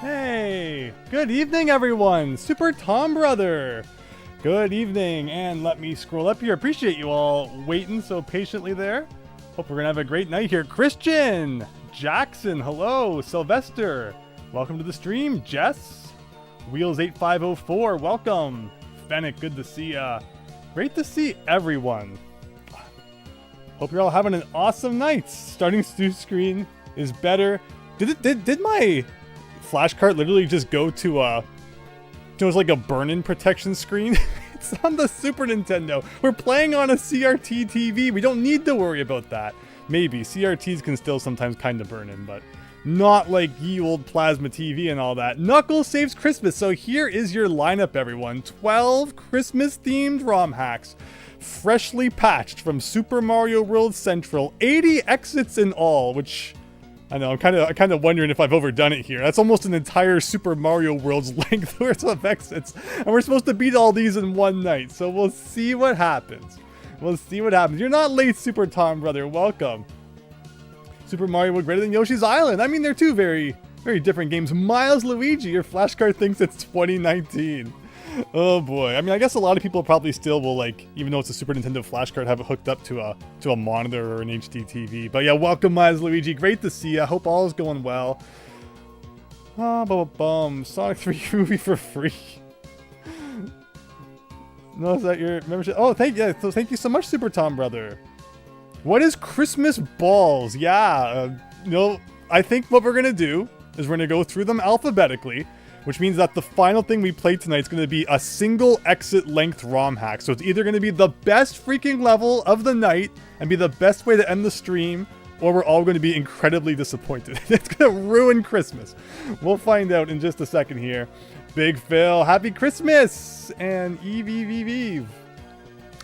Hey, good evening everyone, Super Tom Brother. Good evening, and let me scroll up here. Appreciate you all waiting so patiently there. Hope we're gonna have a great night here. Christian, Jackson, hello. Sylvester, welcome to the stream. Jess, Wheels8504, welcome. Fennec, good to see ya. Great to see everyone. Hope you're all having an awesome night. Starting Stu screen is better. Did my flashcard literally just go to it was like a burn-in protection screen? It's on the Super Nintendo. We're playing on a CRT TV. We don't need to worry about that. Maybe CRTs can still sometimes kind of burn in, but not like ye old plasma TV and all that. Knuckles saves Christmas. So here is your lineup, everyone. 12 Christmas-themed ROM hacks, freshly patched from Super Mario World Central. 80 exits in all, which I know, I'm kind of wondering if I've overdone it here. That's almost an entire Super Mario World's length worth of exits, and we're supposed to beat all these in one night, so we'll see what happens. We'll see what happens. You're not late, Super Tom Brother. Welcome. Super Mario World greater than Yoshi's Island. I mean, they're two very, very different games. Miles Luigi, your flashcard thinks it's 2019. Oh boy. I mean, I guess a lot of people probably still will, like, even though it's a Super Nintendo flashcard, have it hooked up to a monitor or an HD TV. But yeah, welcome, Miles Luigi. Great to see you. I hope all is going well. Sonic 3 movie for free. No, is that your membership? Oh, thank you so much, Super Tom Brother. What is Christmas balls? Yeah, I think what we're gonna do is we're gonna go through them alphabetically, which means that the final thing we play tonight is going to be a single exit length ROM hack. So it's either going to be the best freaking level of the night and be the best way to end the stream, or we're all going to be incredibly disappointed. It's going to ruin Christmas. We'll find out in just a second here. Big Phil, happy Christmas! And Eve.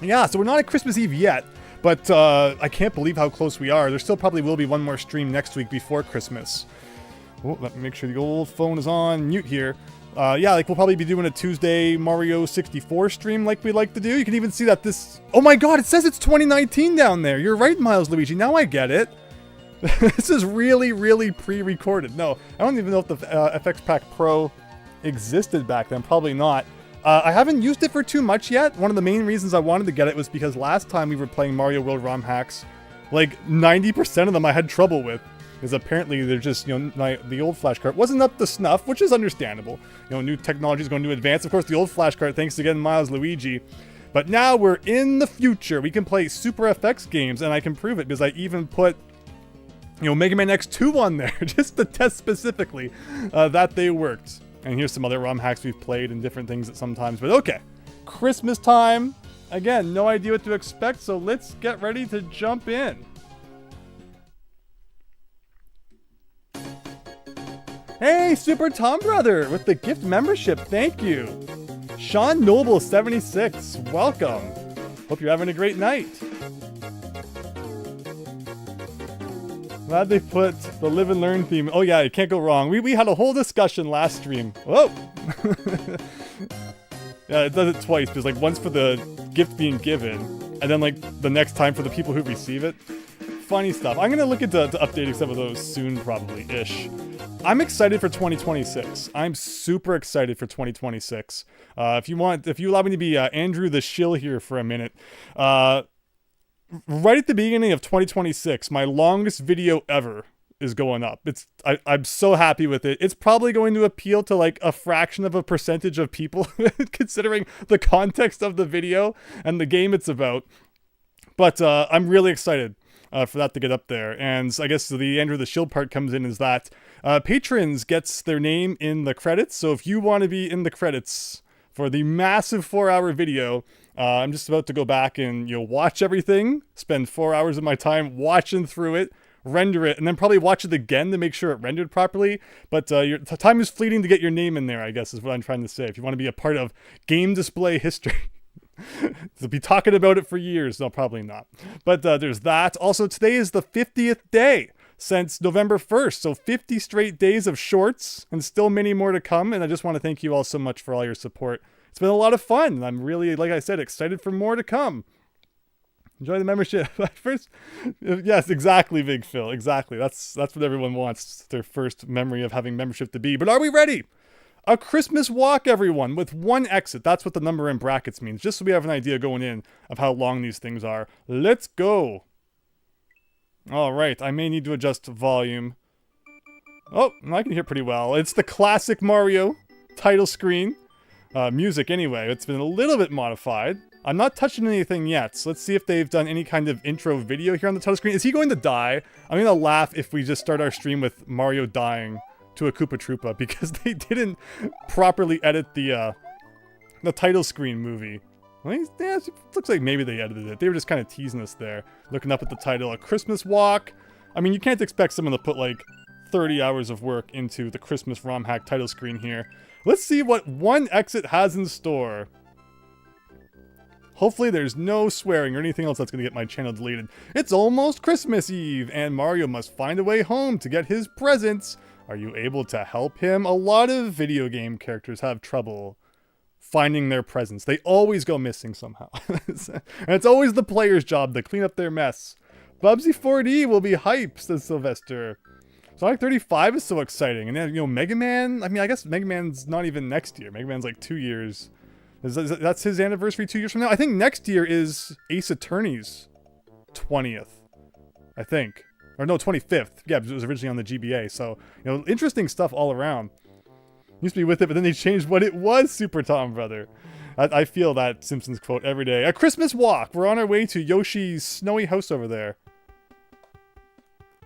Yeah, so we're not at Christmas Eve yet, but I can't believe how close we are. There still probably will be one more stream next week before Christmas. Oh, let me make sure the old phone is on mute here. Yeah, like we'll probably be doing a Tuesday Mario 64 stream like we like to do. You can even see that this... Oh my god, it says it's 2019 down there. You're right, Miles Luigi. Now I get it. This is really, really pre-recorded. No, I don't even know if the FX Pack Pro existed back then. Probably not. I haven't used it for too much yet. One of the main reasons I wanted to get it was because last time we were playing Mario World ROM hacks, like 90% of them I had trouble with. Because apparently they're just, the old flashcard wasn't up to snuff, which is understandable. New technology is going to advance. Of course, the old flashcard, thanks again, Miles Luigi. But now we're in the future. We can play Super FX games, and I can prove it because I even put, Mega Man X2 on there just to test specifically that they worked. And here's some other ROM hacks we've played and different things that sometimes. But okay, Christmas time. Again, no idea what to expect, so let's get ready to jump in. Hey, Super Tom Brother with the gift membership. Thank you. Sean Noble 76. Welcome. Hope you're having a great night. Glad they put the live and learn theme. Oh yeah, you can't go wrong. We had a whole discussion last stream. Whoa. Yeah, it does it twice. There's like once for the gift being given, and then like the next time for the people who receive it. Funny stuff. I'm gonna look into updating some of those soon, probably-ish. I'm excited for 2026. I'm super excited for 2026. If you allow me to be Andrew the Shill here for a minute, right at the beginning of 2026, my longest video ever is going up. I'm so happy with it. It's probably going to appeal to like a fraction of a percentage of people, considering the context of the video and the game it's about. But I'm really excited for that to get up there. And I guess the Andrew the Shield part comes in is that patrons gets their name in the credits. So if you want to be in the credits for the massive 4-hour video, I'm just about to go back and watch everything, spend 4 hours of my time watching through it, render it, and then probably watch it again to make sure it rendered properly. But your time is fleeting to get your name in there, I guess is what I'm trying to say. If you want to be a part of game display history. To be talking about it for years. No, probably not. But there's that. Also, today is the 50th day since November 1st. So 50 straight days of shorts and still many more to come. And I just want to thank you all so much for all your support. It's been a lot of fun. I'm really, like I said, excited for more to come. Enjoy the membership. First, yes, exactly, Big Phil. Exactly. That's what everyone wants their first memory of having membership to be. But are we ready? A Christmas walk, everyone, with one exit. That's what the number in brackets means, just so we have an idea going in of how long these things are. Let's go. All right, I may need to adjust volume. Oh, I can hear pretty well. It's the classic Mario title screen. Music, anyway. It's been a little bit modified. I'm not touching anything yet, so let's see if they've done any kind of intro video here on the title screen. Is he going to die? I'm going to laugh if we just start our stream with Mario dying to a Koopa Troopa, because they didn't properly edit the title screen movie. Well, yeah, it looks like maybe they edited it. They were just kind of teasing us there, looking up at the title, A Christmas Walk. I mean, you can't expect someone to put like 30 hours of work into the Christmas ROM hack title screen here. Let's see what one exit has in store. Hopefully there's no swearing or anything else that's going to get my channel deleted. It's almost Christmas Eve, and Mario must find a way home to get his presents. Are you able to help him? A lot of video game characters have trouble finding their presents. They always go missing somehow. And it's always the player's job to clean up their mess. Bubsy 4D will be hype, says Sylvester. Sonic 35 is so exciting. And then, you know, Mega Man, I mean, I guess Mega Man's not even next year. Mega Man's like 2 years. That's his anniversary 2 years from now? I think next year is Ace Attorney's 20th. I think. Or no, 25th. Yeah, it was originally on the GBA. So, you know, interesting stuff all around. Used to be with it, but then they changed what it was, Super Tom, brother. I feel that Simpsons quote every day. A Christmas walk. We're on our way to Yoshi's snowy house over there.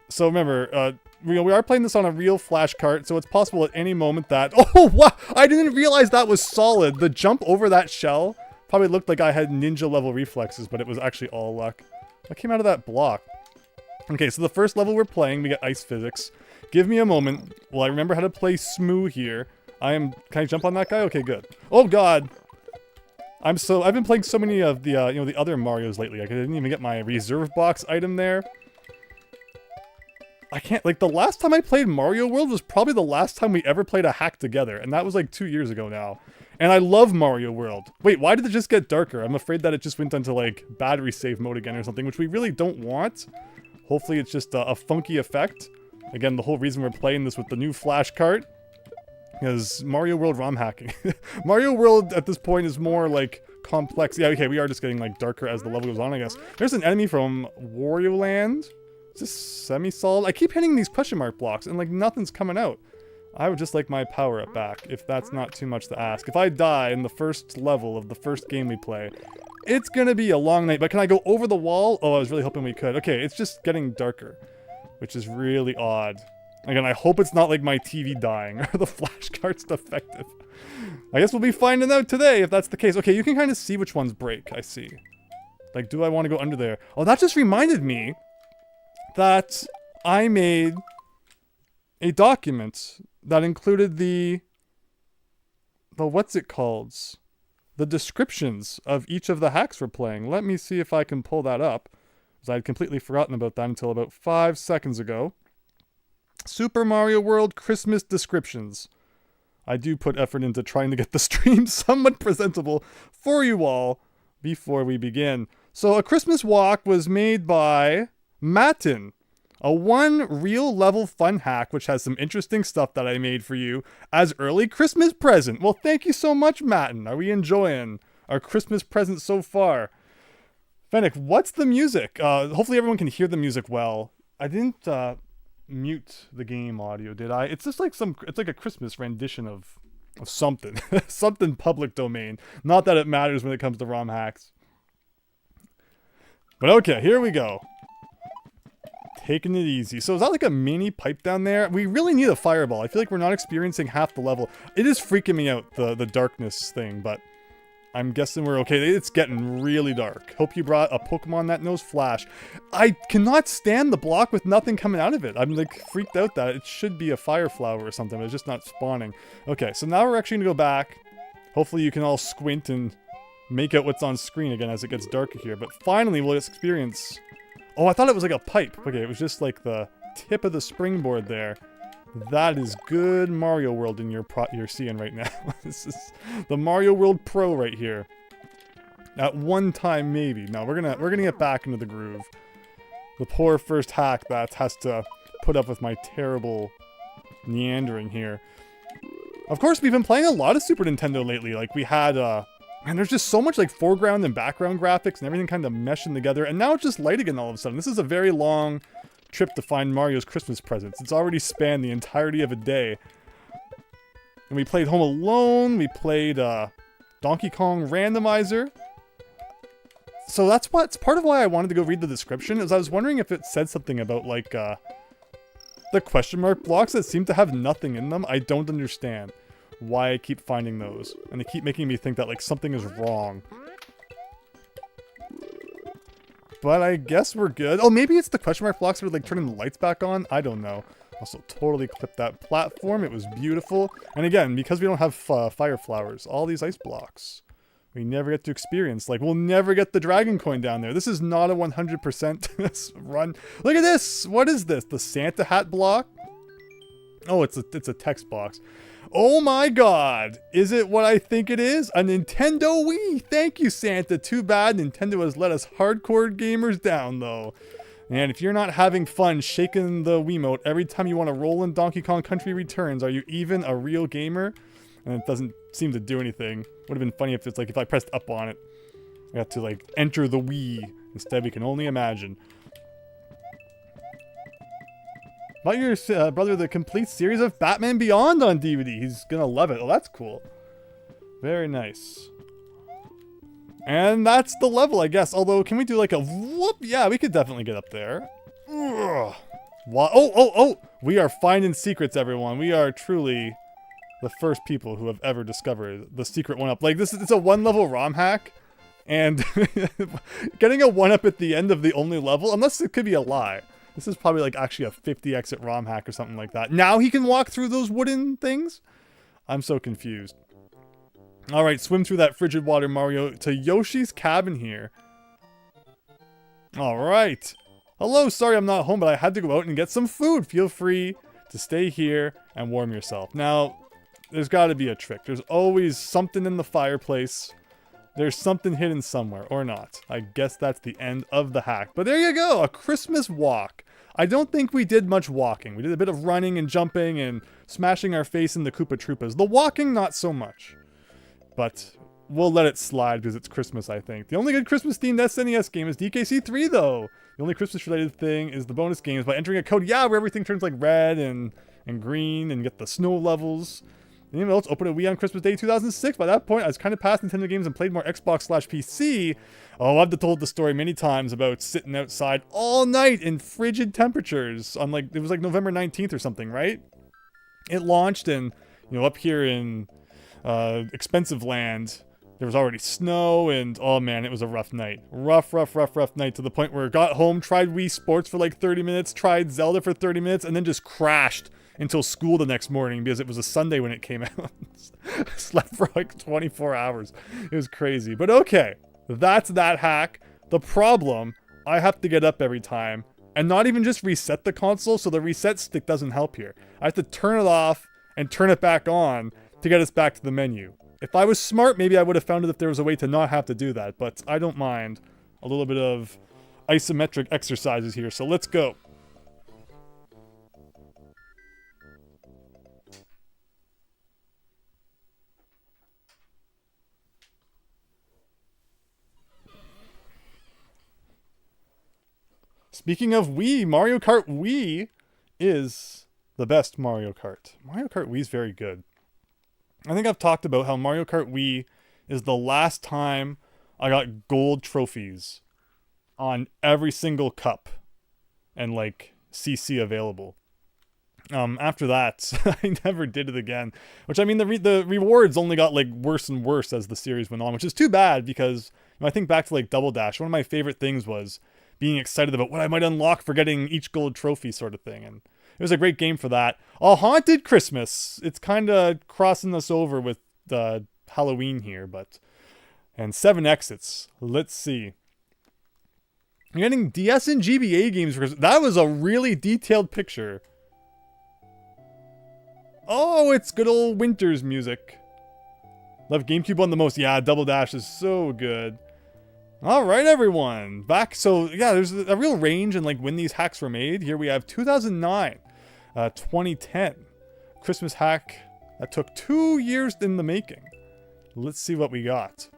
So remember, we are playing this on a real flash cart, so it's possible at any moment that... Oh, wow! I didn't realize that was solid. The jump over that shell probably looked like I had ninja-level reflexes, but it was actually all luck. What came out of that block? Okay, so the first level we're playing, we get ice physics. Give me a moment. Well, I remember how to play Smoo here. Can I jump on that guy? Okay, good. Oh, God! I've been playing so many of the, you know, the other Marios lately. I didn't even get my reserve box item there. I can't, like, the last time I played Mario World was probably the last time we ever played a hack together, and that was like 2 years ago now. And I love Mario World. Wait, why did it just get darker? I'm afraid that it just went into, like, battery save mode again or something, which we really don't want. Hopefully it's just a funky effect. Again, the whole reason we're playing this with the new flash cart is Mario World ROM hacking. Mario World at this point is more, like, complex. Yeah, okay, we are just getting, like, darker as the level goes on, I guess. There's an enemy from Wario Land. Is this semi-solid? I keep hitting these question mark blocks and like nothing's coming out. I would just like my power-up back, if that's not too much to ask. If I die in the first level of the first game we play, it's gonna be a long night. But can I go over the wall? Oh, I was really hoping we could. Okay, it's just getting darker, which is really odd. Again, I hope it's not like my TV dying or the flash cart's defective. I guess we'll be finding out today if that's the case. Okay, you can kind of see which ones break, I see. Like, do I want to go under there? Oh, that just reminded me that I made a document that included the what's it called? The descriptions of each of the hacks we're playing. Let me see if I can pull that up, because I'd completely forgotten about that until about 5 seconds ago. Super Mario World Christmas descriptions. I do put effort into trying to get the stream somewhat presentable for you all before we begin. So A Christmas Walk was made by Matin, a one real level fun hack which has some interesting stuff that I made for you as early Christmas present. Well, thank you so much, Matin. Are we enjoying our Christmas present so far? Fennec, what's the music? Hopefully everyone can hear the music well. I didn't mute the game audio, did I? It's just like it's like a Christmas rendition of something. Something public domain. Not that it matters when it comes to ROM hacks. But okay, here we go. Taking it easy. So is that like a mini pipe down there? We really need a fireball. I feel like we're not experiencing half the level. It is freaking me out, the darkness thing, but I'm guessing we're okay. It's getting really dark. Hope you brought a Pokemon that knows Flash. I cannot stand the block with nothing coming out of it. I'm like freaked out that it should be a fire flower or something, but it's just not spawning. Okay, so now we're actually gonna go back. Hopefully you can all squint and make out what's on screen again as it gets darker here. But finally we'll experience... Oh, I thought it was like a pipe. Okay, it was just like the tip of the springboard there. That is good Mario World in you're seeing right now. This is the Mario World Pro right here. At one time, maybe. No, we're gonna get back into the groove. The poor first hack that has to put up with my terrible meandering here. Of course, we've been playing a lot of Super Nintendo lately. Like, we had, man, there's just so much, like, foreground and background graphics and everything kind of meshing together. And now it's just light again all of a sudden. This is a very long trip to find Mario's Christmas presents. It's already spanned the entirety of a day. And we played Home Alone. We played, Donkey Kong Randomizer. So that's part of why I wanted to go read the description, is I was wondering if it said something about, like, the question mark blocks that seem to have nothing in them. I don't understand why I keep finding those. And they keep making me think that, like, something is wrong. But I guess we're good. Oh, maybe it's the question mark blocks that are, like, turning the lights back on? I don't know. Also, totally clipped that platform. It was beautiful. And again, because we don't have fire flowers, all these ice blocks, we never get to experience. Like, we'll never get the dragon coin down there. This is not a 100% run. Look at this! What is this? The Santa hat block? Oh, it's a text box. Oh my god! Is it what I think it is? A Nintendo Wii! Thank you, Santa. Too bad Nintendo has let us hardcore gamers down, though. And if you're not having fun shaking the Wiimote every time you want to roll in Donkey Kong Country Returns, are you even a real gamer? And it doesn't seem to do anything. Would have been funny if it's like, if I pressed up on it, I got to, like, enter the Wii. Instead, we can only imagine. Bought your brother the complete series of Batman Beyond on DVD. He's gonna love it. Oh, that's cool. Very nice. And that's the level, I guess. Although, can we do like a whoop? Yeah, we could definitely get up there. Ugh. Oh! We are finding secrets, everyone. We are truly the first people who have ever discovered the secret one-up. Like, it's a one-level ROM hack. And getting a one-up at the end of the only level, unless it could be a lie. This is probably like actually a 50 exit ROM hack or something like that. Now he can walk through those wooden things? I'm so confused. Alright, swim through that frigid water, Mario, to Yoshi's cabin here. Alright. Hello, sorry I'm not home, but I had to go out and get some food. Feel free to stay here and warm yourself. Now, there's got to be a trick. There's always something in the fireplace. There's something hidden somewhere, or not. I guess that's the end of the hack. But there you go, a Christmas walk. I don't think we did much walking. We did a bit of running and jumping and smashing our face in the Koopa Troopas. The walking, not so much. But we'll let it slide because it's Christmas, I think. The only good Christmas-themed SNES game is DKC 3, though. The only Christmas-related thing is the bonus games by entering a code, yeah, where everything turns like red and green and get the snow levels. Anyone else open a Wii on Christmas Day 2006? By that point, I was kind of past Nintendo games and played more Xbox/PC. Oh, I've told the story many times about sitting outside all night in frigid temperatures on, like, it was like November 19th or something, right? It launched and, you know, up here in Expensive Land, there was already snow and, oh man, it was a rough night. Rough night, to the point where I got home, tried Wii Sports for like 30 minutes, tried Zelda for 30 minutes, and then just crashed until school the next morning because it was a Sunday when it came out. Slept for like 24 hours. It was crazy. But okay, that's that hack. The problem, I have to get up every time and not even just reset the console, so the reset stick doesn't help here. I have to turn it off and turn it back on to get us back to the menu. If I was smart, maybe I would have found it if there was a way to not have to do that, but I don't mind a little bit of isometric exercises here, so let's go. Speaking of Wii, Mario Kart Wii is the best Mario Kart. Mario Kart Wii is very good. I think I've talked about how Mario Kart Wii is the last time I got gold trophies on every single cup and, like, CC available. After that, I never did it again. Which, I mean, the rewards only got, like, worse and worse as the series went on, which is too bad because, you know, I think back to, like, Double Dash. One of my favorite things was being excited about what I might unlock for getting each gold trophy sort of thing. And it was a great game for that. A Haunted Christmas. It's kind of crossing us over with Halloween here, but... And 7 exits. Let's see. You're getting DS and GBA games for Christmas. That was a really detailed picture. Oh, it's good old Winter's music. Love GameCube one the most. Yeah, Double Dash is so good. All right, everyone. Back. So, yeah, there's a real range in like when these hacks were made. Here we have 2009, 2010. Christmas hack that took 2 years in the making. Let's see what we got.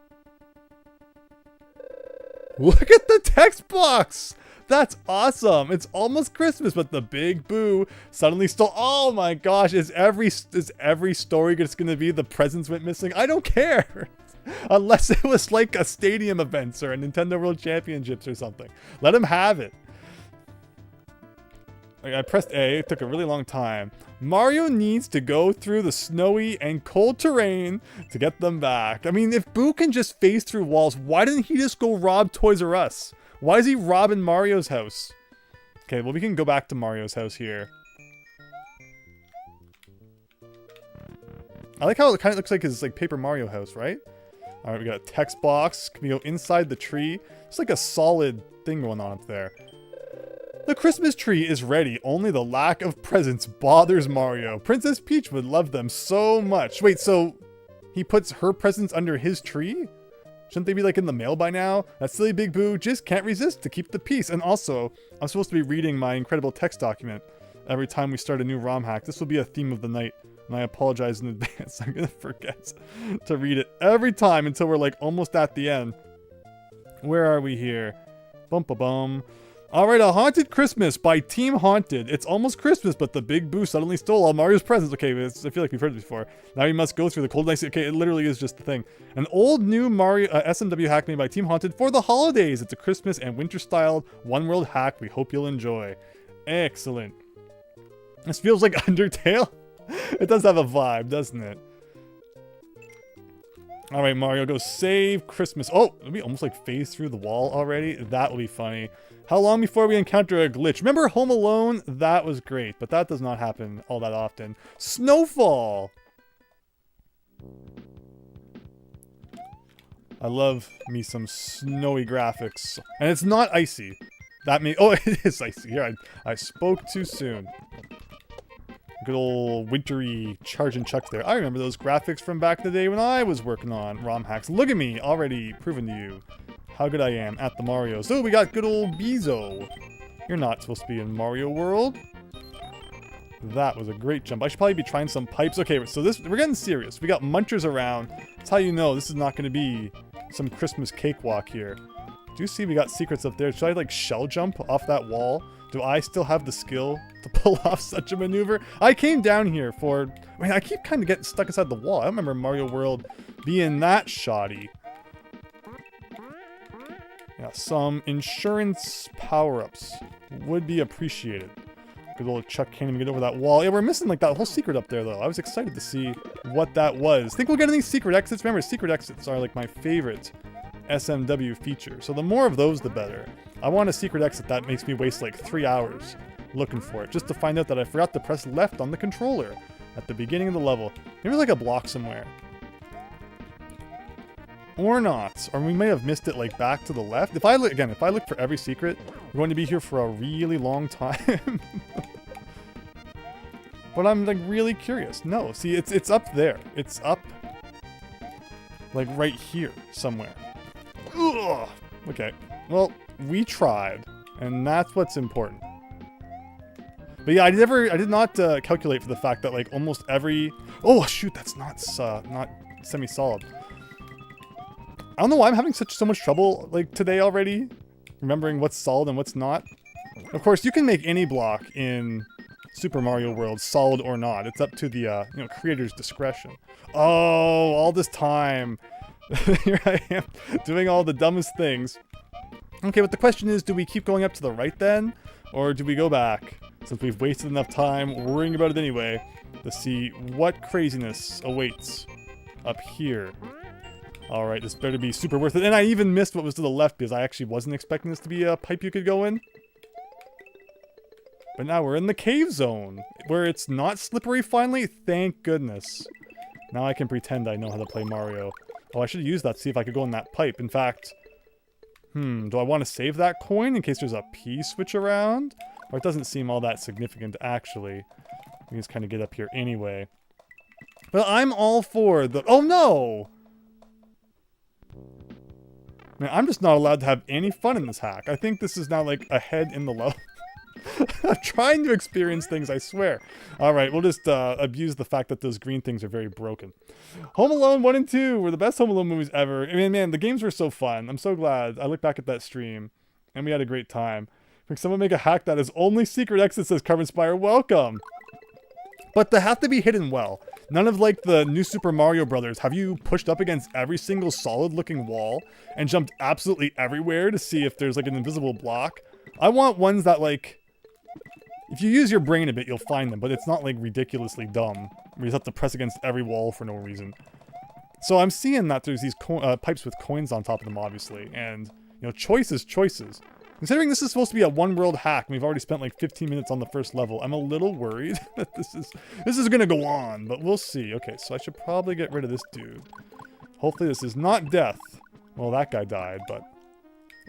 Look at the text box. That's awesome. It's almost Christmas, but the big boo suddenly stole. Oh my gosh. Is every story just going to be the presents went missing? I don't care. Unless it was like a stadium events or a Nintendo World Championships or something. Let him have it. I pressed A. It took a really long time. Mario needs to go through the snowy and cold terrain to get them back. I mean, if Boo can just phase through walls, why didn't he just go rob Toys R Us? Why is he robbing Mario's house? Okay, well, we can go back to Mario's house here. I like how it kind of looks like his like Paper Mario house, right? All right, we got a text box. Can we go inside the tree? It's like a solid thing going on up there. The Christmas tree is ready. Only the lack of presents bothers Mario. Princess Peach would love them so much. Wait, so he puts her presents under his tree? Shouldn't they be like in the mail by now? That silly Big Boo just can't resist to keep the peace. And also, I'm supposed to be reading my incredible text document every time we start a new ROM hack. This will be a theme of the night. And I apologize in advance. I'm going to forget to read it every time until we're like almost at the end. Where are we here? Bum-ba-bum. Alright, A Haunted Christmas by Team Haunted. It's almost Christmas, but the Big Boo suddenly stole all Mario's presents. Okay, I feel like we've heard it before. Now you must go through the cold ice. Okay, it literally is just the thing. An old new Mario SMW hack made by Team Haunted for the holidays. It's a Christmas and winter-styled one-world hack. We hope you'll enjoy. Excellent. This feels like Undertale. It does have a vibe, doesn't it? Alright, Mario, go save Christmas. Oh, we almost like phase through the wall already. That will be funny. How long before we encounter a glitch? Remember Home Alone? That was great, but that does not happen all that often. Snowfall! I love me some snowy graphics. And it's not icy. That means... Oh, it is icy. Here, I spoke too soon. Good old wintry charge and chucks there. I remember those graphics from back in the day when I was working on ROM hacks. Look at me, already proven to you how good I am at the Mario. So we got good old Bezo. You're not supposed to be in Mario World. That was a great jump. I should probably be trying some pipes. Okay, so we're getting serious. We got munchers around. That's how you know this is not going to be some Christmas cakewalk here. Do you see we got secrets up there? Should I like shell jump off that wall? Do I still have the skill to pull off such a maneuver? I came down here for... I mean, I keep kind of getting stuck inside the wall. I don't remember Mario World being that shoddy. Yeah, some insurance power-ups would be appreciated. Good old Chuck can't even get over that wall. Yeah, we're missing like that whole secret up there, though. I was excited to see what that was. Think we'll get any secret exits? Remember, secret exits are like my favorite SMW feature. So the more of those, the better. I want a secret exit that makes me waste like 3 hours looking for it, just to find out that I forgot to press left on the controller at the beginning of the level. Maybe there's like a block somewhere. Or not. Or we may have missed it like back to the left. If I look for every secret, we're going to be here for a really long time. But I'm like really curious. No, see, it's up there. It's up like right here somewhere. Ugh. Okay. Well, we tried, and that's what's important. But yeah, I did not calculate for the fact that like almost every... Oh shoot, that's not semi-solid. I don't know why I'm having so much trouble like today already, remembering what's solid and what's not. Of course, you can make any block in Super Mario World, solid or not. It's up to the creator's discretion. Oh, all this time. Here I am, doing all the dumbest things. Okay, but the question is, do we keep going up to the right then? Or do we go back? Since we've wasted enough time worrying about it anyway, to see what craziness awaits up here. Alright, this better be super worth it. And I even missed what was to the left because I actually wasn't expecting this to be a pipe you could go in. But now we're in the cave zone, where it's not slippery finally. Thank goodness. Now I can pretend I know how to play Mario. Oh, I should have used that to see if I could go in that pipe. In fact, do I want to save that coin in case there's a P switch around? Or it doesn't seem all that significant, actually. We can just kind of get up here anyway. But I'm all for the... Oh, no! Man, I'm just not allowed to have any fun in this hack. I think this is now like ahead in the level. I'm trying to experience things, I swear. Alright, we'll just abuse the fact that those green things are very broken. Home Alone 1 and 2 were the best Home Alone movies ever. I mean, man, the games were so fun. I'm so glad. I look back at that stream, and we had a great time. Can someone make a hack that is only secret exit, says Carbon Spire? Welcome! But they have to be hidden well. None of, like, the new Super Mario Brothers. Have you pushed up against every single solid-looking wall and jumped absolutely everywhere to see if there's, like, an invisible block? I want ones that, like... If you use your brain a bit, you'll find them, but it's not, like, ridiculously dumb. Where you have to press against every wall for no reason. So I'm seeing that there's these pipes with coins on top of them, obviously. And, you know, choices. Considering this is supposed to be a one-world hack, and we've already spent like 15 minutes on the first level, I'm a little worried that this is gonna go on, but we'll see. Okay, so I should probably get rid of this dude. Hopefully this is not death. Well, that guy died, but...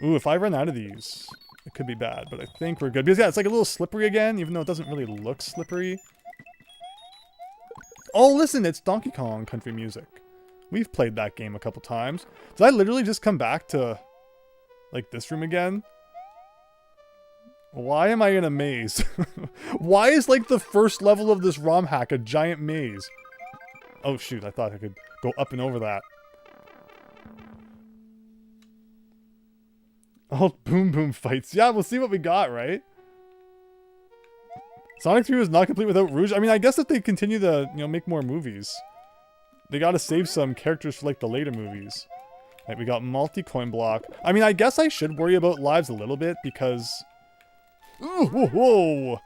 Ooh, if I run out of these, it could be bad, but I think we're good. Because, yeah, it's like a little slippery again, even though it doesn't really look slippery. Oh, listen, it's Donkey Kong Country Music. We've played that game a couple times. Did I literally just come back to, like, this room again? Why am I in a maze? Why is, like, the first level of this ROM hack a giant maze? Oh, shoot, I thought I could go up and over that. Oh, boom boom fights. Yeah, we'll see what we got, right? Sonic 3 was not complete without Rouge. I mean, I guess if they continue to, you know, make more movies, they gotta save some characters for, like, the later movies. Right, we got multi-coin block. I mean, I guess I should worry about lives a little bit, because... Ooh, whoa, whoa!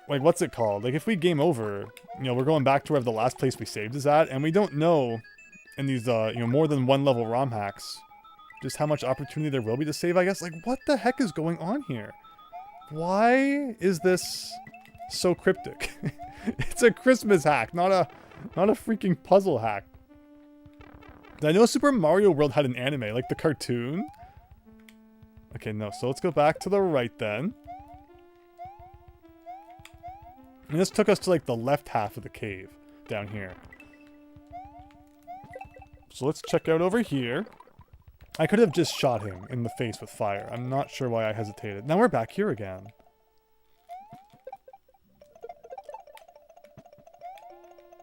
Like, what's it called? Like, if we game over, you know, we're going back to wherever the last place we saved is at, and we don't know in these, you know, more than one level ROM hacks just how much opportunity there will be to save, I guess. Like, what the heck is going on here? Why is this so cryptic? It's a Christmas hack, not a freaking puzzle hack. I know Super Mario World had an anime, like the cartoon. Okay, no, so let's go back to the right then. And this took us to, like, the left half of the cave down here. So let's check out over here. I could have just shot him in the face with fire. I'm not sure why I hesitated. Now we're back here again.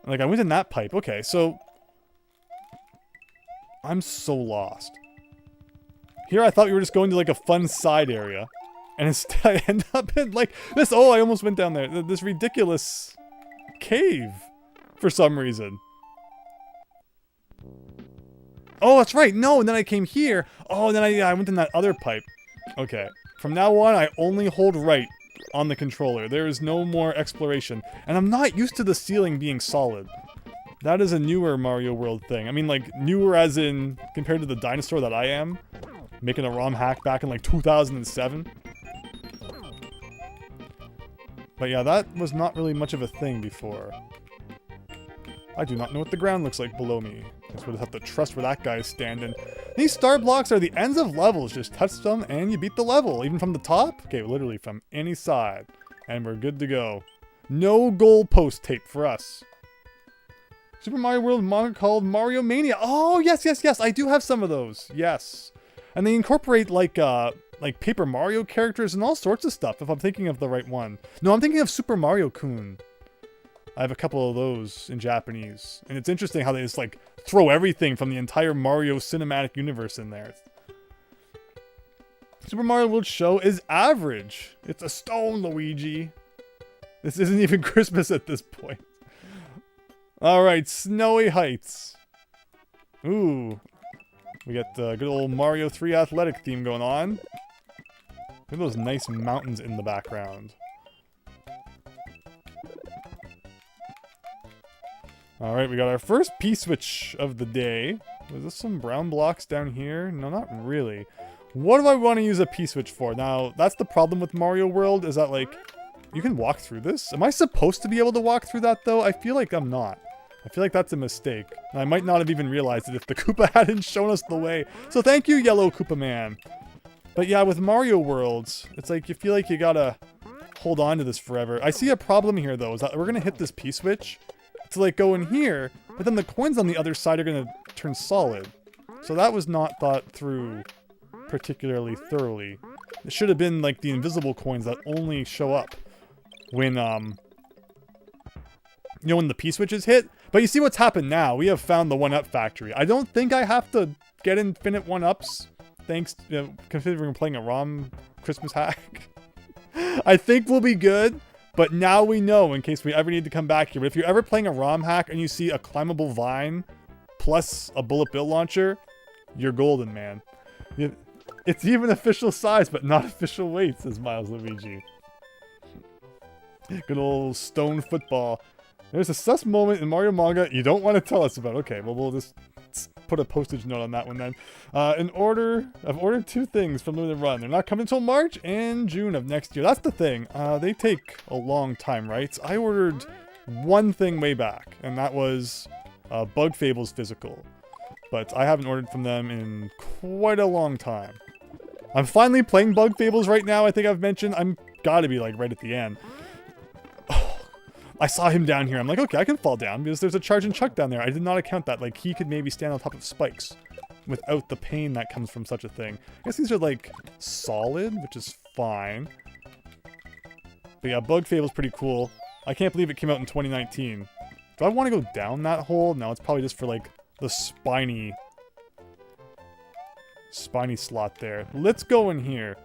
Like, I went in that pipe. Okay, so... I'm so lost. Here I thought we were just going to, like, a fun side area. And instead I end up in, like, this... Oh, I almost went down there. This ridiculous cave. For some reason. Oh, that's right. No, and then I came here. Oh, and then I went in that other pipe. Okay. From now on, I only hold right on the controller. There is no more exploration. And I'm not used to the ceiling being solid. That is a newer Mario World thing. I mean, like, newer as in compared to the dinosaur that I am. Making a ROM hack back in, like, 2007. But yeah, that was not really much of a thing before. I do not know what the ground looks like below me. I guess we'll just have to trust where that guy is standing. These star blocks are the ends of levels. Just touch them and you beat the level. Even from the top? Okay, literally from any side. And we're good to go. No goalpost tape for us. Super Mario World manga called Mario Mania. Oh, yes, yes, yes. I do have some of those. Yes. And they incorporate, like Paper Mario characters and all sorts of stuff, if I'm thinking of the right one. No, I'm thinking of Super Mario Kun. I have a couple of those in Japanese. And it's interesting how they just, like, throw everything from the entire Mario cinematic universe in there. Super Mario World show is average. It's a stone, Luigi. This isn't even Christmas at this point. Alright, Snowy Heights. Ooh. We got the good old Mario 3 athletic theme going on. Look at those nice mountains in the background. Alright, we got our first P-switch of the day. Was this some brown blocks down here? No, not really. What do I want to use a P-switch for? Now, that's the problem with Mario World, is that, like, you can walk through this? Am I supposed to be able to walk through that, though? I feel like I'm not. I feel like that's a mistake. And I might not have even realized it if the Koopa hadn't shown us the way. So thank you, Yellow Koopa Man. But yeah, with Mario Worlds, it's like you feel like you gotta hold on to this forever. I see a problem here, though, is that we're gonna hit this P-switch to, like, go in here, but then the coins on the other side are gonna turn solid. So that was not thought through particularly thoroughly. It should have been like the invisible coins that only show up when, you know, when the P-switches hit. But you see what's happened now. We have found the 1-up factory. I don't think I have to get infinite 1-ups, thanks, you know, considering we're playing a ROM Christmas hack. I think we'll be good, but now we know in case we ever need to come back here. But if you're ever playing a ROM hack and you see a climbable vine plus a bullet bill launcher, you're golden, man. It's even official size, but not official weight, says Miles Luigi. Good old stone football. There's a sus moment in Mario manga you don't want to tell us about. Okay, well, we'll just put a postage note on that one then. I've ordered 2 things from Limited Run. They're not coming until March and June of next year. That's the thing. They take a long time, right? I ordered 1 thing way back, and that was Bug Fables physical. But I haven't ordered from them in quite a long time. I'm finally playing Bug Fables right now. I think I've mentioned I'm gotta be like right at the end. I saw him down here. I'm like, okay, I can fall down because there's a charge and chuck down there. I did not account that. Like, he could maybe stand on top of spikes without the pain that comes from such a thing. I guess these are, like, solid, which is fine. But yeah, Bug Fable's pretty cool. I can't believe it came out in 2019. Do I want to go down that hole? No, it's probably just for, like, the spiny slot there. Let's go in here.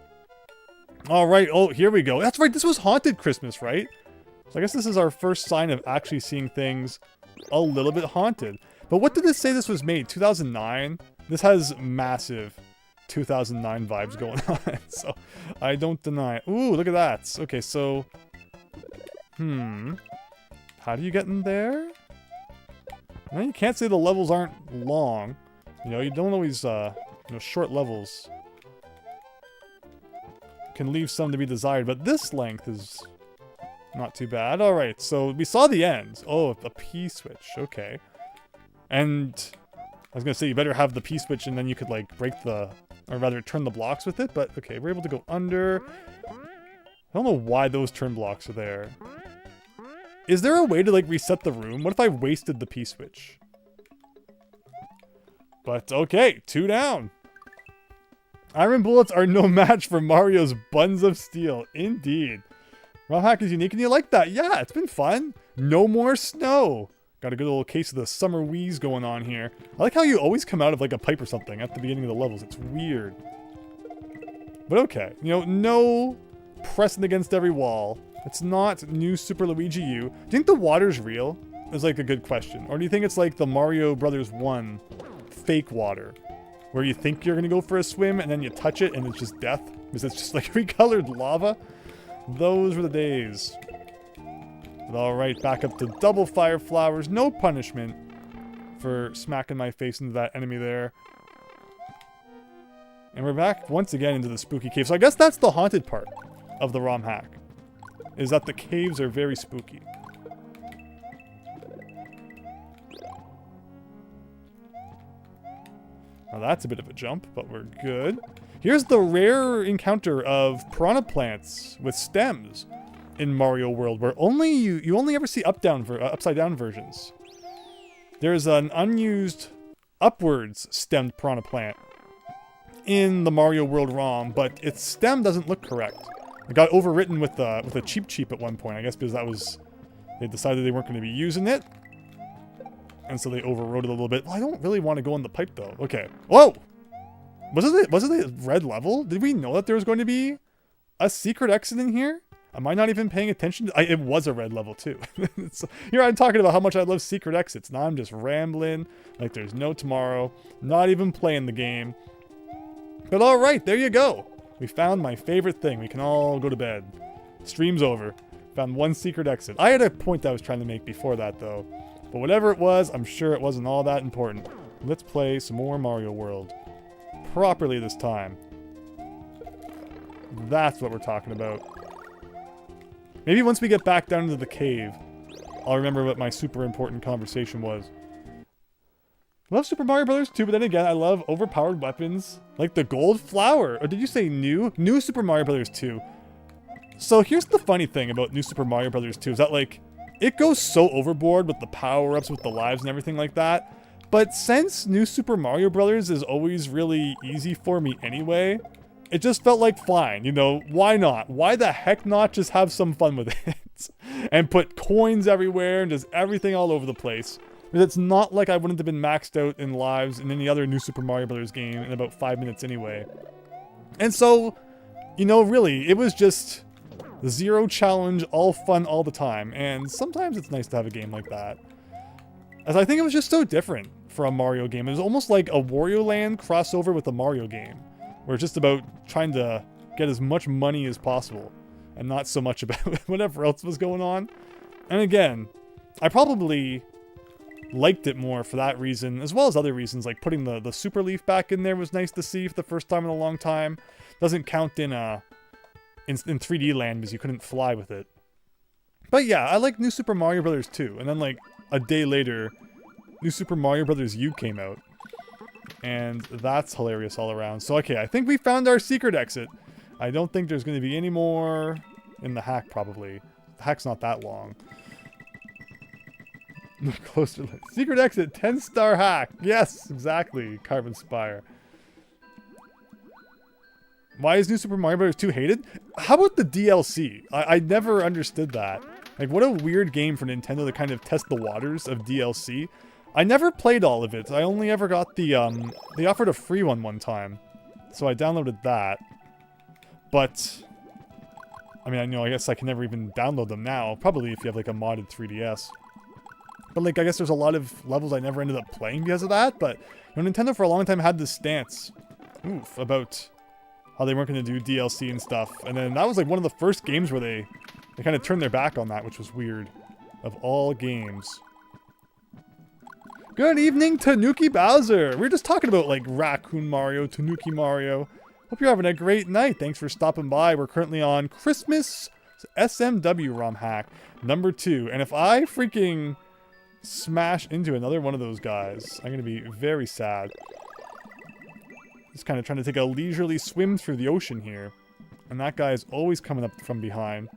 All right. Oh, here we go. That's right. This was Haunted Christmas, right? So I guess this is our first sign of actually seeing things a little bit haunted. But what did this say this was made? 2009? This has massive 2009 vibes going on. So I don't deny it. Ooh, look at that. Okay, so... How do you get in there? Well, you can't say the levels aren't long. You know, you don't always, you know, short levels can leave some to be desired. But this length is... not too bad. Alright, so we saw the end. Oh, the P-switch. Okay. And I was going to say you better have the P-switch and then you could, like, break the... or rather, turn the blocks with it. But, okay, we're able to go under. I don't know why those turn blocks are there. Is there a way to, like, reset the room? What if I wasted the P-switch? But, okay, 2 down. Iron bullets are no match for Mario's buns of steel. Indeed. ROM hack is unique and you like that. Yeah, it's been fun. No more snow. Got a good little case of the summer wheeze going on here. I like how you always come out of like a pipe or something at the beginning of the levels. It's weird. But okay. You know, no pressing against every wall. It's not new Super Luigi U. Do you think the water's real? Is like a good question. Or do you think it's like the Mario Brothers 1 fake water? Where you think you're going to go for a swim and then you touch it and it's just death? Because it's just like recolored lava? Those were the days. But alright, back up to double fire flowers. No punishment for smacking my face into that enemy there. And we're back once again into the spooky cave. So I guess that's the haunted part of the ROM hack. Is that the caves are very spooky. Now that's a bit of a jump, but we're good. Here's the rare encounter of piranha plants with stems in Mario World, where only you only ever see upside down versions. There's an unused upwards stemmed piranha plant in the Mario World ROM, but its stem doesn't look correct. It got overwritten with a cheap at one point, I guess, because they decided they weren't going to be using it. And so they overrode it a little bit. Well, I don't really want to go in the pipe, though. Okay. Whoa! Was it a red level? Did we know that there was going to be a secret exit in here? Am I not even paying attention? It was a red level, too. Here I'm talking about how much I love secret exits. Now I'm just rambling like there's no tomorrow. Not even playing the game. But alright, there you go. We found my favorite thing. We can all go to bed. Stream's over. Found one secret exit. I had a point I was trying to make before that, though. But whatever it was, I'm sure it wasn't all that important. Let's play some more Mario World. Properly this time. That's what we're talking about. Maybe once we get back down into the cave, I'll remember what my super important conversation was. I love Super Mario Brothers 2, but then again, I love overpowered weapons, like the gold flower. Or did you say new? New Super Mario Brothers 2. So here's the funny thing about New Super Mario Brothers 2, is that, like, it goes so overboard with the power-ups, with the lives and everything like that, But since New Super Mario Brothers is always really easy for me anyway, it just felt like fine, you know, why not? Why the heck not just have some fun with it? And put coins everywhere and just everything all over the place. Because it's not like I wouldn't have been maxed out in lives in any other New Super Mario Brothers game in about 5 minutes anyway. And so, you know, really, it was just zero challenge, all fun all the time. And sometimes it's nice to have a game like that. As I think it was just so different for a Mario game. It was almost like a Wario Land crossover with a Mario game. Where it's just about trying to get as much money as possible. And not so much about whatever else was going on. And again, I probably liked it more for that reason, as well as other reasons, like putting the Super Leaf back in there was nice to see for the first time in a long time. Doesn't count in 3D land because you couldn't fly with it. But yeah, I like New Super Mario Brothers 2. And then like a day later, New Super Mario Brothers U came out. And that's hilarious all around. So okay, I think we found our secret exit. I don't think there's going to be any more in the hack probably. The hack's not that long. Close to secret exit, 10-star hack. Yes, exactly. Carbon Spire. Why is New Super Mario Bros. 2 hated? How about the DLC? I never understood that. Like, what a weird game for Nintendo to kind of test the waters of DLC. I never played all of it. I only ever got the, they offered a free one time. So I downloaded that. But, I mean, I guess I can never even download them now. Probably if you have, like, a modded 3DS. But, like, I guess there's a lot of levels I never ended up playing because of that. But, you know, Nintendo for a long time had this stance. Oof, about how they weren't going to do DLC and stuff. And then that was, like, one of the first games where they kind of turned their back on that, which was weird. Of all games. Good evening, Tanuki Bowser! We were just talking about, like, Raccoon Mario, Tanuki Mario. Hope you're having a great night. Thanks for stopping by. We're currently on Christmas SMW ROM hack number 2. And if I freaking smash into another one of those guys, I'm going to be very sad. Just kind of trying to take a leisurely swim through the ocean here. And that guy is always coming up from behind.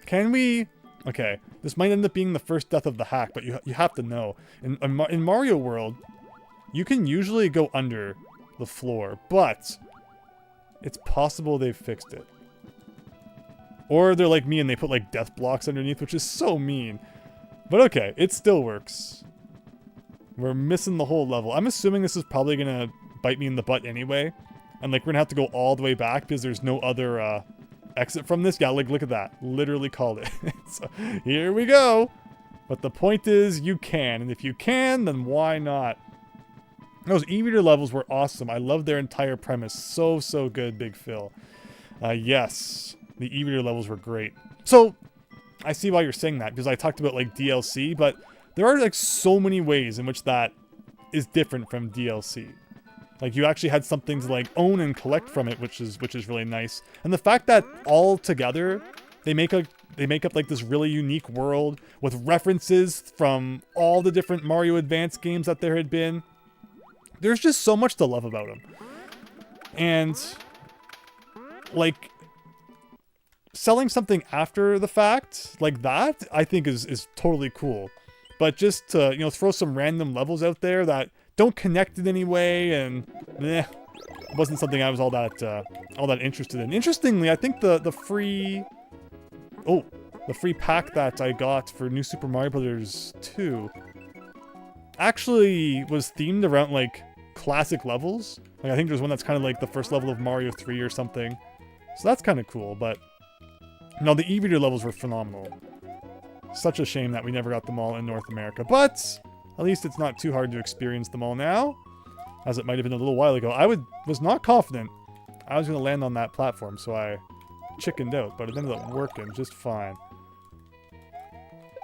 Can we... Okay, this might end up being the first death of the hack, but you have to know. In Mario World, you can usually go under the floor, but it's possible they've fixed it. Or they're like me and they put like death blocks underneath, which is so mean. But okay, it still works. We're missing the whole level. I'm assuming this is probably gonna bite me in the butt anyway. And like we're gonna have to go all the way back because there's no other exit from this. Yeah, like look at that. Literally called it. So here we go. But the point is you can. And if you can, then why not? Those e-reader levels were awesome. I love their entire premise. So good, Big Phil. Yes, the e-reader levels were great. So I see why you're saying that, because I talked about like DLC, but there are like so many ways in which that is different from DLC. Like you actually had something to like own and collect from it, which is really nice. And the fact that all together they make up like this really unique world with references from all the different Mario Advance games that there had been. There's just so much to love about them. And like selling something after the fact like that, I think is totally cool. But just to, you know, throw some random levels out there that don't connect in any way, and wasn't something I was all that interested in. Interestingly, I think the free pack that I got for New Super Mario Brothers 2 actually was themed around like classic levels. Like I think there's one that's kind of like the first level of Mario 3 or something. So that's kind of cool, but no, the e-reader levels were phenomenal. Such a shame that we never got them all in North America, but at least it's not too hard to experience them all now, as it might have been a little while ago. I was not confident I was going to land on that platform, so I chickened out, but it ended up working just fine.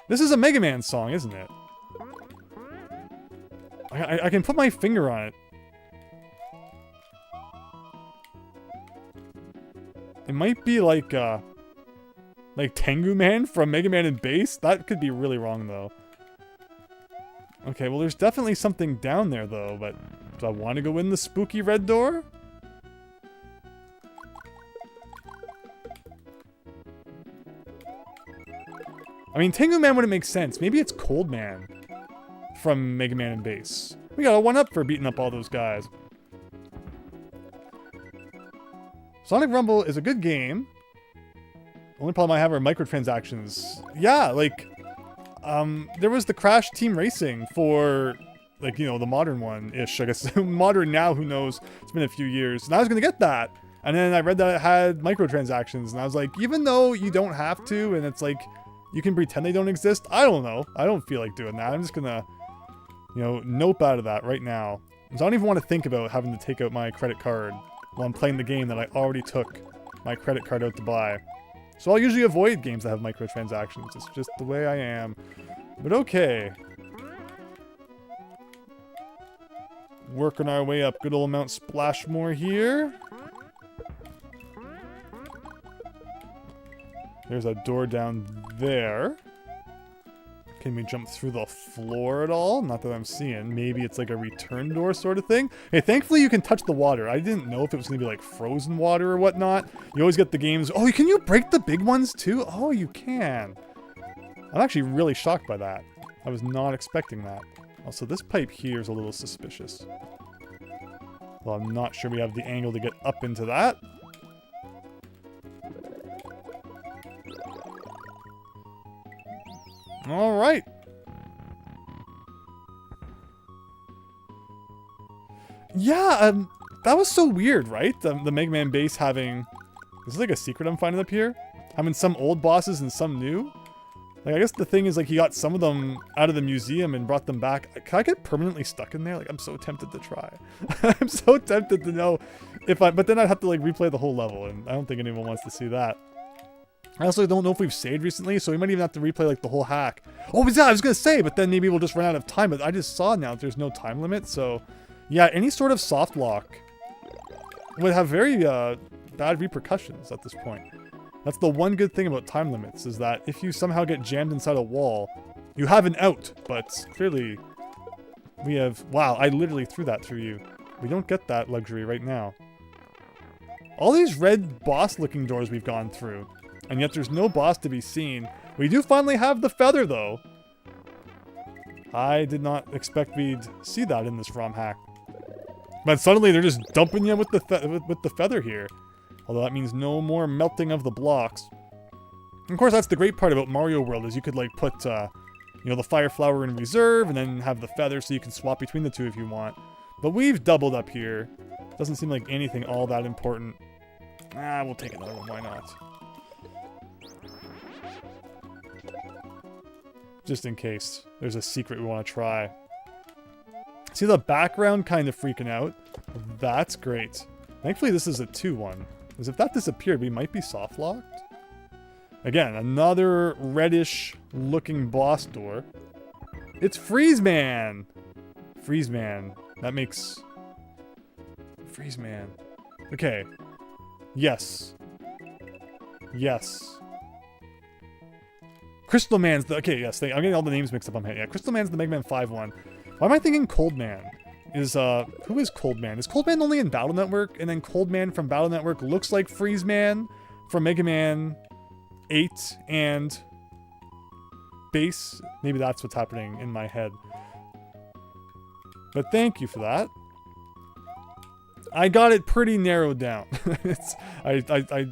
This is a Mega Man song, isn't it? I can put my finger on it. It might be like Tengu Man from Mega Man and Bass? That could be really wrong, though. Okay, well, there's definitely something down there, though, but do I want to go in the spooky red door? I mean, Tengu Man wouldn't make sense. Maybe it's Cold Man from Mega Man and Base. We got a 1-up for beating up all those guys. Sonic Rumble is a good game. Only problem I have are microtransactions. Yeah, like, there was the Crash Team Racing for, like, you know, the modern one-ish, I guess. Modern now, who knows? It's been a few years. And I was going to get that. And then I read that it had microtransactions. And I was like, even though you don't have to, and it's like, you can pretend they don't exist, I don't know. I don't feel like doing that. I'm just going to, you know, nope out of that right now. So I don't even want to think about having to take out my credit card while I'm playing the game that I already took my credit card out to buy. So I'll usually avoid games that have microtransactions. It's just the way I am. But okay. Working our way up. Good old Mount Splashmore here. There's a door down there. Can we jump through the floor at all? Not that I'm seeing. Maybe it's like a return door sort of thing. Hey, thankfully you can touch the water. I didn't know if it was going to be like frozen water or whatnot. You always get the games. Oh, can you break the big ones too? Oh, you can. I'm actually really shocked by that. I was not expecting that. Also, this pipe here is a little suspicious. Well, I'm not sure we have the angle to get up into that. All right. Yeah, that was so weird, right? The Mega Man base having... This is like a secret I'm finding up here. Having some old bosses and some new. Like, I guess the thing is, like, he got some of them out of the museum and brought them back. Can I get permanently stuck in there? Like, I'm so tempted to try. I'm so tempted to know if I... But then I'd have to, like, replay the whole level, and I don't think anyone wants to see that. I also don't know if we've saved recently, so we might even have to replay, like, the whole hack. Oh, yeah, I was gonna say, but then maybe we'll just run out of time. But I just saw now that there's no time limit, so... Yeah, any sort of soft lock would have very bad repercussions at this point. That's the one good thing about time limits, is that if you somehow get jammed inside a wall, you have an out, but clearly we have... Wow, I literally threw that through you. We don't get that luxury right now. All these red boss-looking doors we've gone through, and yet there's no boss to be seen. We do finally have the feather, though. I did not expect we'd see that in this ROM hack. But suddenly they're just dumping you with the feather here. Although that means no more melting of the blocks. And of course, that's the great part about Mario World, is you could, like, put, you know, the Fire Flower in reserve, and then have the feather so you can swap between the two if you want. But we've doubled up here. Doesn't seem like anything all that important. Ah, we'll take another one, why not? Just in case there's a secret we want to try. See the background kind of freaking out? That's great. Thankfully this is a 2-1. Because if that disappeared, we might be soft locked. Again, another reddish looking boss door. It's Freeze Man! Freeze Man. That makes... Freeze Man. Okay. Yes. Yes. Crystal Man's the... Okay, yes. I'm getting all the names mixed up on my head. Yeah, Crystal Man's the Mega Man 5 one. Why am I thinking Cold Man? Who is Cold Man? Is Cold Man only in Battle Network? And then Cold Man from Battle Network looks like Freeze Man from Mega Man 8 and Base? Maybe that's what's happening in my head. But thank you for that. I got it pretty narrowed down. I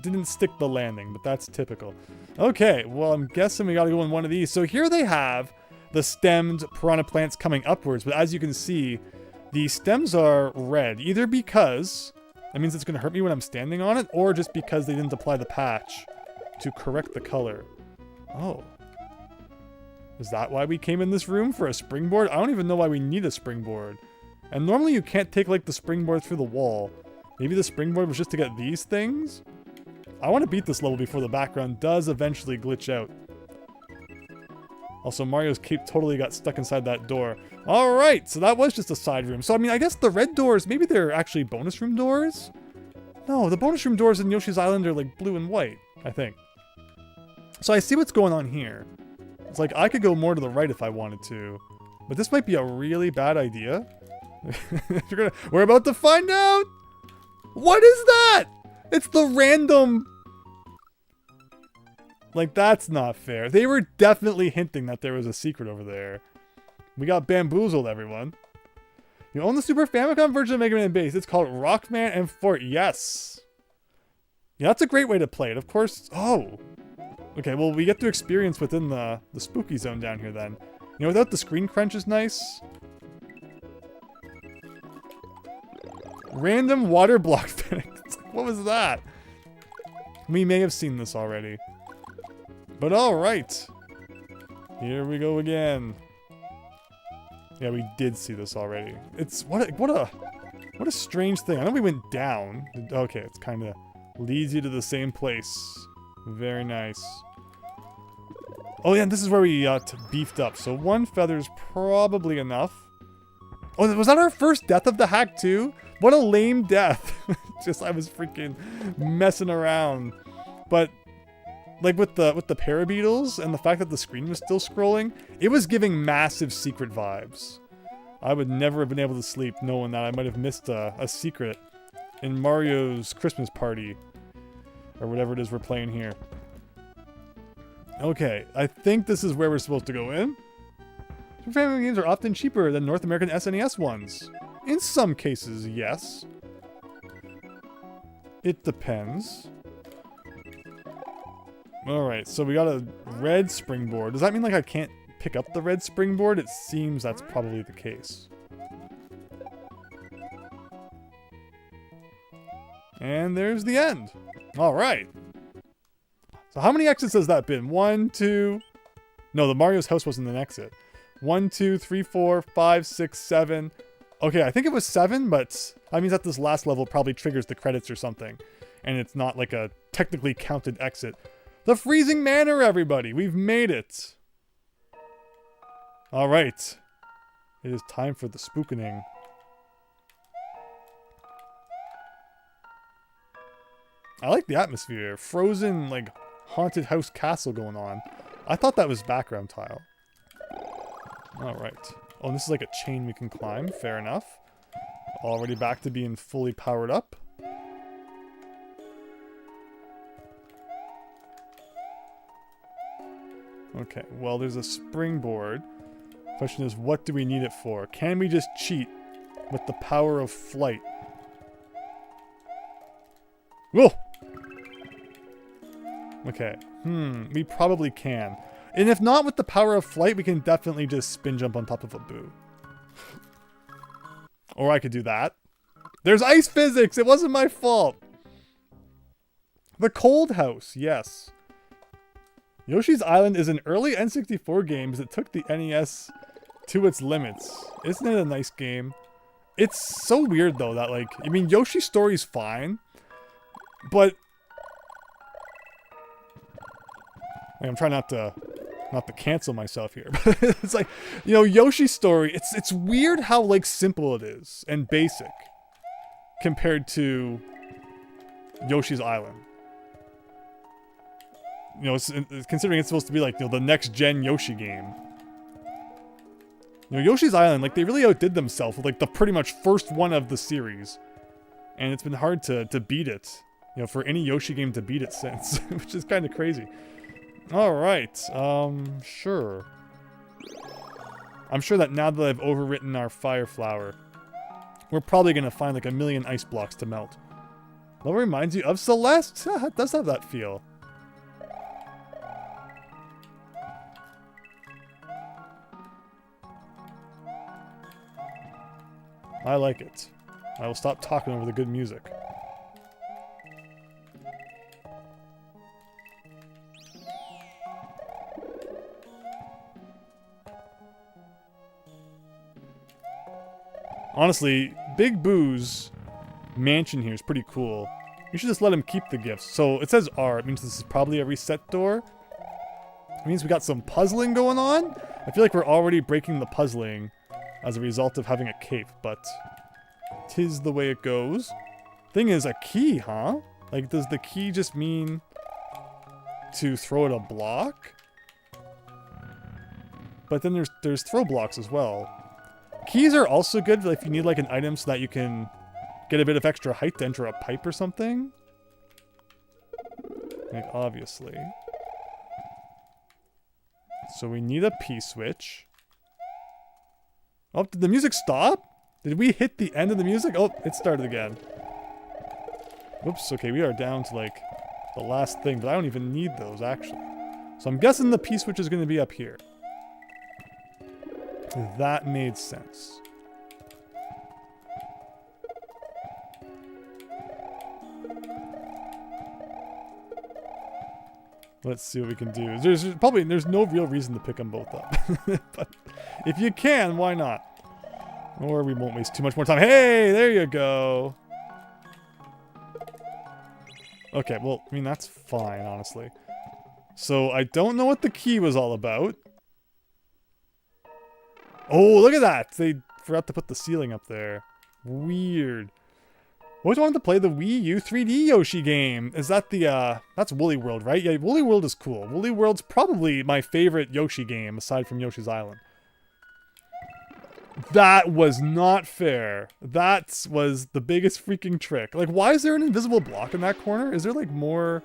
didn't stick the landing, but that's typical. Okay, well, I'm guessing we gotta go in one of these. So here they have the stemmed piranha plants coming upwards, but as you can see, the stems are red, either because that means it's gonna hurt me when I'm standing on it, or just because they didn't apply the patch to correct the color. Oh. Is that why we came in this room, for a springboard? I don't even know why we need a springboard. And normally you can't take, like, the springboard through the wall. Maybe the springboard was just to get these things? I want to beat this level before the background does eventually glitch out. Also, Mario's cape totally got stuck inside that door. Alright, so that was just a side room. So, I mean, I guess the red doors, maybe they're actually bonus room doors? No, the bonus room doors in Yoshi's Island are, like, blue and white, I think. So I see what's going on here. It's like, I could go more to the right if I wanted to. But this might be a really bad idea. We're about to find out! What is that? It's the random... Like, that's not fair. They were definitely hinting that there was a secret over there. We got bamboozled, everyone. You own the Super Famicom version of Mega Man Base. It's called Rockman and Fort. Yes. Yeah, that's a great way to play it. Of course. Oh. Okay, well, we get to experience within the spooky zone down here then. You know, without the screen crunch is nice. Random water block physics. What was that? We may have seen this already. But alright. Here we go again. Yeah, we did see this already. It's what a strange thing. I know we went down. Okay, it's kind of leads you to the same place. Very nice. Oh yeah, and this is where we beefed up. So 1 feather's probably enough. Oh, was that our first death of the hack too? What a lame death. Just I was freaking messing around. But like with the parabeetles and the fact that the screen was still scrolling, it was giving massive secret vibes. I would never have been able to sleep knowing that I might have missed a secret in Mario's Christmas party. Or whatever it is we're playing here. Okay, I think this is where we're supposed to go in. Super Famicom games are often cheaper than North American SNES ones. In some cases, yes. It depends. Alright, so we got a red springboard. Does that mean like I can't pick up the red springboard? It seems that's probably the case. And there's the end. Alright. So how many exits has that been? 1, 2... No, the Mario's house wasn't an exit. 1, 2, 3, 4, 5, 6, 7... Okay, I think it was 7, but that means that this last level probably triggers the credits or something. And it's not like a technically counted exit. The Freezing Manor, everybody! We've made it! Alright. It is time for the spookening. I like the atmosphere. Frozen, like, haunted house castle going on. I thought that was background tile. Alright. Oh, and this is like a chain we can climb. Fair enough. Already back to being fully powered up. Okay, well, there's a springboard. Question is, what do we need it for? Can we just cheat with the power of flight? Whoa! Okay. We probably can. And if not with the power of flight, we can definitely just spin jump on top of a boo. Or I could do that. There's ice physics! It wasn't my fault! The Cold House, yes. Yoshi's Island is an early N64 game that took the NES to its limits. Isn't it a nice game? It's so weird though that like, I mean, Yoshi's Story's fine, but I'm trying not to cancel myself here. But it's like, you know, Yoshi's Story, it's weird how like simple it is and basic compared to Yoshi's Island. You know, considering it's supposed to be like, you know, the next gen Yoshi game. You know, Yoshi's Island, like they really outdid themselves with like the pretty much first one of the series. And it's been hard to beat it. You know, for any Yoshi game to beat it since, which is kind of crazy. Alright, sure. I'm sure that now that I've overwritten our Fire Flower, we're probably going to find like a million ice blocks to melt. That reminds you of Celeste. It does have that feel. I like it. I will stop talking over the good music. Honestly, Big Boo's mansion here is pretty cool. You should just let him keep the gifts. So it says R. It means this is probably a reset door. It means we got some puzzling going on. I feel like we're already breaking the puzzling as a result of having a cape, but 'tis the way it goes. Thing is, a key, huh? Like, does the key just mean to throw at a block? But then there's throw blocks as well. Keys are also good if you need like an item so that you can get a bit of extra height to enter a pipe or something. Like, obviously. So we need a P-switch. Oh, did the music stop? Did we hit the end of the music? Oh, it started again. Whoops, okay, we are down to like the last thing, but I don't even need those actually. So I'm guessing the P-switch is going to be up here. That made sense. Let's see what we can do. There's no real reason to pick them both up. But if you can, why not? Or we won't waste too much more time. Hey, there you go. Okay, well, I mean, that's fine, honestly. So I don't know what the key was all about. Oh, look at that! They forgot to put the ceiling up there. Weird. Always wanted to play the Wii U 3D Yoshi game. Is that the, that's Woolly World, right? Yeah, Woolly World is cool. Woolly World's probably my favorite Yoshi game, aside from Yoshi's Island. That was not fair. That was the biggest freaking trick. Like, why is there an invisible block in that corner? Is there, like, more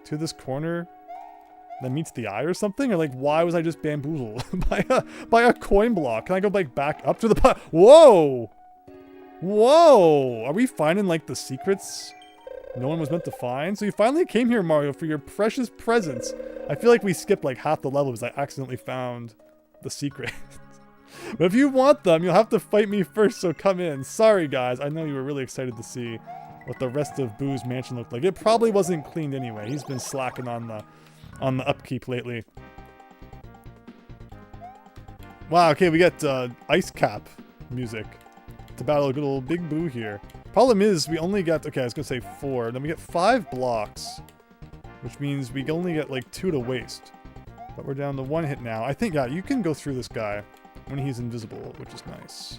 to this corner than meets the eye or something? Or, like, why was I just bamboozled by a coin block? Can I go, like, back up to the... Whoa! Whoa! Are we finding, like, the secrets no one was meant to find? So you finally came here, Mario, for your precious presents. I feel like we skipped, like, half the level because I accidentally found the secret. But if you want them, you'll have to fight me first, so come in. Sorry, guys. I know you were really excited to see what the rest of Boo's mansion looked like. It probably wasn't cleaned anyway. He's been slacking on the upkeep lately. Wow, okay, we got ice cap music to battle a good old Big Boo here. Problem is, we only got, okay, I was gonna say 4. Then we get 5 blocks, which means we only get like 2 to waste. But we're down to 1 hit now. I think, yeah, you can go through this guy when he's invisible, which is nice.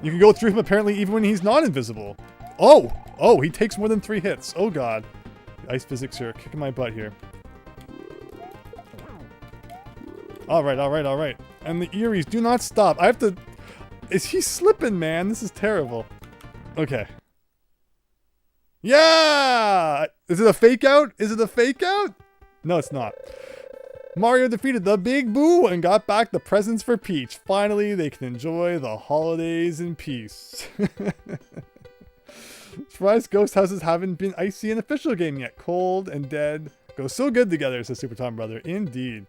You can go through him apparently even when he's not invisible. Oh! Oh, he takes more than 3 hits. Oh god. The ice physics are kicking my butt here. Alright, alright, alright. And the Eries do not stop. I have to... Is he slipping, man? This is terrible. Okay. Yeah! Is it a fake out? Is it a fake out? No, it's not. Mario defeated the Big Boo and got back the presents for Peach. Finally, they can enjoy the holidays in peace. Surprised ghost houses haven't been icy in official game yet. Cold and dead go so good together, says Super Tom Brother. Indeed.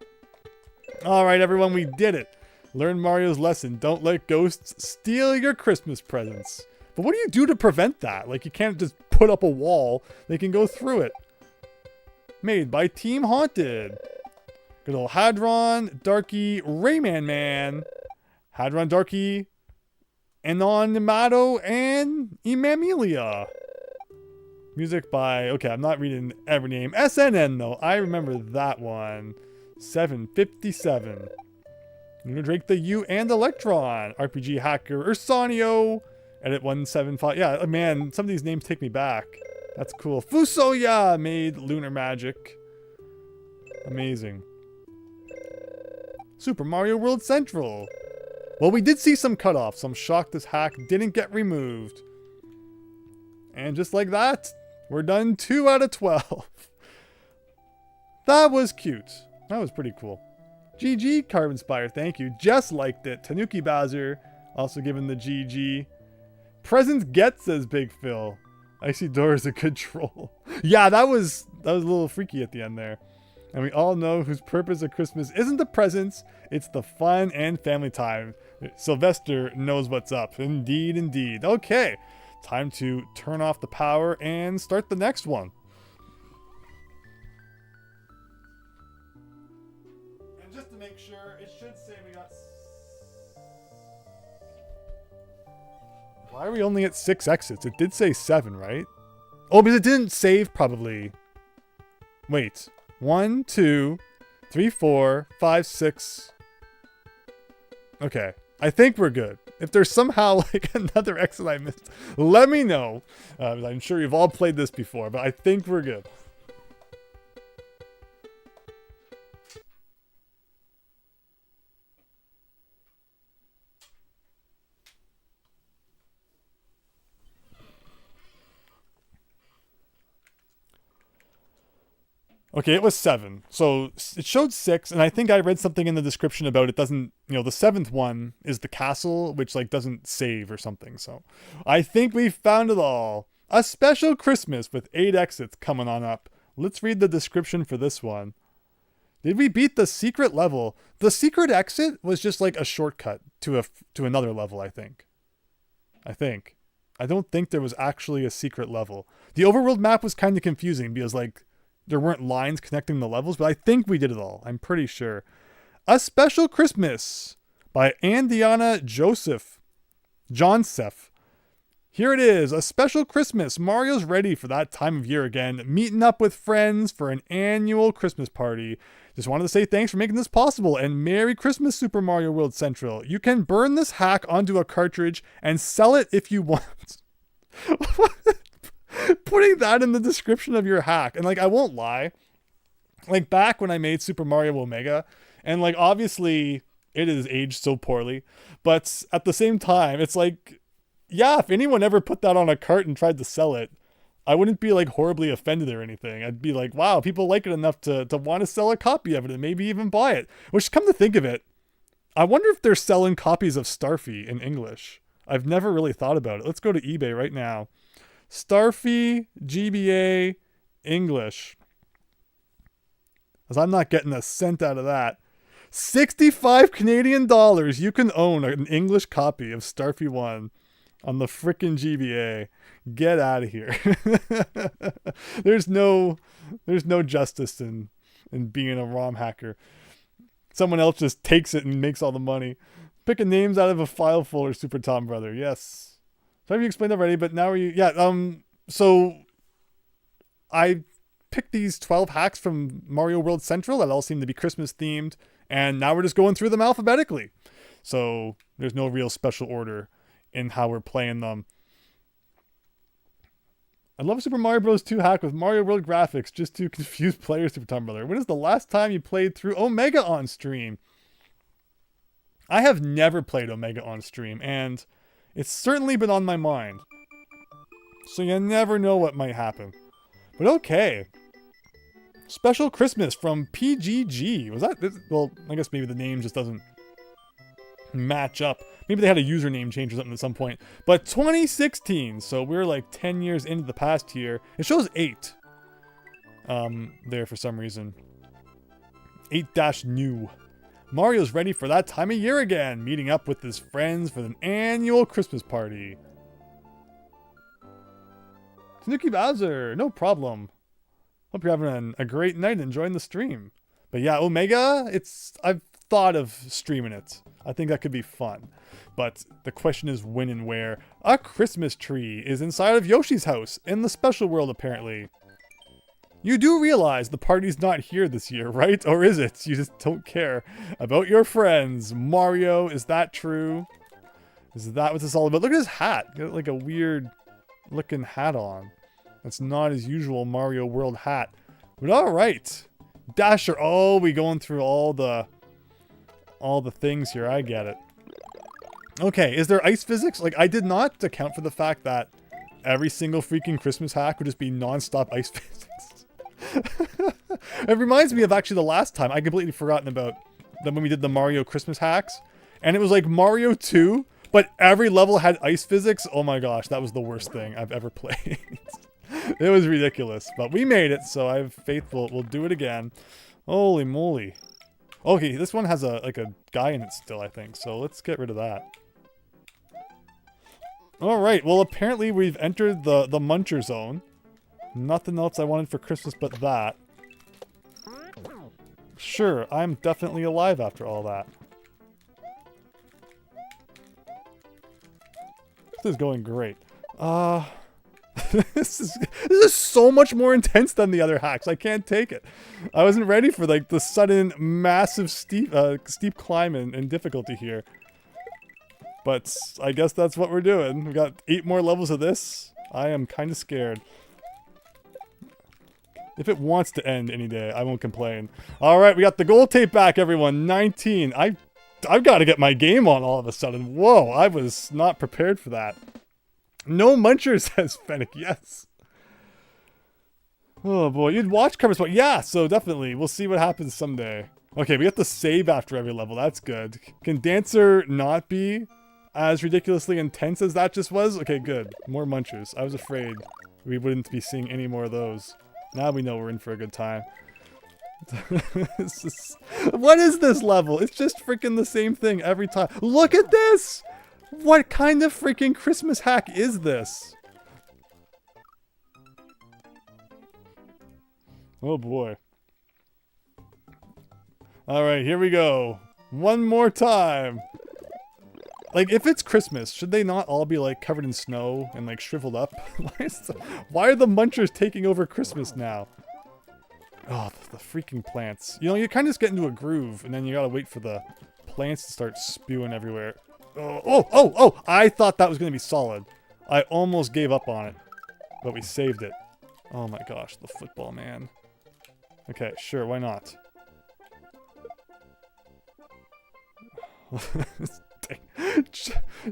Alright, everyone, we did it. Learn Mario's lesson. Don't let ghosts steal your Christmas presents. But what do you do to prevent that? Like, you can't just put up a wall. They can go through it. Made by Team Haunted. Good old Hadron, Darky, Rayman Man, Hadron, Darky, Anon Nemato, and Imamelia. Music by, okay, I'm not reading every name. SNN, though. I remember that one. 757. Lunar Drake the U and Electron. RPG Hacker, Ursanio. Edit 175. Yeah, man, some of these names take me back. That's cool. Fusoya made Lunar Magic. Amazing. Super Mario World Central. Well, we did see some cutoffs. So I'm shocked this hack didn't get removed. And just like that, we're done 2 out of 12. That was cute. That was pretty cool. GG, Carbon Spire, thank you. Just liked it. Tanuki Bowser, also given the GG. Presents get, says Big Phil. Icy Door is a good troll. Yeah, that was a little freaky at the end there. And we all know whose purpose of Christmas isn't the presents, it's the fun and family time. Sylvester knows what's up. Indeed, indeed. Okay, time to turn off the power and start the next one. And just to make sure, it should say we got... Why are we only at 6 exits? It did say 7, right? Oh, because it didn't save, probably. Wait. 1, 2, 3, 4, 5, 6. Okay. I think we're good. If there's somehow like another exit I missed, let me know. I'm sure you've all played this before, but I think we're good. Okay, it was 7. So it showed 6, and I think I read something in the description about it doesn't, the 7th one is the castle, which like doesn't save or something. So I think we found it all. A special Christmas with 8 exits coming on up. Let's read the description for this one. Did we beat the secret level? The secret exit was just like a shortcut to another level, I think. I don't think there was actually a secret level. The overworld map was kind of confusing because like there weren't lines connecting the levels, but I think we did it all. I'm pretty sure. A Special Christmas by Andiana Jonsef. Here it is, A Special Christmas. Mario's ready for that time of year again, meeting up with friends for an annual Christmas party. Just wanted to say thanks for making this possible, and Merry Christmas, Super Mario World Central. You can burn this hack onto a cartridge and sell it if you want. Putting that in the description of your hack. And like, I won't lie, like back when I made Super Mario Omega, and like obviously it is aged so poorly, but at the same time it's like, yeah, if anyone ever put that on a cart and tried to sell it, I wouldn't be like horribly offended or anything. I'd be like, wow, people like it enough to want to sell a copy of it and maybe even buy it. Which, come to think of it, I wonder if they're selling copies of Starfy in English. I've never really thought about it. Let's go to eBay right now. Starfy GBA English. Because I'm not getting a cent out of that. 65 Canadian dollars. You can own an English copy of Starfy 1 on the frickin' GBA. Get out of here. There's no justice in being a ROM hacker. Someone else just takes it and makes all the money. Picking names out of a file folder, Super Tom Brother. Yes. So have you explained already, but now so I picked these 12 hacks from Mario World Central that all seem to be Christmas themed, and now we're just going through them alphabetically. So there's no real special order in how we're playing them. I love Super Mario Bros. 2 hack with Mario World graphics just to confuse players, Super Tom Brother. When is the last time you played through Omega on stream? I have never played Omega on stream, and it's certainly been on my mind. So you never know what might happen. But okay. Special Christmas from PGG. Was that... Well, I guess maybe the name just doesn't match up. Maybe they had a username change or something at some point. But 2016, so we're like 10 years into the past here. It shows 8. There for some reason. 8-new. Mario's ready for that time of year again, meeting up with his friends for an annual Christmas party. Tanuki Bowser, no problem. Hope you're having a great night enjoying the stream. But yeah, Omega, I've thought of streaming it. I think that could be fun. But the question is when and where. A Christmas tree is inside of Yoshi's house, in the special world apparently. You do realize the party's not here this year, right? Or is it? You just don't care about your friends. Mario, is that true? Is that what this is all about? Look at his hat. He's got like a weird looking hat on. That's not his usual Mario World hat. But alright. Dasher. Oh, we going through all the things here. I get it. Okay, is there ice physics? Like, I did not account for the fact that every single freaking Christmas hack would just be non-stop ice physics. It reminds me of actually the last time I completely forgotten about when we did the Mario Christmas hacks, and it was like Mario 2, but every level had ice physics. Oh my gosh, that was the worst thing I've ever played. It was ridiculous, but we made it, so I have faith we'll do it again. Holy moly. Okay, this one has a guy in it still, I think, so let's get rid of that. Alright, well apparently we've entered the Muncher Zone. Nothing else I wanted for Christmas but that. Sure, I'm definitely alive after all that. This is going great. This is so much more intense than the other hacks. I can't take it. I wasn't ready for like the sudden massive steep climb and difficulty here. But I guess that's what we're doing. We got 8 more levels of this. I am kind of scared. If it wants to end any day, I won't complain. Alright, we got the gold tape back, everyone. 19. I've got to get my game on all of a sudden. Whoa, I was not prepared for that. No munchers, says Fennec. Yes. Oh boy, you'd watch Carver's Point. Yeah, so definitely. We'll see what happens someday. Okay, we have to save after every level. That's good. Can Dancer not be as ridiculously intense as that just was? Okay, good. More munchers. I was afraid we wouldn't be seeing any more of those. Now we know we're in for a good time. What is this level? It's just freaking the same thing every time. Look at this! What kind of freaking Christmas hack is this? Oh boy. Alright, here we go. One more time. Like, if it's Christmas, should they not all be, like, covered in snow and, like, shriveled up? Why are the munchers taking over Christmas now? Oh, the freaking plants. You know, you kind of just get into a groove, and then you gotta wait for the plants to start spewing everywhere. Oh! I thought that was gonna be solid. I almost gave up on it, but we saved it. Oh my gosh, the football man. Okay, sure, why not?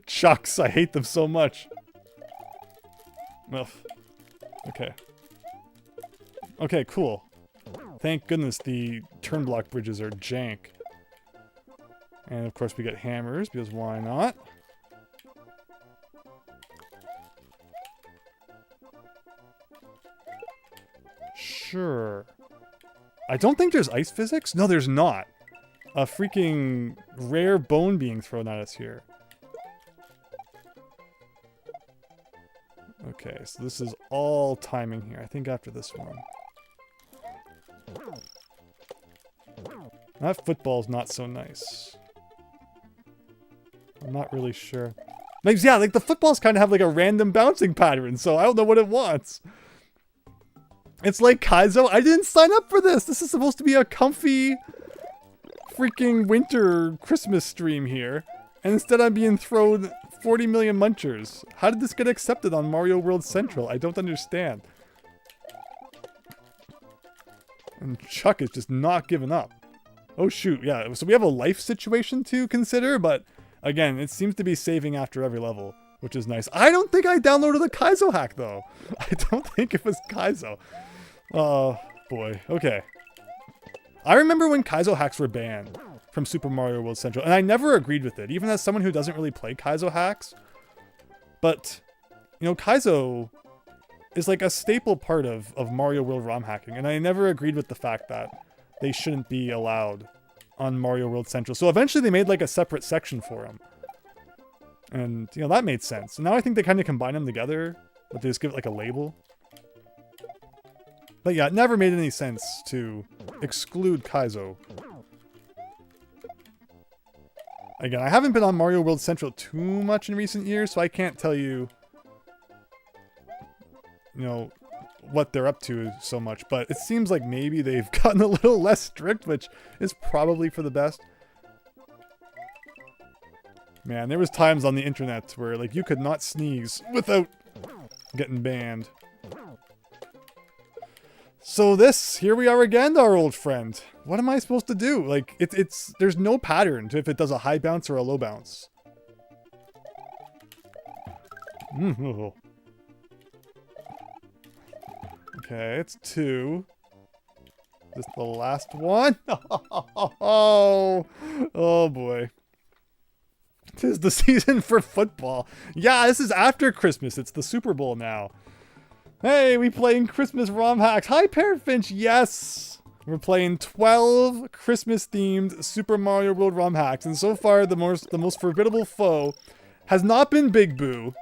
Chucks, I hate them so much. Ugh. Okay. Okay, cool. Thank goodness the turn block bridges are jank. And of course we get hammers, because why not? Sure. I don't think there's ice physics? No, there's not. A freaking rare bone being thrown at us here. Okay, so this is all timing here. I think after this one. That football's not so nice. I'm not really sure. Like, yeah, like the footballs kind of have like a random bouncing pattern, so I don't know what it wants. It's like Kaizo. I didn't sign up for this. This is supposed to be a comfy freaking winter Christmas stream here. And instead I'm being thrown 40 million munchers. How did this get accepted on Mario World Central? I don't understand. And Chuck is just not giving up. Oh shoot, yeah. So we have a life situation to consider, but again, it seems to be saving after every level, which is nice. I don't think I downloaded the Kaizo hack though. I don't think it was Kaizo. Oh boy, okay. I remember when Kaizo hacks were banned from Super Mario World Central, and I never agreed with it, even as someone who doesn't really play Kaizo hacks. But, you know, Kaizo is like a staple part of Mario World ROM hacking, and I never agreed with the fact that they shouldn't be allowed on Mario World Central. So eventually they made like a separate section for them. And, you know, that made sense. And now I think they kind of combine them together, but they just give it like a label. But yeah, it never made any sense to exclude Kaizo. Again, I haven't been on Mario World Central too much in recent years, so I can't tell you, you know, what they're up to so much. But it seems like maybe they've gotten a little less strict, which is probably for the best. Man, there was times on the internet where, like, you could not sneeze without getting banned. So here we are again, our old friend. What am I supposed to do? Like, there's no pattern to if it does a high bounce or a low bounce. Okay, it's 2. Is this the last one? Oh boy. 'Tis the season for football. Yeah, this is after Christmas. It's the Super Bowl now. Hey, we playing Christmas ROM hacks. Hi, Parrotfinch. Yes. We're playing 12 Christmas-themed Super Mario World ROM hacks. And so far, the most formidable foe has not been Big Boo,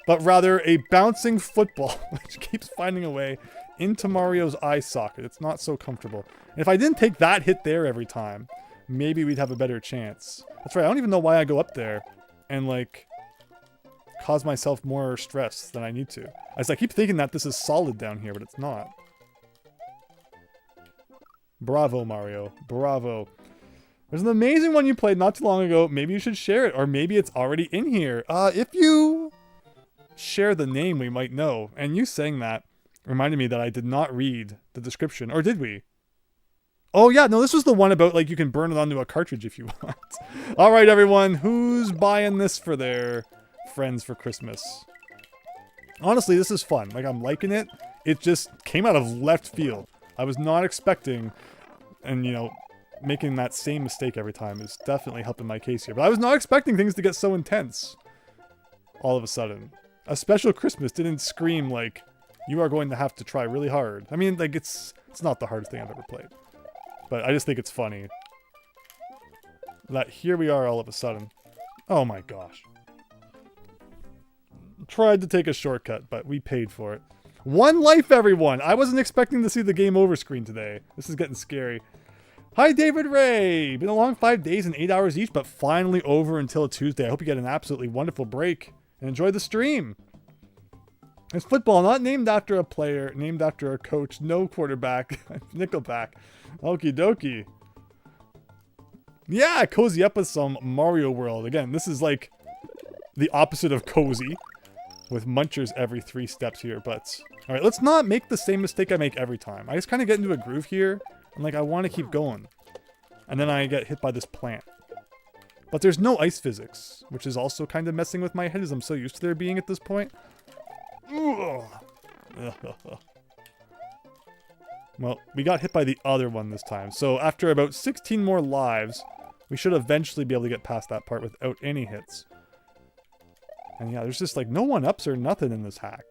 but rather a bouncing football, which keeps finding a way into Mario's eye socket. It's not so comfortable. And if I didn't take that hit there every time, maybe we'd have a better chance. That's right. I don't even know why I go up there and, like, cause myself more stress than I need to. As I keep thinking that this is solid down here, but it's not. Bravo, Mario. Bravo. There's an amazing one you played not too long ago. Maybe you should share it, or maybe it's already in here. If you share the name, we might know. And you saying that reminded me that I did not read the description. Or did we? Oh yeah, no, this was the one about, like, you can burn it onto a cartridge if you want. Alright, everyone. Who's buying this for their friends for Christmas? Honestly, this is fun. Like, I'm liking it. It just came out of left field. I was not expecting, and you know, making that same mistake every time is definitely helping my case here. But I was not expecting things to get so intense all of a sudden. A Special Christmas didn't scream like, you are going to have to try really hard. I mean, like, it's not the hardest thing I've ever played. But I just think it's funny that here we are all of a sudden. Oh my gosh. Tried to take a shortcut, but we paid for it. 1 life, everyone! I wasn't expecting to see the game over screen today. This is getting scary. Hi, David Ray! Been a long 5 days and 8 hours each, but finally over until Tuesday. I hope you get an absolutely wonderful break and enjoy the stream. It's football, not named after a player, named after a coach, no quarterback. Nickelback. Okie dokie. Yeah, cozy up with some Mario World. Again, this is like the opposite of cozy, with munchers every 3 steps here, but... Alright, let's not make the same mistake I make every time. I just kind of get into a groove here, and like, I want to keep going. And then I get hit by this plant. But there's no ice physics, which is also kind of messing with my head, as I'm so used to there being at this point. Well, we got hit by the other one this time, so after about 16 more lives, we should eventually be able to get past that part without any hits. And yeah, there's just like no one-ups or nothing in this hack.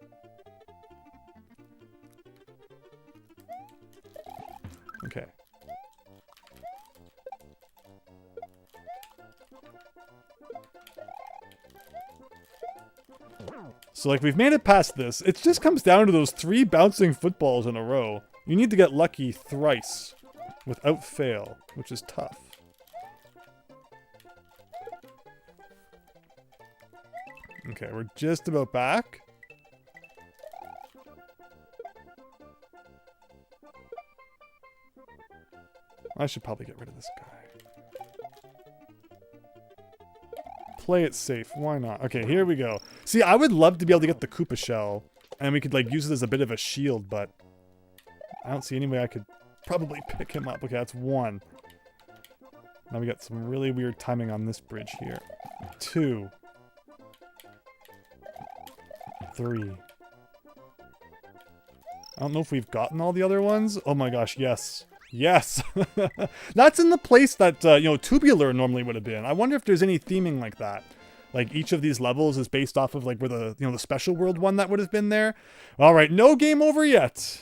Okay. So like we've made it past this. It just comes down to those 3 bouncing footballs in a row. You need to get lucky thrice without fail, which is tough. Okay, we're just about back. I should probably get rid of this guy. Play it safe. Why not? Okay, here we go. See, I would love to be able to get the Koopa shell, and we could like use it as a bit of a shield, but I don't see any way I could probably pick him up. Okay, that's 1. Now we got some really weird timing on this bridge here. 2. 3. I don't know if we've gotten all the other ones. Oh my gosh, yes. Yes! That's in the place that, you know, Tubular normally would have been. I wonder if there's any theming like that. Like, each of these levels is based off of, like, where the, you know, the Special World one that would have been there. Alright, no game over yet.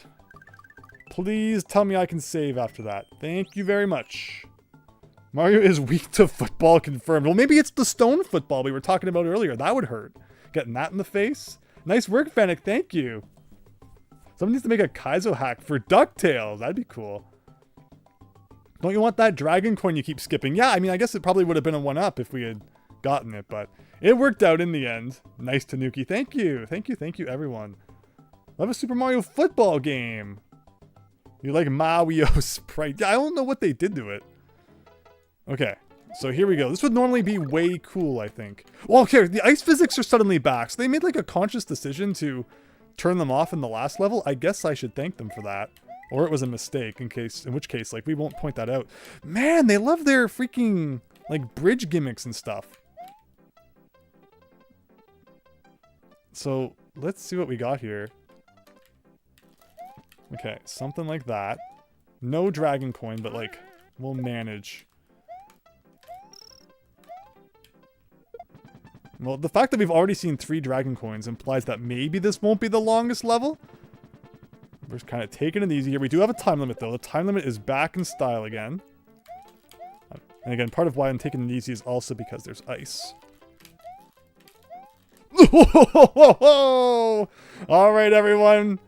Please tell me I can save after that. Thank you very much. Mario is weak to football, confirmed. Well, maybe it's the stone football we were talking about earlier. That would hurt. Getting that in the face. Nice work, Fennec. Thank you. Someone needs to make a Kaizo hack for DuckTales. That'd be cool. Don't you want that dragon coin you keep skipping? Yeah, I mean, I guess it probably would have been a 1-up if we had gotten it, but it worked out in the end. Nice, Tanuki. Thank you. Thank you, everyone. Love a Super Mario football game. You like Mario sprite. Yeah, I don't know what they did to it. Okay, so here we go. This would normally be way cool, I think. Well, here, the ice physics are suddenly back, so they made like a conscious decision to turn them off in the last level. I guess I should thank them for that. Or it was a mistake, in which case, like, we won't point that out. Man, they love their freaking, like, bridge gimmicks and stuff. So, let's see what we got here. Okay, something like that. No dragon coin, but, like, we'll manage. Well, the fact that we've already seen 3 dragon coins implies that maybe this won't be the longest level. We're just kind of taking it easy here. We do have a time limit, though. The time limit is back in style again. And again, part of why I'm taking it easy is also because there's ice. All right, everyone.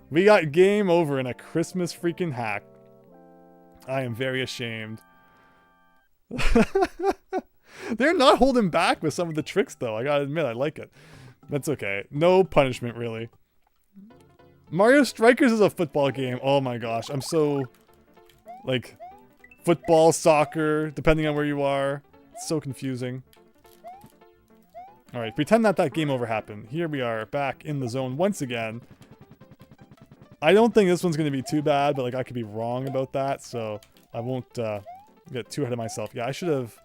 We got game over in a Christmas freaking hack. I am very ashamed. They're not holding back with some of the tricks, though. I gotta admit, I like it. That's okay. No punishment, really. Mario Strikers is a football game. Oh my gosh. I'm so, like, football, soccer, depending on where you are. It's so confusing. Alright, pretend that game over happened. Here we are, back in the zone once again. I don't think this one's going to be too bad, but, like, I could be wrong about that, so I won't get too ahead of myself. Yeah, I should have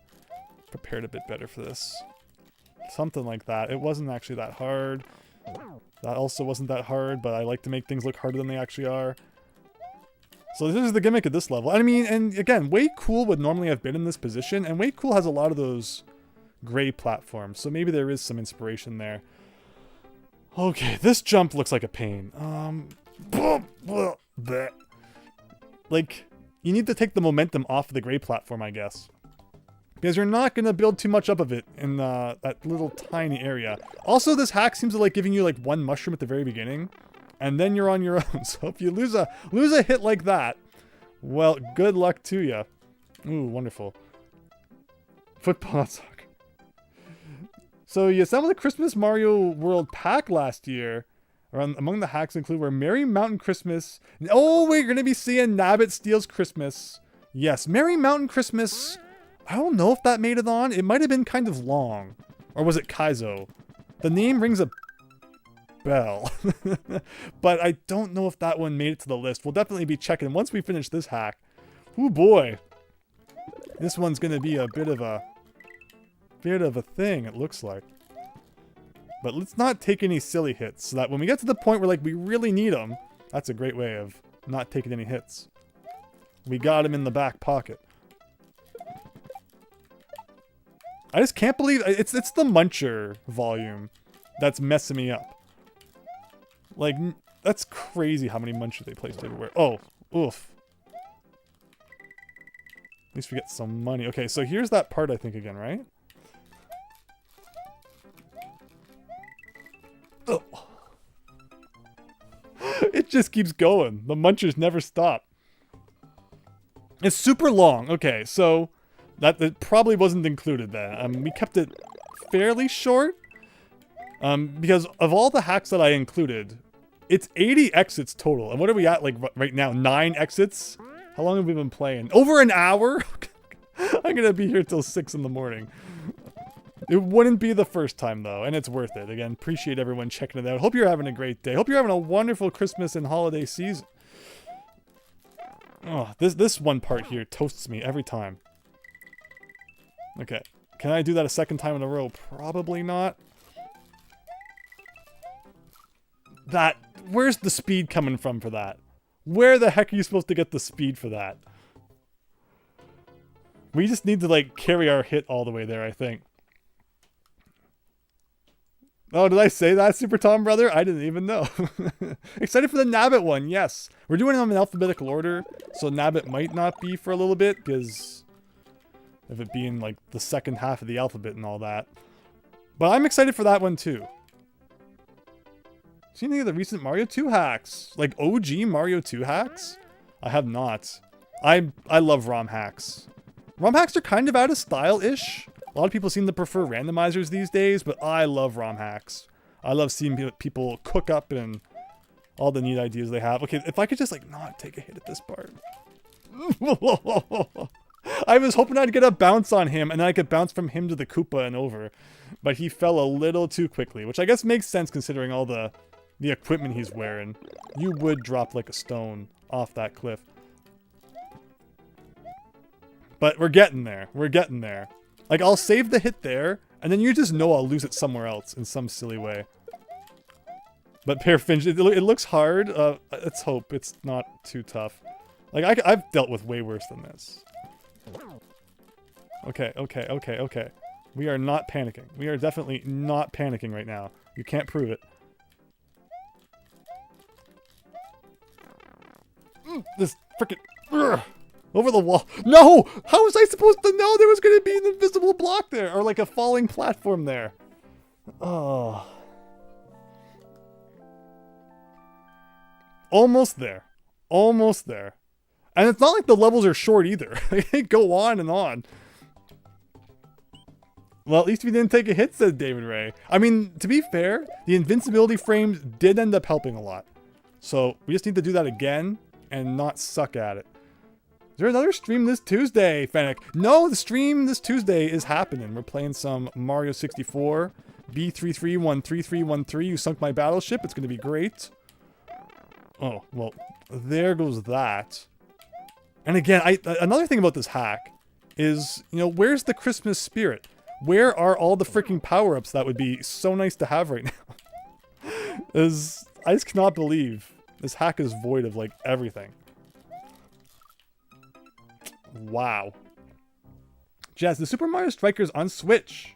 prepared a bit better for this. Something like that. It wasn't actually that hard. That also wasn't that hard, but I like to make things look harder than they actually are. So this is the gimmick at this level. I mean, and again, Waycool would normally have been in this position, and Waycool has a lot of those gray platforms, so maybe there is some inspiration there. Okay, this jump looks like a pain. Like, you need to take the momentum off the gray platform, I guess. Because you're not going to build too much up of it in that little tiny area. Also, this hack seems to like giving you like one mushroom at the very beginning. And then you're on your own. So if you lose a hit like that, well, good luck to you. Ooh, wonderful. Football, not soccer. So you assembled the Christmas Mario World pack last year. Among the hacks include where Merry Mountain Christmas. Oh, we're going to be seeing Nabbit Steals Christmas. Yes, Merry Mountain Christmas. I don't know if that made it on. It might have been kind of long. Or was it Kaizo? The name rings a bell. But I don't know if that one made it to the list. We'll definitely be checking once we finish this hack. Ooh boy. This one's going to be a bit of a thing, it looks like. But let's not take any silly hits, so that when we get to the point where like we really need them, that's a great way of not taking any hits. We got him in the back pocket. I just can't believe it's the Muncher volume that's messing me up. Like, that's crazy how many Munchers they placed everywhere. Oh, oof. At least we get some money. Okay, so here's that part I think again, right? Oh. It just keeps going. The Munchers never stop. It's super long. Okay, so that probably wasn't included then. We kept it fairly short. Because of all the hacks that I included, it's 80 exits total. And what are we at like right now? 9 exits? How long have we been playing? Over an hour? I'm gonna be here till 6 in the morning. It wouldn't be the first time though, and it's worth it. Again, appreciate everyone checking it out. Hope you're having a great day. Hope you're having a wonderful Christmas and holiday season. Oh, this one part here toasts me every time. Okay, can I do that a second time in a row? Probably not. Where's the speed coming from for that? Where the heck are you supposed to get the speed for that? We just need to like carry our hit all the way there, I think. Oh, did I say that, Super Tom brother? I didn't even know. Excited for the Nabbit one, yes. We're doing them in alphabetical order, so Nabbit might not be for a little bit, because of it being like the second half of the alphabet and all that. But I'm excited for that one too. Seen any of the recent Mario 2 hacks? Like OG Mario 2 hacks? I have not. I love ROM hacks. ROM hacks are kind of out of style-ish. A lot of people seem to prefer randomizers these days, but I love ROM hacks. I love seeing people cook up and all the neat ideas they have. Okay, if I could just like not take a hit at this part. I was hoping I'd get a bounce on him and then I could bounce from him to the Koopa and over. But he fell a little too quickly, which I guess makes sense considering all the equipment he's wearing. You would drop like a stone off that cliff. But we're getting there. We're getting there. Like, I'll save the hit there, and then you just know I'll lose it somewhere else in some silly way. But Pear Finch, it looks hard. Let's hope it's not too tough. Like, I've dealt with way worse than this. Okay, okay, okay, okay. We are not panicking. We are definitely not panicking right now. You can't prove it. This frickin'... Over the wall. No! How was I supposed to know there was going to be an invisible block there? Or like a falling platform there? Oh. Almost there. Almost there. And it's not like the levels are short either. They go on and on. Well, at least we didn't take a hit, said David Ray. I mean, to be fair, the invincibility frames did end up helping a lot. So we just need to do that again and not suck at it. Is there another stream this Tuesday, Fennec? No, the stream this Tuesday is happening. We're playing some Mario 64, B33133313. You sunk my battleship. It's going to be great. Oh, well, there goes that. And again, another thing about this hack is, you know, where's the Christmas spirit? Where are all the freaking power-ups that would be so nice to have right now? I just cannot believe this hack is void of like everything. Wow. Jazz, the Super Mario Strikers on Switch.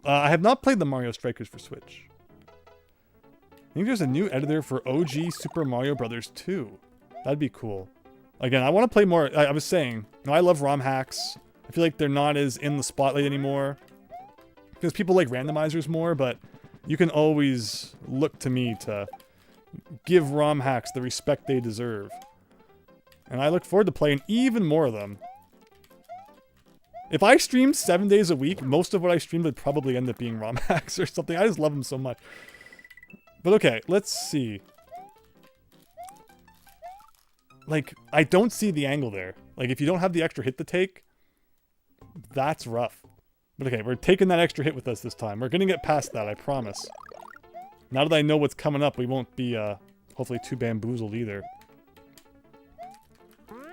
I have not played the Mario Strikers for Switch. I think there's a new editor for OG Super Mario Brothers 2. That'd be cool. Again, I want to play more. I was saying, I love ROM hacks. I feel like they're not as in the spotlight anymore. Because people like randomizers more, but you can always look to me to give ROM hacks the respect they deserve. And I look forward to playing even more of them. If I streamed 7 days a week, most of what I streamed would probably end up being ROM hacks or something. I just love them so much. But okay, let's see. Like, I don't see the angle there. Like, if you don't have the extra hit to take, that's rough. But okay, we're taking that extra hit with us this time. We're gonna get past that, I promise. Now that I know what's coming up, we won't be, hopefully too bamboozled either.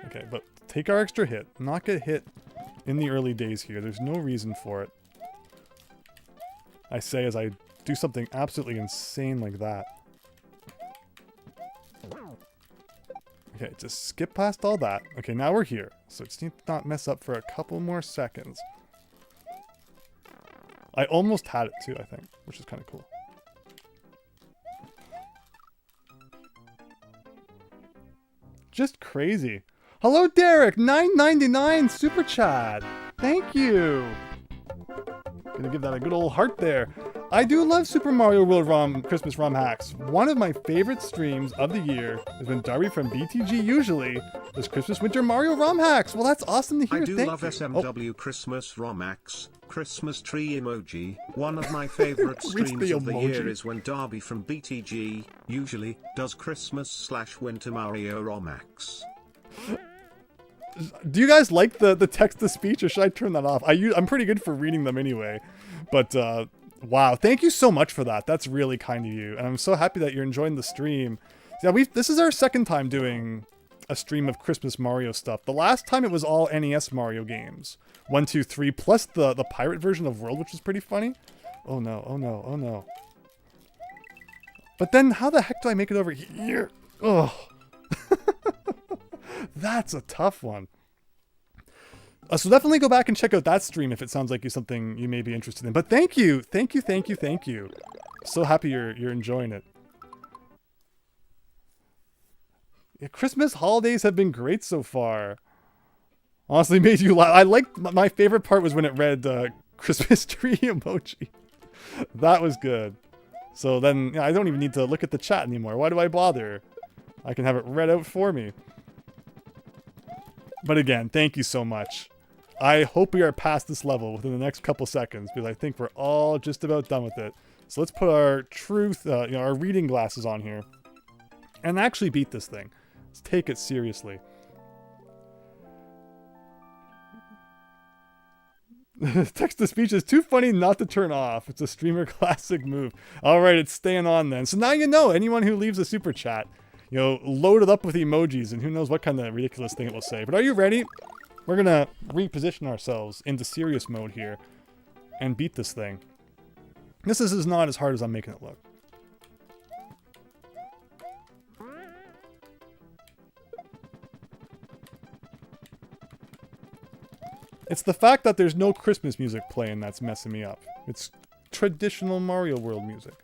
Okay, but take our extra hit. Not get hit in the early days here. There's no reason for it. I say as I do something absolutely insane like that. Okay, just skip past all that. Okay, now we're here. So just need to not mess up for a couple more seconds. I almost had it too, I think, which is kind of cool. Just crazy. Hello, Derek! $9.99 super chat! Thank you! Gonna give that a good old heart there. I do love Super Mario World Christmas ROM hacks. One of my favorite streams of the year is when Darby from BTG usually does Christmas Winter Mario ROM hacks. Well, that's awesome to hear. I do love SMW Christmas ROM hacks. Christmas tree emoji. One of my favorite streams of the year is when Darby from BTG usually does Christmas/Winter Mario ROM hacks. Do you guys like the text-to-speech, or should I turn that off? I'm pretty good for reading them anyway. But, wow, thank you so much for that. That's really kind of you. And I'm so happy that you're enjoying the stream. Yeah, this is our second time doing a stream of Christmas Mario stuff. The last time it was all NES Mario games. 1, 2, 3, plus the pirate version of World, which was pretty funny. Oh no, oh no, oh no. But then how the heck do I make it over here? Ugh. That's a tough one. So definitely go back and check out that stream if it sounds like something you may be interested in. But thank you, thank you, thank you, thank you. So happy you're enjoying it. Yeah, Christmas holidays have been great so far. Honestly, made you laugh. I liked my favorite part was when it read Christmas tree emoji. That was good. So then I don't even need to look at the chat anymore. Why do I bother? I can have it read out for me. But again, thank you so much. I hope we are past this level within the next couple seconds, because I think we're all just about done with it. So let's put our our reading glasses on here and actually beat this thing. Let's take it seriously. Text-to-speech is too funny not to turn off. It's a streamer classic move. All right, it's staying on then. So now you know, anyone who leaves a super chat, load it up with emojis, and who knows what kind of ridiculous thing it will say. But are you ready? We're gonna reposition ourselves into serious mode here and beat this thing. This is not as hard as I'm making it look. It's the fact that there's no Christmas music playing that's messing me up. It's traditional Mario World music.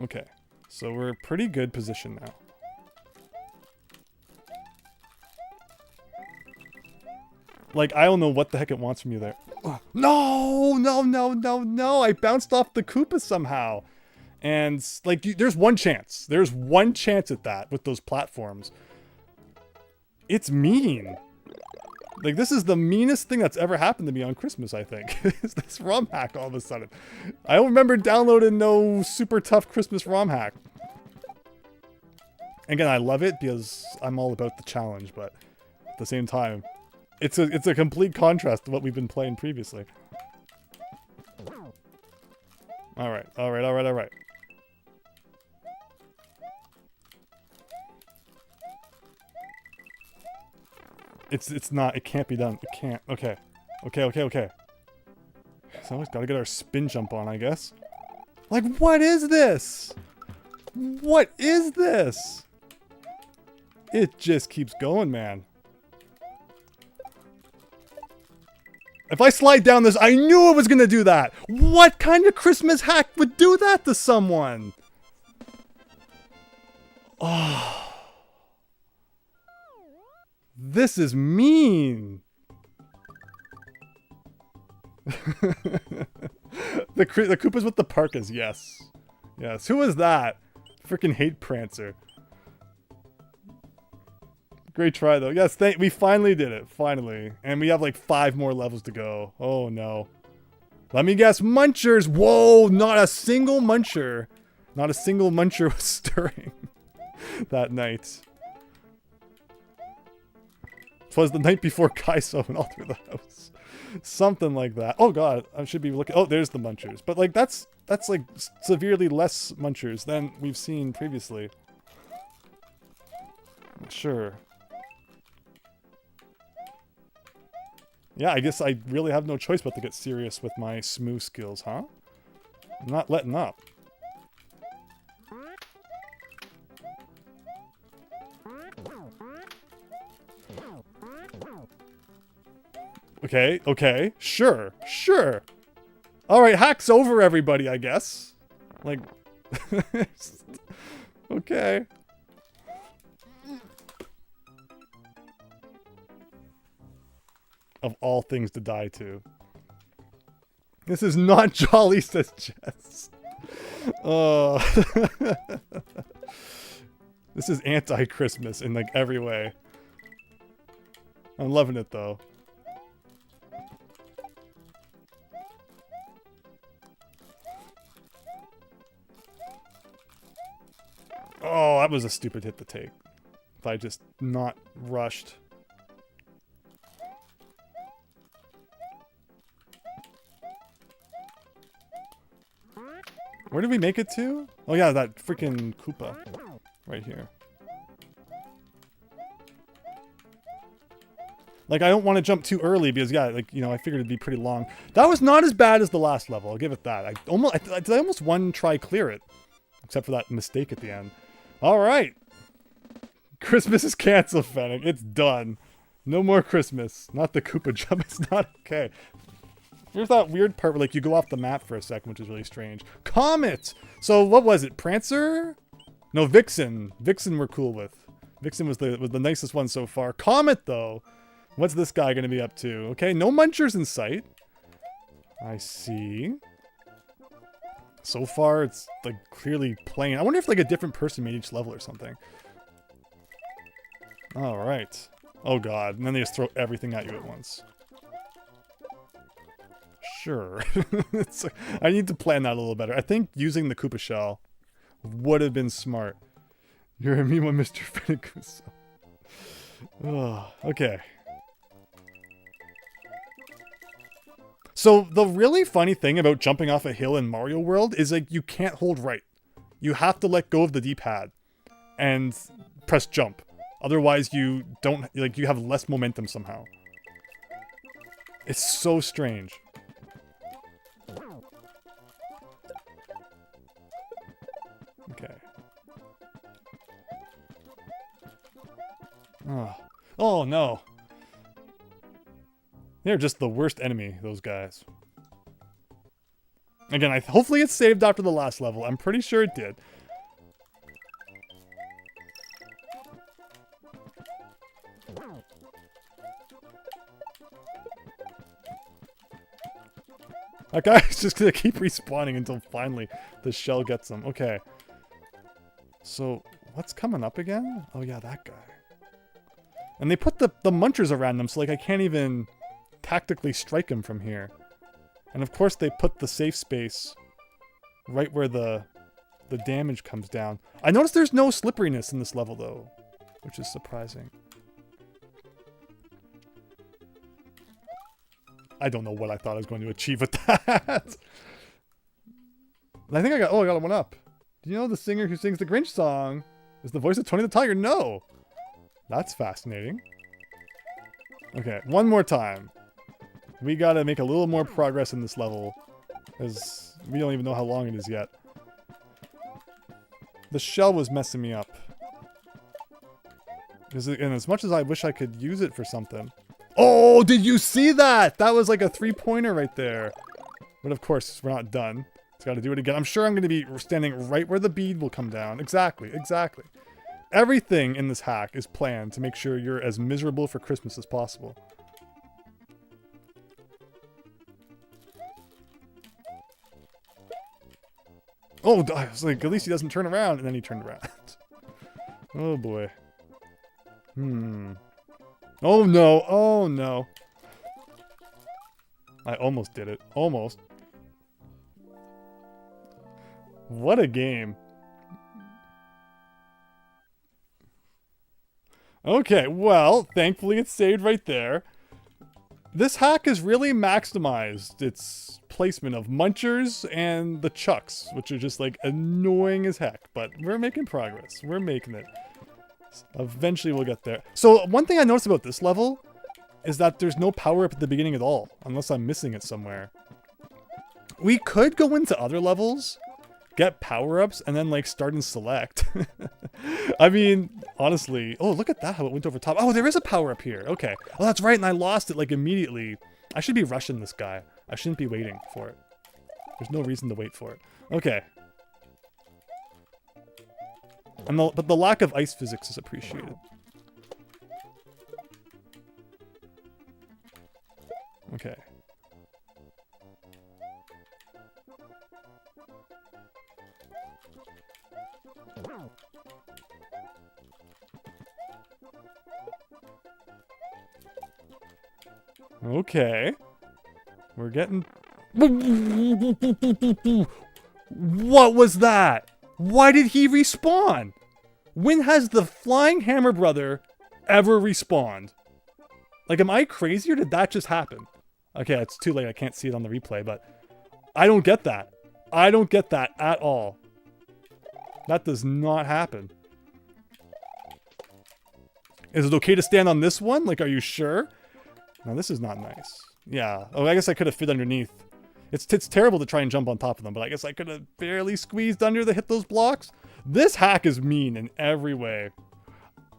Okay, so we're in pretty good position now. Like, I don't know what the heck it wants from you there. No, no, no, no, no! I bounced off the Koopa somehow. And, like, there's one chance. There's one chance at that with those platforms. It's mean. Like, this is the meanest thing that's ever happened to me on Christmas, I think. Is this ROM hack all of a sudden. I don't remember downloading no super tough Christmas ROM hack. Again, I love it because I'm all about the challenge, but at the same time, it's a complete contrast to what we've been playing previously. Alright, alright, alright, alright. It's not, it can't be done. It can't. Okay. Okay, okay, okay. So we've got to get our spin jump on, I guess. Like, what is this? What is this? It just keeps going, man. If I slide down this, I knew it was going to do that. What kind of Christmas hack would do that to someone? Oh. This is mean. the Koopas with the parkas, yes. Yes, who is that? Freaking hate Prancer. Great try, though. Yes, we finally did it. Finally. And we have like 5 more levels to go. Oh, no. Let me guess. Munchers. Whoa, not a single muncher. Not a single muncher was stirring that night. Twas the night before Kaiso went all through the house. Something like that. Oh, God. I should be looking. Oh, there's the munchers. But like, that's like severely less munchers than we've seen previously. Sure. Yeah, I guess I really have no choice but to get serious with my smooth skills, huh? I'm not letting up. Okay, okay, sure, sure. Alright, hack's over, everybody, I guess. Like, okay. Of all things to die to. This is not jolly, says Jess. Oh. This is anti-Christmas in like every way. I'm loving it though. Oh, that was a stupid hit to take. If I just not rushed. Where did we make it to? Oh yeah, that freaking Koopa. Right here. Like, I don't want to jump too early because, yeah, like, you know, I figured it'd be pretty long. That was not as bad as the last level. I'll give it that. I almost one try clear it. Except for that mistake at the end. Alright. Christmas is canceled, Fennec. It's done. No more Christmas. Not the Koopa jump. It's not okay. Here's that weird part where, like, you go off the map for a second, which is really strange. Comet! So, what was it? Prancer? No, Vixen. Vixen we're cool with. Vixen was the nicest one so far. Comet, though. What's this guy going to be up to? Okay, no munchers in sight. I see. So far, it's, like, clearly plain. I wonder if, like, a different person made each level or something. Alright. Oh, God. And then they just throw everything at you at once. Sure. It's like, I need to plan that a little better. I think using the Koopa shell would have been smart. You're a mean one, Mr. Fennecuso. Oh, okay. So the really funny thing about jumping off a hill in Mario World is like you can't hold right. You have to let go of the D-pad and press jump. Otherwise you don't, like, you have less momentum somehow. It's so strange. Okay. Oh no. They're just the worst enemy, those guys. Again, hopefully it's saved after the last level. I'm pretty sure it did. That guy's just gonna keep respawning until finally the shell gets him. Okay. So, what's coming up again? Oh yeah, that guy. And they put the munchers around them, so like I can't even tactically strike him from here. And of course they put the safe space right where the damage comes down. I noticed there's no slipperiness in this level though, which is surprising. I don't know what I thought I was going to achieve with that. I think I got one up. Do you know the singer who sings the Grinch song is the voice of Tony the Tiger? No. That's fascinating. Okay, one more time. We gotta make a little more progress in this level. Because we don't even know how long it is yet. The shell was messing me up. And as much as I wish I could use it for something. Oh, did you see that? That was like a 3-pointer right there. But of course, we're not done. It's got to do it again. I'm sure I'm going to be standing right where the bead will come down. Exactly, exactly. Everything in this hack is planned to make sure you're as miserable for Christmas as possible. Oh, I was like, at least he doesn't turn around. And then he turned around. Oh, boy. Oh, no. Oh, no. I almost did it. Almost. What a game. Okay, well, thankfully it's saved right there. This hack has really maximized its placement of munchers and the chucks, which are just like annoying as heck, but we're making progress. We're making it. Eventually we'll get there. So one thing I noticed about this level is that there's no power up at the beginning at all, unless I'm missing it somewhere. We could go into other levels, get power-ups, and then like start and select. I mean, honestly, oh, look at that, how it went over top. Oh, there is a power-up here. Okay. Oh, that's right, and I lost it like immediately. I should be rushing this guy. I shouldn't be waiting for it. There's no reason to wait for it. Okay. But the lack of ice physics is appreciated. Okay. Okay. We're getting... What was that? Why did he respawn? When has the Flying Hammer Brother ever respawned? Like, am I crazy or did that just happen? Okay, it's too late. I can't see it on the replay, but I don't get that. I don't get that at all. That does not happen. Is it okay to stand on this one? Like, are you sure? No, this is not nice. Yeah. Oh, I guess I could have fit underneath. It's terrible to try and jump on top of them, but I guess I could have barely squeezed under to hit those blocks. This hack is mean in every way.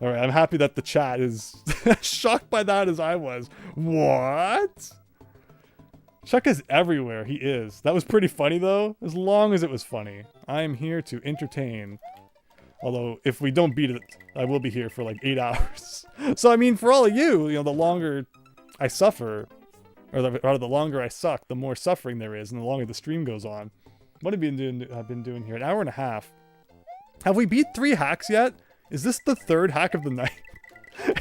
All right, I'm happy that the chat is shocked by that as I was. What? Chuck is everywhere. He is. That was pretty funny, though. As long as it was funny. I am here to entertain. Although, if we don't beat it, I will be here for like 8 hours. So, I mean, for all of you, the longer I suffer, or rather, the longer I suck, the more suffering there is, and the longer the stream goes on. What have I've been doing here? An hour and a half. Have we beat 3 hacks yet? Is this the 3rd hack of the night?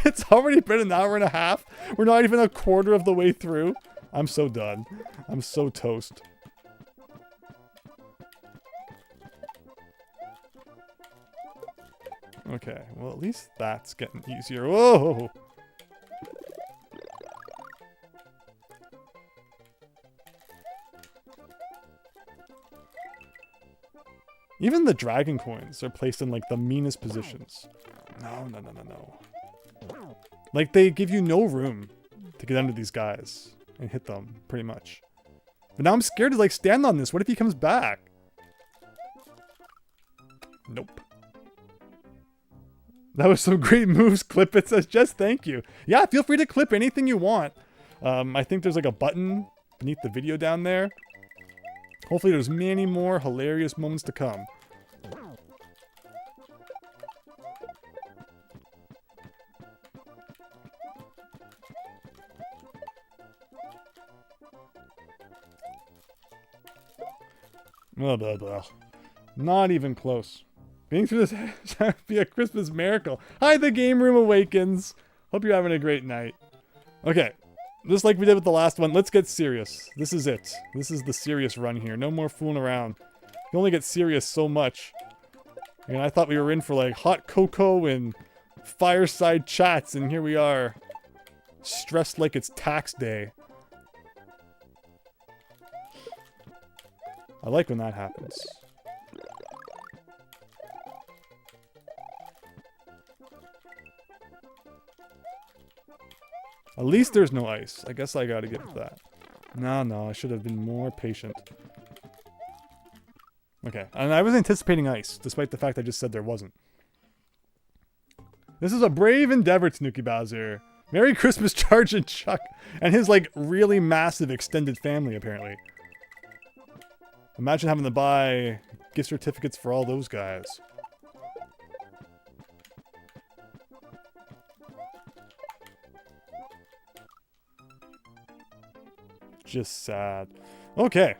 It's already been an hour and a half. We're not even a quarter of the way through. I'm so done. I'm so toast. Okay, well, at least that's getting easier. Whoa! Even the dragon coins are placed in, like, the meanest positions. No, no, no, no, no. Like, they give you no room to get under these guys and hit them, pretty much. But now I'm scared to, like, stand on this. What if he comes back? Nope. That was some great moves, Clip. It says, just thank you. Yeah, feel free to clip anything you want. I think there's, like, a button beneath the video down there. Hopefully there's many more hilarious moments to come. Blah, blah, blah. Not even close. Being through this would be a Christmas miracle. Hi, the game room awakens. Hope you're having a great night. Okay. Just like we did with the last one, let's get serious. This is it. This is the serious run here. No more fooling around. You only get serious so much. And I thought we were in for like hot cocoa and fireside chats, and here we are. Stressed like it's tax day. I like when that happens. At least there's no ice. I guess I gotta give it that. No, I should have been more patient. Okay, and I was anticipating ice, despite the fact I just said there wasn't. This is a brave endeavor, Tanuki Bowser. Merry Christmas, Charge and Chuck. And his, like, really massive extended family, apparently. Imagine having to buy gift certificates for all those guys. Just sad. Okay.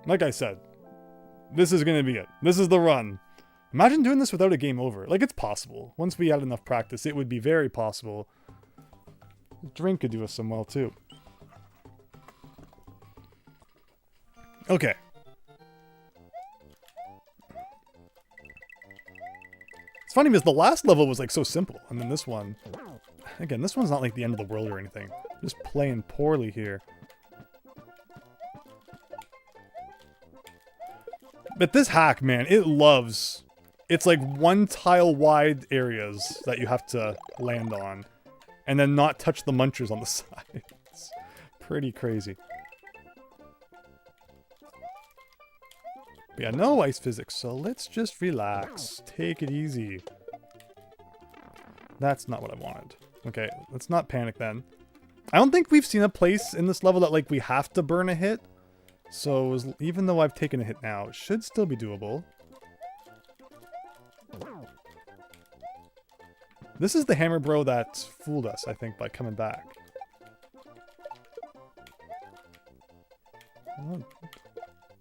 Like I said, this is gonna be it. This is the run. Imagine doing this without a game over. Like, it's possible. Once we had enough practice, it would be very possible. Drink could do us some well, too. Okay. It's funny because the last level was, like, so simple. And then this one... Again, this one's not, like, the end of the world or anything. Just playing poorly here. But this hack, man, it loves... It's like one tile wide areas that you have to land on. And then not touch the munchers on the sides. Pretty crazy. But yeah, no ice physics, so let's just relax. Take it easy. That's not what I wanted. Okay, let's not panic then. I don't think we've seen a place in this level that, like, we have to burn a hit. So, even though I've taken a hit now, it should still be doable. This is the hammer bro that fooled us, I think, by coming back. Oh.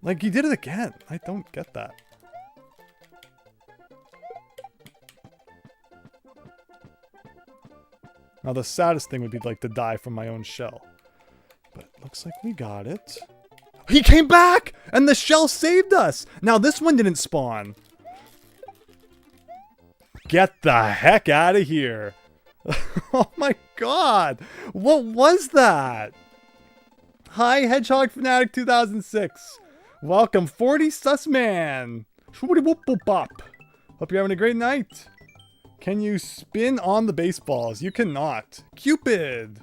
Like, he did it again. I don't get that. Now, the saddest thing would be, like, to die from my own shell. But looks like we got it. He came back! And the shell saved us! Now, this one didn't spawn. Get the heck out of here. Oh my god. What was that? Hi, Hedgehog Fanatic 2006. Welcome, 40 Sussman. Hope you're having a great night. Can you spin on the baseballs? You cannot. Cupid.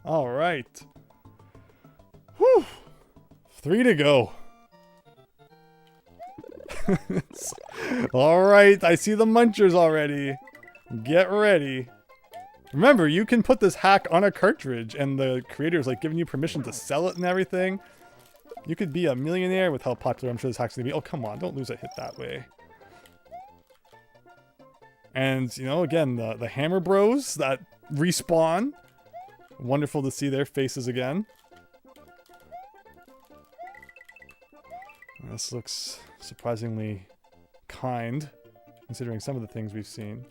All right. Whew. 3 to go. Alright, I see the munchers already. Get ready. Remember, you can put this hack on a cartridge and the creator's like giving you permission to sell it and everything. You could be a millionaire with how popular I'm sure this hack's gonna be. Oh, come on, don't lose a hit that way. And, you know, again, the Hammer Bros that respawn. Wonderful to see their faces again. This looks surprisingly kind, considering some of the things we've seen.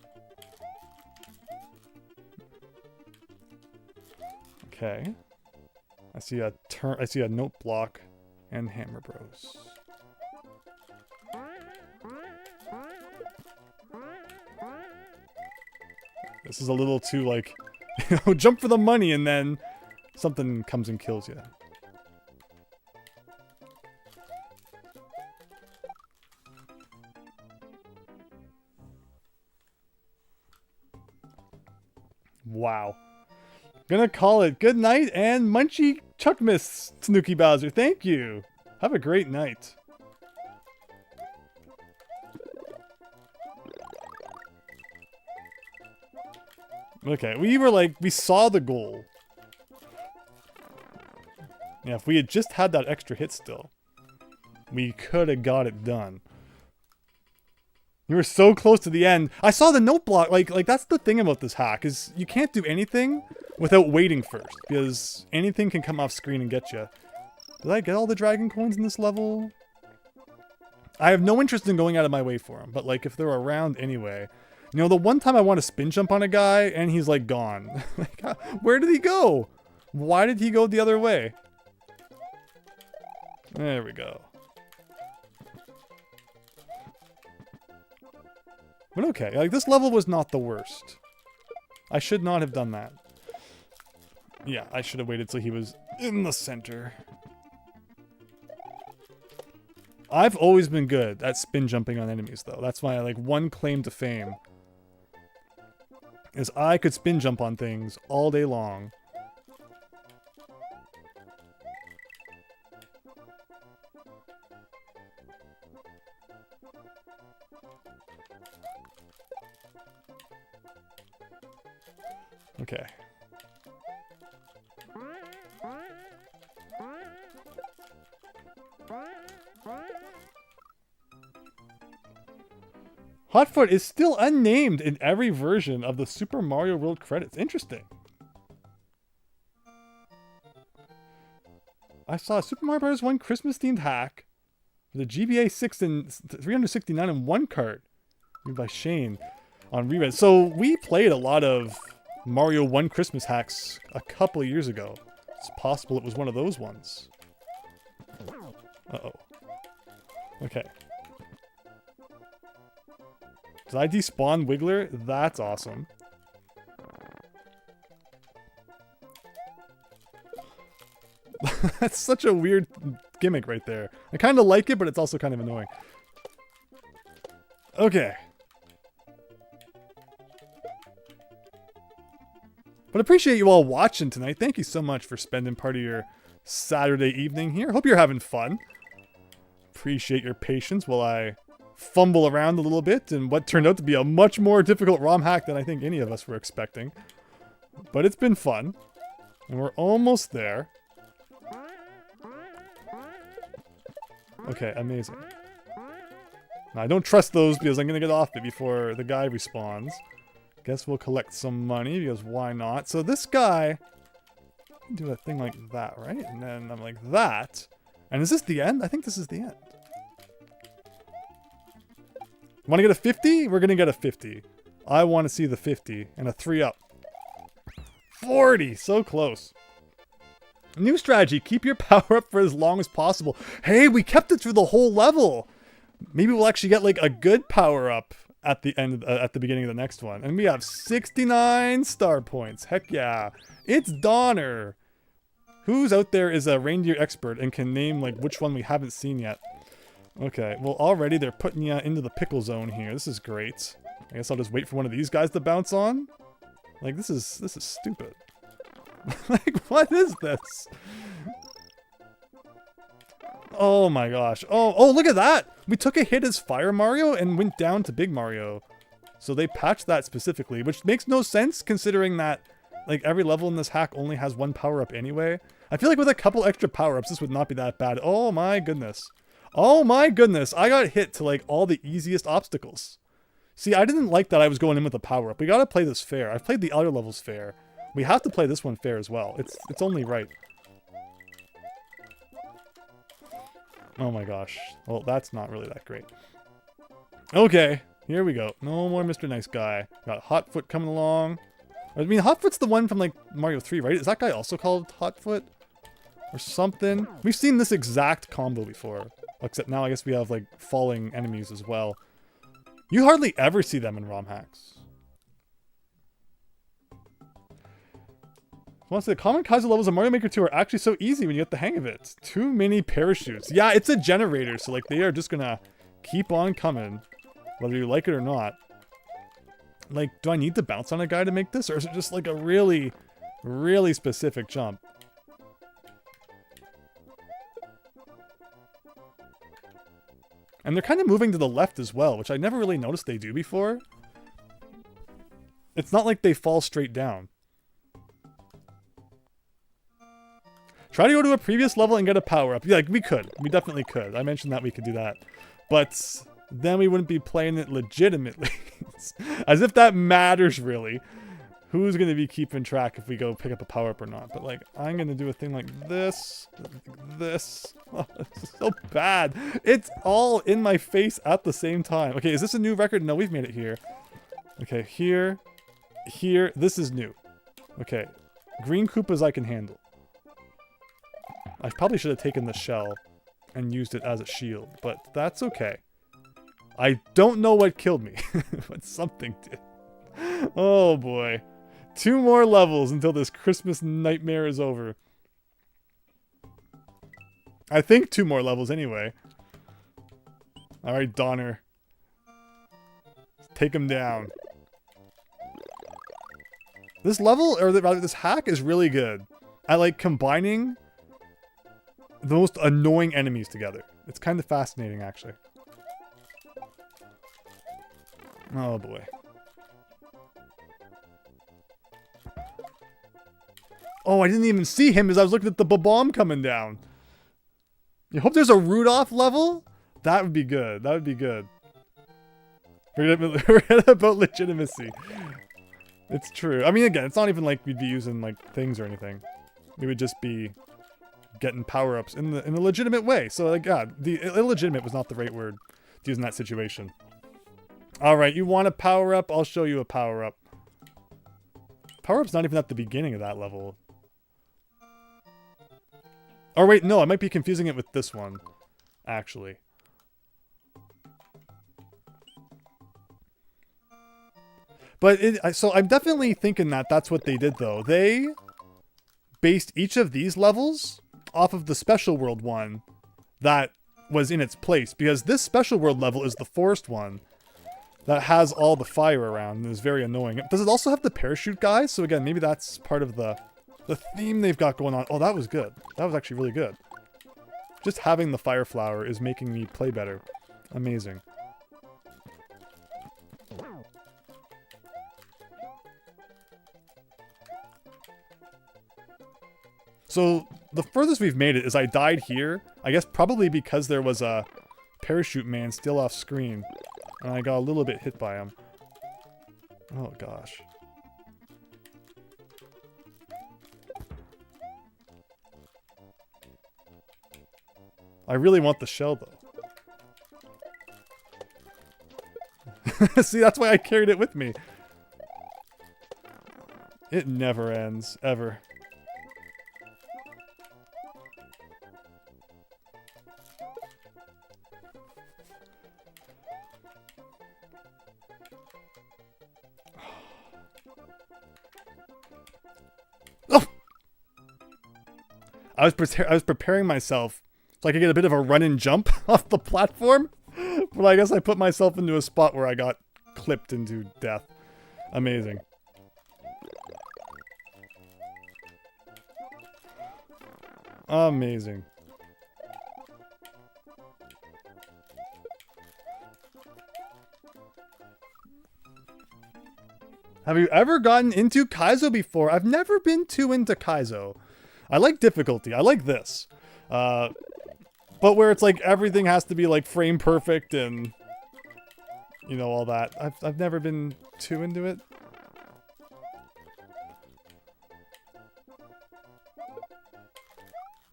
Okay. I see a note block and Hammer Bros. This is a little too, like, you know, jump for the money and then something comes and kills you. Wow. Gonna call it good night and munchy Chuckmas, Tanuki Bowser. Thank you. Have a great night. Okay, we saw the goal. Yeah, if we had just had that extra hit still, we could have got it done. You were so close to the end. I saw the note block. Like that's the thing about this hack is you can't do anything without waiting first because anything can come off screen and get you. Did I get all the dragon coins in this level? I have no interest in going out of my way for them, but like if they're around anyway. You know, the one time I want to spin jump on a guy and he's like gone. Where did he go? Why did he go the other way? There we go. But okay, like this level was not the worst. I should not have done that. Yeah, I should have waited till he was in the center. I've always been good at spin jumping on enemies though. That's my like one claim to fame. Is I could spin jump on things all day long. Okay. Hotfoot is still unnamed in every version of the Super Mario World credits. Interesting. I saw Super Mario Bros. 1 Christmas-themed hack for the GBA 6 and 369 in one cart. Made by Shane on Reread. So we played a lot of Mario 1 Christmas hacks a couple of years ago. It's possible it was one of those ones. Uh-oh. Okay. Did I despawn Wiggler? That's awesome. That's such a weird gimmick right there. I kind of like it, but it's also kind of annoying. Okay. But appreciate you all watching tonight. Thank you so much for spending part of your Saturday evening here. Hope you're having fun. Appreciate your patience while I fumble around a little bit in what turned out to be a much more difficult ROM hack than I think any of us were expecting. But it's been fun. And we're almost there. Okay, amazing. Now, I don't trust those because I'm going to get off it before the guy respawns. Guess we'll collect some money because why not? So this guy do a thing like that, right? And then I'm like that. And is this the end? I think this is the end. Want to get a 50? We're going to get a 50. I want to see the 50 and a 3-up. 40! So close. New strategy, keep your power up for as long as possible. Hey, we kept it through the whole level. Maybe we'll actually get like a good power up at the end, at the beginning of the next one. And we have 69 star points. Heck yeah. It's Donner. Who's out there is a reindeer expert and can name like which one we haven't seen yet. Okay, well already they're putting you into the pickle zone here. This is great. I guess I'll just wait for one of these guys to bounce on. Like this is stupid. Like, what is this? Oh my gosh. Oh, look at that! We took a hit as Fire Mario and went down to Big Mario. So they patched that specifically, which makes no sense considering that, like, every level in this hack only has one power-up anyway. I feel like with a couple extra power-ups, this would not be that bad. Oh my goodness. Oh my goodness. I got hit to, like, all the easiest obstacles. See, I didn't like that I was going in with a power-up. We gotta play this fair. I've played the other levels fair. We have to play this one fair as well. It's only right. Oh my gosh. Well, that's not really that great. Okay, here we go. No more Mr. Nice Guy. Got Hotfoot coming along. I mean, Hotfoot's the one from, like, Mario 3, right? Is that guy also called Hotfoot? Or something? We've seen this exact combo before. Except now I guess we have, like, falling enemies as well. You hardly ever see them in ROM hacks. Once the common Kaiser levels of Mario Maker 2 are actually so easy when you get the hang of it. Too many parachutes. Yeah, it's a generator, so like they are just gonna keep on coming, whether you like it or not. Like, do I need to bounce on a guy to make this, or is it just like a really, really specific jump? And they're kind of moving to the left as well, which I never really noticed they do before. It's not like they fall straight down. Try to go to a previous level and get a power-up. Yeah, like, we could. We definitely could. I mentioned that we could do that. But then we wouldn't be playing it legitimately. As if that matters, really. Who's going to be keeping track if we go pick up a power-up or not? But, like, I'm going to do a thing like this. This. Oh, it's so bad. It's all in my face at the same time. Okay, is this a new record? No, we've made it here. Okay, here. Here. This is new. Okay. Green Koopas I can handle. I probably should have taken the shell and used it as a shield, but that's okay. I don't know what killed me, but something did. Oh boy. 2 more levels until this Christmas nightmare is over. I think 2 more levels anyway. Alright, Donner. Take him down. This level, or rather this hack, is really good. I like combining the most annoying enemies together. It's kind of fascinating, actually. Oh boy. Oh, I didn't even see him as I was looking at the bomb coming down. You hope there's a Rudolph level? That would be good. That would be good. Forget about legitimacy. It's true. I mean, again, it's not even like we'd be using like things or anything. We would just be getting power-ups in a legitimate way. So, like, God, the illegitimate was not the right word to use in that situation. All right, you want a power-up? I'll show you a power-up. Power-up's not even at the beginning of that level. Or wait, no, I might be confusing it with this one, actually. But so I'm definitely thinking that that's what they did, though. They based each of these levels off of the Special World one that was in its place. Because this Special World level is the forest one that has all the fire around and is very annoying. Does it also have the parachute guys? So again, maybe that's part of the theme they've got going on. Oh, that was good. That was actually really good. Just having the fire flower is making me play better. Amazing. So the furthest we've made it is I died here. I guess probably because there was a parachute man still off screen. And I got a little bit hit by him. Oh gosh. I really want the shell though. See, that's why I carried it with me. It never ends, ever. Oh! I was preparing myself so I could get a bit of a run and jump off the platform. But I guess I put myself into a spot where I got clipped into death. Amazing. Amazing. Have you ever gotten into Kaizo before? I've never been too into Kaizo. I like difficulty. I like this. But where it's like everything has to be like frame perfect and you know, all that. I've never been too into it.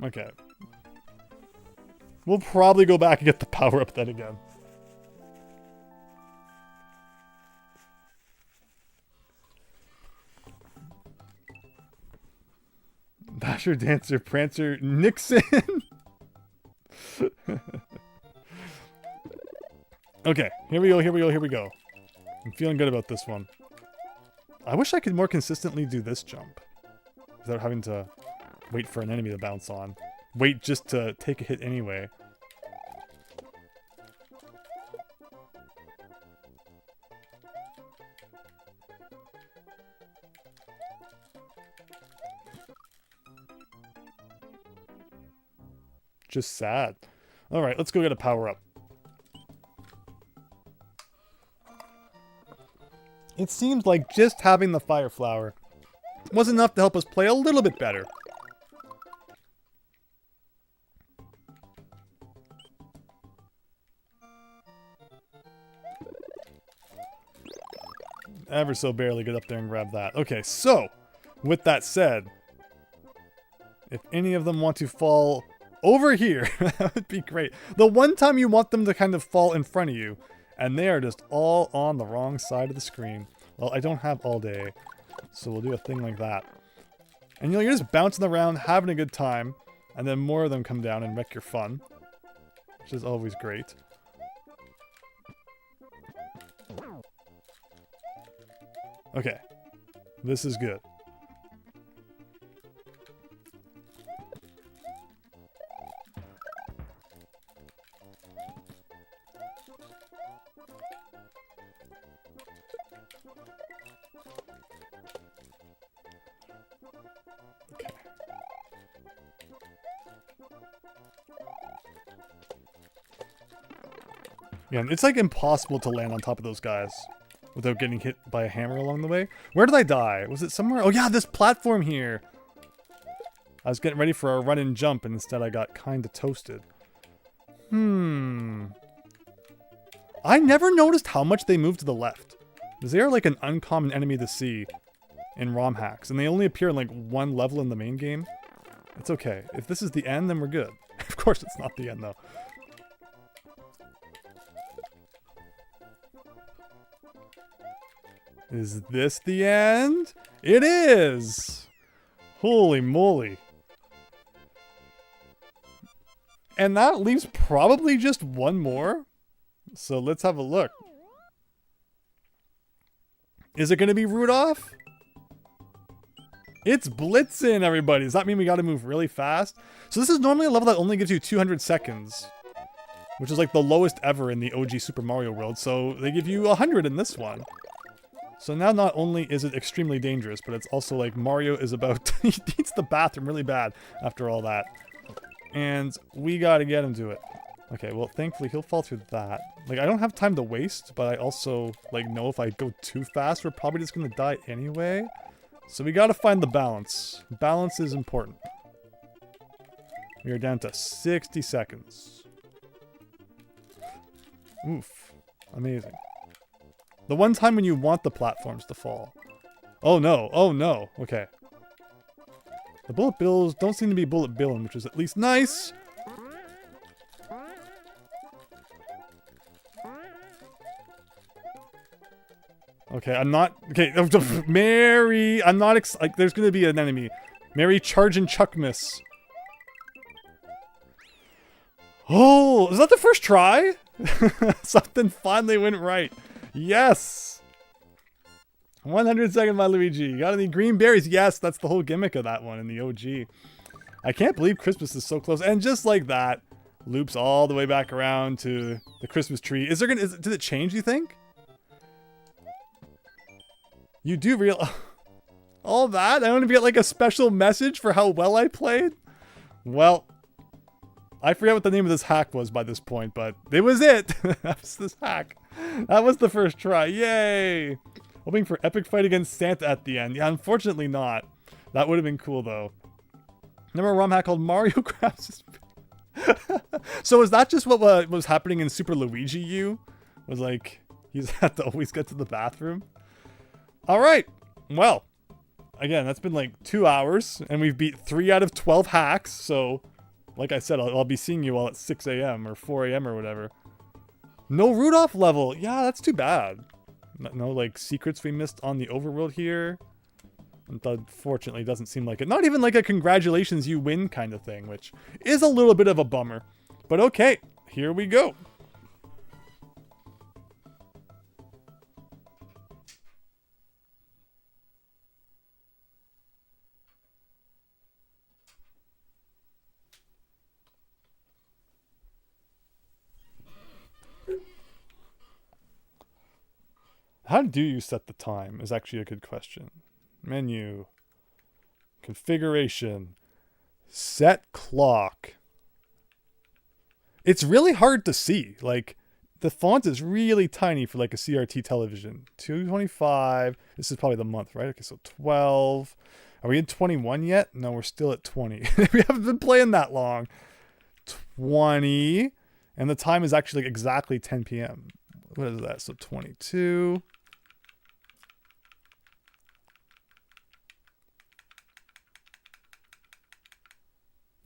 Okay. We'll probably go back and get the power up then again. Dasher, Dancer, Prancer, Nixon. Okay, here we go, here we go, here we go. I'm feeling good about this one. I wish I could more consistently do this jump without having to wait for an enemy to bounce on. Wait just to take a hit anyway. Just sad. Alright, let's go get a power up. It seems like just having the fire flower was enough to help us play a little bit better. Ever so barely get up there and grab that. Okay, so, with that said, if any of them want to fall over here, that would be great. The one time you want them to kind of fall in front of you, and they are just all on the wrong side of the screen. Well, I don't have all day, so we'll do a thing like that. And you know, you're just bouncing around, having a good time, and then more of them come down and wreck your fun, which is always great. Okay, this is good. Okay. Yeah, it's like impossible to land on top of those guys. without getting hit by a hammer along the way. Where did I die? Was it somewhere? Oh yeah, this platform here. I was getting ready for a run and jump, and instead I got kind of toasted. I never noticed how much they move to the left. Because they are like an uncommon enemy to see in ROM hacks, and they only appear in like one level in the main game. It's okay. If this is the end, then we're good. Of course it's not the end, though. Is this the end? It is! Holy moly. And that leaves probably just one more. So let's have a look. Is it going to be Rudolph? It's Blitzen, everybody. Does that mean we got to move really fast? So this is normally a level that only gives you 200 seconds. Which is like the lowest ever in the OG Super Mario World. So they give you 100 in this one. So now not only is it extremely dangerous, but it's also like Mario is about... he needs the bathroom really bad after all that. And we got to get him to it. Okay, well, thankfully he'll fall through that. Like, I don't have time to waste, but I also, like, know if I go too fast, we're probably just going to die anyway. So we got to find the balance. Balance is important. We are down to 60 seconds. Oof. Amazing. The one time when you want the platforms to fall. Oh no, oh no. Okay. The bullet bills don't seem to be bullet billing, which is at least nice. Okay, I'm not... Okay, Mary! I'm not... Like, there's gonna be an enemy. Mary, charge and chuck miss. Oh, is that the first try? Something finally went right. Yes! 100 second by Luigi. Got any green berries? Yes, that's the whole gimmick of that one in the OG. I can't believe Christmas is so close. And just like that, loops all the way back around to the Christmas tree. Is there gonna... did it change, you think? You do real... all that? I don't even get like a special message for how well I played? Well... I forget what the name of this hack was by this point, but it was it. That was this hack. That was the first try. Yay! Hoping for epic fight against Santa at the end. Yeah, unfortunately not. That would have been cool, though. Remember a ROM hack called Mario Grabs? So is that just what was happening in Super Luigi U? Was like, he's had to always get to the bathroom? Alright. Well, again, that's been like 2 hours, and we've beat 3 out of 12 hacks, so... Like I said, I'll be seeing you all at 6 a.m. or 4 a.m. or whatever. No Rudolph level. Yeah, that's too bad. No, like, secrets we missed on the overworld here. Unfortunately, doesn't seem like it. Not even like a congratulations, you win kind of thing, which is a little bit of a bummer. But okay, here we go. How do you set the time is actually a good question. Menu. Configuration. Set clock. It's really hard to see. Like, the font is really tiny for like a CRT television. 225. This is probably the month, right? Okay, so 12. Are we in 21 yet? No, we're still at 20. We haven't been playing that long. 20. And the time is actually like exactly 10 p.m. What is that? So 22.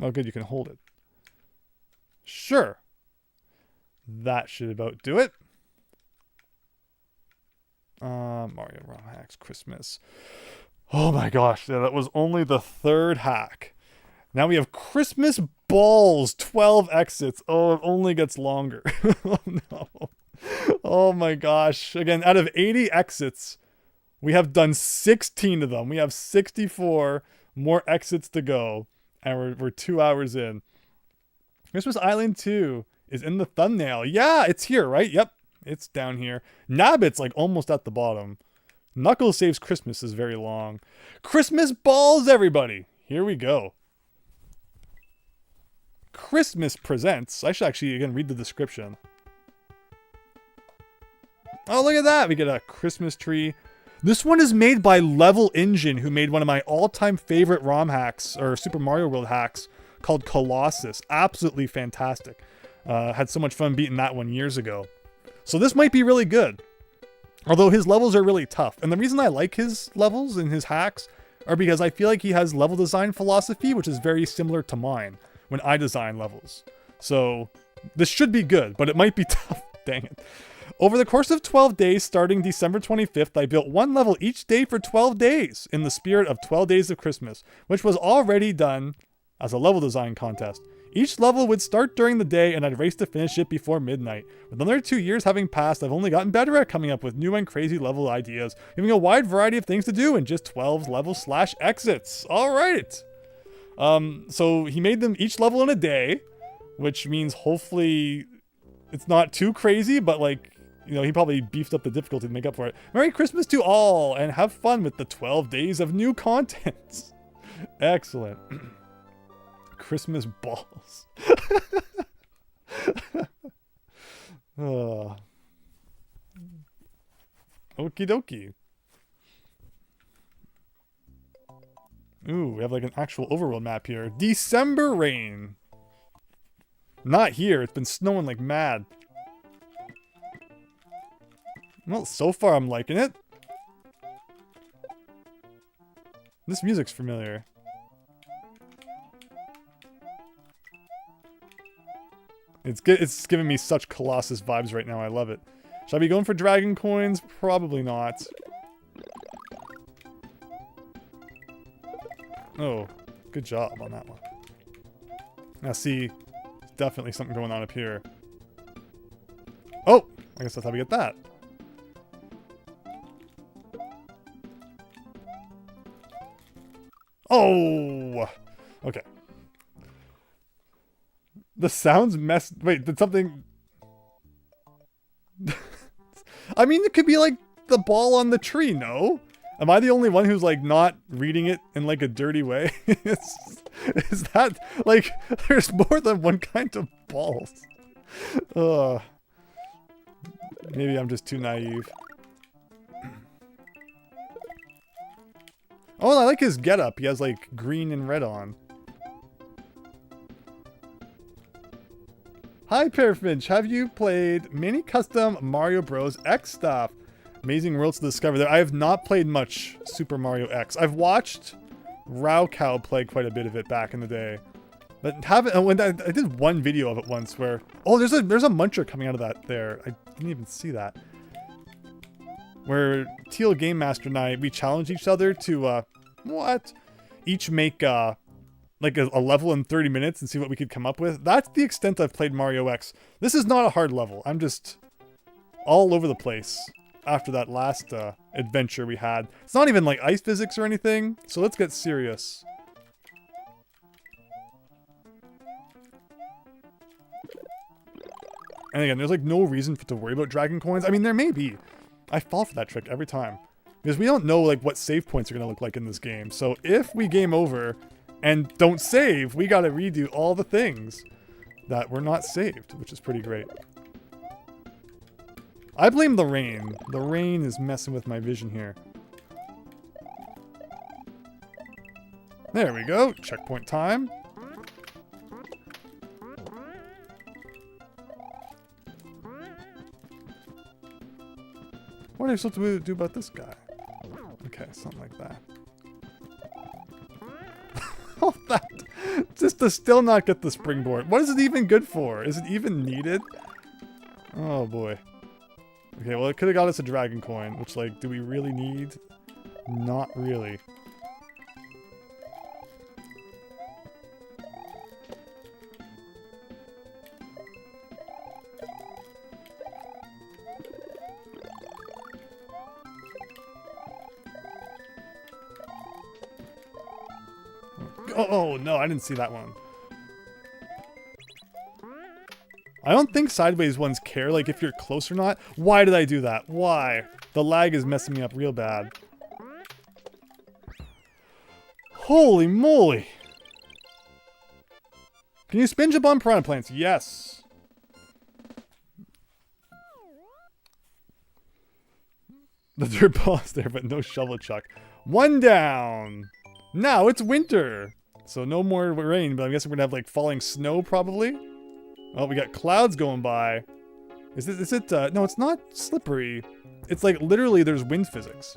Oh, good, you can hold it. Sure. That should about do it. Mario ROM hacks, Christmas. Oh my gosh, yeah, that was only the 3rd hack. Now we have Christmas balls, 12 exits. Oh, it only gets longer. Oh no. Oh my gosh. Again, out of 80 exits, we have done 16 of them. We have 64 more exits to go. And we're 2 hours in. Christmas Island 2 is in the thumbnail. Yeah, it's here, right? Yep, it's down here. Nabbit's like almost at the bottom. Knuckles Saves Christmas is very long. Christmas balls, everybody. Here we go. Christmas presents. I should actually, again, read the description. Oh, look at that. We get a Christmas tree. This one is made by Level Engine, who made one of my all-time favorite ROM hacks, or Super Mario World hacks, called Colossus. Absolutely fantastic. Had so much fun beating that one years ago. So this might be really good. Although his levels are really tough. And the reason I like his levels and his hacks are because I feel like he has level design philosophy, which is very similar to mine when I design levels. So this should be good, but it might be tough. Dang it. Over the course of 12 days, starting December 25th, I built one level each day for 12 days in the spirit of 12 Days of Christmas, which was already done as a level design contest. Each level would start during the day and I'd race to finish it before midnight. With another 2 years having passed, I've only gotten better at coming up with new and crazy level ideas, giving a wide variety of things to do in just 12 levels / exits. All right. So he made them each level in a day, which means hopefully it's not too crazy, but like, you know, he probably beefed up the difficulty to make up for it. Merry Christmas to all, and have fun with the 12 days of new content. Excellent. Christmas balls. Okie dokie. Ooh, we have like an actual overworld map here. December rain. Not here. It's been snowing like mad. Well, so far I'm liking it. This music's familiar. It's giving me such Colossus vibes right now. I love it. Should I be going for dragon coins? Probably not. Oh, good job on that one. Now see, there's definitely something going on up here. Oh, I guess that's how we get that. Oh! Okay. The sounds mess... Wait, did something... I mean, it could be like the ball on the tree, no? Am I the only one who's like not reading it in like a dirty way? Is that... Like, there's more than one kind of balls. Maybe I'm just too naive. Oh, I like his getup. He has like green and red on. Hi, Pearfinch. Have you played mini custom Mario Bros. X stuff? Amazing worlds to discover there. I have not played much Super Mario X. I've watched Raocow play quite a bit of it back in the day, but haven't. When I did one video of it once where there's a muncher coming out of that there. I didn't even see that. Where Tealgamemaster and I, we challenge each other to, each make, like a level in 30 minutes and see what we could come up with. That's the extent I've played Mario X. This is not a hard level. I'm just all over the place after that last, adventure we had. It's not even like ice physics or anything, so let's get serious. And again, there's like no reason to worry about dragon coins. I mean, there may be. I fall for that trick every time. Because we don't know like what save points are going to look like in this game. So if we game over and don't save, we got to redo all the things that were not saved, which is pretty great. I blame the rain. The rain is messing with my vision here. There we go. Checkpoint time. What are you supposed to do about this guy? Okay, something like that. All that just to still not get the springboard. What is it even good for? Is it even needed? Oh boy. Okay, well it could have got us a dragon coin, which like, do we really need? Not really. Oh, no, I didn't see that one. I don't think sideways ones care, like, if you're close or not. Why did I do that? Why? The lag is messing me up real bad. Holy moly! Can you spin jump on piranha plants? Yes. The dirt ball's there, but no shovel chuck. One down. Now it's winter. So no more rain, but I guess we're gonna have like falling snow probably. Oh, we got clouds going by. Is it, no, it's not slippery. It's like literally there's wind physics.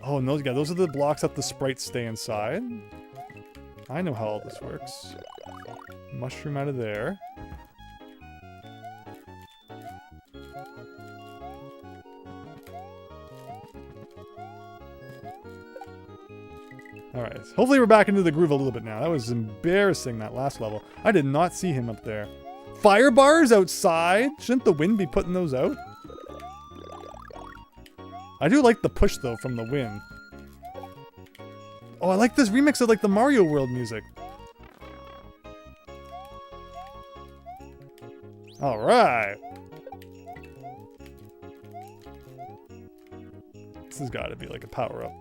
Oh, and those, yeah, those are the blocks that the sprites stay inside. I know how all this works. Mushroom out of there. Alright, hopefully we're back into the groove a little bit now. That was embarrassing, that last level. I did not see him up there. Fire bars outside? Shouldn't the wind be putting those out? I do like the push, though, from the wind. Oh, I like this remix of, like, the Mario World music. Alright. This has got to be, like, a power-up.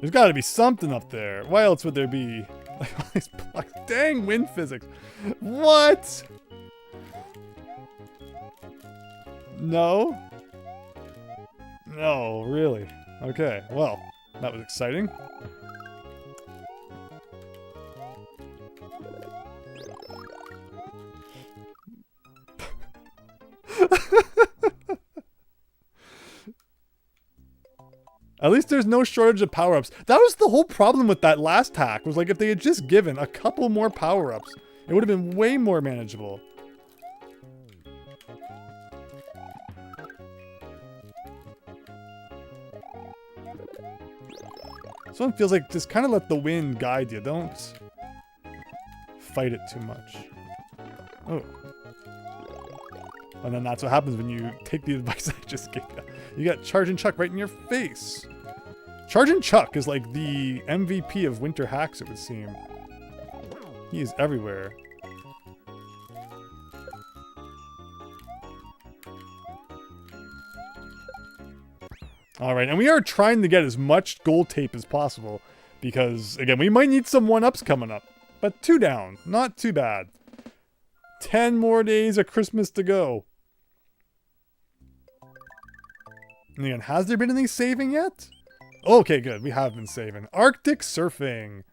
There's got to be something up there. Why else would there be? Dang, wind physics. What? No? No, really? Okay, well, that was exciting. At least there's no shortage of power-ups. That was the whole problem with that last hack, was like if they had just given a couple more power-ups, it would have been way more manageable. This one feels like just kind of let the wind guide you. Don't fight it too much. Oh. And then that's what happens when you take the advice I just gave you. You got Charge and Chuck right in your face. Charge and Chuck is like the MVP of winter hacks, it would seem. He is everywhere. Alright, and we are trying to get as much gold tape as possible. Because, again, we might need some 1-ups coming up. But 2 down. Not too bad. 10 more days of Christmas to go. And again, has there been any saving yet? Okay, good. We have been saving. Arctic surfing.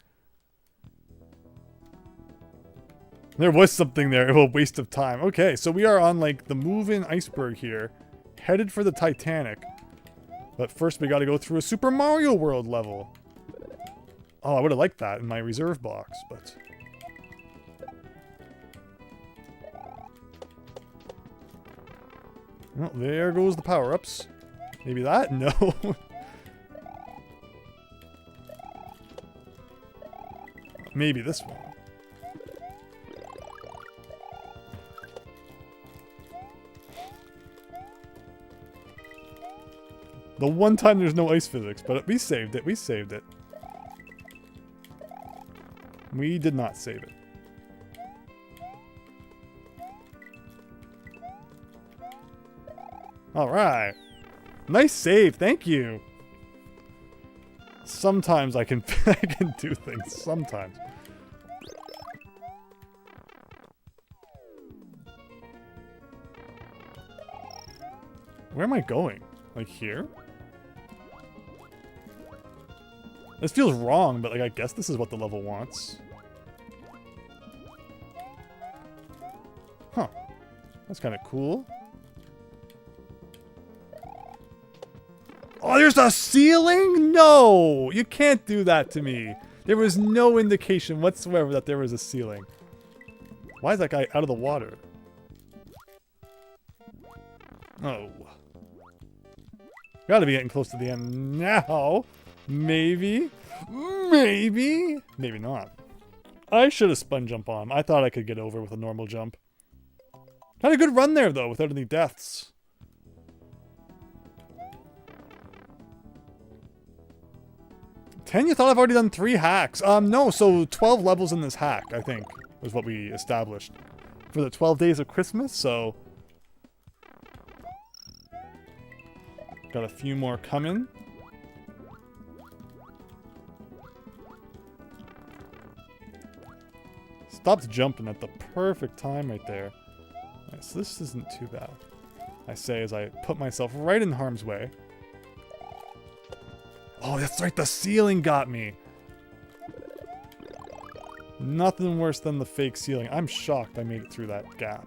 There was something there. A waste of time. Okay, so we are on like the move-in iceberg here. Headed for the Titanic. But first we gotta go through a Super Mario World level. Oh, I would have liked that in my reserve box, but... Well, there goes the power-ups. Maybe that? No. Maybe this one. The one time there's no ice physics, but we saved it. We saved it. We did not save it. Alright. Nice save, thank you. Sometimes I can I can do things. Sometimes. Where am I going? Like here? This feels wrong, but like I guess this is what the level wants. Huh. That's kind of cool. Oh, there's a ceiling? No! You can't do that to me. There was no indication whatsoever that there was a ceiling. Why is that guy out of the water? Oh. Gotta be getting close to the end now. Maybe. Maybe. Maybe not. I should have spun jump on him. I thought I could get over with a normal jump. Had a good run there, though, without any deaths. 10? You thought I've already done 3 hacks. No, so 12 levels in this hack, I think, was what we established. For the 12 days of Christmas, so... Got a few more coming. Stopped jumping at the perfect time right there. Alright, so this isn't too bad. I say as I put myself right in harm's way. Oh, that's right, the ceiling got me. Nothing worse than the fake ceiling. I'm shocked I made it through that gap.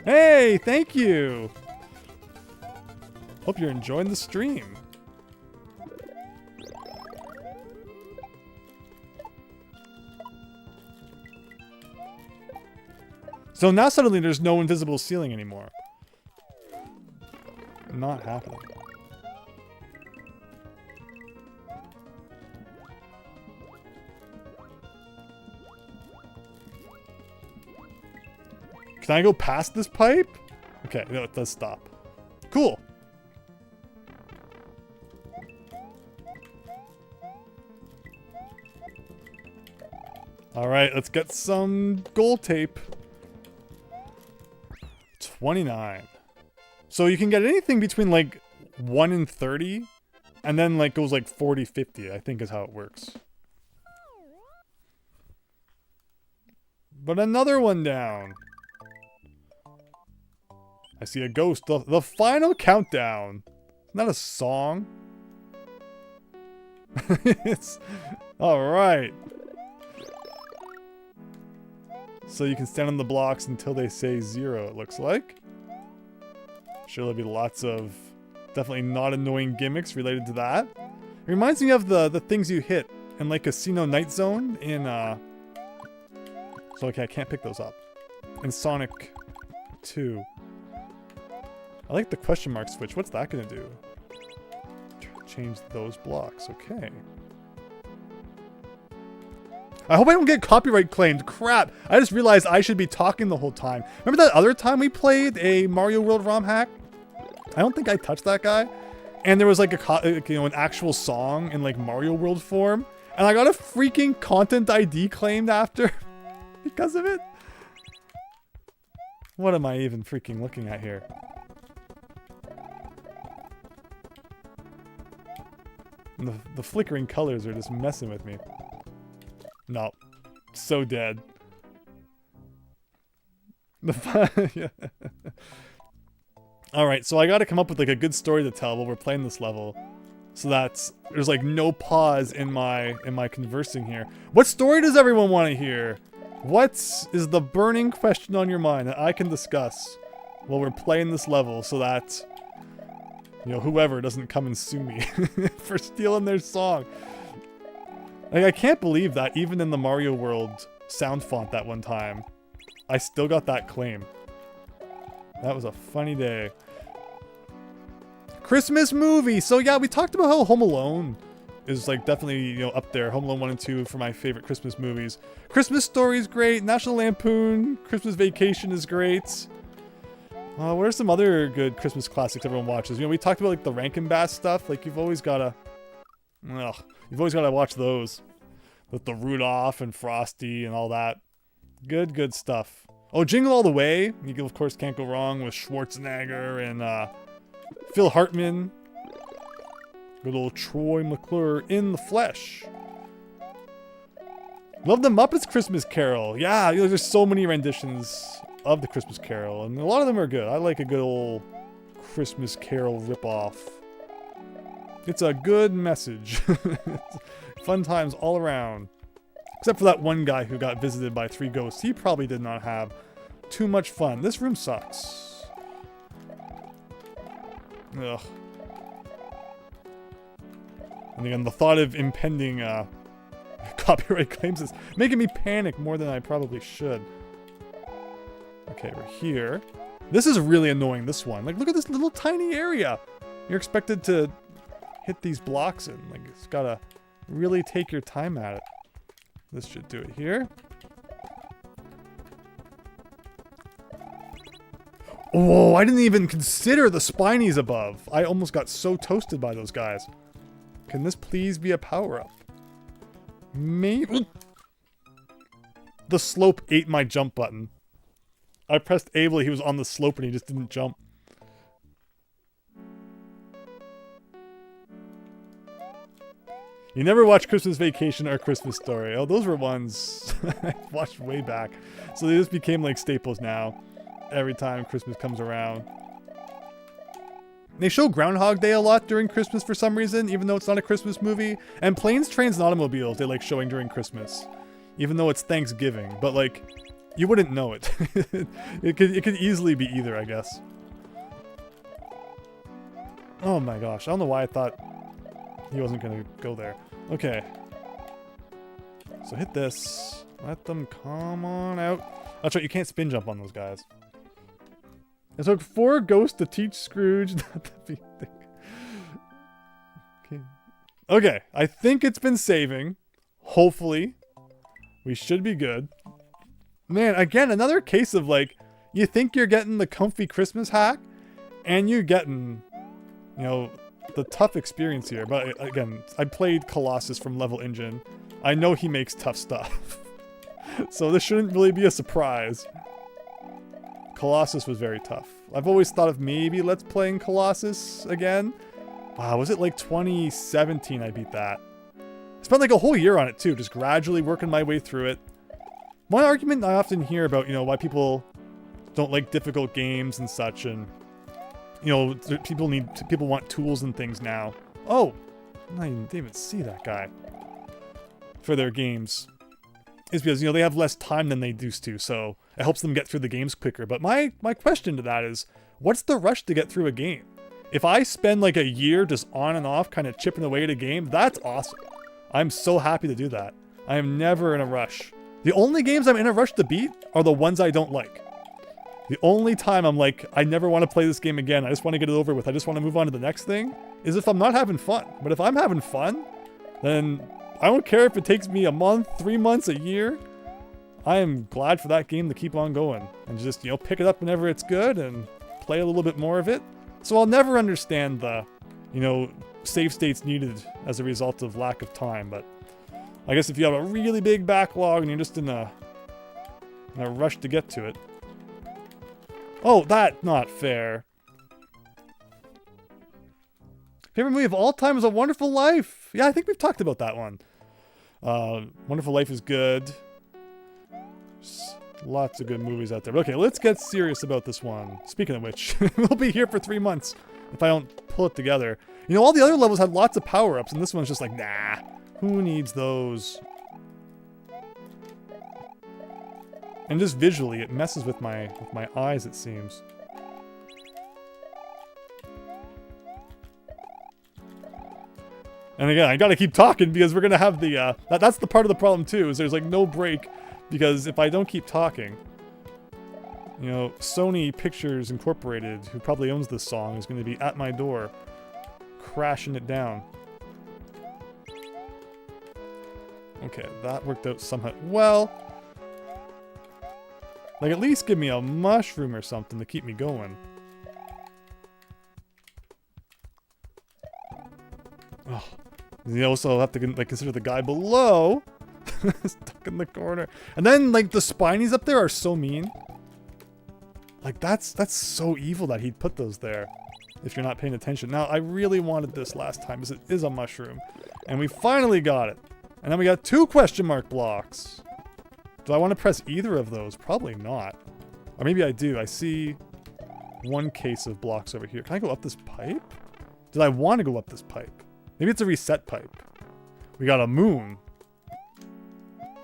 Hey, thank you! Hope you're enjoying the stream. So now suddenly there's no invisible ceiling anymore. Not happening. Can I go past this pipe? Okay, no, it does stop. Cool. All right, let's get some gold tape. 29. So you can get anything between like 1 and 30, and then like goes like 40, 50, I think is how it works. But another one down. I see a ghost. The final countdown. Not a song. It's all right. So you can stand on the blocks until they say 0, it looks like. Sure, there'll be lots of definitely not annoying gimmicks related to that. It reminds me of the things you hit in like Casino Night Zone in so okay, I can't pick those up. In Sonic 2. I like the question mark switch. What's that gonna do? Change those blocks. Okay. I hope I don't get copyright claimed. Crap. I just realized I should be talking the whole time. Remember that other time we played a Mario World ROM hack? I don't think I touched that guy. And there was like an actual song in like Mario World form. And I got a freaking content ID claimed after because of it. What am I even freaking looking at here? The flickering colors are just messing with me. No. So dead. Yeah. Alright, so I gotta come up with like a good story to tell while we're playing this level. So that there's like no pause in my conversing here. What story does everyone want to hear? What is the burning question on your mind that I can discuss while we're playing this level so that, you know, whoever doesn't come and sue me for stealing their song. Like, I can't believe that even in the Mario World sound font that one time, I still got that claim. That was a funny day. Christmas movie! So yeah, we talked about how Home Alone is like definitely, you know, up there. Home Alone 1 and 2 for my favorite Christmas movies. Christmas Story is great. National Lampoon, Christmas Vacation is great. What are some other good Christmas classics everyone watches? You know, we talked about like the Rankin Bass stuff. Like you've always gotta watch those. With the Rudolph and Frosty and all that. Good stuff. Oh, Jingle All the Way. You of course can't go wrong with Schwarzenegger and Phil Hartman. Good old Troy McClure in the flesh. Love the Muppets Christmas Carol. Yeah, you know, there's so many renditions of the Christmas Carol, and a lot of them are good. I like a good old Christmas Carol ripoff. It's a good message. Fun times all around. Except for that one guy who got visited by 3 ghosts. He probably did not have too much fun. This room sucks. Ugh. And again, the thought of impending copyright claims is making me panic more than I probably should. Okay, we're here. This is really annoying, this one. Like, look at this little tiny area. You're expected to hit these blocks in. Like, it's gotta really take your time at it. This should do it here. Oh, I didn't even consider the spinies above. I almost got so toasted by those guys. Can this please be a power-up? Maybe. The slope ate my jump button. I pressed A while he was on the slope and he just didn't jump. You never watched Christmas Vacation or Christmas Story. Oh, those were ones I watched way back. So they just became like staples now. Every time Christmas comes around. They show Groundhog Day a lot during Christmas for some reason, even though it's not a Christmas movie. And Planes, Trains, and Automobiles they like showing during Christmas. Even though it's Thanksgiving. But like, you wouldn't know it. It could easily be either, I guess. Oh my gosh, I don't know why I thought he wasn't gonna go there. Okay. So hit this. Let them come on out. That's right, you can't spin jump on those guys. It took 4 ghosts to teach Scrooge not to be thick. Okay. Okay, I think it's been saving. Hopefully. We should be good. Man, again, another case of like, you think you're getting the comfy Christmas hack, and you're getting, you know, the tough experience here. But again, I played Colossus from Level Engine. I know he makes tough stuff. So this shouldn't really be a surprise. Colossus was very tough. I've always thought of maybe let's playing Colossus again. Wow, was it like 2017 I beat that? I spent like a whole year on it too, just gradually working my way through it. One argument I often hear about, you know, why people don't like difficult games and such, and you know, people want tools and things now. Oh, I didn't even see that guy for their games. Is because, you know, they have less time than they used to, so it helps them get through the games quicker. But my question to that is, what's the rush to get through a game? If I spend like a year just on and off kind of chipping away at a game, that's awesome. I'm so happy to do that. I am never in a rush. The only games I'm in a rush to beat are the ones I don't like. The only time I'm like, I never want to play this game again, I just want to get it over with, I just want to move on to the next thing, is if I'm not having fun. But if I'm having fun, then I don't care if it takes me a month, 3 months, a year. I am glad for that game to keep on going. And just, you know, pick it up whenever it's good and play a little bit more of it. So I'll never understand the, you know, save states needed as a result of lack of time. But I guess if you have a really big backlog and you're just in a rush to get to it. Oh, that's not fair. Favorite movie of all time is A Wonderful Life. Yeah, I think we've talked about that one. Wonderful Life is good. There's lots of good movies out there. But okay, let's get serious about this one. Speaking of which, we'll be here for 3 months if I don't pull it together. You know, all the other levels had lots of power-ups, and this one's just like, nah, who needs those? And just visually, it messes with my eyes, it seems. And again, I gotta keep talking because we're gonna have the, that's the part of the problem too, is there's like no break, because if I don't keep talking, you know, Sony Pictures Incorporated, who probably owns this song, is gonna be at my door, crashing it down. Okay, that worked out somehow. Well, like at least give me a mushroom or something to keep me going. Oh. You also have to like consider the guy below stuck in the corner, and then like the spinies up there are so mean. Like that's so evil that he'd put those there if you're not paying attention. Now I really wanted this last time because it is a mushroom, and we finally got it. And then we got 2 question mark blocks. Do I want to press either of those? Probably not. Or maybe I do. I see 1 case of blocks over here. Can I go up this pipe? Did I want to go up this pipe? Maybe it's a reset pipe. We got a moon.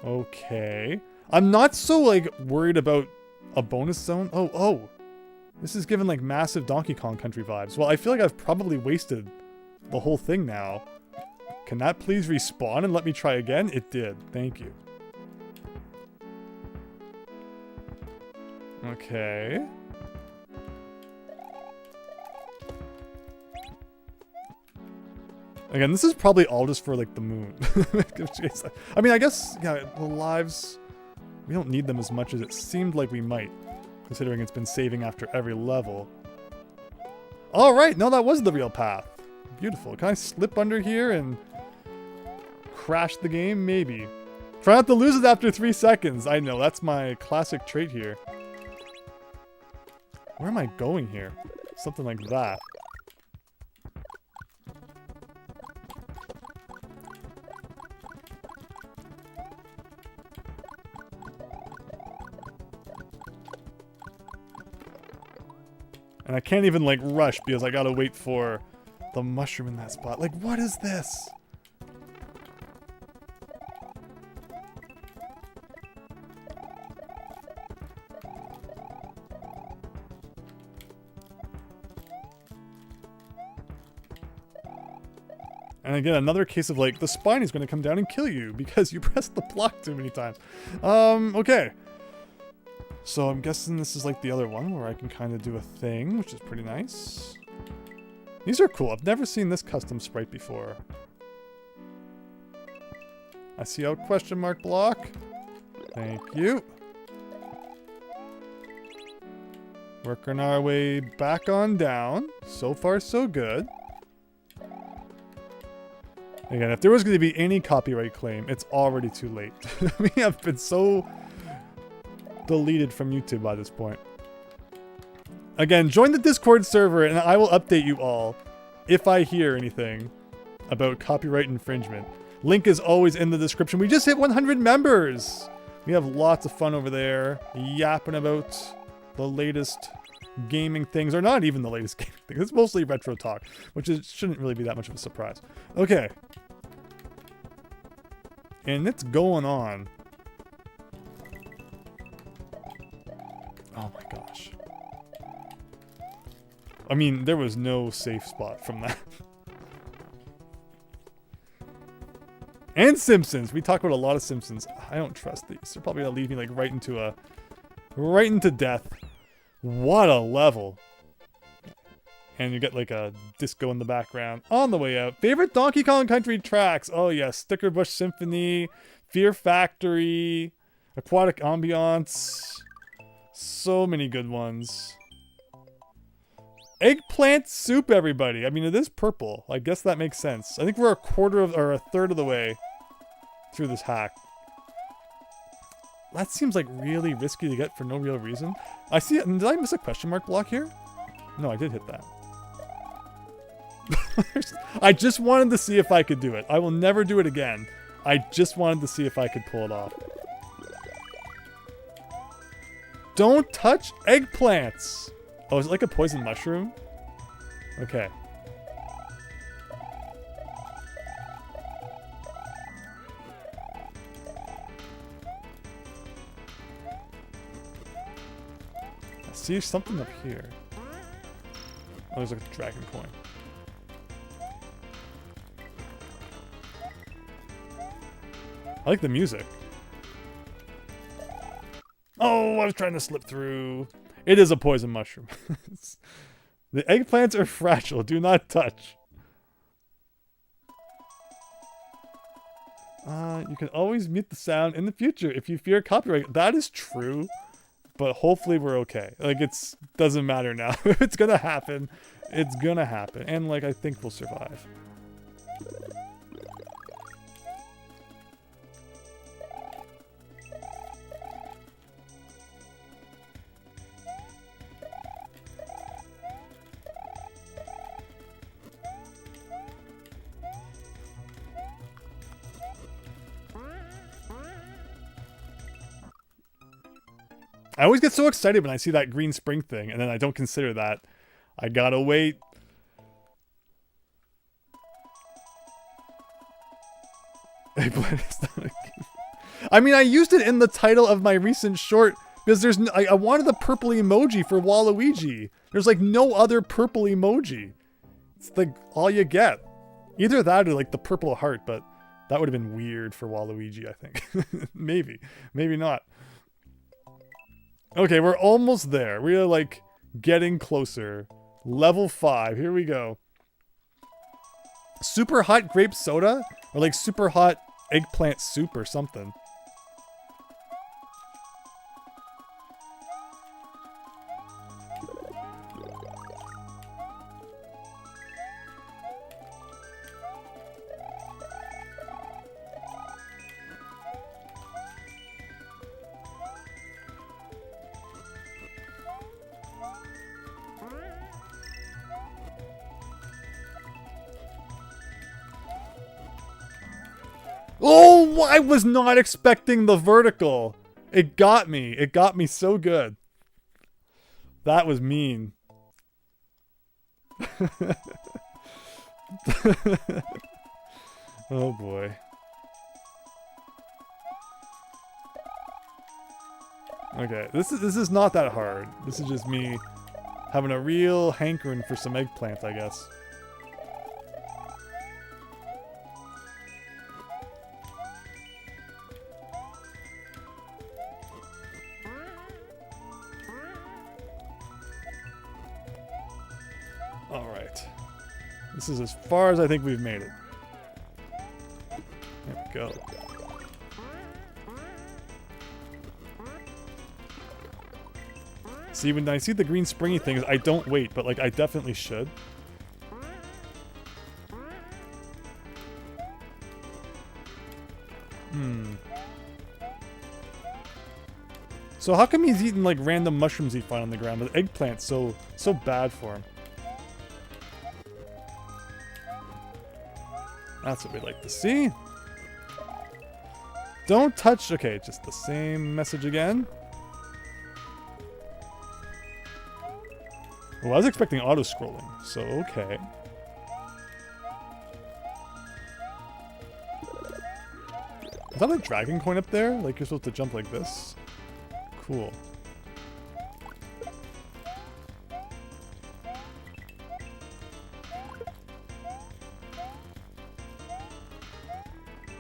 Okay. I'm not so, like, worried about a bonus zone. Oh. This is giving, like, massive Donkey Kong Country vibes. Well, I feel like I've probably wasted the whole thing now. Can that please respawn and let me try again? It did. Thank you. Okay. Again, this is probably all just for, like, the moon. I mean, I guess, yeah, the lives, we don't need them as much as it seemed like we might, considering it's been saving after every level. Alright, no, that was the real path. Beautiful. Can I slip under here and crash the game? Maybe. Try not to lose it after 3 seconds. I know, that's my classic trait here. Where am I going here? Something like that. And I can't even, like, rush because I gotta wait for the mushroom in that spot. Like, what is this? And again, another case of, like, the spine is going to come down and kill you because you pressed the block too many times. Okay. So I'm guessing this is like the other one where I can kind of do a thing, which is pretty nice. These are cool. I've never seen this custom sprite before. I see a question mark block. Thank you. Working our way back on down. So far, so good. Again, if there was going to be any copyright claim, it's already too late. We have been so deleted from YouTube by this point. Again, join the Discord server and I will update you all if I hear anything about copyright infringement. Link is always in the description. We just hit 100 members. We have lots of fun over there, yapping about the latest gaming things, or not even the latest gaming things. It's mostly retro talk, which shouldn't really be that much of a surprise. Okay. And it's going on. Oh my gosh. I mean, there was no safe spot from that. And Simpsons. We talk about a lot of Simpsons. I don't trust these. They're probably gonna lead me like right into death. What a level. And you get like a disco in the background on the way out. Favorite Donkey Kong Country tracks. Oh yes, Sticker Bush Symphony, Fear Factory, Aquatic Ambiance. So many good ones. Eggplant soup, everybody. I mean, it is purple. I guess that makes sense. I think we're a third of the way through this hack. That seems like really risky to get for no real reason. I see it. Did I miss a question mark block here? No, I did hit that. I just wanted to see if I could do it. I will never do it again. I just wanted to see if I could pull it off. Don't touch eggplants! Oh, is it like a poison mushroom? Okay. I see something up here. Oh, there's like a dragon coin. I like the music. Oh, I was trying to slip through. It is a poison mushroom. The eggplants are fragile. Do not touch. You can always mute the sound in the future if you fear copyright. That is true. But hopefully we're okay. Like, doesn't matter now. If it's gonna happen, it's gonna happen. And, like, I think we'll survive. I always get so excited when I see that green spring thing, and then I don't consider that. I gotta wait. I mean, I used it in the title of my recent short because I wanted the purple emoji for Waluigi. There's like no other purple emoji. It's like all you get. Either that or like the purple heart, but that would have been weird for Waluigi, I think. Maybe. Maybe not. Okay, we're almost there. We are like getting closer. Level 5. Here we go. Super hot grape soda? Or like super hot eggplant soup or something. Oh, I was not expecting the vertical. It got me. It got me so good. That was mean. Oh boy. Okay, this is not that hard. This is just me having a real hankering for some eggplant, I guess. Alright. This is as far as I think we've made it. There we go. See, when I see the green springy things, I don't wait, but like I definitely should. So how come he's eating like random mushrooms he find on the ground? The eggplant's so bad for him. That's what we like to see. Don't touch. Okay, just the same message again. Well, I was expecting auto-scrolling, so okay. Is that a dragon coin up there? Like you're supposed to jump like this? Cool.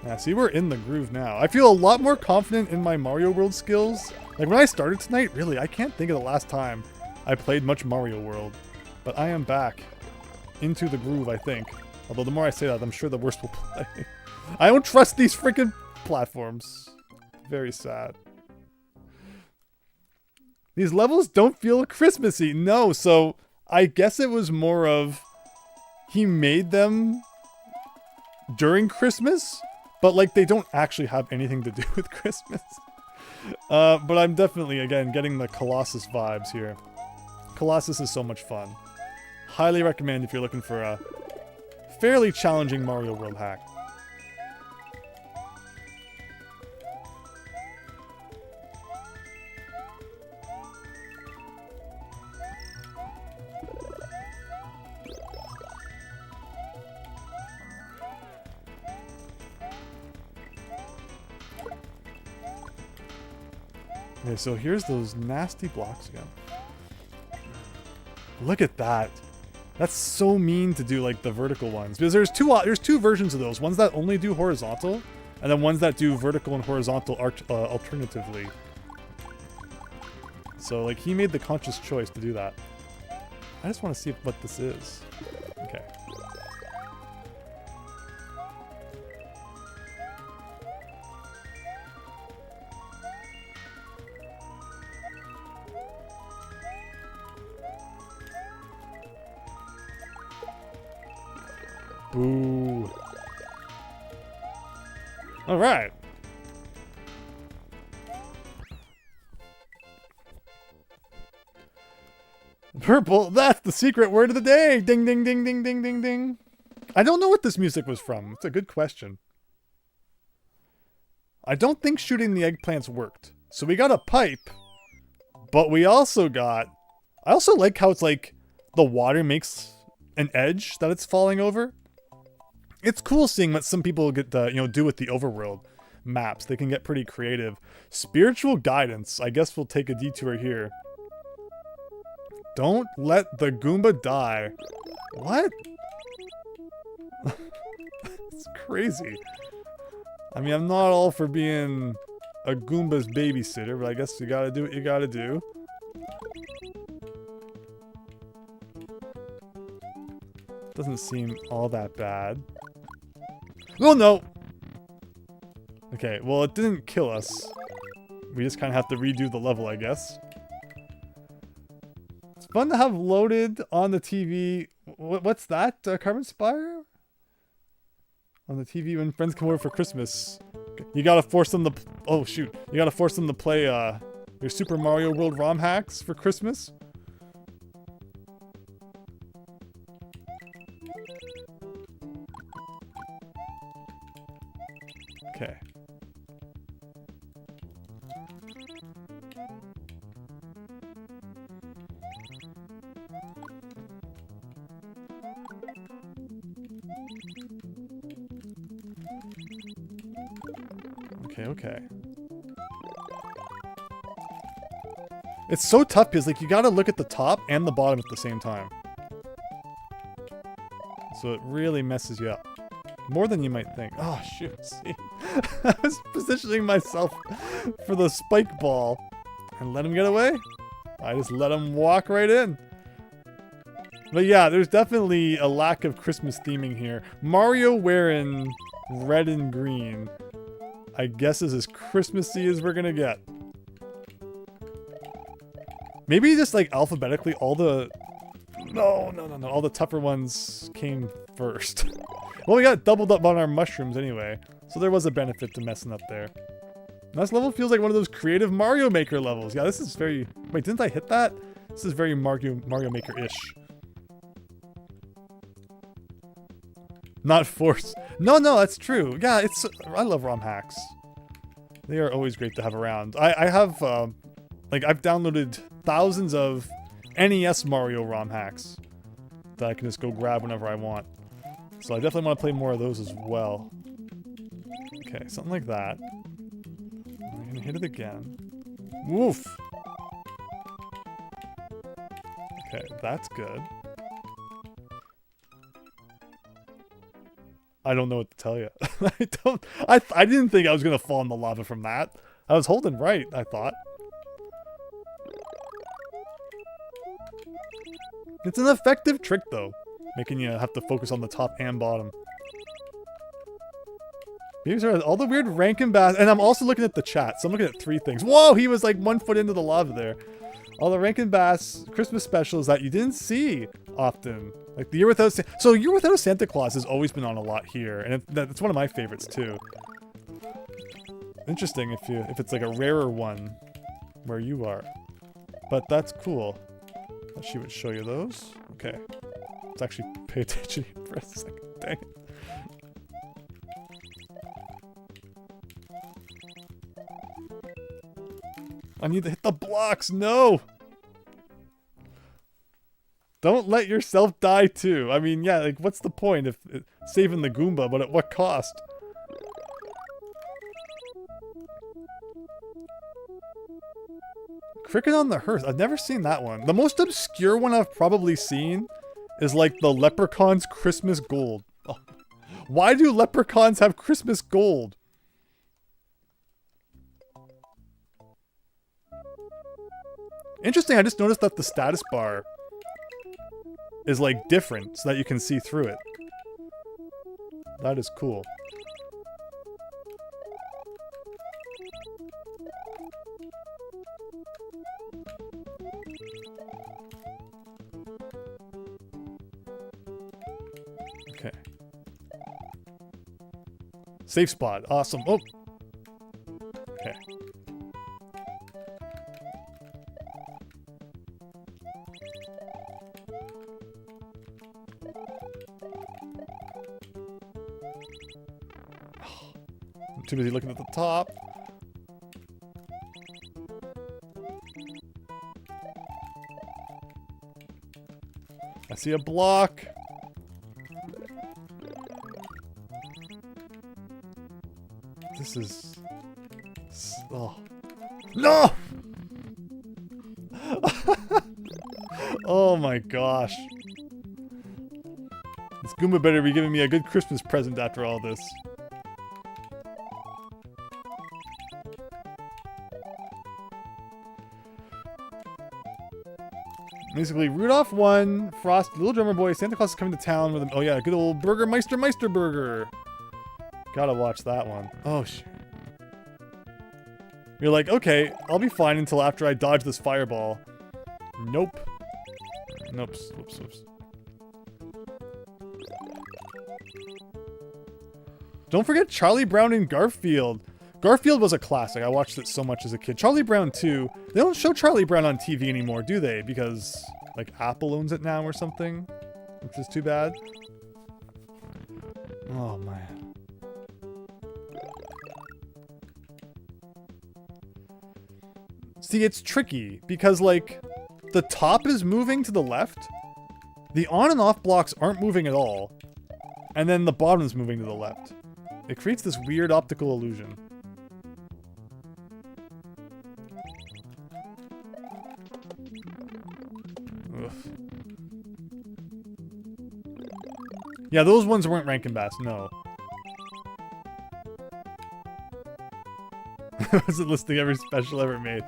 Yeah, see, we're in the groove now. I feel a lot more confident in my Mario World skills. Like when I started tonight, really, I can't think of the last time I played much Mario World, but I am back into the groove, I think. Although the more I say that, I'm sure the worse will play. I don't trust these freaking platforms. Very sad. These levels don't feel Christmassy. No, so I guess it was more of he made them during Christmas, but like they don't actually have anything to do with Christmas. But I'm definitely, again, getting the Colossus vibes here. Colossus is so much fun. Highly recommend if you're looking for a fairly challenging Mario World hack. Okay, so here's those nasty blocks again. Look at that. That's so mean to do like the vertical ones. Because there's two versions of those. Ones that only do horizontal, and then ones that do vertical and horizontal alternatively. So like he made the conscious choice to do that. I just want to see what this is. Okay. Boo. All right. Purple, that's the secret word of the day. Ding, ding, ding, ding, ding, ding, ding. I don't know what this music was from. It's a good question. I don't think shooting the eggplants worked. So we got a pipe, but we also got... I also like how it's like the water makes an edge that it's falling over. It's cool seeing what some people get to, do with the overworld maps. They can get pretty creative. Spiritual guidance. I guess we'll take a detour here. Don't let the Goomba die. What? It's crazy. I mean, I'm not all for being a Goomba's babysitter, but I guess you gotta do what you gotta do. Doesn't seem all that bad. Oh no! Okay, well it didn't kill us. We just kind of have to redo the level, I guess. It's fun to have loaded on the TV. What's that? Carbon Spire? On the TV when friends come over for Christmas. You gotta force them to... Oh shoot. You gotta force them to play your Super Mario World ROM hacks for Christmas. Okay. Okay, okay. It's so tough because, like, you gotta look at the top and the bottom at the same time. So it really messes you up. More than you might think. Oh, shoot, see? I was positioning myself for the spike ball and let him get away. I just let him walk right in. But yeah, there's definitely a lack of Christmas theming here. Mario wearing red and green, I guess, is as Christmassy as we're gonna get. Maybe just like alphabetically all the... No, all the tougher ones came first. Well, we got doubled up on our mushrooms anyway, so there was a benefit to messing up there. This level feels like one of those creative Mario Maker levels. Yeah, this is very... Wait, didn't I hit that? This is very Mario Maker-ish. Not forced. No, that's true. Yeah, it's... I love ROM hacks. They are always great to have around. I have, like, I've downloaded thousands of NES Mario ROM hacks that I can just go grab whenever I want. So I definitely want to play more of those as well. Okay, something like that. I'm gonna hit it again. Woof! Okay, that's good. I don't know what to tell you. I didn't think I was gonna fall in the lava from that. I was holding right, I thought. It's an effective trick though, making you have to focus on the top and bottom. These are all the weird Rankin Bass, and I'm also looking at the chat, so I'm looking at 3 things. Whoa, he was like 1 foot into the lava there. All the Rankin Bass Christmas specials that you didn't see often. Like the Year Without So Year Without a Santa Claus has always been on a lot here, and it's one of my favorites too. Interesting if it's like a rarer one where you are. But that's cool. She would show you those. Okay. Let's actually pay attention for a second. Dang it. I need to hit the blocks. No! Don't let yourself die too. I mean, yeah, like, what's the point of saving the Goomba, but at what cost? Cricket on the Hearth. I've never seen that one. The most obscure one I've probably seen is like the Leprechaun's Christmas Gold. Oh. Why do leprechauns have Christmas gold? Interesting, I just noticed that the status bar is like different so that you can see through it. That is cool. Okay. Safe spot. Awesome. Oh. Okay. I'm too busy looking at the top. I see a block. This is... Oh. No! Oh my gosh. This Goomba better be giving me a good Christmas present after all this. Basically, Rudolph won, Frost, Little Drummer Boy, Santa Claus is coming to town with him. Oh yeah, good old Burger Meister Burger. Gotta watch that one. Oh shit. You're like, okay, I'll be fine until after I dodge this fireball. Nope. Nope. Whoops. Don't forget Charlie Brown and Garfield. Garfield was a classic. I watched it so much as a kid. Charlie Brown 2. They don't show Charlie Brown on TV anymore, do they? Because, like, Apple owns it now or something? Which is too bad. Oh, man. See, it's tricky. Because, like, the top is moving to the left. The on and off blocks aren't moving at all. And then the bottom is moving to the left. It creates this weird optical illusion. Ugh. Yeah, those ones weren't Rankin Bass, no. I wasn't listing every special ever made.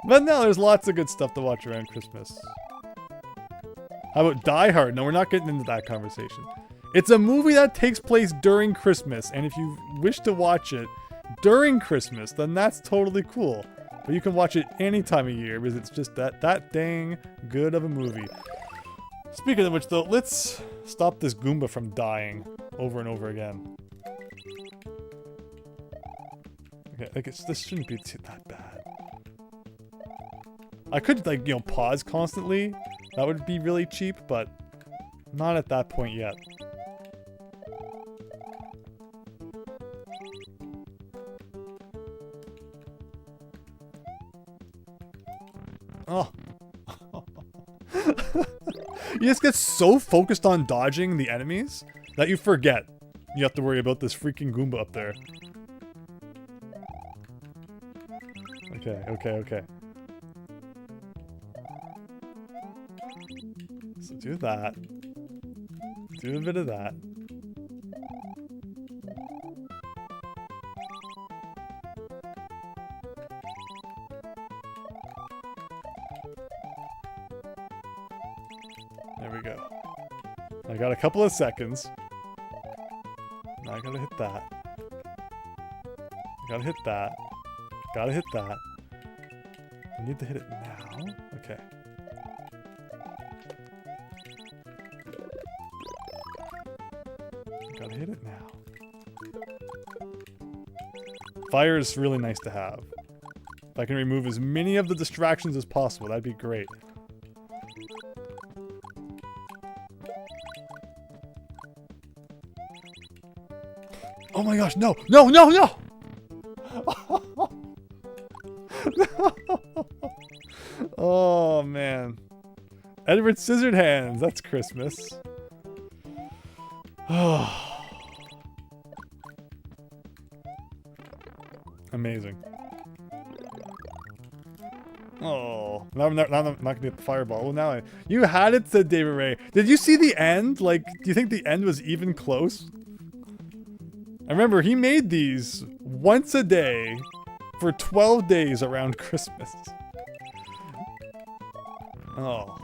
But no, there's lots of good stuff to watch around Christmas. How about Die Hard? No, we're not getting into that conversation. It's a movie that takes place during Christmas, and if you wish to watch it during Christmas, then that's totally cool. But you can watch it any time of year because it's just that dang good of a movie. Speaking of which, though, let's stop this Goomba from dying over and over again. Okay, like this shouldn't be that bad. I could, like, you know, pause constantly. That would be really cheap, but not at that point yet. Oh. You just get so focused on dodging the enemies that you forget you have to worry about this freaking Goomba up there. Okay, okay, okay. So do that. Do a bit of that. There we go. I got a couple of seconds. Now I gotta hit that. I gotta hit that. Gotta hit that. I need to hit it now? Okay. Gotta hit it now. Fire is really nice to have. If I can remove as many of the distractions as possible, that'd be great. Oh my gosh, no! No, no, no! No! Oh, man. Edward Scissorhands, that's Christmas. Amazing. Oh, now I'm not gonna get the fireball. Well, now you had it, said David Ray. Did you see the end? Like, do you think the end was even close? I remember he made these once a day for 12 days around Christmas. Oh.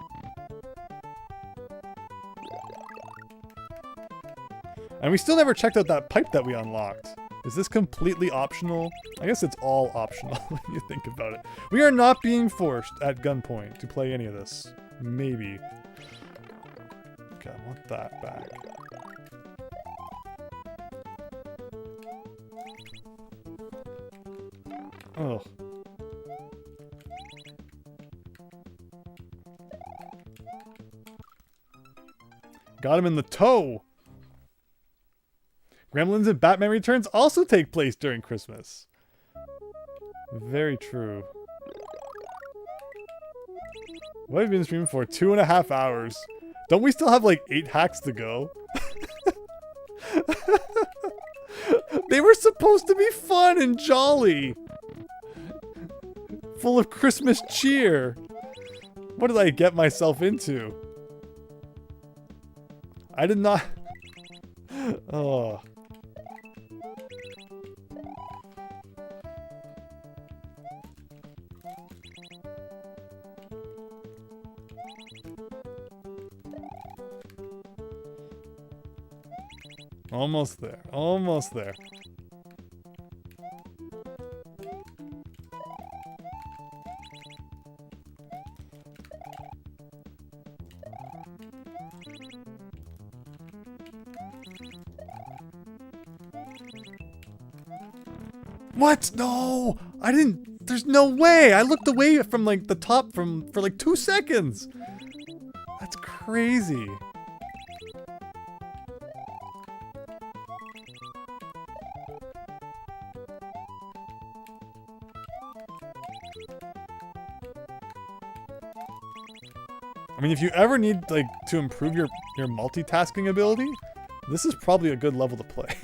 And we still never checked out that pipe that we unlocked. Is this completely optional? I guess it's all optional when you think about it. We are not being forced at gunpoint to play any of this. Maybe. Okay, I want that back. Oh. Got him in the toe. Gremlins and Batman Returns also take place during Christmas. Very true. What have you been streaming for? 2.5 hours. Don't we still have like 8 hacks to go? They were supposed to be fun and jolly. Full of Christmas cheer. What did I get myself into? I did not... Oh. Almost there. Almost there. What? No! I didn't... There's no way! I looked away from, like, the top for, like, 2 seconds! That's crazy. I mean, if you ever need, like, to improve your multitasking ability, this is probably a good level to play.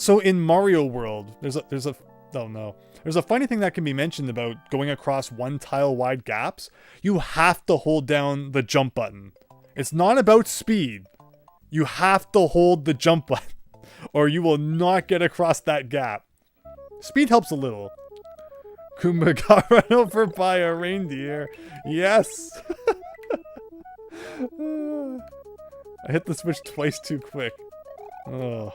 So in Mario World, there's a oh no. There's a funny thing that can be mentioned about going across one tile wide gaps. You have to hold down the jump button. It's not about speed. You have to hold the jump button or you will not get across that gap. Speed helps a little. Kumba got run over by a reindeer. Yes. I hit the switch twice too quick. Oh.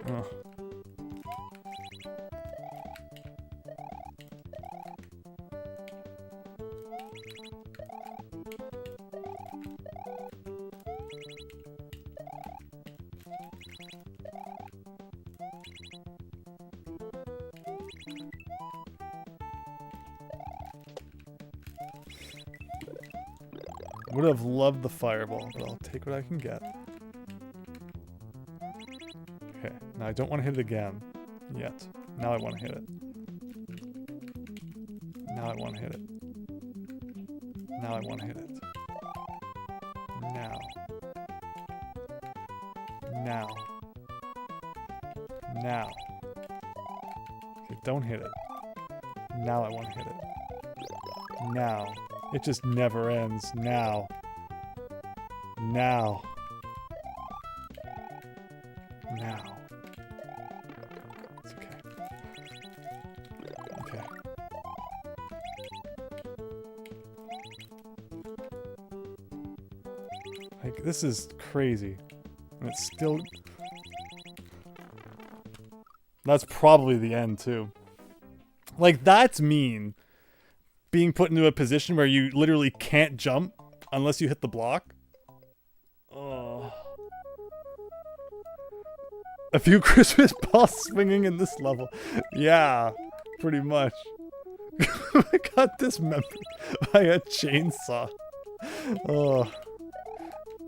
Oh. Would have loved the fireball, but I'll take what I can get. Okay, now I don't want to hit it again. Yet. Now I want to hit it. Now I want to hit it. Now I want to hit it. Now. Now. Now. Okay, don't hit it. Now I want to hit it. Now. It just never ends. Now. Now. Now. It's okay. Okay. Like, this is crazy. And it's still... That's probably the end, too. Like, that's mean. Being put into a position where you literally can't jump unless you hit the block. Oh. A few Christmas balls swinging in this level. Yeah, pretty much. I got dismembered by a chainsaw. Oh.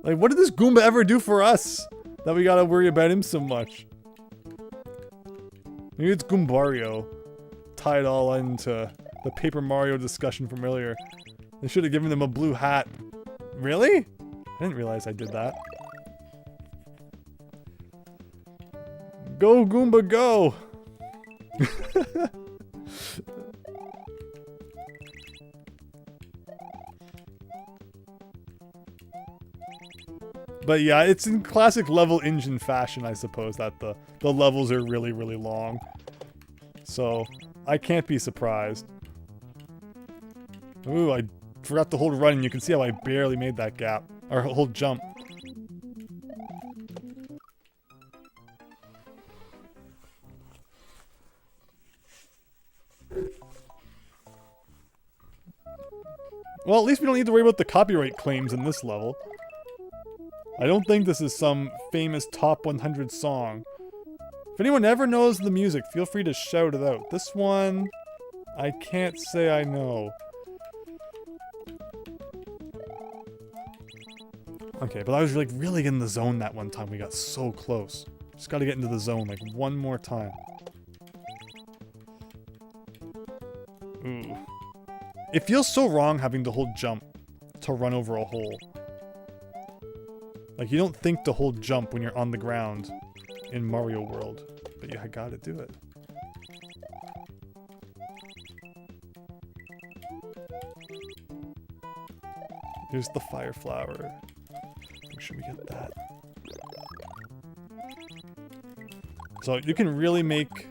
Like, what did this Goomba ever do for us that we gotta worry about him so much? Maybe it's Goombario. Tie it all into the Paper Mario discussion from earlier. They should have given them a blue hat. Really? I didn't realize I did that. Go, Goomba, go! But yeah, it's in classic level engine fashion, I suppose, that the levels are really, really long. So, I can't be surprised. Ooh, I forgot to hold run, and you can see how I barely made that gap. Or hold jump. Well, at least we don't need to worry about the copyright claims in this level. I don't think this is some famous top 100 song. If anyone ever knows the music, feel free to shout it out. This one, I can't say I know. Okay, but I was like really in the zone that one time. We got so close. Just gotta get into the zone like one more time. Ooh. It feels so wrong having to hold jump to run over a hole. Like, you don't think to hold jump when you're on the ground in Mario World, but you gotta do it. Here's the fire flower. Make sure we get that. So you can really make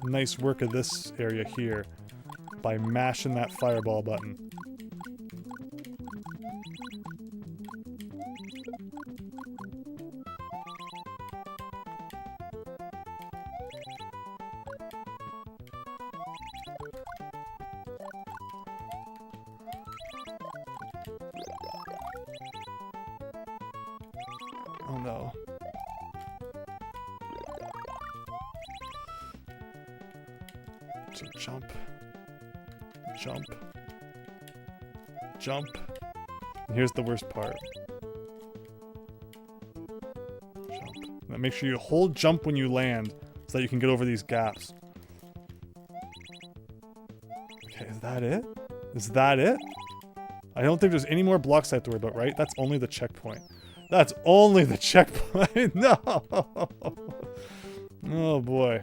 nice work of this area here by mashing that fireball button. Oh no. So jump. Jump. Jump. And here's the worst part. Jump. Now make sure you hold jump when you land, so that you can get over these gaps. Okay, is that it? Is that it? I don't think there's any more blocks I have to worry about, right? That's only the checkpoint. That's only the checkpoint. No. Oh boy.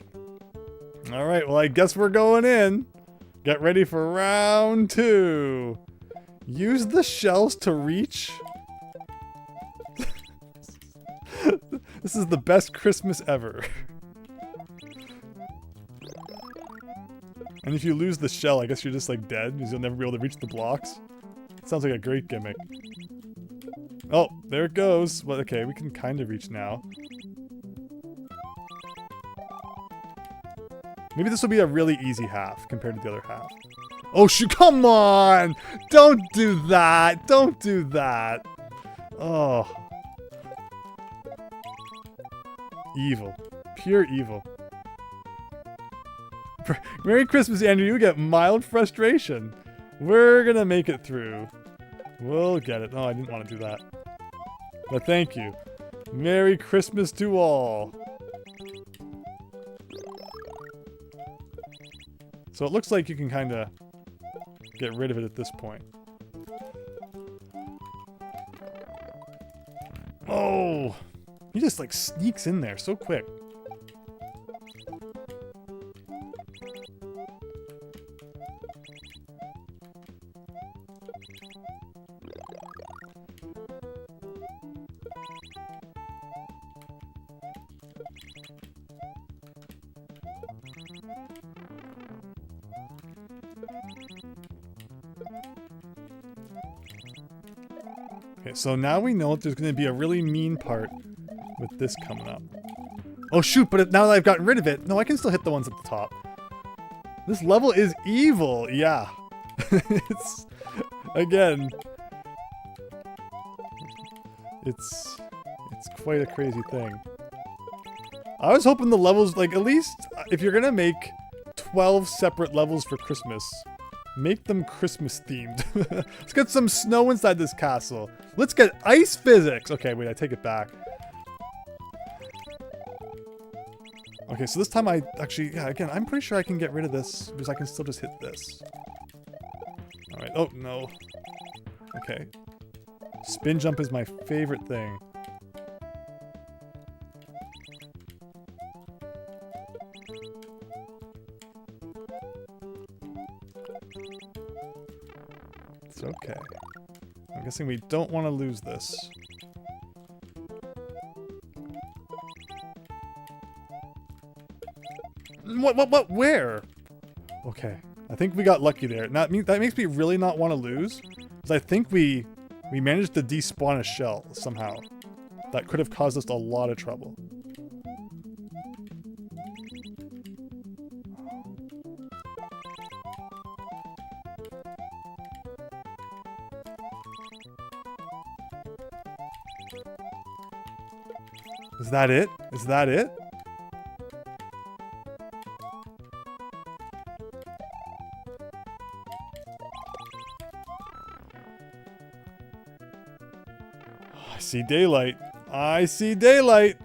All right, well, I guess we're going in. Get ready for round 2. Use the shells to reach. This is the best Christmas ever. And if you lose the shell, I guess you're just like dead, because you'll never be able to reach the blocks. Sounds like a great gimmick. Oh, there it goes. Well, okay, we can kind of reach now. Maybe this will be a really easy half compared to the other half. Oh shoot, come on! Don't do that! Don't do that! Oh. Evil. Pure evil. Merry Christmas, Andrew. You get mild frustration. We're gonna make it through. We'll get it. Oh, I didn't want to do that. But thank you. Merry Christmas to all. So it looks like you can kind of get rid of it at this point. Oh! He just like sneaks in there so quick. Okay, so now we know that there's going to be a really mean part with this coming up. Oh shoot, but now that I've gotten rid of it, no, I can still hit the ones at the top. This level is evil, yeah. It's, again, it's quite a crazy thing. I was hoping the levels, like, at least if you're going to make 12 separate levels for Christmas, make them Christmas themed. Let's get some snow inside this castle. Let's get ice physics. Okay, wait, I take it back. Okay, so this time I actually, yeah, again, I'm pretty sure I can get rid of this because I can still just hit this. All right. Oh, no. Okay. Spin jump is my favorite thing. It's okay. I'm guessing we don't want to lose this. What? Where? Okay. I think we got lucky there. Now, that makes me really not want to lose. Because I think we managed to despawn a shell somehow. That could have caused us a lot of trouble. Is that it? Is that it? I see daylight. I see daylight.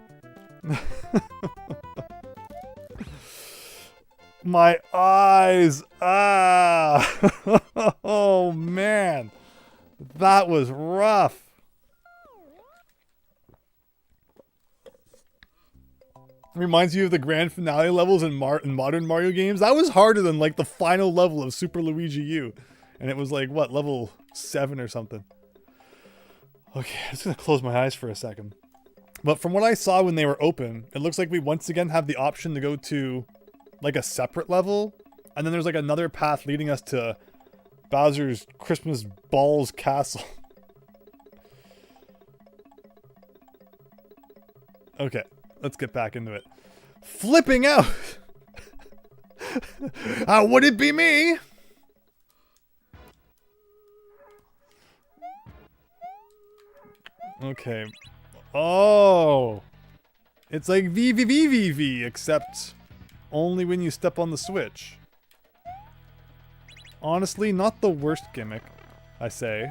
My eyes. Ah. Oh man. That was rough. Reminds you of the grand finale levels in modern Mario games. That was harder than like the final level of Super Luigi U. And it was like, what, level 7 or something. Okay, I'm just gonna close my eyes for a second. But from what I saw when they were open, it looks like we once again have the option to go to like a separate level. And then there's like another path leading us to Bowser's Christmas Balls Castle. Okay, let's get back into it. Flipping out! Would it be me? Okay. Oh! It's like VVVVV, except only when you step on the switch. Honestly, not the worst gimmick, I say.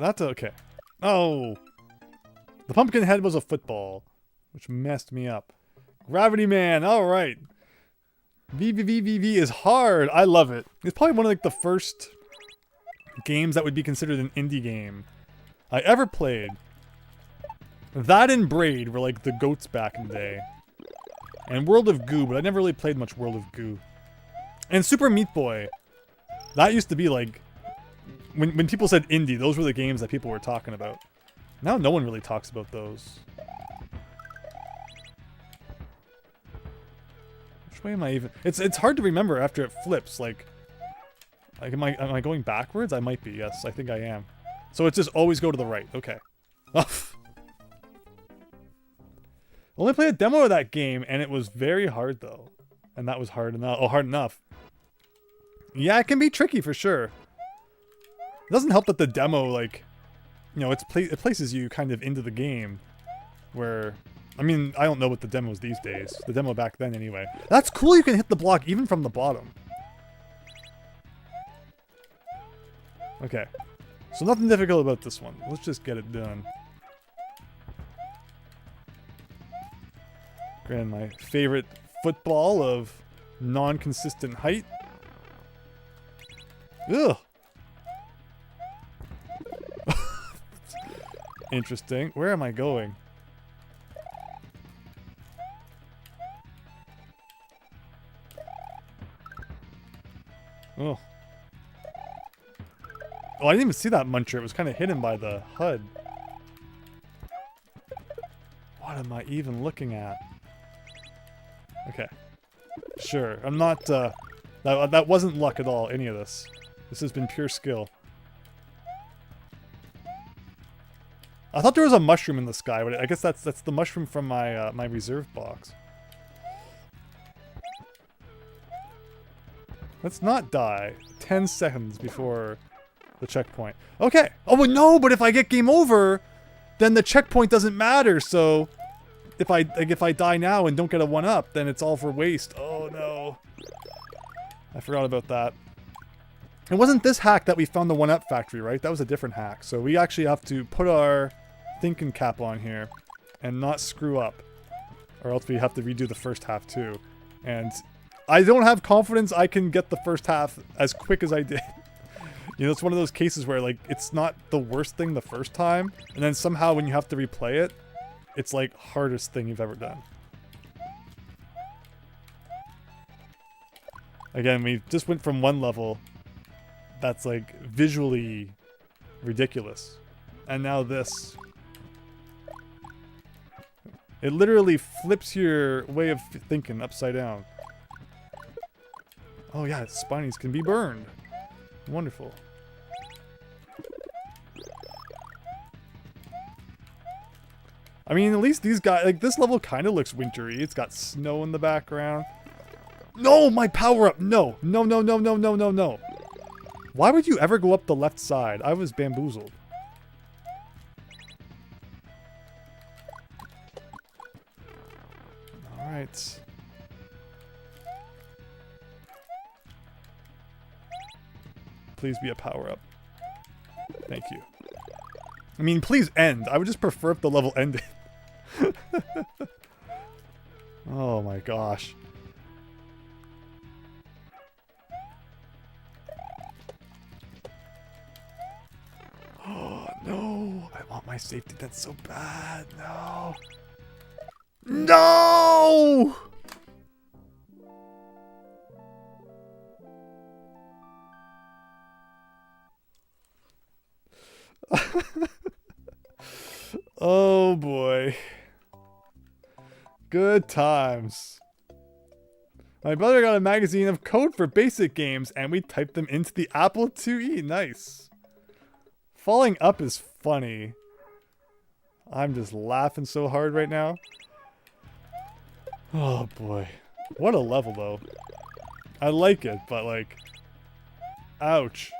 That's okay. Oh! The pumpkin head was a football, which messed me up. Gravity Man, alright. VVVVV is hard. I love it. It's probably one of like the first games that would be considered an indie game I ever played. That and Braid were like the goats back in the day. And World of Goo, but I never really played much World of Goo. And Super Meat Boy. That used to be like... When people said indie, those were the games that people were talking about. Now no one really talks about those. Which way am I even... It's hard to remember after it flips, like am I going backwards? I might be, yes, I think I am. So it's just always go to the right, okay. Only played a demo of that game, and it was very hard, though. And that was hard enough. Oh, hard enough. Yeah, it can be tricky, for sure. It doesn't help that the demo, like... You know, it places you kind of into the game. Where... I mean, I don't know what the demo is these days. The demo back then, anyway. That's cool you can hit the block even from the bottom. Okay. So nothing difficult about this one. Let's just get it done. And my favorite football of non-consistent height. Ugh. Interesting. Where am I going? Oh. Oh, I didn't even see that muncher. It was kind of hidden by the HUD. What am I even looking at? Okay. Sure. I'm not, that wasn't luck at all, any of this. This has been pure skill. I thought there was a mushroom in the sky, but I guess that's the mushroom from my, my reserve box. Let's not die 10 seconds before the checkpoint. Okay. Oh, but no, but if I get game over, then the checkpoint doesn't matter, so... If I die now and don't get a 1-up, then it's all for waste. Oh no. I forgot about that. It wasn't this hack that we found the 1-up factory, right? That was a different hack. So we actually have to put our thinking cap on here and not screw up. Or else we have to redo the first half too. And I don't have confidence I can get the first half as quick as I did. You know, it's one of those cases where like it's not the worst thing the first time, and then somehow when you have to replay it, it's like hardest thing you've ever done. Again, we just went from one level that's like visually ridiculous. And now this. It literally flips your way of thinking upside down. Oh yeah, spinies can be burned. Wonderful. I mean, at least these guys, like, this level kind of looks wintry. It's got snow in the background. No, my power-up! No! No, no, no, no, no, no, no. Why would you ever go up the left side? I was bamboozled. Alright. Please be a power-up. Thank you. I mean, please end. I would just prefer if the level ended. Oh my gosh. Oh no! I want my safety net so bad. No! No! Oh boy. Good times. My brother got a magazine of code for basic games and we typed them into the Apple IIe. Nice. Falling up is funny. I'm just laughing so hard right now. Oh boy. What a level though. I like it, but like... Ouch.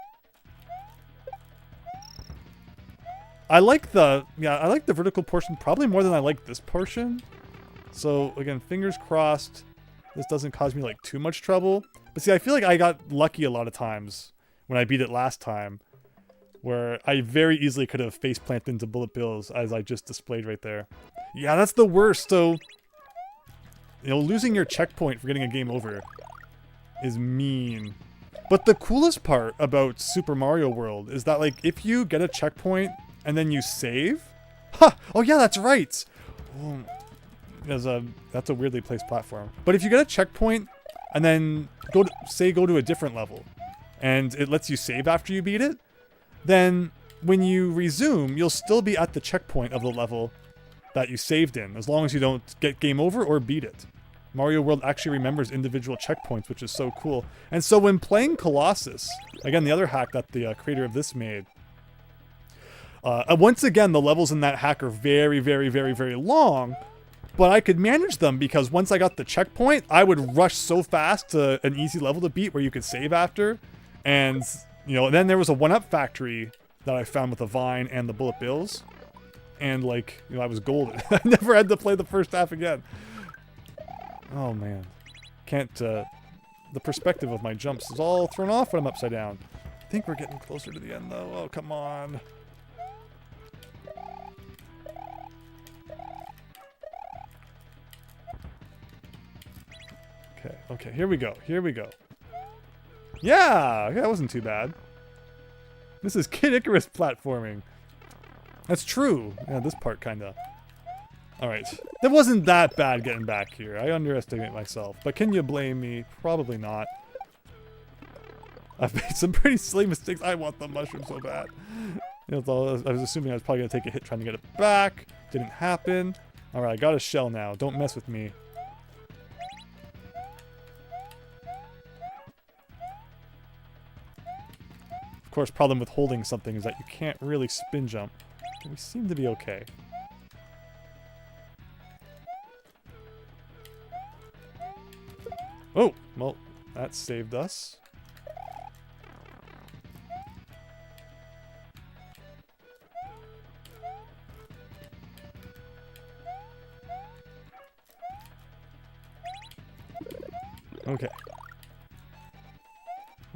I like the vertical portion probably more than I like this portion. So again, fingers crossed this doesn't cause me like too much trouble. But see, I feel like I got lucky a lot of times when I beat it last time. where I very easily could have face planted into bullet bills as I just displayed right there. Yeah, that's the worst. So, you know, losing your checkpoint for getting a game over is mean. But the coolest part about Super Mario World is that, like, if you get a checkpoint and then you save... Ha! Oh yeah, that's right! Oh, that's a weirdly placed platform. But if you get a checkpoint and then go to a different level, and it lets you save after you beat it, then when you resume, you'll still be at the checkpoint of the level that you saved in, as long as you don't get game over or beat it. Mario World actually remembers individual checkpoints, which is so cool. And so when playing Colossus, again, the other hack that the creator of this made, once again, the levels in that hack are very, very, very, very long, but I could manage them because once I got the checkpoint, I would rush so fast to an easy level to beat where you could save after. And, you know, then there was a one-up factory that I found with the Vine and the Bullet Bills. And, like, you know, I was golden. I never had to play the first half again. Oh, man. Can't, the perspective of my jumps is all thrown off when I'm upside down. I think we're getting closer to the end, though. Oh, come on. Okay, here we go. Yeah, that wasn't too bad. This is Kid Icarus platforming. That's true. Yeah, this part kinda. Alright. That wasn't that bad getting back here. I underestimate myself. But can you blame me? Probably not. I've made some pretty silly mistakes. I want the mushroom so bad. You know, I was assuming I was probably gonna take a hit trying to get it back. Didn't happen. Alright, I got a shell now. Don't mess with me. Of course, problem with holding something is that you can't really spin jump. But we seem to be okay. Oh, well, that saved us. Okay.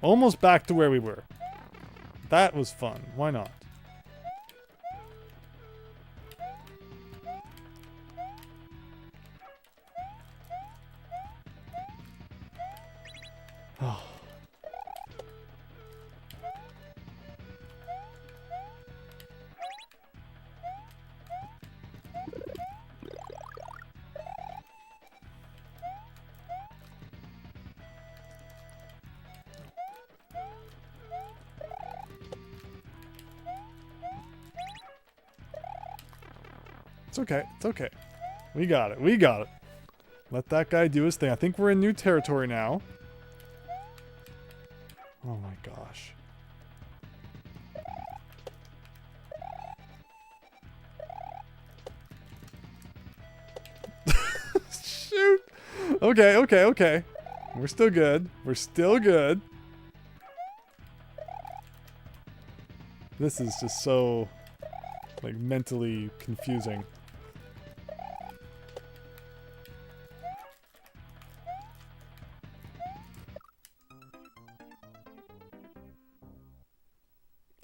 Almost back to where we were. That was fun. Why not? Oh. It's okay. It's okay. We got it. We got it. Let that guy do his thing. I think we're in new territory now. Oh my gosh. Shoot. Okay, okay, okay. We're still good. We're still good. This is just so, like, mentally confusing.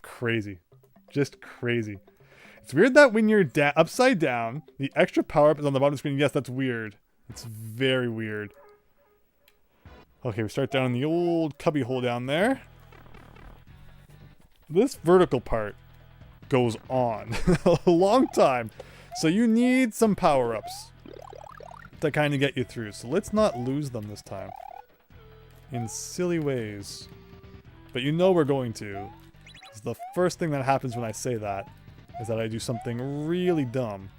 Crazy. Just crazy. It's weird that when you're upside down, the extra power-up is on the bottom of the screen. Yes, that's weird. It's very weird. Okay, we start down in the old cubby hole down there. This vertical part goes on a long time. So you need some power-ups to kind of get you through. So let's not lose them this time. In silly ways. But you know we're going to. The first thing that happens when I say that is that I do something really dumb.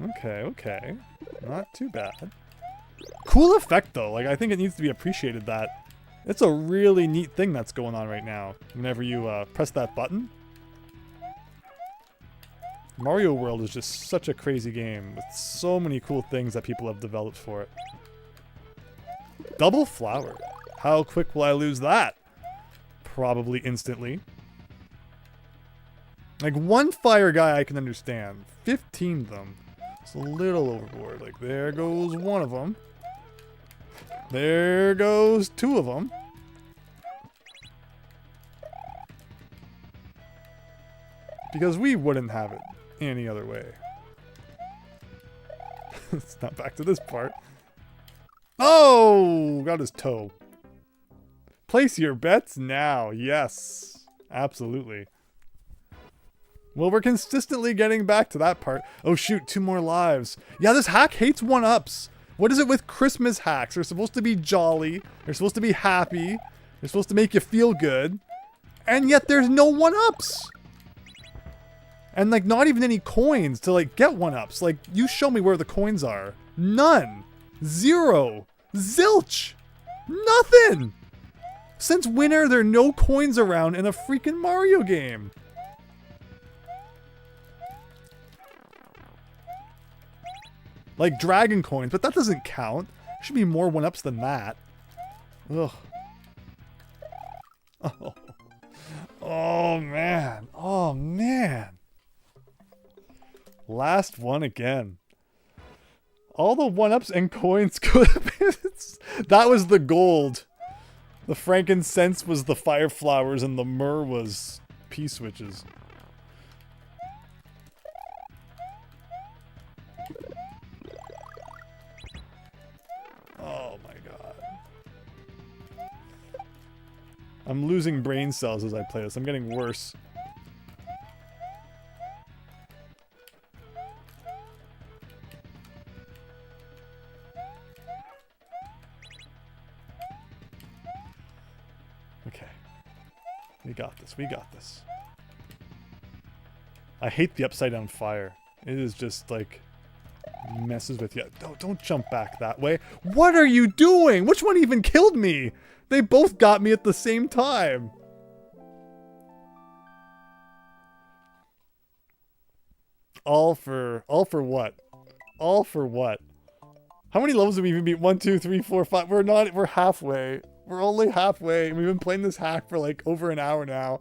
Okay, okay. Not too bad. Cool effect though. Like, I think it needs to be appreciated that it's a really neat thing that's going on right now. Whenever you press that button. Mario World is just such a crazy game with so many cool things that people have developed for it. Double flower. How quick will I lose that? Probably instantly. Like, one fire guy I can understand. 15 of them. It's a little overboard. Like, there goes one of them. There goes 2 of them. Because we wouldn't have it any other way. It's not back to this part. Oh! Got his toe. Place your bets now. Yes. Absolutely. Well, we're consistently getting back to that part. Oh shoot, 2 more lives. Yeah, this hack hates 1-ups. What is it with Christmas hacks? They're supposed to be jolly. They're supposed to be happy. They're supposed to make you feel good. And yet there's no 1-ups. And like not even any coins to like get 1-ups. Like you show me where the coins are. None. 0. Zilch. Nothing. Since when are there no coins around in a freaking Mario game? Like dragon coins, but that doesn't count. There should be more 1-ups than that. Ugh. Oh. Oh man. Oh man. Last one again. All the 1-ups and coins could have been. That was the gold. The frankincense was the fire flowers and the myrrh was P-switches. Oh my god. I'm losing brain cells as I play this. I'm getting worse. Okay. We got this. We got this. I hate the upside down fire. It is just like messes with you. Don't jump back that way. What are you doing? Which one even killed me? They both got me at the same time. All for what? All for what? How many levels did we even beat? 1, 2, 3, 4, 5. We're halfway. We're only halfway. We've been playing this hack for like over an hour now.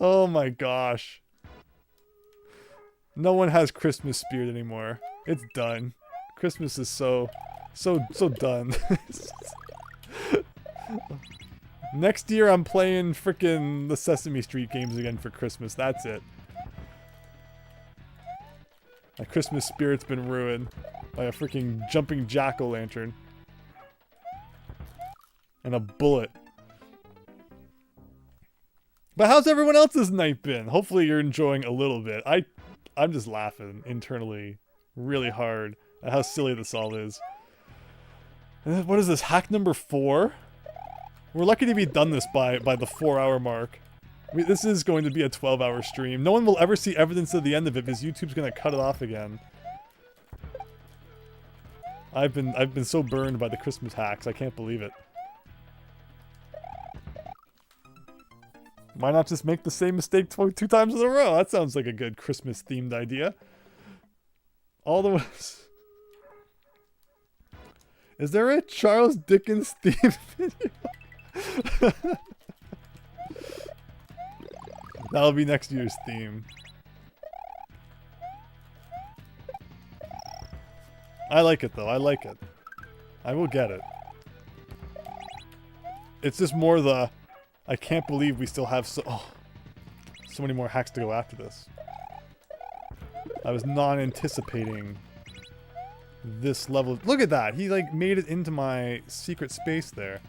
Oh my gosh. No one has Christmas spirit anymore. It's done. Christmas is so done. Next year I'm playing frickin' the Sesame Street games again for Christmas. That's it. My Christmas spirit's been ruined by a freaking jumping jack-o'-lantern. And a bullet. But how's everyone else's night been? Hopefully you're enjoying a little bit. I'm just laughing internally really hard at how silly this all is. What is this? Hack number 4? We're lucky to be done this by the 4-hour mark. This is going to be a 12-hour stream. No one will ever see evidence of the end of it because YouTube's going to cut it off again. I've been so burned by the Christmas hacks. I can't believe it. Why not just make the same mistake 2 times in a row? That sounds like a good Christmas-themed idea. All the ways. Is there a Charles Dickens themed video? That'll be next year's theme. I like it though. I like it. I will get it. It's just more the... I can't believe we still have so many more hacks to go after this. I was not anticipating this level. Look at that! He like made it into my secret space there.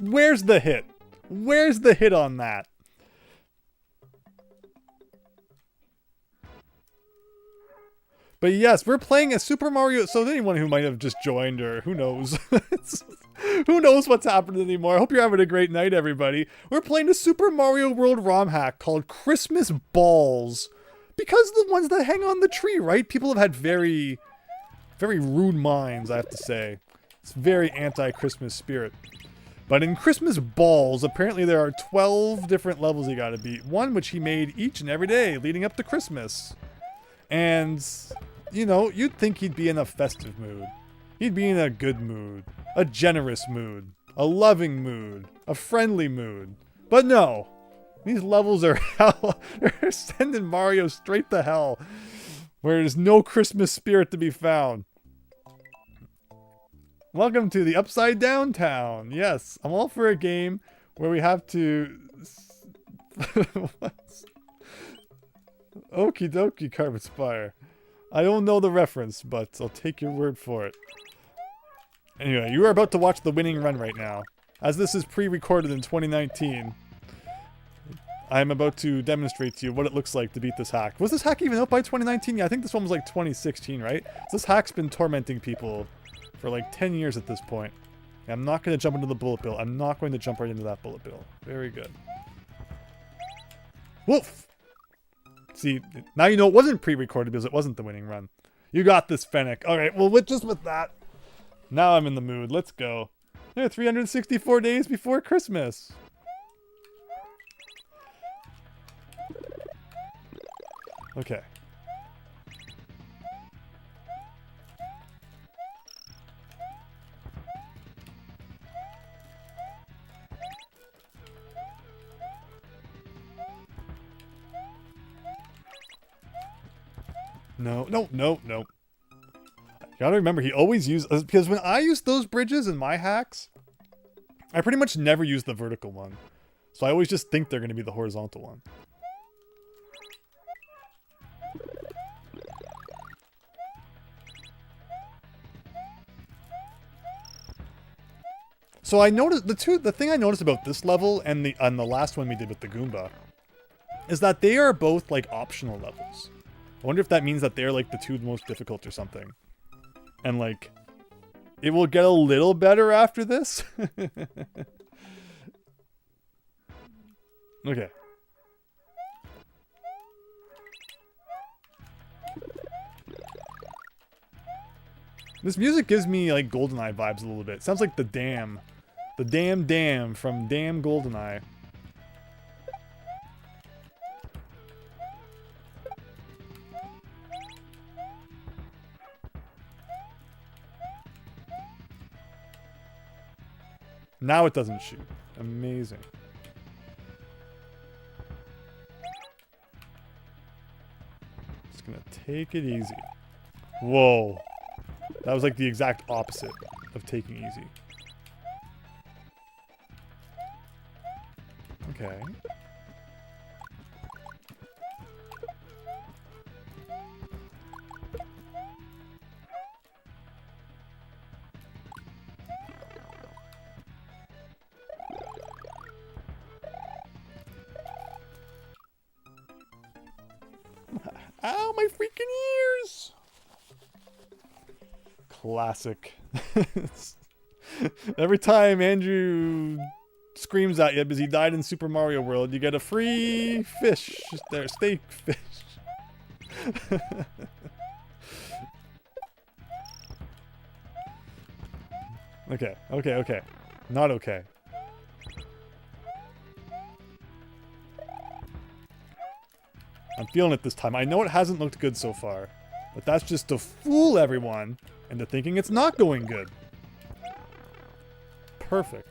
Where's the hit? Where's the hit on that? But yes, we're playing a Super Mario... So anyone who might have just joined, or who knows... who knows what's happening anymore. I hope you're having a great night, everybody. We're playing a Super Mario World ROM hack called Christmas Balls. Because the ones that hang on the tree, right? People have had very, very rude minds, I have to say. It's very anti-Christmas spirit. But in Christmas Balls, apparently there are 12 different levels you gotta beat. One which he made each and every day leading up to Christmas. And... you know, you'd think he'd be in a festive mood. He'd be in a good mood, a generous mood, a loving mood, a friendly mood. But no, these levels are hell. They're sending Mario straight to hell, where there's no Christmas spirit to be found. Welcome to the Upside Down Town. Yes, I'm all for a game where we have to... Okie dokie, Carpet Spire. I don't know the reference, but I'll take your word for it. Anyway, you are about to watch the winning run right now. As this is pre-recorded in 2019, I'm about to demonstrate to you what it looks like to beat this hack. Was this hack even out by 2019? Yeah, I think this one was like 2016, right? So this hack's been tormenting people for like 10 years at this point. I'm not going to jump into the bullet bill. I'm not going to jump right into that bullet bill. Very good. Woof! See, now you know it wasn't pre-recorded because it wasn't the winning run. You got this, Fennec. Alright, well, just with that, now I'm in the mood. Let's go. Yeah, 364 days before Christmas. Okay. No. You gotta remember, he always uses... Because when I use those bridges in my hacks, I pretty much never use the vertical one. So I always just think they're going to be the horizontal one. So I noticed... The thing I noticed about this level and the last one we did with the Goomba is that they are both, like, optional levels. I wonder if that means that they're, like, the two most difficult or something. And, like, it will get a little better after this. Okay. This music gives me, like, GoldenEye vibes a little bit. It sounds like the dam. The dam from Damn GoldenEye. Now it doesn't shoot. Amazing. Just gonna take it easy. Whoa. That was like the exact opposite of taking easy. Okay. Ow, my freaking ears! Classic. Every time Andrew screams at you because he died in Super Mario World, you get a free fish. Just there, steak fish. Okay. Not okay. I'm feeling it this time. I know it hasn't looked good so far, but that's just to fool everyone into thinking it's not going good. Perfect.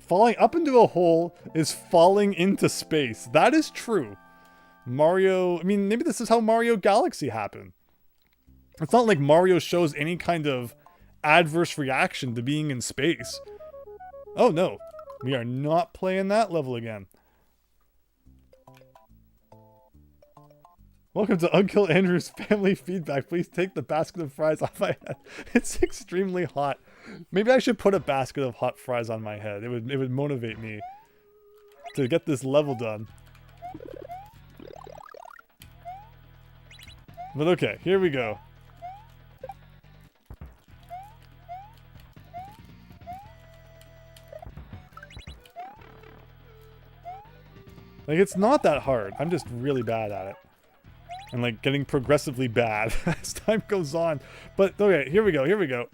Falling up into a hole is falling into space. That is true. Mario... I mean, maybe this is how Mario Galaxy happened. It's not like Mario shows any kind of adverse reaction to being in space. Oh no. We are not playing that level again. Welcome to Uncle Andrew's family feedback. Please take the basket of fries off my head. It's extremely hot. Maybe I should put a basket of hot fries on my head. It would motivate me to get this level done. But okay, here we go. Like, it's not that hard. I'm just really bad at it. And, like, getting progressively bad as time goes on. But, okay, here we go, here we go.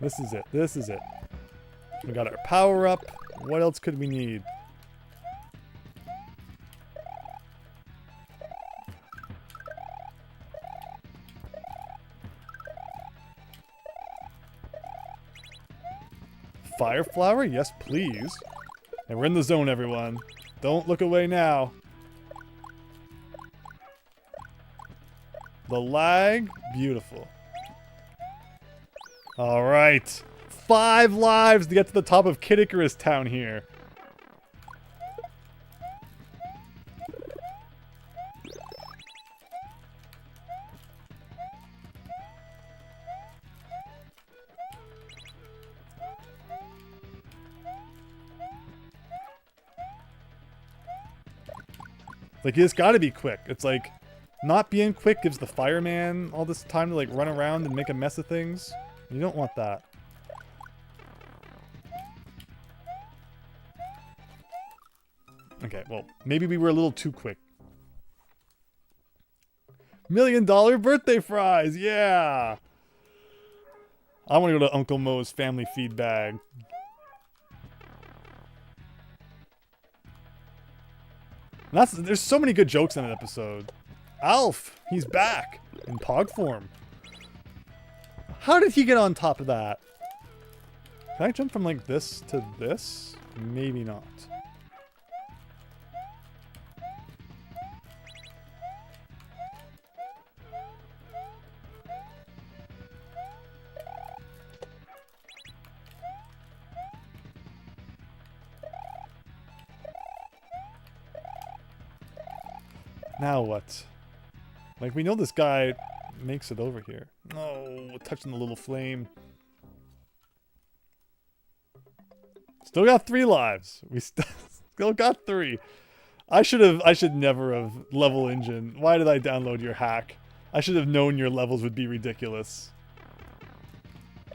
This is it, this is it. We got our power up. What else could we need? Fire flower? Yes, please. And we're in the zone, everyone. Don't look away now. The lag? Beautiful. Alright. 5 lives to get to the top of Kid Icarus Town here. Like, you just gotta be quick. It's like, not being quick gives the fireman all this time to, like, run around and make a mess of things. You don't want that. Okay, well, maybe we were a little too quick. $1 million birthday fries! Yeah! I want to go to Uncle Mo's family feed bag. There's so many good jokes in that episode. Alf, he's back in Pog form. How did he get on top of that? Can I jump from like this to this? Maybe not. Now what? Like, we know this guy makes it over here. No, touching the little flame. Still got 3 lives. We still got 3. I should never have level engine. Why did I download your hack? I should have known your levels would be ridiculous.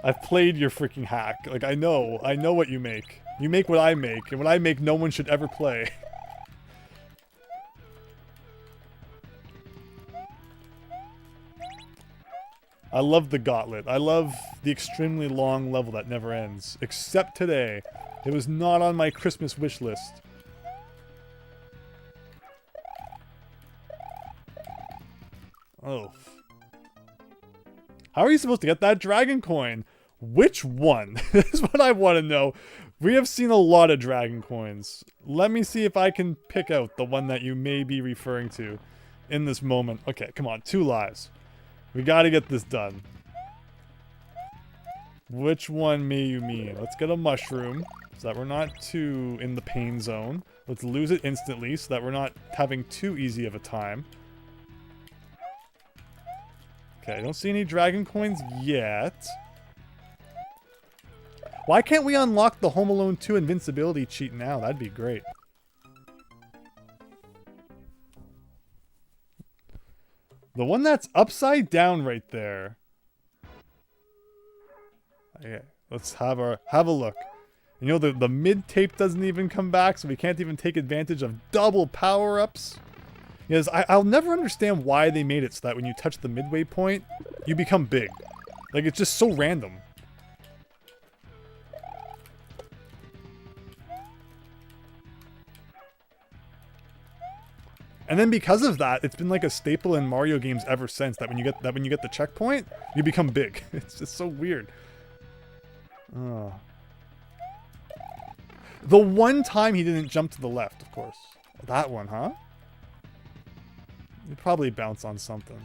I've played your freaking hack. Like, I know what you make. You make what I make, and what I make no one should ever play. I love the gauntlet. I love the extremely long level that never ends. Except today. It was not on my Christmas wish list. Oh. How are you supposed to get that dragon coin? Which one? That's what I want to know. We have seen a lot of dragon coins. Let me see if I can pick out the one that you may be referring to in this moment. Okay, come on. 2 lives. We gotta get this done. Which one may you mean? Let's get a mushroom, so that we're not too in the pain zone. Let's lose it instantly, so that we're not having too easy of a time. Okay, I don't see any dragon coins yet. Why can't we unlock the Home Alone 2 invincibility cheat now? That'd be great. The one that's upside down right there. Okay, let's have a look. You know, the mid tape doesn't even come back, so we can't even take advantage of double power-ups. Because I'll never understand why they made it so that when you touch the midway point, you become big. Like, it's just so random. And then because of that, it's been like a staple in Mario games ever since, that when you get the checkpoint, you become big. It's just so weird. Oh. The one time he didn't jump to the left, of course. That one, huh? You'd probably bounce on something.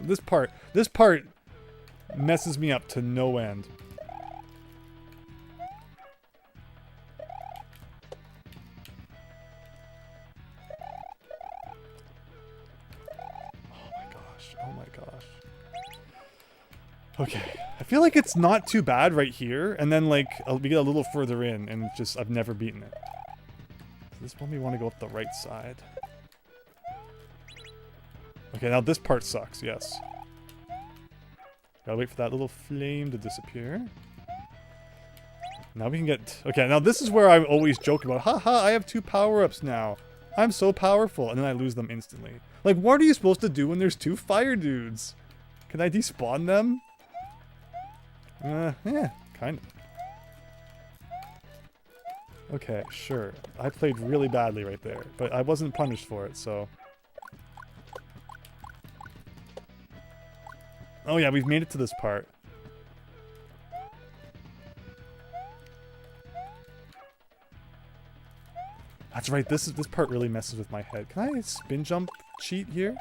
This part messes me up to no end. Oh my gosh. Okay, I feel like it's not too bad right here, and then like we get a little further in, and just I've never beaten it. So this one we want to go up the right side. Okay, now this part sucks. Yes. Gotta wait for that little flame to disappear. Now we can get... Okay, now this is where I always joke about, haha, I have 2 power-ups now. I'm so powerful. And then I lose them instantly. Like, what are you supposed to do when there's 2 fire dudes? Can I despawn them? Yeah, kind of. Okay, sure. I played really badly right there, but I wasn't punished for it, so... Oh yeah, we've made it to this part. That's right, this part really messes with my head. Can I spin jump cheat here?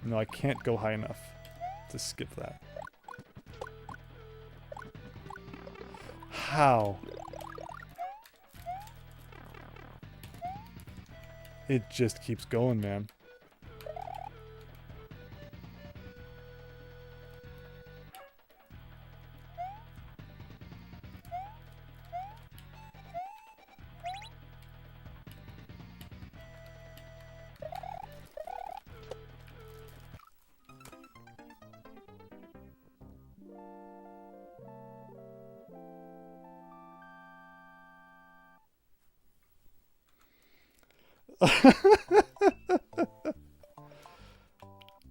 No, I can't go high enough to skip that. How? It just keeps going, man.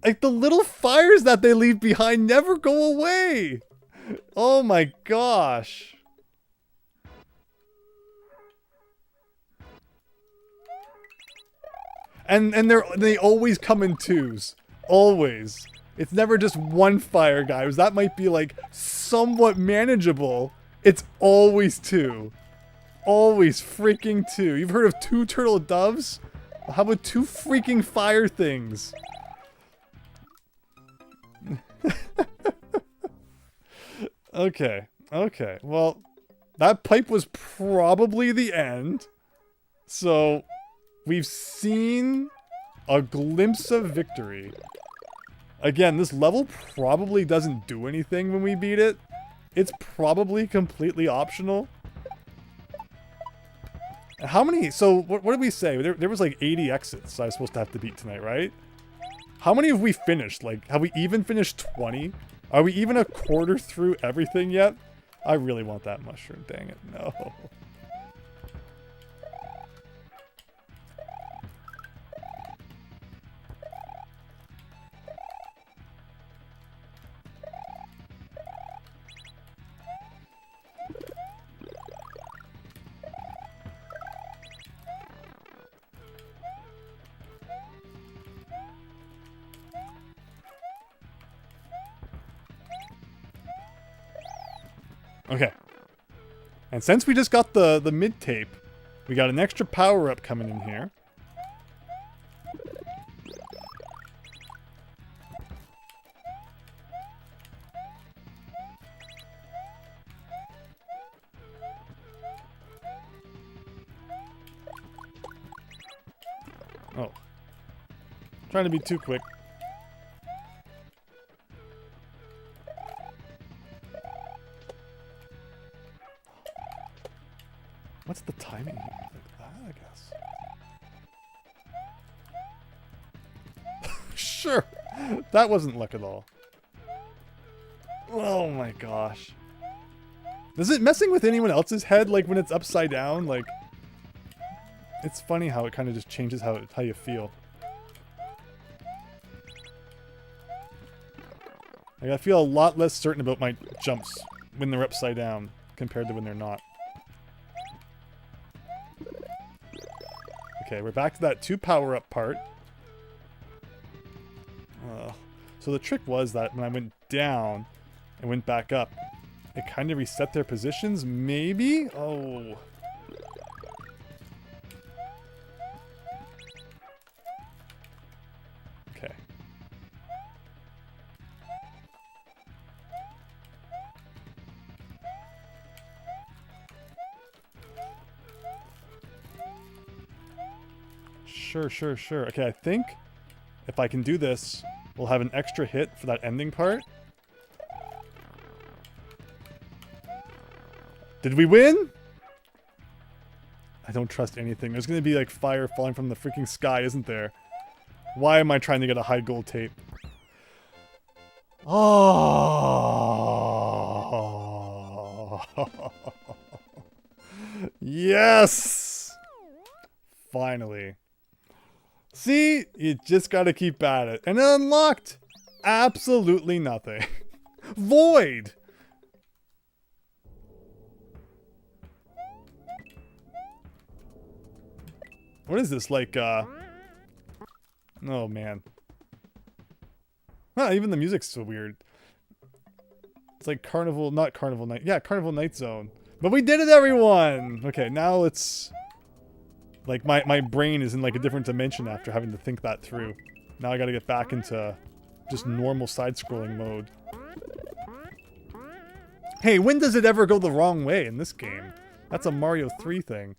Like, the little fires that they leave behind never go away. Oh my gosh. And they always come in 2s. Always. It's never just one fire, guys. That might be like somewhat manageable. It's always 2. Always freaking 2. You've heard of 2 turtle doves? How about 2 freaking fire things? Okay. Well, that pipe was probably the end. So, we've seen a glimpse of victory. Again, this level probably doesn't do anything when we beat it. It's probably completely optional. How many... So, what did we say? There was like 80 exits I was supposed to have to beat tonight, right? How many have we finished? Like, have we even finished 20? Are we even a quarter through everything yet? I really want that mushroom. Dang it. No. Okay. And since we just got the mid tape, we got an extra power up coming in here. Oh. Trying to be too quick. What's the timing here? Like that, I guess. Sure. That wasn't luck at all. Oh my gosh. Is it messing with anyone else's head, like when it's upside down? Like, it's funny how it kind of just changes how you feel. Like, I feel a lot less certain about my jumps when they're upside down compared to when they're not. Okay, we're back to that 2 power-up part. So the trick was that when I went down and went back up, it kind of reset their positions, maybe? Oh. Okay. Sure. Okay, I think if I can do this, we'll have an extra hit for that ending part. Did we win? I don't trust anything. There's gonna be like fire falling from the freaking sky, isn't there? Why am I trying to get a high gold tape? Oh. Yes! Finally. See? You just gotta keep at it. And unlocked! Absolutely nothing. Void! What is this, like, oh man. Huh, even the music's so weird. It's like Carnival, not Carnival Night. Yeah, Carnival Night Zone. But we did it, everyone! Okay, now it's... Like, my brain is in, like, a different dimension after having to think that through. Now I gotta get back into just normal side-scrolling mode. Hey, when does it ever go the wrong way in this game? That's a Mario 3 thing.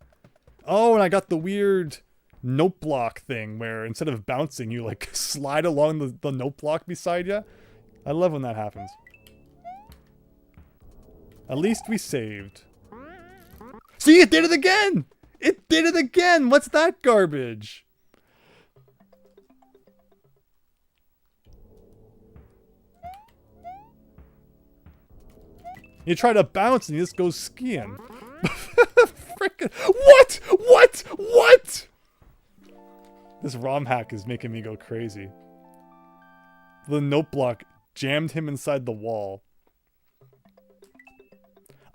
Oh, and I got the weird note block thing where instead of bouncing, you, like, slide along the note block beside you. I love when that happens. At least we saved. See, it did it again! It did it again! What's that garbage? You try to bounce and you just go skiing. Frickin' what? What? What? This ROM hack is making me go crazy. The note block jammed him inside the wall.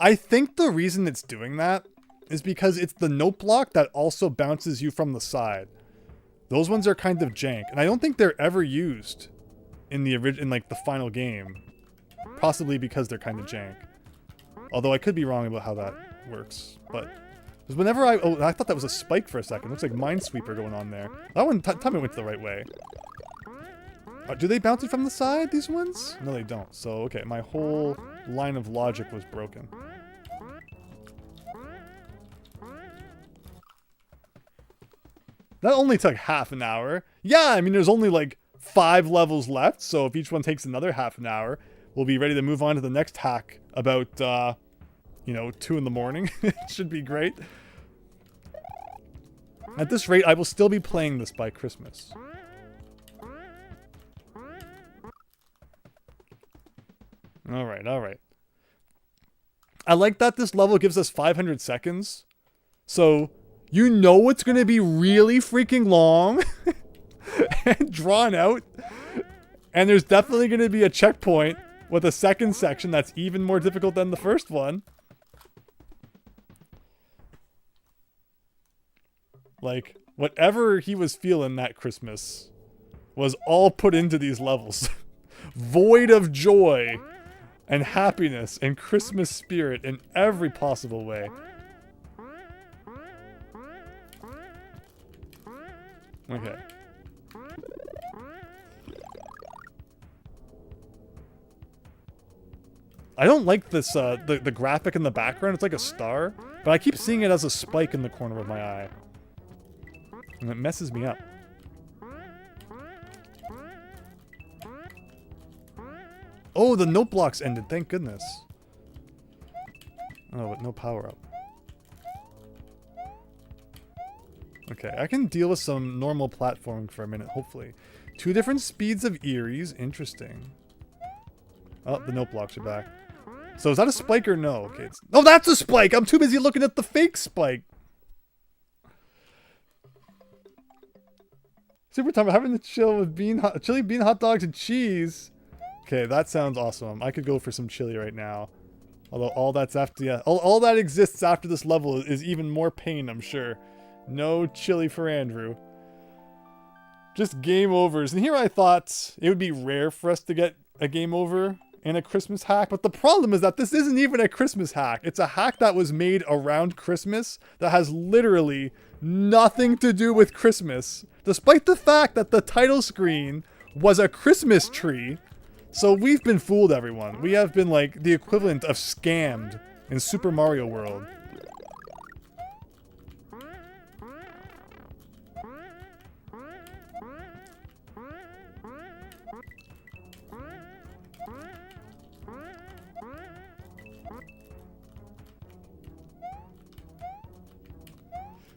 I think the reason it's doing that is because it's the note block that also bounces you from the side. Those ones are kind of jank, and I don't think they're ever used in like the final game. Possibly because they're kind of jank. Although I could be wrong about how that works, but because whenever I thought that was a spike for a second. Looks like Minesweeper going on there. That one, tell me it went the right way. Do they bounce it from the side, these ones? No, they don't. So, okay, my whole line of logic was broken. That only took half an hour. Yeah, I mean, there's only like 5 levels left, so if each one takes another half an hour, we'll be ready to move on to the next hack about, you know, 2 in the morning. It should be great. At this rate, I will still be playing this by Christmas. Alright, alright. I like that this level gives us 500 seconds. So, you know it's going to be really freaking long and drawn out. And there's definitely going to be a checkpoint with a second section that's even more difficult than the first one. Like, whatever he was feeling that Christmas was all put into these levels. Void of joy and happiness and Christmas spirit in every possible way. Okay. I don't like this, the graphic in the background. It's like a star, but I keep seeing it as a spike in the corner of my eye. And it messes me up. Oh, the note blocks ended. Thank goodness. Oh, but no power up. Okay, I can deal with some normal platforming for a minute, hopefully. 2 different speeds of Eries. Interesting. Oh, the note blocks are back. So is that a spike or no? Okay, it's... Oh, that's a spike! I'm too busy looking at the fake spike! Super time, having the chill with chili bean hot dogs and cheese. Okay, that sounds awesome. I could go for some chili right now. Although all that's after, yeah, all that exists after this level is even more pain, I'm sure. No chili for Andrew. Just game overs. And here I thought it would be rare for us to get a game over in a Christmas hack. But the problem is that this isn't even a Christmas hack. It's a hack that was made around Christmas that has literally nothing to do with Christmas. Despite the fact that the title screen was a Christmas tree. So we've been fooled, everyone. We have been like the equivalent of scammed in Super Mario World.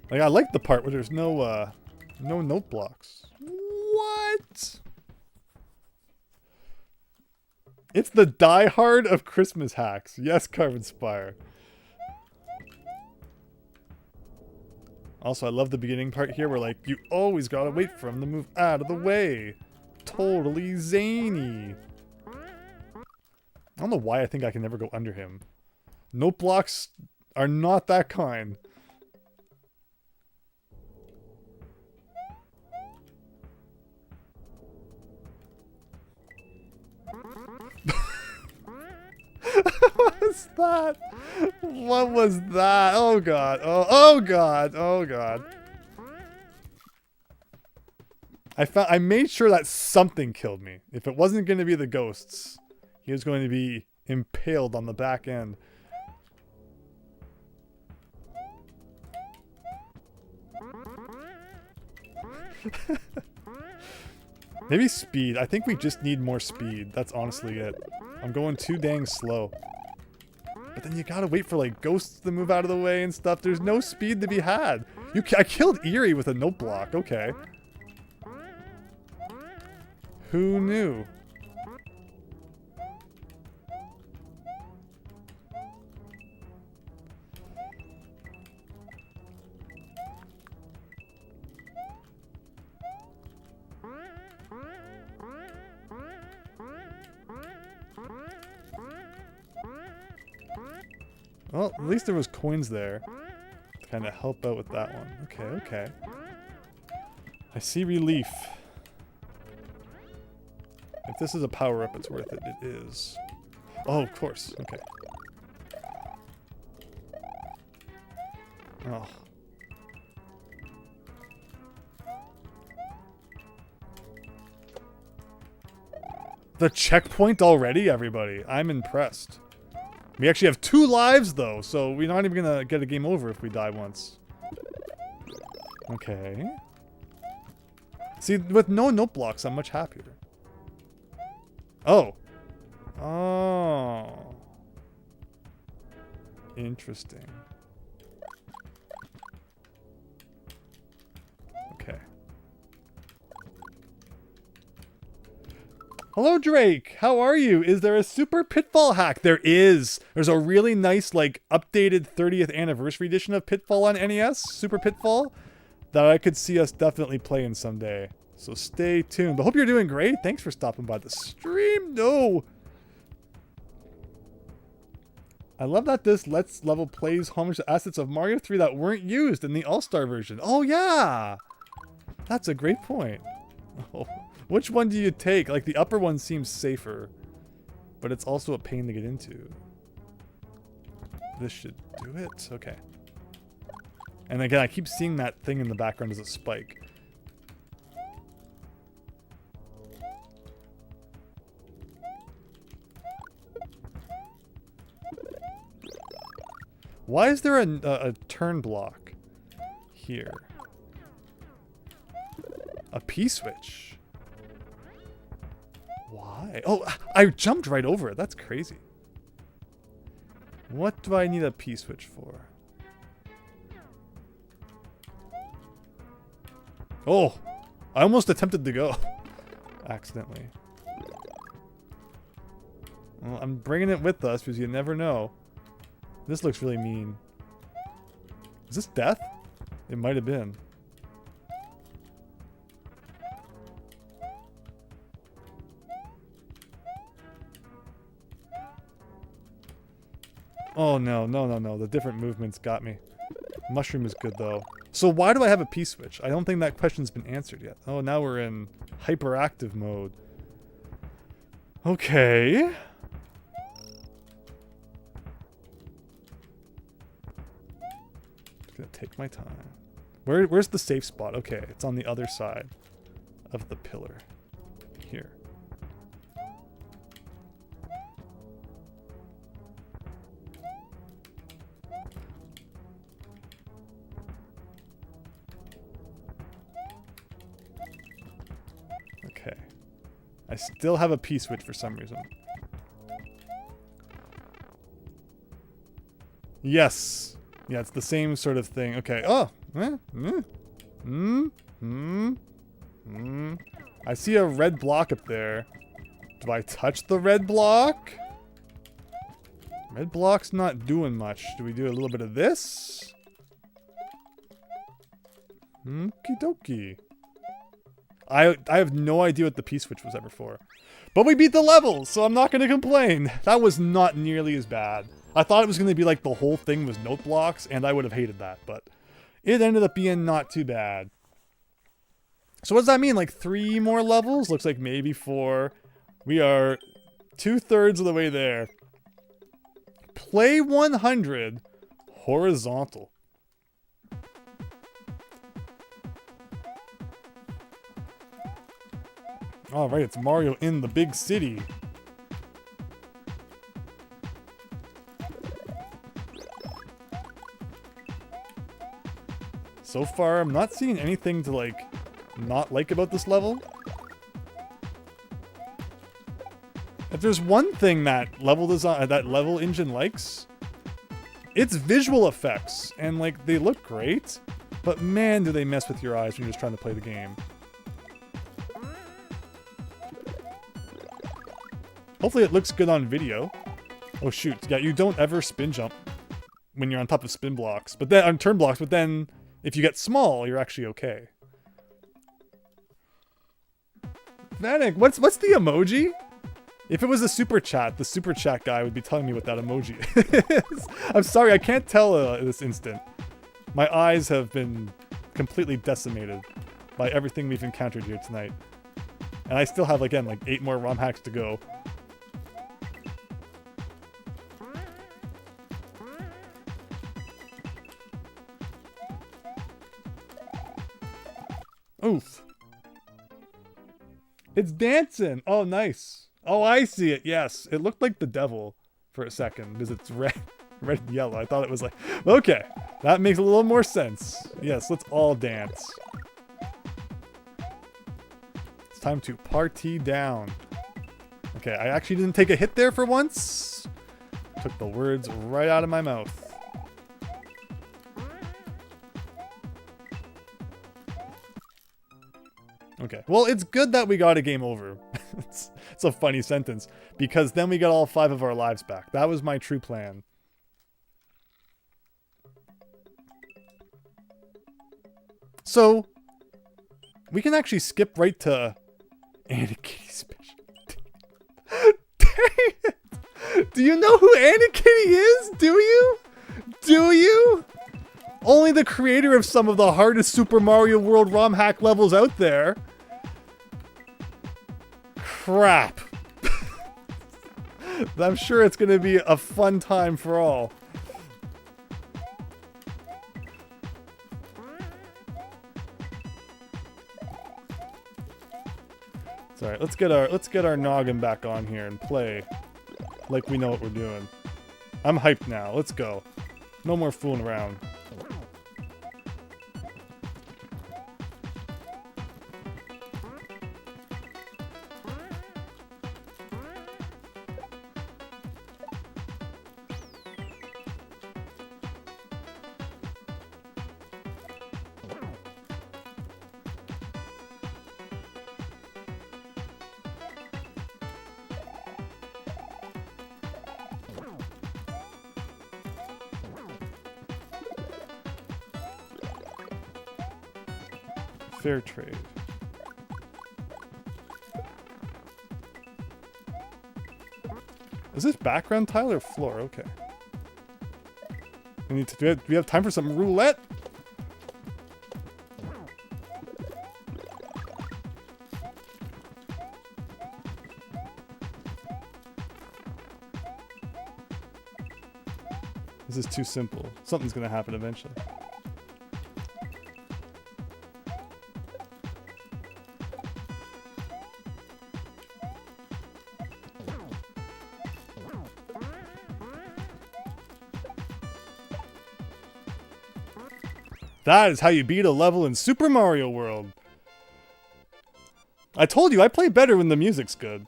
Like, I like the part where there's no note blocks. What? It's the Die Hard of Christmas hacks. Yes, Carven Spire. Also, I love the beginning part here where, like, you always gotta wait for him to move out of the way. Totally zany. I don't know why I think I can never go under him. Note blocks are not that kind. What was that? What was that? Oh god. Oh god. Oh god. I made sure that something killed me. If it wasn't going to be the ghosts, he was going to be impaled on the back end. Maybe speed. I think we just need more speed. That's honestly it. I'm going too dang slow. But then you gotta wait for like ghosts to move out of the way and stuff. There's no speed to be had. I killed Eerie with a note block. Okay. Who knew? Well, at least there was coins there to kind of help out with that one. Okay, okay. I see relief. If this is a power-up, it's worth it. It is. Oh, of course. Okay. Oh. The checkpoint already, everybody. I'm impressed. We actually have 2 lives, though, so we're not even gonna get a game over if we die once. Okay. See, with no note blocks, I'm much happier. Oh. Oh. Interesting. Okay. Hello, Drake. How are you? Is there a super Pitfall hack? There is. There's a really nice, like, updated 30th anniversary edition of Pitfall on NES, Super Pitfall, that I could see us definitely playing someday. So stay tuned. But hope you're doing great. Thanks for stopping by the stream. No. I love that this Let's Level plays homage to assets of Mario 3 that weren't used in the All-Star version. Oh, yeah. That's a great point. Oh. Which one do you take? Like, the upper one seems safer, but it's also a pain to get into. This should do it. Okay. And again, I keep seeing that thing in the background as a spike. Why is there a turn block here? A P-switch. Why? Oh, I jumped right over it. That's crazy. What do I need a P-switch for? Oh, I almost attempted to go. Accidentally. Well, I'm bringing it with us because you never know. This looks really mean. Is this death? It might have been. Oh no, no, no, no. The different movements got me. Mushroom is good though. So why do I have a P-switch? I don't think that question's been answered yet. Oh, now we're in hyperactive mode. Okay. Just gonna take my time. Where's the safe spot? Okay, it's on the other side of the pillar. Here. Okay. I still have a P-switch for some reason. Yes. Yeah, it's the same sort of thing. Okay. Oh. I see a red block up there. Do I touch the red block? Red block's not doing much. Do we do a little bit of this? Okie dokie. I have no idea what the P-switch was ever for. But we beat the level, so I'm not going to complain. That was not nearly as bad. I thought it was going to be like the whole thing was note blocks, and I would have hated that, but it ended up being not too bad. So what does that mean? Like 3 more levels? Looks like maybe 4. We are 2/3 of the way there. Play 100 horizontal. Alright, it's Mario in the big city. So far, I'm not seeing anything to, like, not like about this level. If there's one thing that level design, that level engine likes, it's visual effects. And, like, they look great, but man, do they mess with your eyes when you're just trying to play the game. Hopefully it looks good on video. Oh shoot, yeah, you don't ever spin jump when you're on top of spin blocks, but then on turn blocks, but then if you get small, you're actually okay. Vanek, what's the emoji? If it was a super chat, the super chat guy would be telling me what that emoji is. I'm sorry, I can't tell in this instant. My eyes have been completely decimated by everything we've encountered here tonight. And I still have, again, like 8 more ROM hacks to go. Oof. It's dancing. Oh, nice. Oh, I see it. Yes. It looked like the devil for a second because it's red and yellow. I thought it was like, okay, that makes a little more sense. Yes, let's all dance. It's time to party down. Okay, I actually didn't take a hit there for once. Took the words right out of my mouth. Okay, well, it's good that we got a game over. it's a funny sentence, because then we got all 5 of our lives back. That was my true plan. So, we can actually skip right to Anna Kitty Special. Dang it! Do you know who Anna Kitty is? Do you? Do you? Only the creator of some of the hardest Super Mario World ROM hack levels out there. Crap. I'm sure it's going to be a fun time for all. It's alright, let's get our noggin back on here and play like we know what we're doing. I'm hyped now. Let's go. No more fooling around. Fair trade. Is this background tile or floor? Okay. We need to. Do we have time for some roulette? This is too simple. Something's gonna happen eventually. That is how you beat a level in Super Mario World. I told you, I play better when the music's good.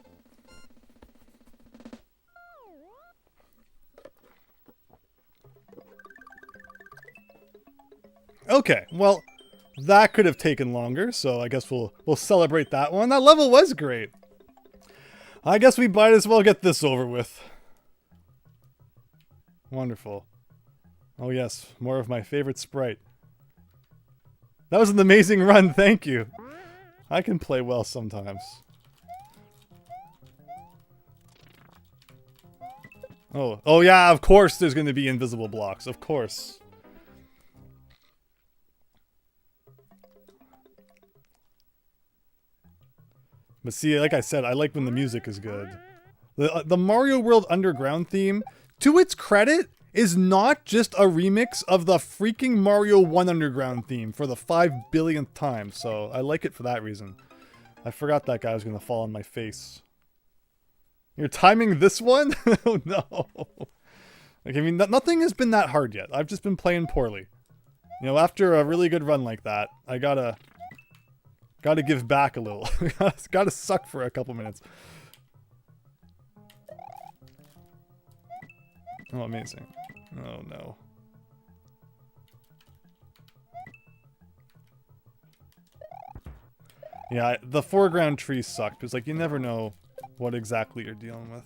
Okay, well, that could have taken longer, so I guess we'll celebrate that one. That level was great. I guess we might as well get this over with. Wonderful. Oh yes, more of my favorite sprite. That was an amazing run, thank you. I can play well sometimes. Oh yeah, of course there's going to be invisible blocks, of course. But see, like I said, I like when the music is good. The Mario World Underground theme, to its credit, is not just a remix of the freaking Mario 1 Underground theme for the 5 billionth time, so I like it for that reason. I forgot that guy was going to fall on my face. You're timing this one? Oh no. Like, I mean, nothing has been that hard yet. I've just been playing poorly. You know, after a really good run like that, I gotta give back a little. Gotta suck for a couple minutes. Oh, amazing. Oh, no. Yeah, the foreground trees suck, because, like, you never know what exactly you're dealing with.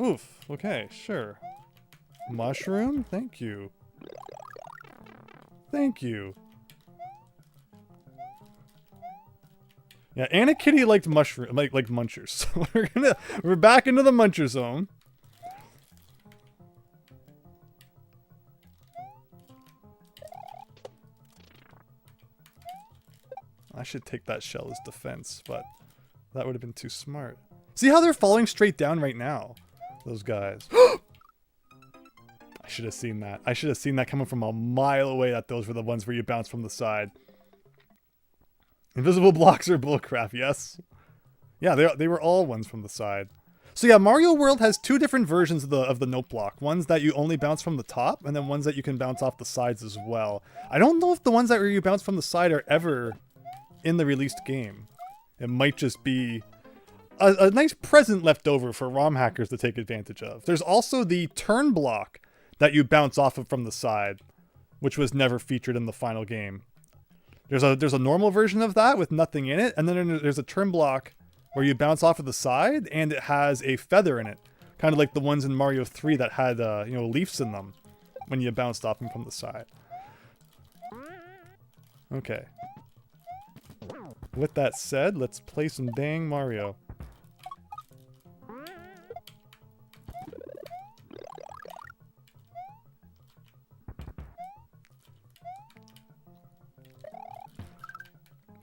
Oof, okay, sure. Mushroom? Thank you. Thank you. Yeah, Anna Kitty liked mushroom, like munchers. So we're back into the muncher zone. I should take that shell as defense, but that would have been too smart. See how they're falling straight down right now? Those guys. I should have seen that. I should have seen that coming from a mile away, that those were the ones where you bounce from the side. Invisible blocks are bullcrap, yes. Yeah, they were all ones from the side. So yeah, Mario World has two different versions of the note block. Ones that you only bounce from the top, and then ones that you can bounce off the sides as well. I don't know if the ones that you bounce from the side are ever in the released game. It might just be a nice present left over for ROM hackers to take advantage of. There's also the turn block that you bounce off of from the side, which was never featured in the final game. There's a normal version of that with nothing in it, and then there's a turn block where you bounce off of the side, and it has a feather in it, kind of like the ones in Mario 3 that had you know, leaves in them when you bounced off them from the side. Okay. With that said, let's play some dang Mario.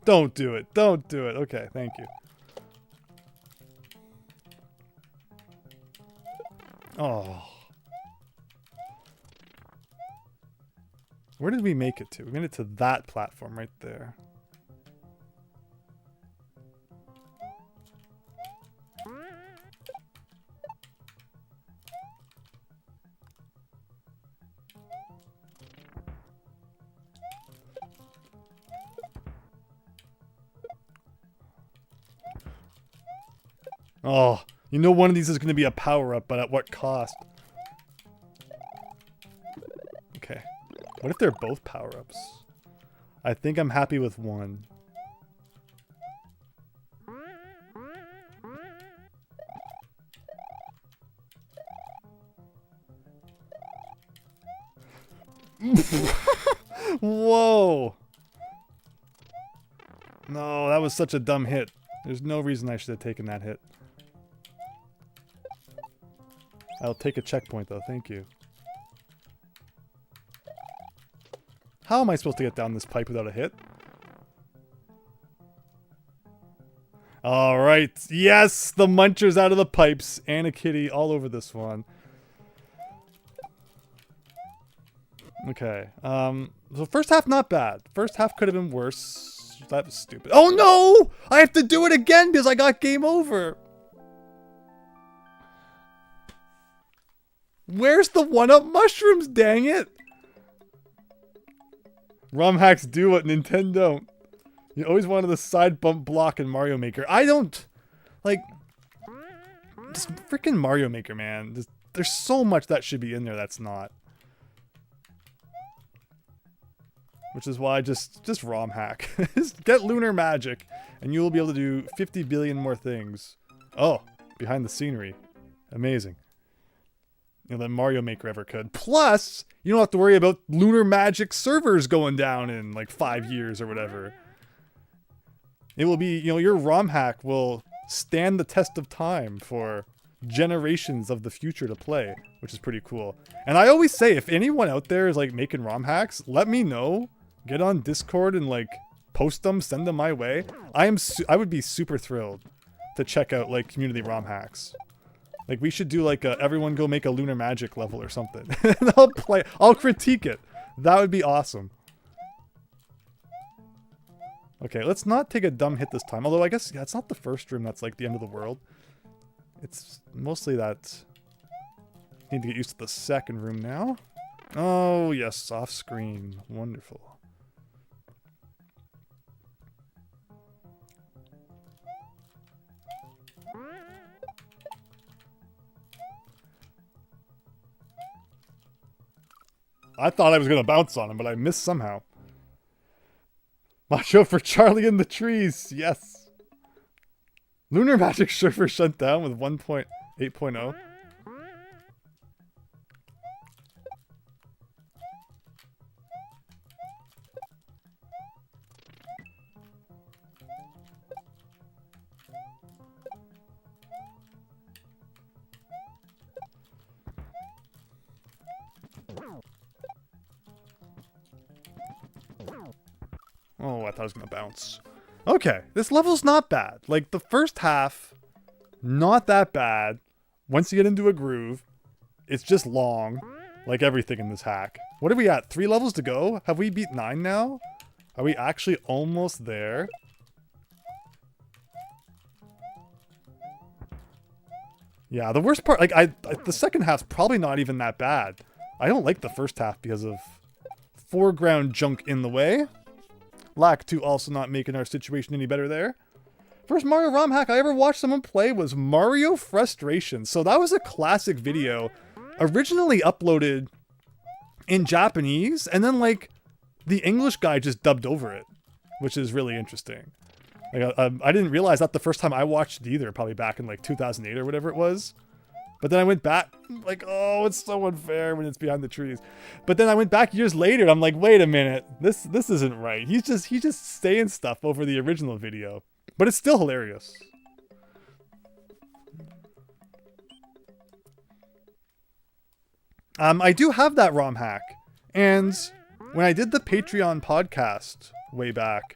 Don't do it. Don't do it. Okay, thank you. Oh. Where did we make it to? We made it to that platform right there. Oh, you know one of these is going to be a power-up, but at what cost? Okay. What if they're both power-ups? I think I'm happy with one. Whoa! No, that was such a dumb hit. There's no reason I should have taken that hit. I'll take a checkpoint though, thank you. How am I supposed to get down this pipe without a hit? Alright, yes! The munchers out of the pipes. Anna Kitty all over this one. Okay, so first half not bad. First half could have been worse. That was stupid. Oh no! I have to do it again because I got game over! Where's the one-up mushrooms, dang it? ROM hacks do what Nintendo don't. You always wanted the side bump block in Mario Maker. I don't... Like... Just freaking Mario Maker, man. There's so much that should be in there that's not. which is why just ROM hack. Just get lunar magic, and you will be able to do 50 billion more things. Oh, behind the scenery. Amazing. You know, that Mario Maker ever could. Plus, you don't have to worry about lunar magic servers going down in like 5 years or whatever. It will be, you know, your ROM hack will stand the test of time for generations of the future to play, which is pretty cool. And I always say, if anyone out there is like making ROM hacks, let me know. Get on Discord and like post them, send them my way. I would be super thrilled to check out like community ROM hacks. Like we should do like a everyone go make a lunar magic level or something. And I'll critique it. That would be awesome. Okay, let's not take a dumb hit this time. Although I guess, yeah, it's not the first room that's like the end of the world. It's mostly that... Need to get used to the second room now. Oh, yes, off screen. Wonderful. I thought I was going to bounce on him, but I missed somehow. Watch out for Charlie in the trees. Yes. Lunar Magic server shut down with 1.8.0. Oh, I thought I was going to bounce. Okay, this level's not bad. Like, the first half, not that bad. Once you get into a groove, it's just long, like everything in this hack. What are we at? 3 levels to go? Have we beat 9 now? Are we actually almost there? Yeah, the worst part, like, the second half's probably not even that bad. I don't like the first half because of foreground junk in the way. Lack 2 also not making our situation any better there. First Mario ROM hack I ever watched someone play was Mario Frustration. So that was a classic video, originally uploaded in Japanese, and then like the English guy just dubbed over it, which is really interesting. Like I didn't realize that the first time I watched it either, probably back in like 2008 or whatever it was. But then I went back, like, oh, it's so unfair when it's behind the trees. But then I went back years later, and I'm like, wait a minute, this isn't right. He's just saying stuff over the original video. But it's still hilarious. I do have that ROM hack. And when I did the Patreon podcast way back,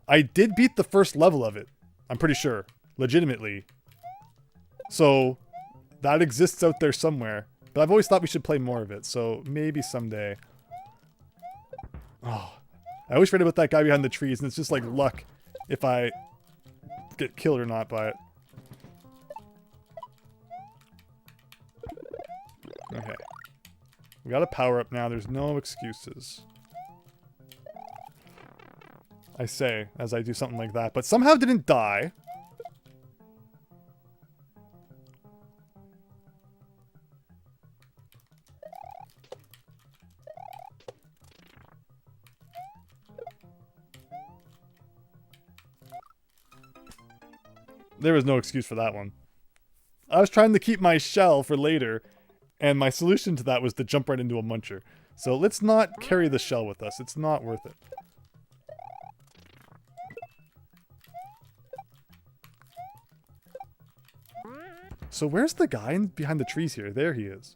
I did beat the first level of it. I'm pretty sure. Legitimately. So... that exists out there somewhere. But I've always thought we should play more of it, so maybe someday. Oh, I always read about that guy behind the trees, and it's just like luck if I get killed or not by it. Okay. We got a power up now, there's no excuses. I say, as I do something like that, but somehow didn't die. There was no excuse for that one. I was trying to keep my shell for later, and my solution to that was to jump right into a muncher. So let's not carry the shell with us. It's not worth it. So where's the guy behind the trees here? There he is.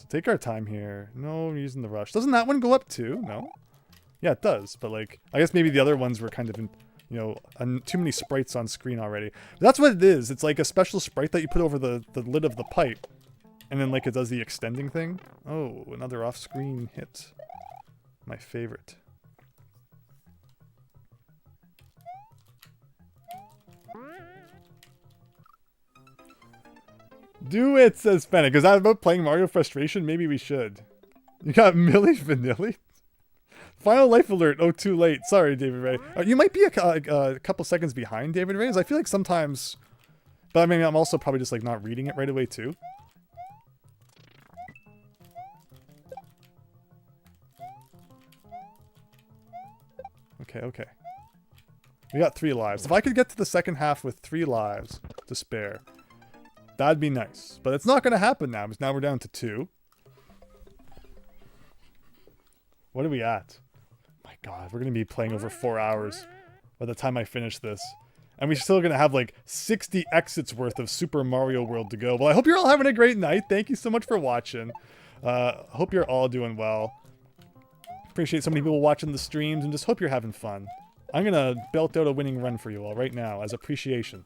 Take our time here. No, we're using the rush. Doesn't that one go up too? No? Yeah, it does. But like, I guess maybe the other ones were kind of, too many sprites on screen already. But that's what it is. It's like a special sprite that you put over the lid of the pipe. And then like it does the extending thing. Oh, another off-screen hit. My favorite. Do it, says Fennec. Is that about playing Mario Frustration? Maybe we should. You got Milli Vanilli? Final life alert. Oh, too late. Sorry, David Ray. You might be a couple seconds behind, David Ray. I feel like sometimes... But I mean, I'm also probably just like not reading it right away, too. Okay, okay. We got 3 lives. If I could get to the second half with 3 lives to spare, that'd be nice. But it's not going to happen now, because now we're down to 2. What are we at? My God, we're going to be playing over 4 hours by the time I finish this. And we're still going to have like 60 exits worth of Super Mario World to go. Well, I hope you're all having a great night. Thank you so much for watching. Hope you're all doing well. Appreciate so many people watching the streams and just hope you're having fun. I'm going to belt out a winning run for you all right now as appreciation.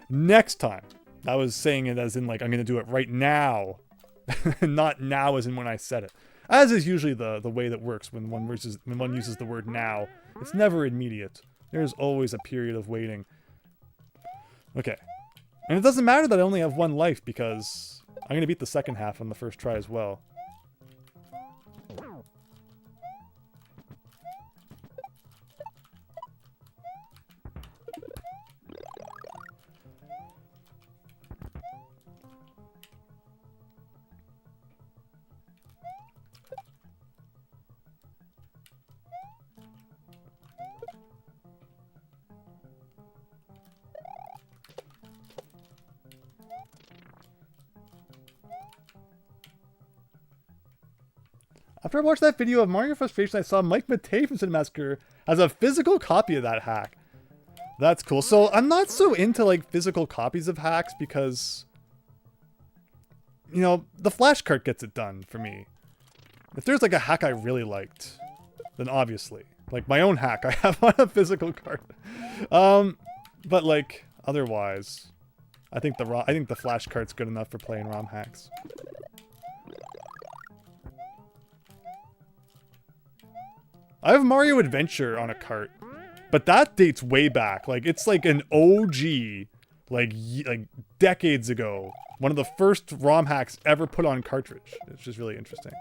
Next time, I was saying it as in like I'm going to do it right now. Not now as in when I said it. As is usually the way that works when one uses the word now. It's never immediate. There's always a period of waiting. Okay. And it doesn't matter that I only have 1 life because I'm going to beat the second half on the first try as well. After I watched that video of Mario Frustration, I saw Mike Matei from SMW has a physical copy of that hack. That's cool. So I'm not so into like physical copies of hacks because, you know, the flashcard gets it done for me. If there's like a hack I really liked, then obviously, like my own hack, I have on a physical card. But like otherwise, I think the flashcard's good enough for playing ROM hacks. I have Mario Adventure on a cart, but that dates way back. Like it's like an OG, like decades ago. One of the first ROM hacks ever put on cartridge. It's just really interesting.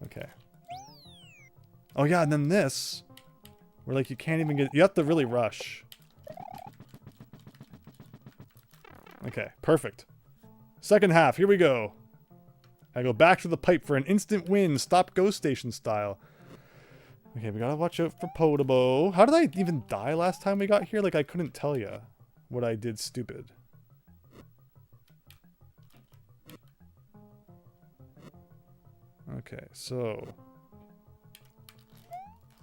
Okay. Oh yeah, and then this, where like you can't even get. You have to really rush. Okay, perfect. Second half, here we go. I go back to the pipe for an instant win, stop Ghost Station style. Okay, we gotta watch out for Potabo. How did I even die last time we got here? Like, I couldn't tell you what I did stupid. Okay, so...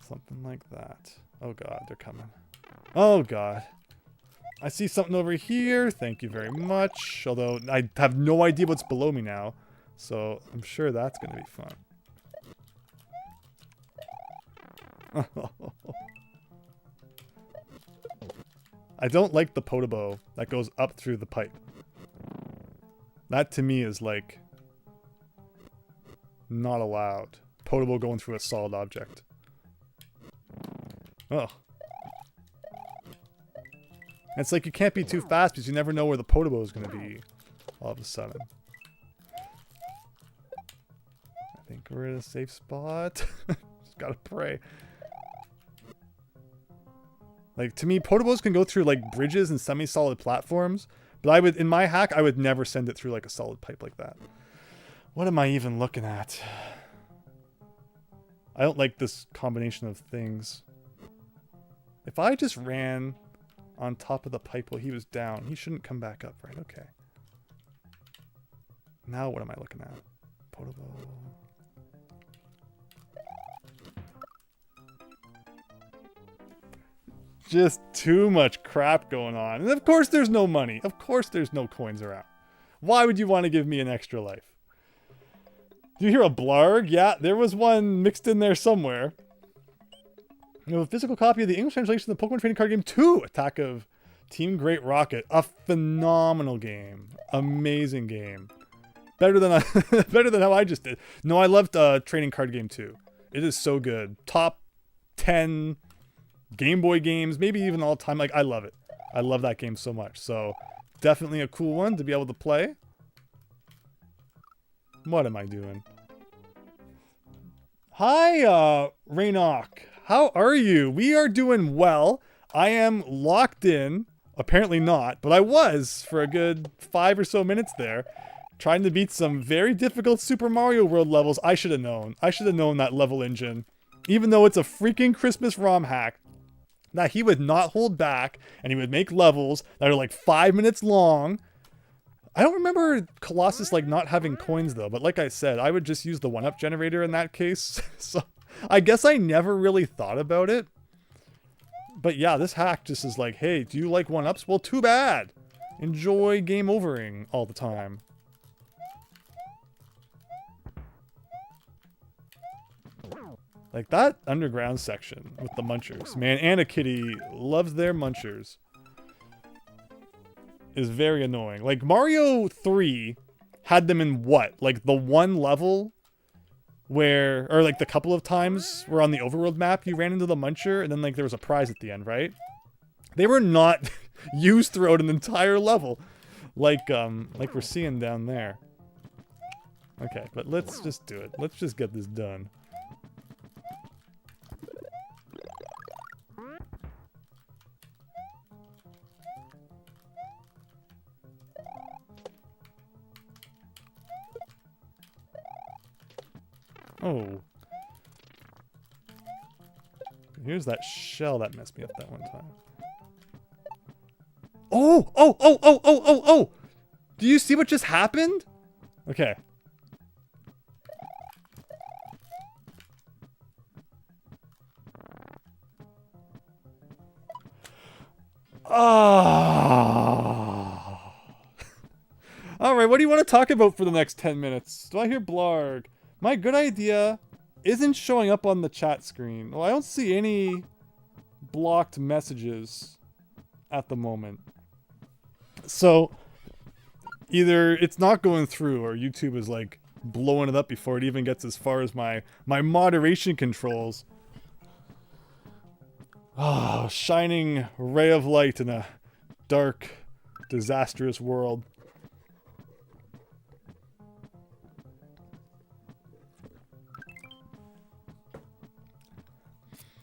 something like that. Oh god, they're coming. Oh god. I see something over here. Thank you very much. Although, I have no idea what's below me now. So, I'm sure that's going to be fun. I don't like the Potabo that goes up through the pipe. That, to me, is, like, not allowed. Potabo going through a solid object. Oh. It's like you can't be too fast because you never know where the Potabo is going to be all of a sudden. I think we're in a safe spot. Just gotta pray. Like, to me, Potabos can go through, like, bridges and semi-solid platforms. But I would, in my hack, I would never send it through, like, a solid pipe like that. What am I even looking at? I don't like this combination of things. If I just ran on top of the pipe while he was down, he shouldn't come back up, right? Okay. Now what am I looking at? Potabo. Just too much crap going on. And of course there's no money. Of course there's no coins around. Why would you want to give me an extra life? Do you hear a blarg? Yeah, there was one mixed in there somewhere. You have a physical copy of the English translation of the Pokemon Trading Card Game 2, Attack of Team Great Rocket. A phenomenal game. Amazing game. Better than better than how I just did. No, I loved Trading Card Game 2. It is so good. Top 10 Game Boy games, maybe even all time. Like, I love it. I love that game so much. So definitely a cool one to be able to play. What am I doing? Hi, Rainoc. How are you? We are doing well. I am locked in. Apparently not, but I was for a good 5 or so minutes there, trying to beat some very difficult Super Mario World levels. I should have known. I should have known that level engine. Even though it's a freaking Christmas ROM hack, that he would not hold back, and he would make levels that are like 5 minutes long. I don't remember Colossus like not having coins though, but like I said, I would just use the 1-up generator in that case. So I guess I never really thought about it. But yeah, this hack just is like, hey, do you like 1-ups? Well, too bad. Enjoy game overing all the time. Like that underground section with the munchers. Man, Anna Kitty loves their munchers. Is very annoying. Like Mario 3 had them in what? Like the one level where, or like the couple of times where on the overworld map you ran into the muncher and then like there was a prize at the end, right? They were not used throughout an entire level. Like we're seeing down there. Okay, but let's just do it. Let's just get this done. Oh. Here's that shell that messed me up that one time. Oh! Oh! Oh! Oh! Oh! Oh! Oh! Do you see what just happened? Okay. Ah. Alright, what do you want to talk about for the next 10 minutes? Do I hear blarg? My good idea isn't showing up on the chat screen. Well, I don't see any blocked messages at the moment. So, either it's not going through or YouTube is like blowing it up before it even gets as far as my moderation controls. Ah, shining ray of light in a dark, disastrous world.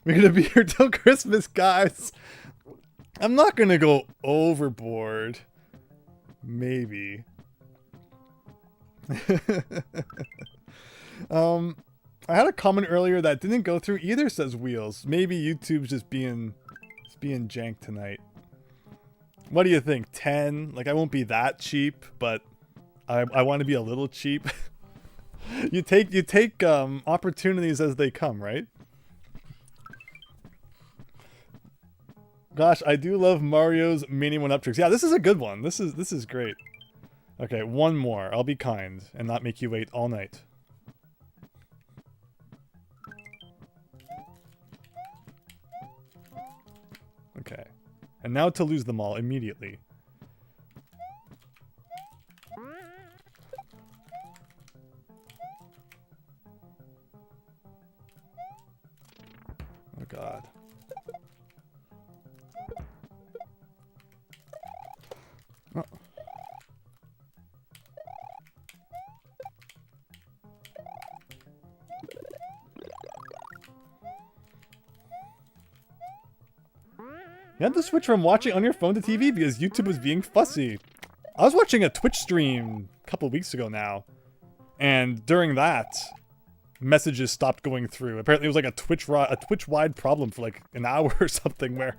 We're gonna be here till Christmas, guys. I'm not gonna go overboard. Maybe. I had a comment earlier that didn't go through either, says Wheels. Maybe YouTube's just being jank tonight. What do you think? 10? Like, I won't be that cheap, but I want to be a little cheap. You take opportunities as they come, right? Gosh, I do love Mario's mini 1-up tricks. Yeah, this is a good one. This is great. Okay, one more. I'll be kind and not make you wait all night. Okay. And now to lose them all immediately. Oh god. Oh. You had to switch from watching on your phone to TV because YouTube was being fussy. I was watching a Twitch stream a couple weeks ago now, and during that, messages stopped going through. Apparently it was like a Twitch-wide problem for like an hour or something where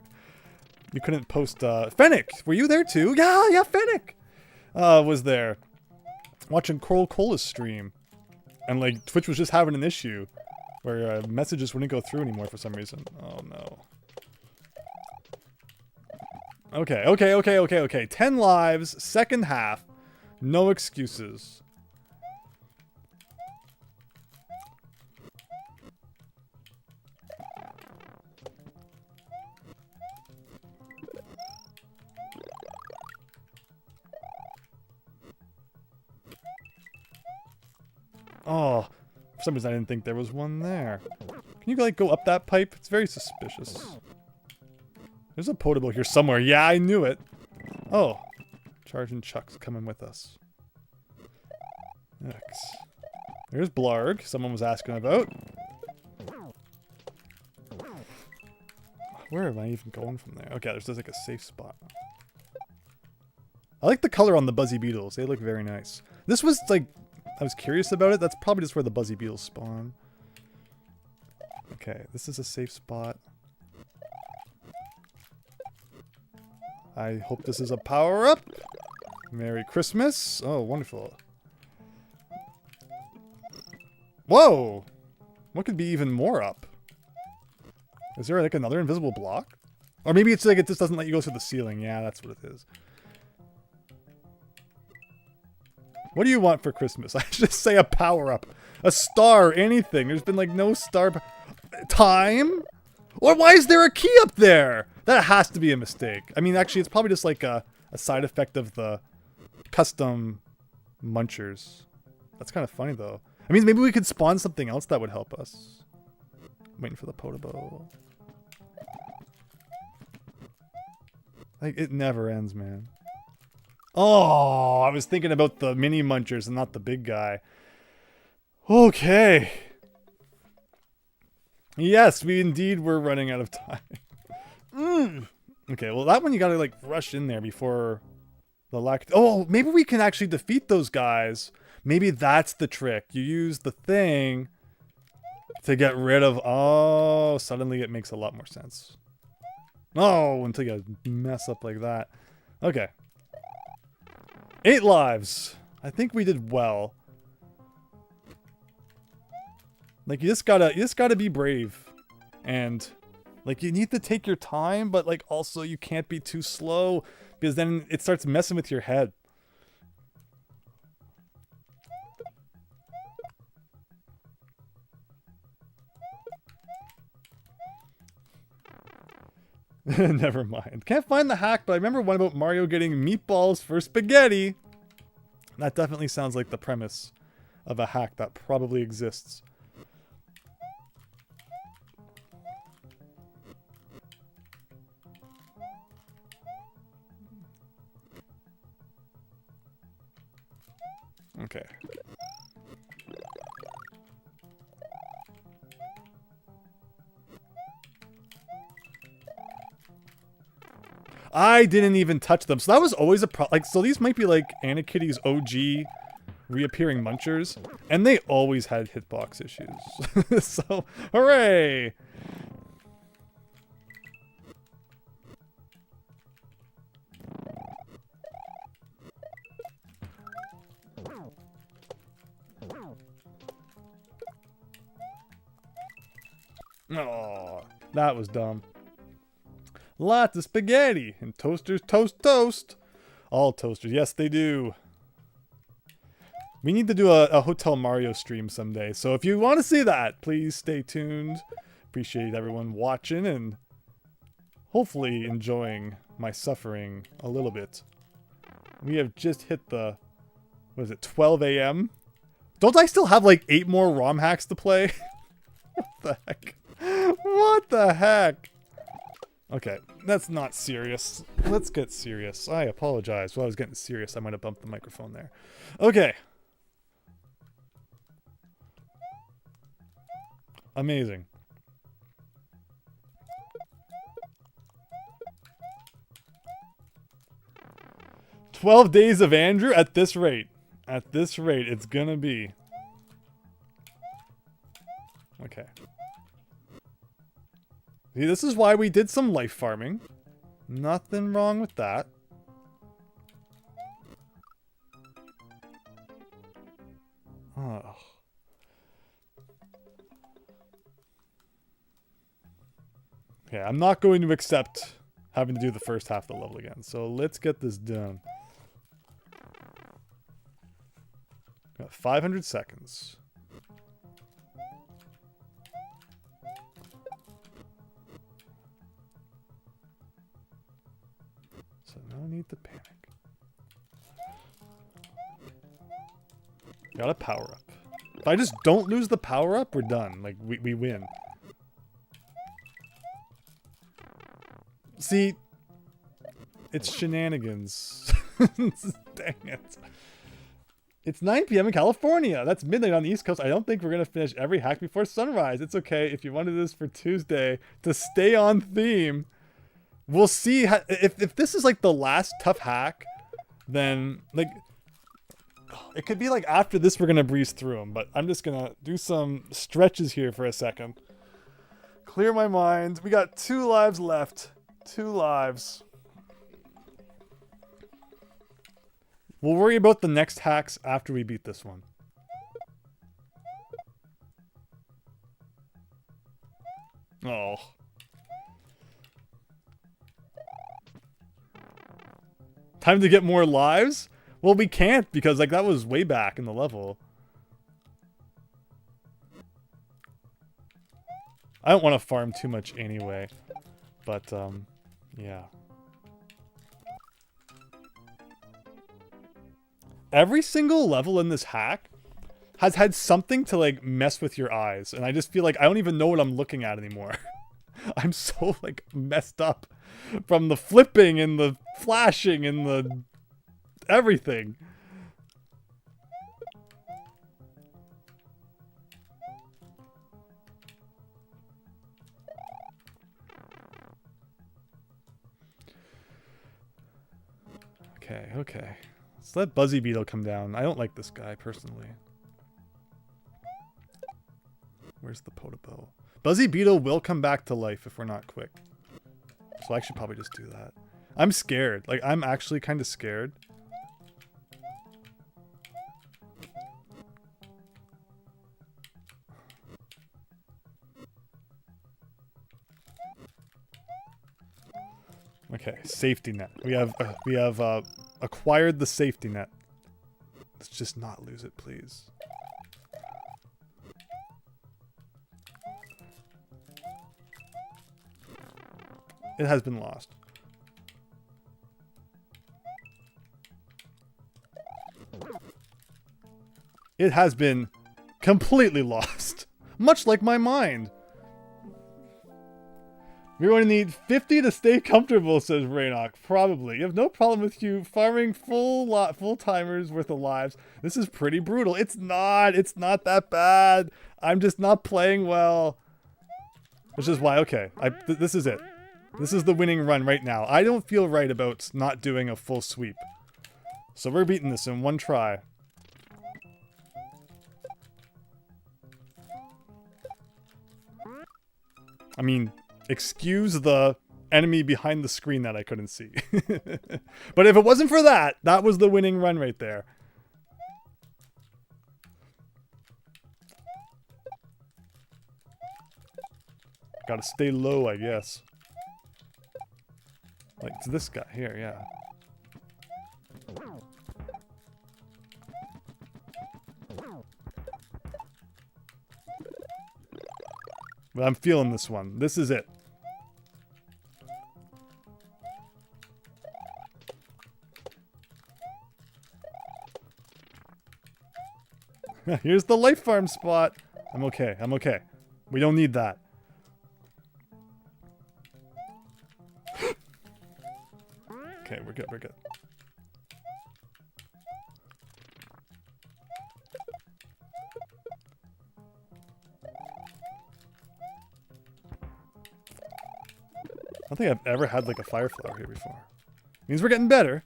you couldn't post. Fennec, were you there too? Yeah, Fennec was there watching Coral Cola's stream, and like Twitch was just having an issue where messages wouldn't go through anymore for some reason. Oh no. Okay. 10 lives, second half, no excuses. Oh, for some reason I didn't think there was one there. Can you like go up that pipe? It's very suspicious. There's a potable here somewhere. Yeah, I knew it. Oh. Charging Chuck's coming with us. Next. There's Blarg. Someone was asking about. Where am I even going from there? Okay, there's like a safe spot. I like the color on the Buzzy Beetles. They look very nice. This was like... I was curious about it. That's probably just where the Buzzy Beetles spawn. Okay, this is a safe spot. I hope this is a power-up. Merry Christmas. Oh, wonderful. Whoa! What could be even more up? Is there like another invisible block? Or maybe it's like it just doesn't let you go through the ceiling. Yeah, that's what it is. What do you want for Christmas? I just say a power-up. A star, anything. There's been like no star... Time? Or why is there a key up there? That has to be a mistake. I mean, actually, it's probably just like a side effect of the custom munchers. That's kind of funny, though. I mean, maybe we could spawn something else that would help us. Waiting for the Potabo. Like, it never ends, man. Oh, I was thinking about the mini munchers and not the big guy. Okay. Yes, we indeed were running out of time. Okay, well, that one you gotta, like, rush in there before the Oh, maybe we can actually defeat those guys. Maybe that's the trick. You use the thing to get rid of... Oh, suddenly it makes a lot more sense. Oh, until you mess up like that. Okay. 8 lives. I think we did well. Like, you just gotta be brave. And, like, you need to take your time, but, like, also you can't be too slow, because then it starts messing with your head. Never mind. Can't find the hack, but I remember one about Mario getting meatballs for spaghetti. That definitely sounds like the premise of a hack that probably exists. Okay. I didn't even touch them. So that was always a problem. Like, so these might be like Anakitty's OG reappearing munchers. And they always had hitbox issues. So, hooray! Oh, that was dumb. Lots of spaghetti and toasters toast toast. All toasters, yes they do. We need to do a Hotel Mario stream someday. So if you want to see that, please stay tuned. Appreciate everyone watching and hopefully enjoying my suffering a little bit. We have just hit the, what is it, 12 a.m.? Don't I still have like 8 more ROM hacks to play? What the heck? What the heck? Okay, that's not serious. Let's get serious. I apologize. While I was getting serious, I might have bumped the microphone there. Okay. Amazing. "12 days of Andrew at this rate. At this rate, it's gonna be. Okay. See, this is why we did some life farming. Nothing wrong with that. Oh. Okay, I'm not going to accept having to do the first half of the level again. So let's get this done. Got 500 seconds. So no need to panic. Got a power up. If I just don't lose the power up, we're done. Like, we win. See, it's shenanigans. Dang it. It's 9 p.m. in California. That's midnight on the East Coast. I don't think we're going to finish every hack before sunrise. It's okay if you wanted this for Tuesday to stay on theme. We'll see how, if this is like the last tough hack, then like it could be like after this we're going to breeze through them, but I'm just going to do some stretches here for a second. Clear my mind. We got 2 lives left. 2 lives. We'll worry about the next hacks after we beat this one. Oh. Time to get more lives? Well, we can't because like that was way back in the level. I don't want to farm too much anyway, but yeah. Every single level in this hack has had something to like mess with your eyes, and I just feel like I don't even know what I'm looking at anymore. I'm so like messed up from the flipping and the flashing and the everything. Okay, okay. Let's let Buzzy Beetle come down. I don't like this guy, personally. Where's the Podobo? Buzzy Beetle will come back to life if we're not quick. So I should probably just do that. I'm scared. Like, I'm actually kind of scared. Okay, safety net. We have acquired the safety net. Let's just not lose it, please. It has been lost. It has been completely lost. Much like my mind. We're going to need 50 to stay comfortable, says Raynok. Probably. You have no problem with you farming full timers worth of lives. This is pretty brutal. It's not that bad. I'm just not playing well. Which is why, okay, this is it. This is the winning run right now. I don't feel right about not doing a full sweep. So we're beating this in one try. I mean, excuse the enemy behind the screen that I couldn't see. But if it wasn't for that, that was the winning run right there. Gotta stay low, I guess. Like, it's this guy here, yeah. But I'm feeling this one. This is it. Here's the life farm spot. I'm okay. I'm okay. We don't need that. Okay, we're good. We're good. I don't think I've ever had like a fire flower here before. Means we're getting better.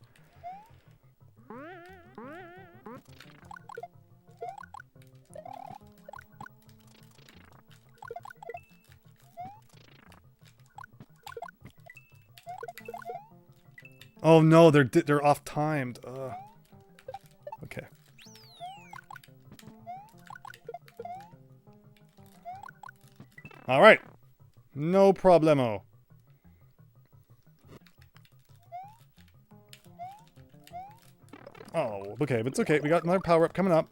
Oh no, they're off timed. Okay. All right. No problemo. Oh, okay, but it's okay. We got another power up coming up.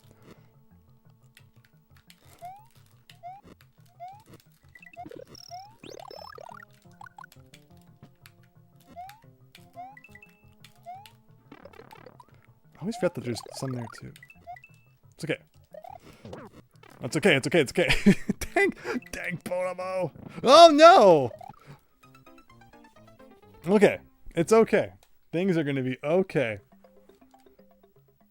I always forget that there's some there too. It's okay. It's okay, it's okay, it's okay. Dang Bonomo! Oh no! Okay. It's okay. Things are going to be okay.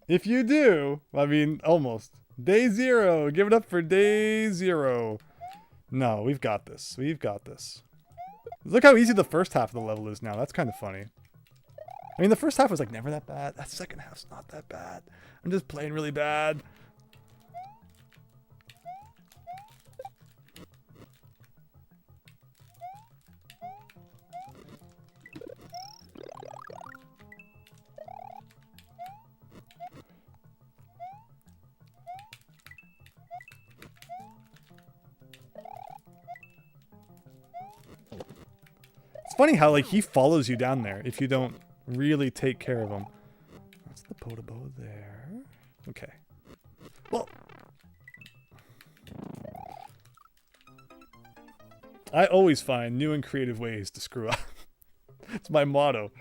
If you do, I mean, almost. Day 0. Give it up for day 0. No, we've got this. We've got this. Look how easy the first half of the level is now. That's kind of funny. I mean, the first half was like never that bad. That second half's not that bad. I'm just playing really bad. It's funny how like he follows you down there if you don't really take care of him. That's the Podobo there. Okay. Well, I always find new and creative ways to screw up. It's my motto.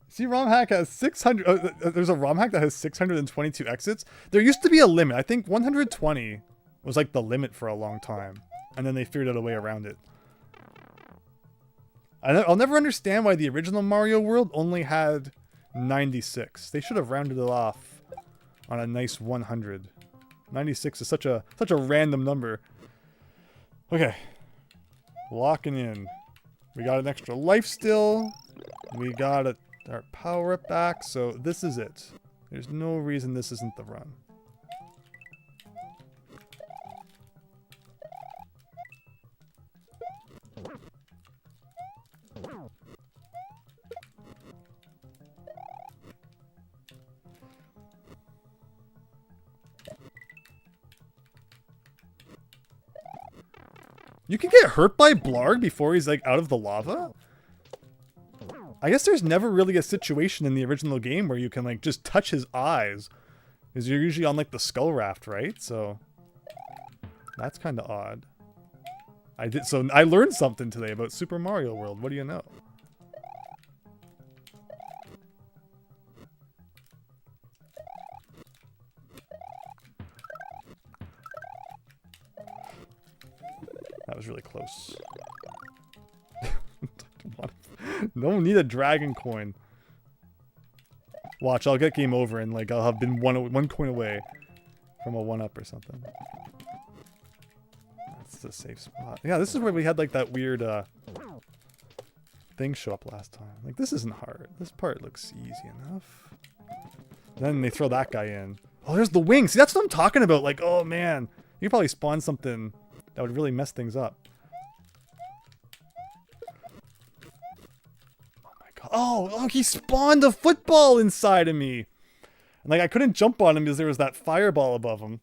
See, ROM hack has 600. There's a ROM hack that has 622 exits. There used to be a limit. I think 120 was like the limit for a long time, and then they figured out a way around it. I'll never understand why the original Mario World only had 96. They should have rounded it off on a nice 100. 96 is such a random number. Okay, locking in. We got an extra life still. We got our power up back, so this is it. There's no reason this isn't the run. You can get hurt by Blarg before he's like out of the lava? I guess there's never really a situation in the original game where you can like just touch his eyes. Because you're usually on like the skull raft, right? So that's kind of odd. So I learned something today about Super Mario World. What do you know? That was really close. No need a dragon coin. Watch, I'll get game over and like I'll have been one coin away from a 1-up or something. That's a safe spot. Yeah, this is where we had like that weird thing show up last time. Like this isn't hard. This part looks easy enough. Then they throw that guy in. Oh, there's the wing. See, that's what I'm talking about. Like, oh man, you could probably spawn something that would really mess things up. Oh, he spawned a football inside of me. And like I couldn't jump on him because there was that fireball above him.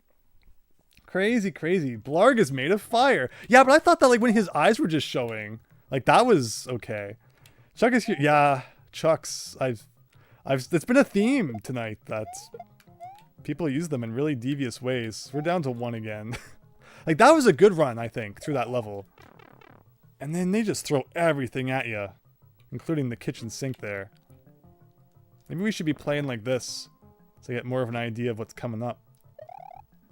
Crazy, crazy. Blarg is made of fire. Yeah, but I thought that like when his eyes were just showing, like that was okay. Chuck is here. Yeah, Chucks. It's been a theme tonight that people use them in really devious ways. We're down to 1 again. Like that was a good run, I think, through that level. And then they just throw everything at you. Including the kitchen sink there. Maybe we should be playing like this to get more of an idea of what's coming up.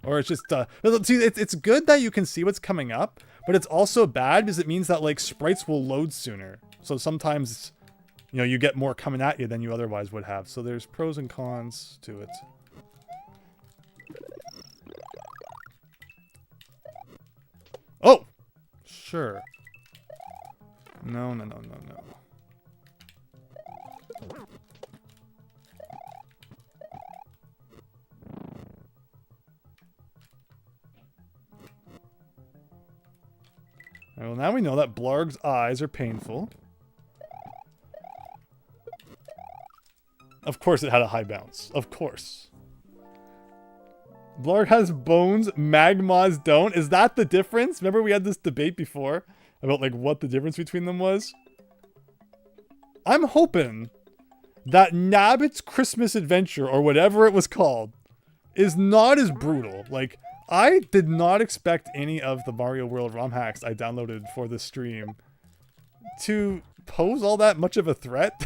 Or it's just, see, it's good that you can see what's coming up, but it's also bad because it means that like sprites will load sooner. So sometimes, you know, you get more coming at you than you otherwise would have. So there's pros and cons to it. Oh! Sure. No. Well, now we know that Blarg's eyes are painful. Of course it had a high bounce. Of course. Blarg has bones, Magmas don't. Is that the difference? Remember we had this debate before about like what the difference between them was? I'm hoping that Nabbit's Christmas Adventure, or whatever it was called, is not as brutal. Like, I did not expect any of the Mario World ROM hacks I downloaded for this stream to pose all that much of a threat.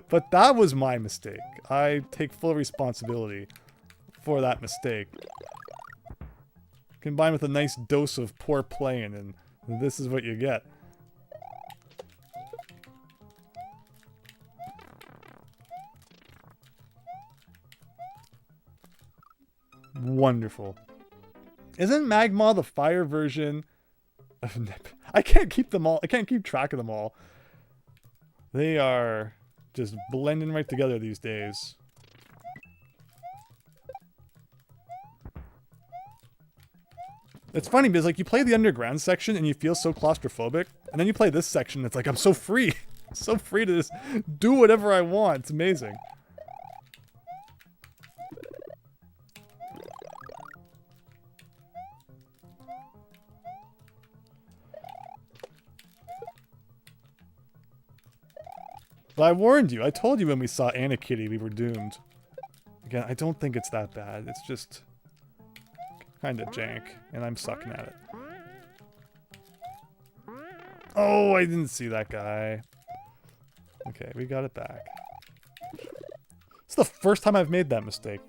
But that was my mistake. I take full responsibility for that mistake. combined with a nice dose of poor playing, and this is what you get. Wonderful. Isn't Magma the fire version of Nip? I can't keep them all. I can't keep track of them all. They are just blending right together these days. It's funny because like you play the underground section and you feel so claustrophobic, and then you play this section, it's like I'm so free. So free to just do whatever I want. It's amazing. But I warned you. I told you when we saw Anakitty we were doomed. Again, I don't think it's that bad. It's just kind of jank, and I'm sucking at it. Oh, I didn't see that guy. Okay, we got it back. It's the first time I've made that mistake.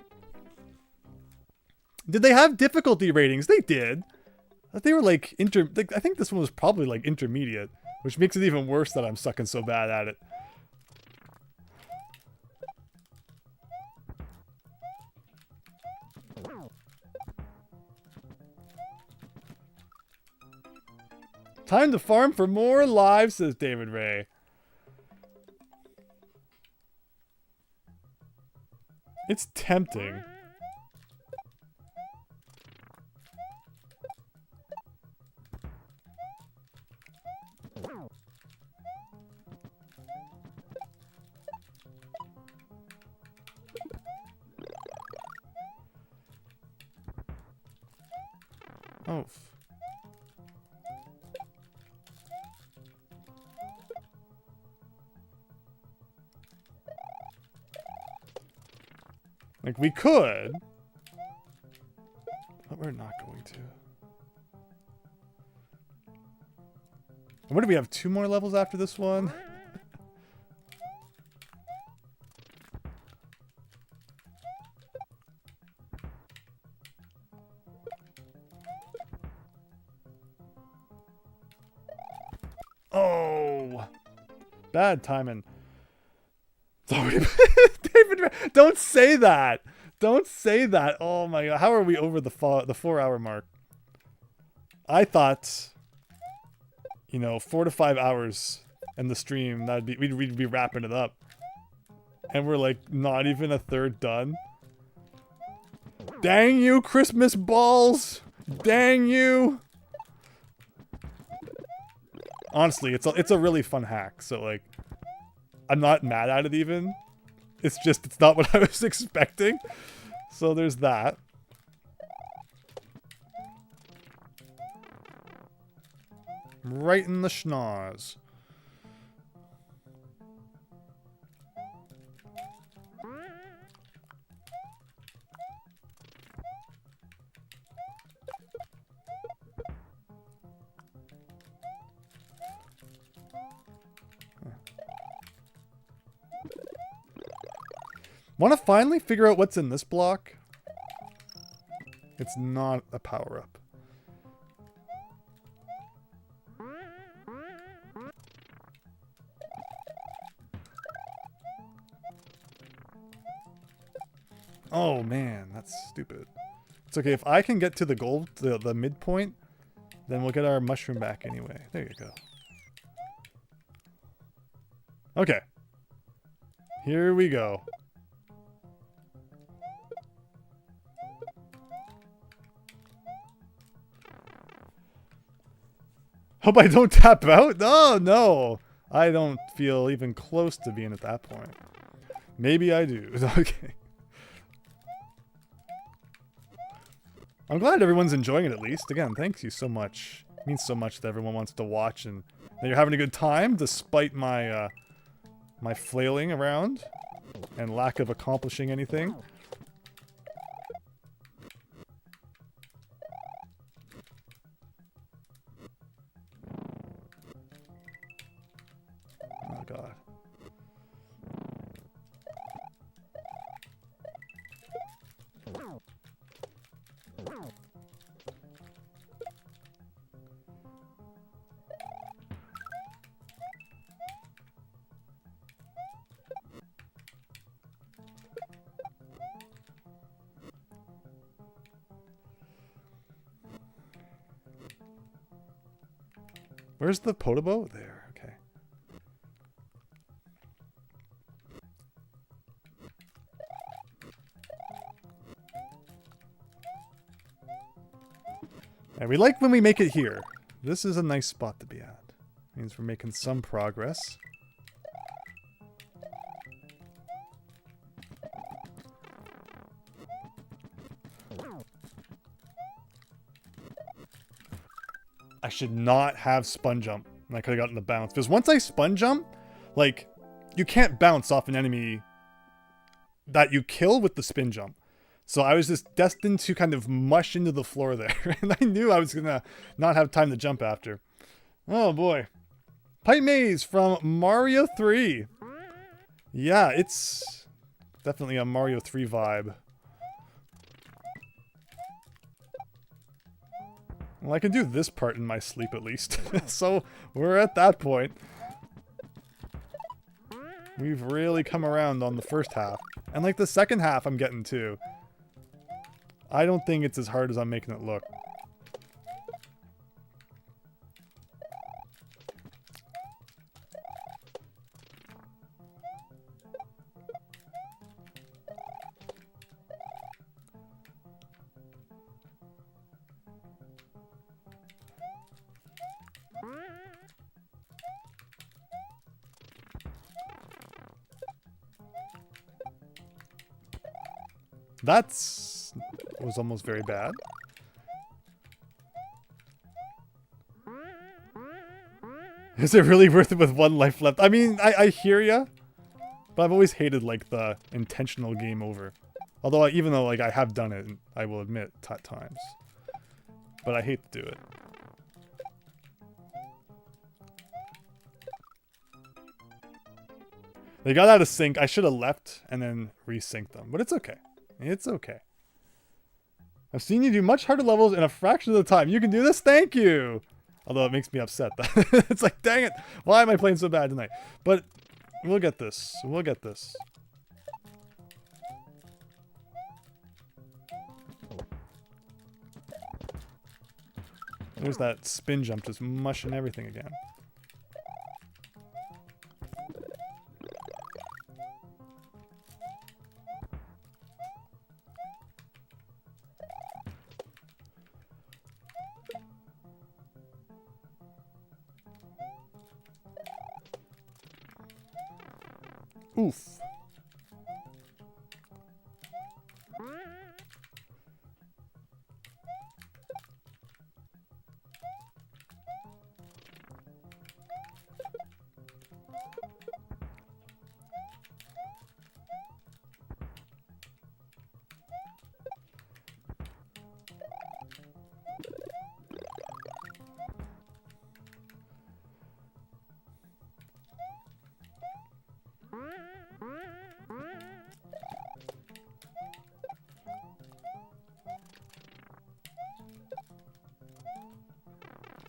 Did they have difficulty ratings? They did. They were like I think this one was probably like intermediate, which makes it even worse that I'm sucking so bad at it. Time to farm for more lives, says David Ray. It's tempting. Oh. Like, we could, but we're not going to. What do we have? 2 more levels after this one? Oh! Bad timing. Sorry. David, don't say that. Don't say that. Oh my god. How are we over the 4-hour mark? I thought, you know, 4 to 5 hours in the stream, we'd be wrapping it up. And we're like not even a third done. Dang you, Christmas balls. Dang you. Honestly, it's a really fun hack. So like I'm not mad at it even. It's just, it's not what I was expecting. So there's that. Right in the schnoz. Want to finally figure out what's in this block? It's not a power-up. Oh man, that's stupid. It's okay, if I can get to the goal, the midpoint, then we'll get our mushroom back anyway. There you go. Okay. Here we go. Hope I don't tap out? Oh, no. I don't feel even close to being at that point. Maybe I do. Okay. I'm glad everyone's enjoying it at least. Again, thank you so much. It means so much that everyone wants to watch and that you're having a good time despite my my flailing around and lack of accomplishing anything. Oh god. Where's the Podobo? There, okay. And we like when we make it here. This is a nice spot to be at. Means we're making some progress. I should not have spun jump. And I could have gotten the bounce. Because once I spun jump, like, you can't bounce off an enemy that you kill with the spin jump. So I was just destined to kind of mush into the floor there. And I knew I was going to not have time to jump after. Oh boy. Pipe Maze from Mario 3. Yeah, it's definitely a Mario 3 vibe. Well, I can do this part in my sleep at least. So we're at that point. We've really come around on the first half. And like the second half I'm getting to. I don't think it's as hard as I'm making it look. Was almost very bad. Is it really worth it with one life left? I mean, I hear ya, but I've always hated like the intentional game over. Although even though like I have done it, I will admit at times, but I hate to do it. They got out of sync. I should have left and then resynced them, but it's okay. It's okay. I've seen you do much harder levels in a fraction of the time. You can do this? Thank you! Although it makes me upset. It's like, dang it! Why am I playing so bad tonight? But we'll get this. We'll get this. There's that spin jump just mushing everything again. Oof.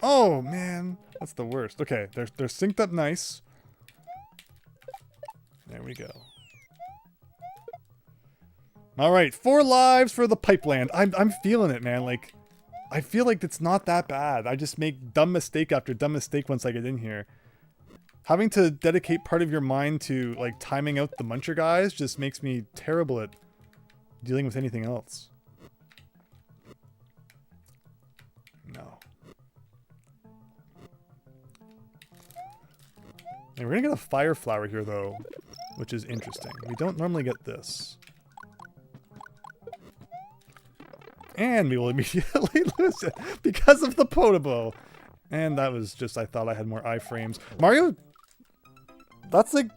Oh, man. That's the worst. Okay, they're synced up nice. There we go. Alright, 4 lives for the pipeland. I'm feeling it, man. Like, I feel like it's not that bad. I just make dumb mistake after dumb mistake once I get in here. Having to dedicate part of your mind to, like, timing out the muncher guys just makes me terrible at dealing with anything else. No. And we're gonna get a fire flower here, though, which is interesting. We don't normally get this. And we will immediately lose it because of the Podobo. And that was just, I thought I had more iframes. Mario, that's like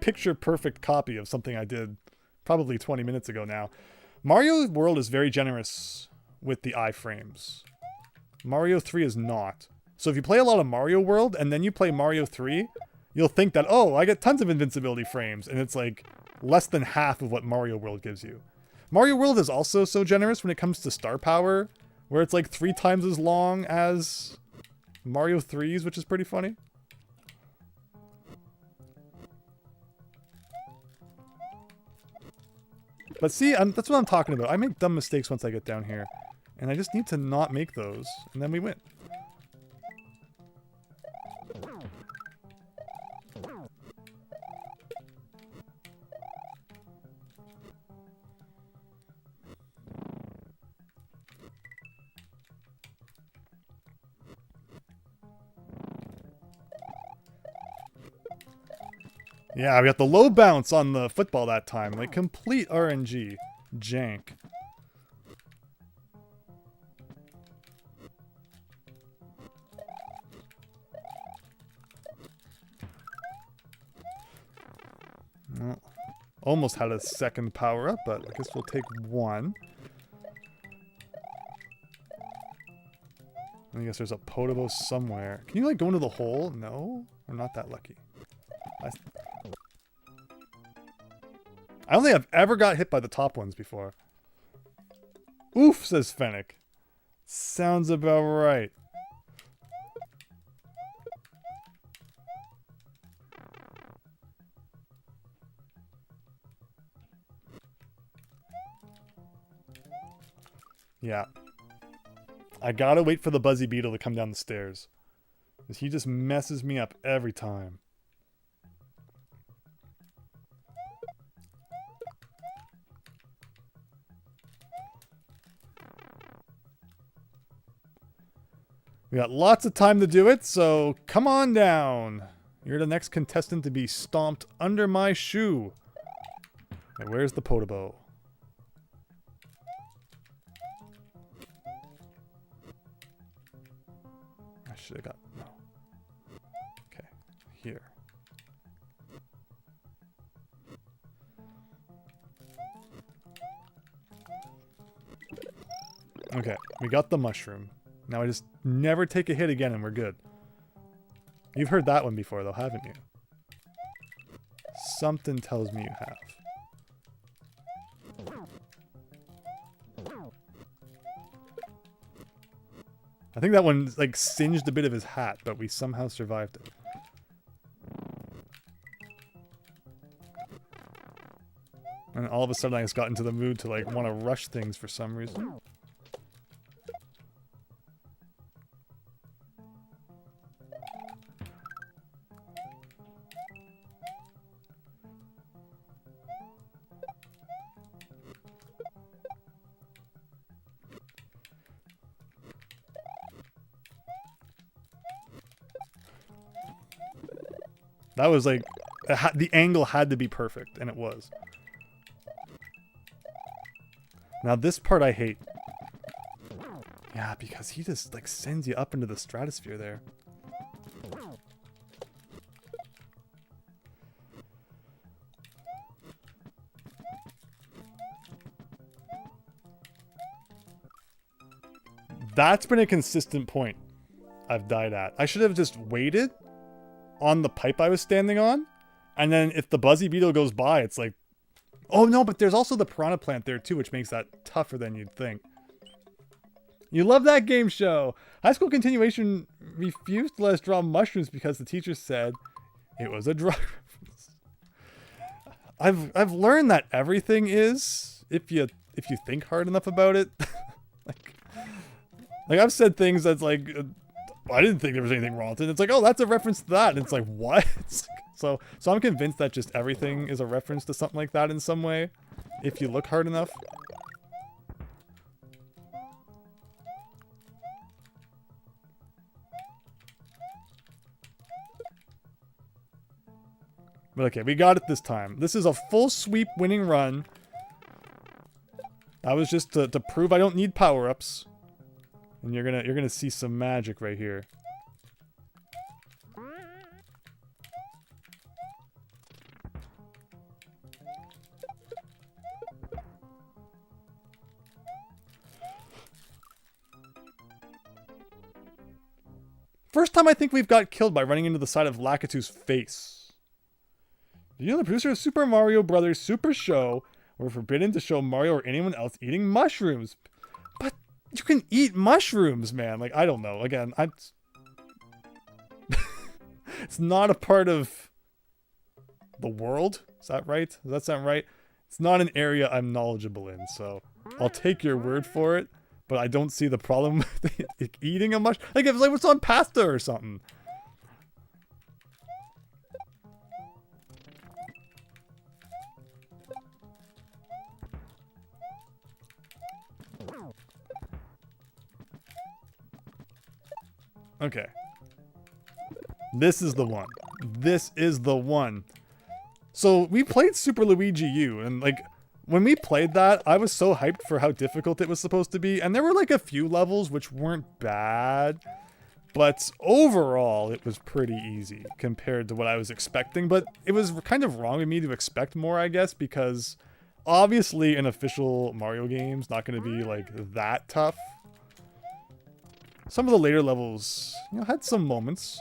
picture perfect copy of something I did probably 20 minutes ago now. Mario World is very generous with the iframes. Mario 3 is not. So if you play a lot of Mario World and then you play Mario 3, you'll think that, oh, I get tons of invincibility frames, and it's like less than half of what Mario World gives you. Mario World is also so generous when it comes to star power, where it's like 3 times as long as Mario 3's, which is pretty funny. But see, that's what I'm talking about. I make dumb mistakes once I get down here, and I just need to not make those, and then we win. Yeah, we got the low bounce on the football that time. Like, complete RNG. Jank. Well, almost had a second power up, but I guess we'll take one. I guess there's a Podobo somewhere. Can you, like, go into the hole? No? We're not that lucky. I don't think I've ever got hit by the top ones before. Oof, says Fennec. Sounds about right. Yeah. I gotta wait for the Buzzy Beetle to come down the stairs. Because he just messes me up every time. We got lots of time to do it, so come on down. You're the next contestant to be stomped under my shoe. Okay, where's the Podobo? I should have got... no. Okay, here. Okay, we got the mushroom. Now I just never take a hit again and we're good. You've heard that one before though, haven't you? Something tells me you have. I think that one like singed a bit of his hat, but we somehow survived it. And all of a sudden I just got into the mood to like want to rush things for some reason. That was like, the angle had to be perfect, and it was. Now this part I hate. Yeah, because he just like sends you up into the stratosphere there. That's been a consistent point I've died at. I should have just waited on the pipe I was standing on, and then if the Buzzy Beetle goes by, it's like, oh no, but there's also the Piranha Plant there too, which makes that tougher than you'd think. You love that game show. High school continuation refused to let us draw mushrooms because the teacher said it was a drug reference. I've learned that everything is if you think hard enough about it. like I've said things that's like, I didn't think there was anything wrong with it. It's like, oh, that's a reference to that. And it's like, what? So I'm convinced that just everything is a reference to something like that in some way, if you look hard enough. But okay, we got it this time. This is a full sweep winning run. That was just to prove I don't need power-ups. And you're gonna see some magic right here. First time I think we've got killed by running into the side of Lakitu's face. You, the producer of Super Mario Brothers Super Show, were forbidden to show Mario or anyone else eating mushrooms. But you can eat mushrooms, man. Like, I don't know. Again, it's not a part of the world. Is that right? Does that sound right? It's not an area I'm knowledgeable in, so I'll take your word for it. But I don't see the problem with eating a mushroom. Like, if it's on pasta or something. Okay. This is the one. This is the one. So we played Super Luigi U, and like when we played that, I was so hyped for how difficult it was supposed to be, and there were like a few levels which weren't bad, but overall it was pretty easy compared to what I was expecting. But it was kind of wrong of me to expect more, I guess, because obviously an official Mario game's not going to be like that tough. Some of the later levels, you know, had some moments.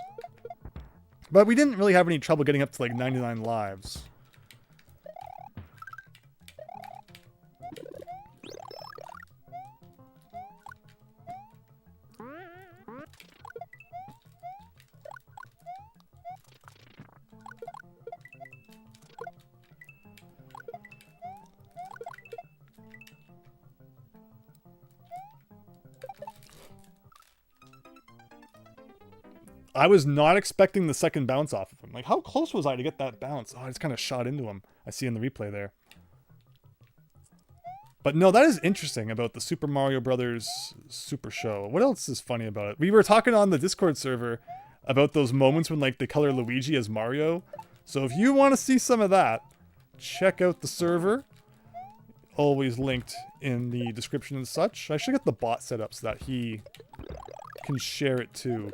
But we didn't really have any trouble getting up to like 99 lives. I was not expecting the second bounce off of him. Like, how close was I to get that bounce? Oh, I just kind of shot into him. I see in the replay there. But no, that is interesting about the Super Mario Brothers Super Show. What else is funny about it? We were talking on the Discord server about those moments when, like, they color Luigi as Mario. So if you want to see some of that, check out the server. Always linked in the description and such. I should get the bot set up so that he can share it too.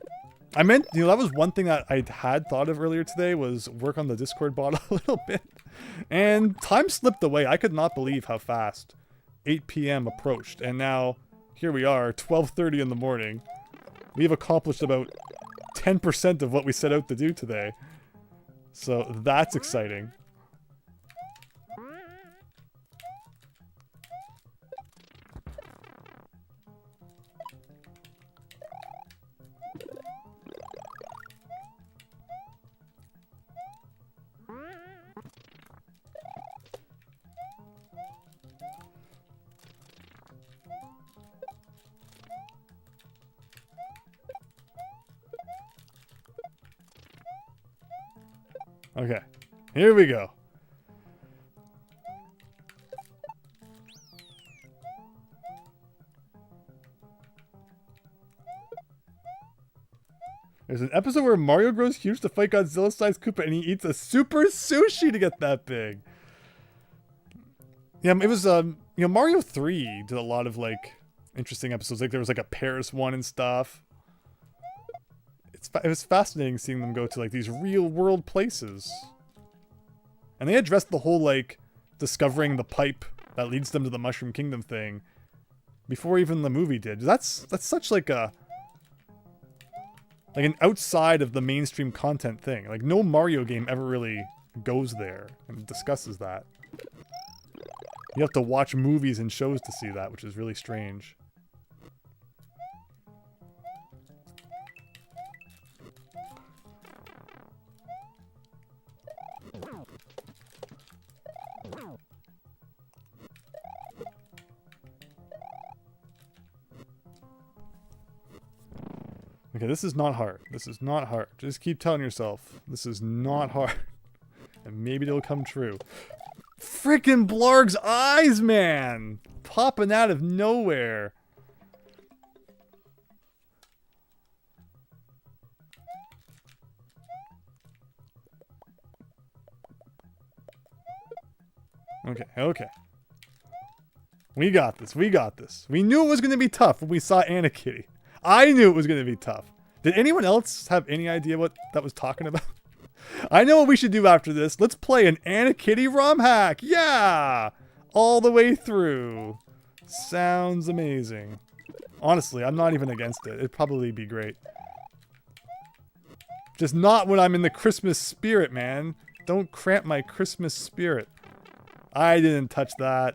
I meant, you know, that was one thing that I had thought of earlier today, was work on the Discord bot a little bit. And time slipped away. I could not believe how fast 8 p.m. approached. And now, here we are, 12:30 in the morning. We've accomplished about 10% of what we set out to do today. So that's exciting. Okay, here we go. There's an episode where Mario grows huge to fight Godzilla-sized Koopa, and he eats a super sushi to get that big. Yeah, it was, you know, Mario 3 did a lot of, like, interesting episodes. Like, there was, like, a Paris one and stuff. It was fascinating seeing them go to, like, these real-world places. And they addressed the whole, like, discovering the pipe that leads them to the Mushroom Kingdom thing before even the movie did. That's such, like, a... like, an outside of the mainstream content thing. Like, no Mario game ever really goes there and discusses that. You have to watch movies and shows to see that, which is really strange. Okay, this is not hard. This is not hard. Just keep telling yourself, this is not hard. And maybe it'll come true. Frickin' Blarg's eyes, man! Popping out of nowhere. Okay, okay. We got this, we got this. We knew it was going to be tough when we saw Anakitty. I knew it was going to be tough. Did anyone else have any idea what that was talking about? I know what we should do after this. Let's play an Anakitty ROM hack. Yeah! All the way through. Sounds amazing. Honestly, I'm not even against it. It'd probably be great. Just not when I'm in the Christmas spirit, man. Don't cramp my Christmas spirit. I didn't touch that.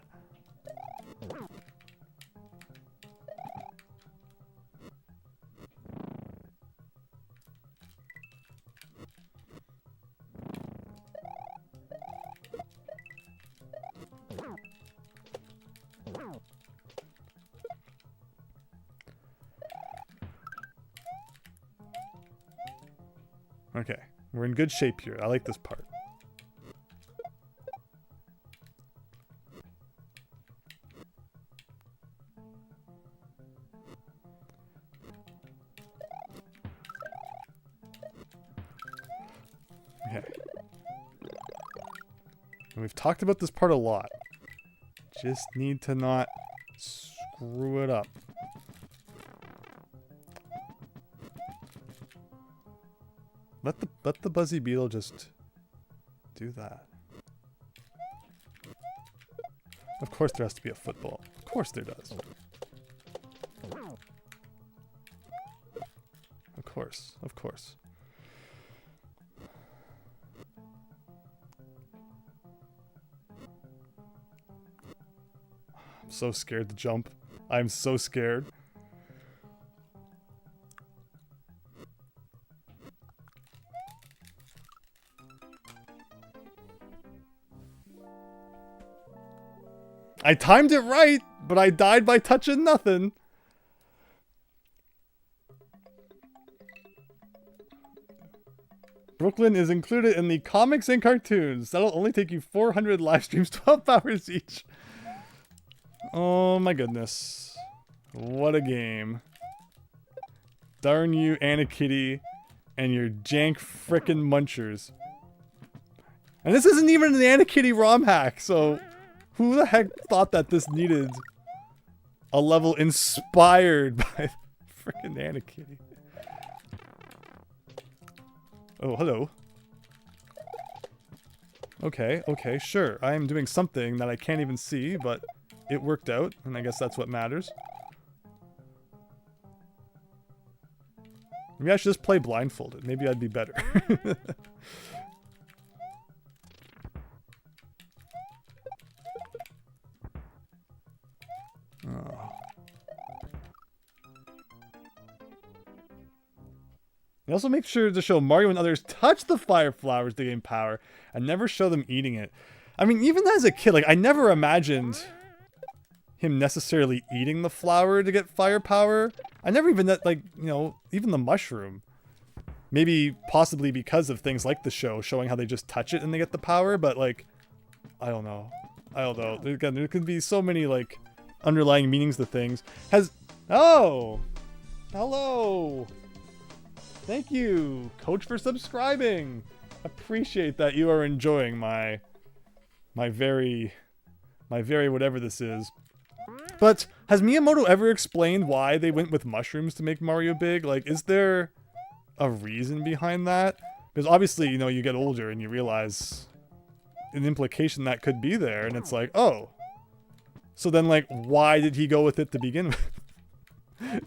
Okay, we're in good shape here. I like this part. Okay. And we've talked about this part a lot. Just need to not screw it up. Let the Buzzy Beetle just do that. Of course there has to be a football. Of course there does. Of course, of course. I'm so scared to jump. I'm so scared. I timed it right, but I died by touching nothing. Brooklyn is included in the comics and cartoons. That'll only take you 400 live streams, 12 hours each. Oh my goodness. What a game. Darn you, Anna Kitty, and your jank frickin' munchers. And this isn't even an Anna Kitty ROM hack, so who the heck thought that this needed a level inspired by frickin' Anna Kitty? Oh, hello. Okay, okay, sure. I am doing something that I can't even see, but it worked out, and I guess that's what matters. Maybe I should just play blindfolded. Maybe I'd be better. Oh. They also make sure to show Mario and others touch the fire flowers to gain power, and never show them eating it. I mean, even as a kid, like, I never imagined him necessarily eating the flower to get fire power. I never even, like, you know, even the mushroom. Maybe, possibly because of things like the show, showing how they just touch it and they get the power, but, like, I don't know. I don't know. Again, there could be so many, like, underlying meanings to things. Oh! Hello! Thank you, Coach, for subscribing. Appreciate that you are enjoying my very whatever this is. But has Miyamoto ever explained why they went with mushrooms to make Mario big? Like, is there a reason behind that? Because obviously, you know, you get older and you realize an implication that could be there, and it's like, oh. So then, like, why did he go with it to begin with?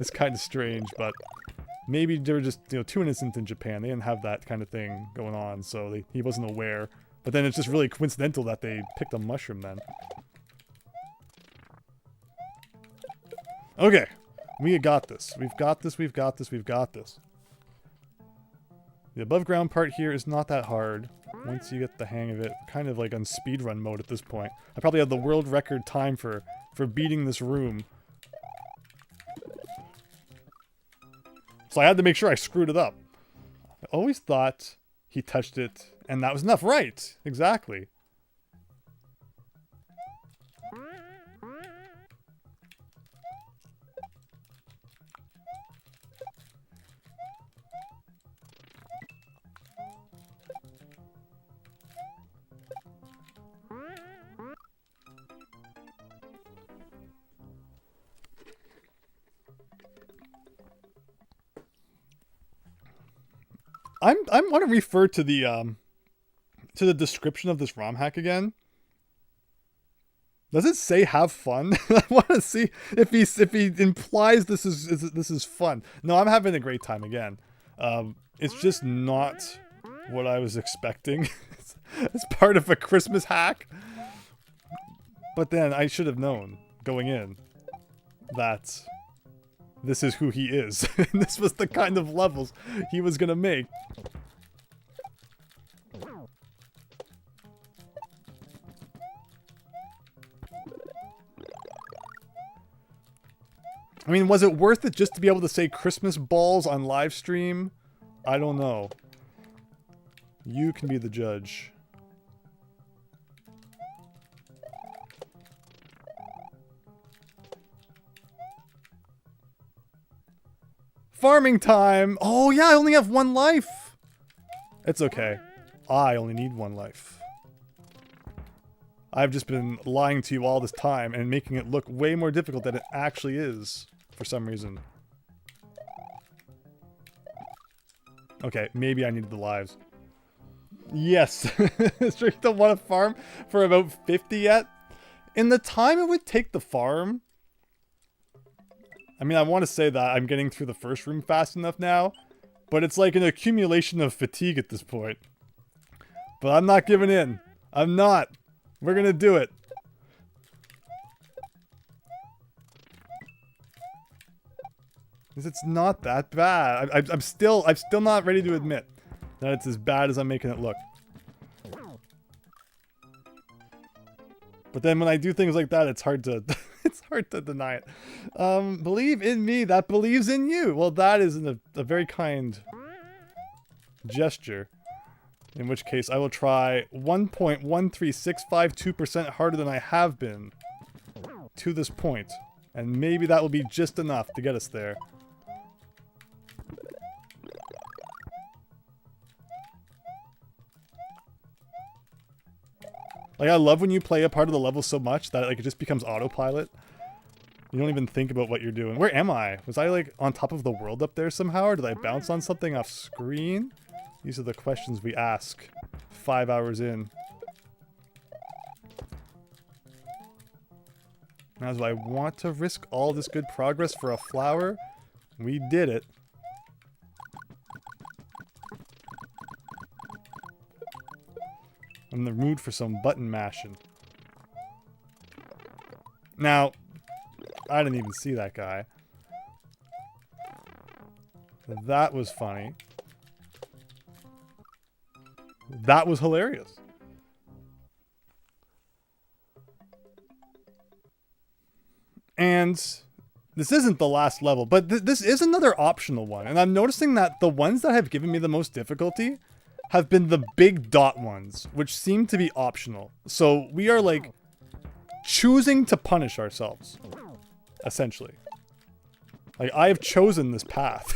It's kind of strange, but maybe they were just, you know, too innocent in Japan. They didn't have that kind of thing going on, so he wasn't aware. But then it's just really coincidental that they picked a mushroom then. Okay, we got this. We've got this, we've got this, we've got this. The above ground part here is not that hard. Once you get the hang of it, kind of like on speedrun mode at this point. I probably have the world record time for beating this room. So I had to make sure I screwed it up. I always thought he touched it and that was enough. Right, exactly. I want to refer to the description of this ROM hack again. Does it say have fun? I want to see if he implies this is fun. No, I'm having a great time again. It's just not what I was expecting. It's part of a Christmas hack. But then I should have known going in that this is who he is. And this was the kind of levels he was gonna make. I mean, was it worth it just to be able to say Christmas balls on live stream? I don't know. You can be the judge. Farming time! Oh yeah, I only have one life! It's okay. I only need one life. I've just been lying to you all this time and making it look way more difficult than it actually is for some reason. Okay, maybe I needed the lives. Yes. So you don't want to farm for about 50 yet? In the time it would take the farm, I mean, I want to say that I'm getting through the first room fast enough now, but it's like an accumulation of fatigue at this point. But I'm not giving in. I'm not. We're gonna do it. It's not that bad. I'm still not ready to admit that it's as bad as I'm making it look. But then when I do things like that, it's hard to it's hard to deny it. Believe in me that believes in you. Well, that is a very kind gesture. In which case, I will try 1.13652% harder than I have been to this point. And maybe that will be just enough to get us there. Like, I love when you play a part of the level so much that like it just becomes autopilot. You don't even think about what you're doing. Where am I? Was I like on top of the world up there somehow? Or did I bounce on something off screen? These are the questions we ask 5 hours in. Now, do I want to risk all this good progress for a flower? We did it. I'm in the mood for some button mashing. Now, I didn't even see that guy. That was funny. That was hilarious. And this isn't the last level, but this is another optional one. And I'm noticing that the ones that have given me the most difficulty have been the big dot ones, which seem to be optional. So we are like choosing to punish ourselves, essentially. Like, I have chosen this path.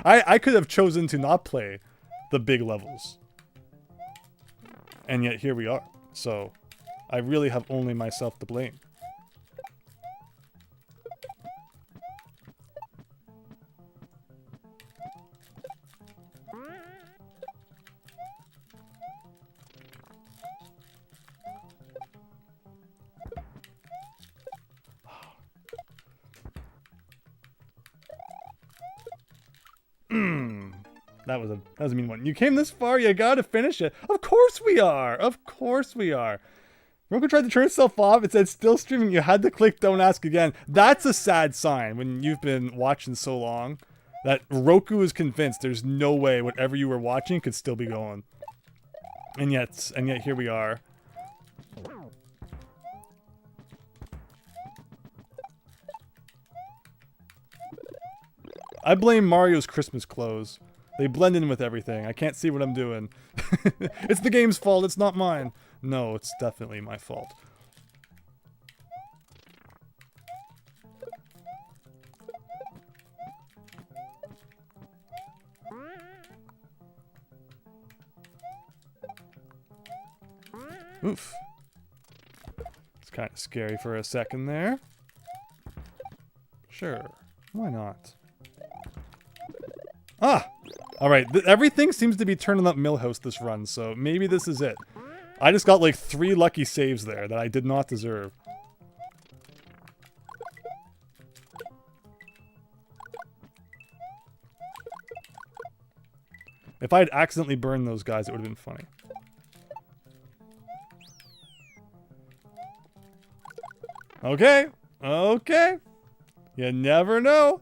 I could have chosen to not play the big levels. And yet here we are. So I really have only myself to blame. That was a mean one. You came this far, you gotta finish it. Of course we are! Of course we are. Roku tried to turn itself off. It said still streaming. You had to click don't ask again. That's a sad sign when you've been watching so long that Roku is convinced there's no way whatever you were watching could still be going. And yet here we are. I blame Mario's Christmas clothes. They blend in with everything. I can't see what I'm doing. It's the game's fault, it's not mine. No, it's definitely my fault. Oof. It's kind of scary for a second there. Sure, why not? Ah! Alright, everything seems to be turning up Millhouse this run, so maybe this is it. I just got like 3 lucky saves there that I did not deserve. If I had accidentally burned those guys, it would have been funny. Okay, okay. You never know.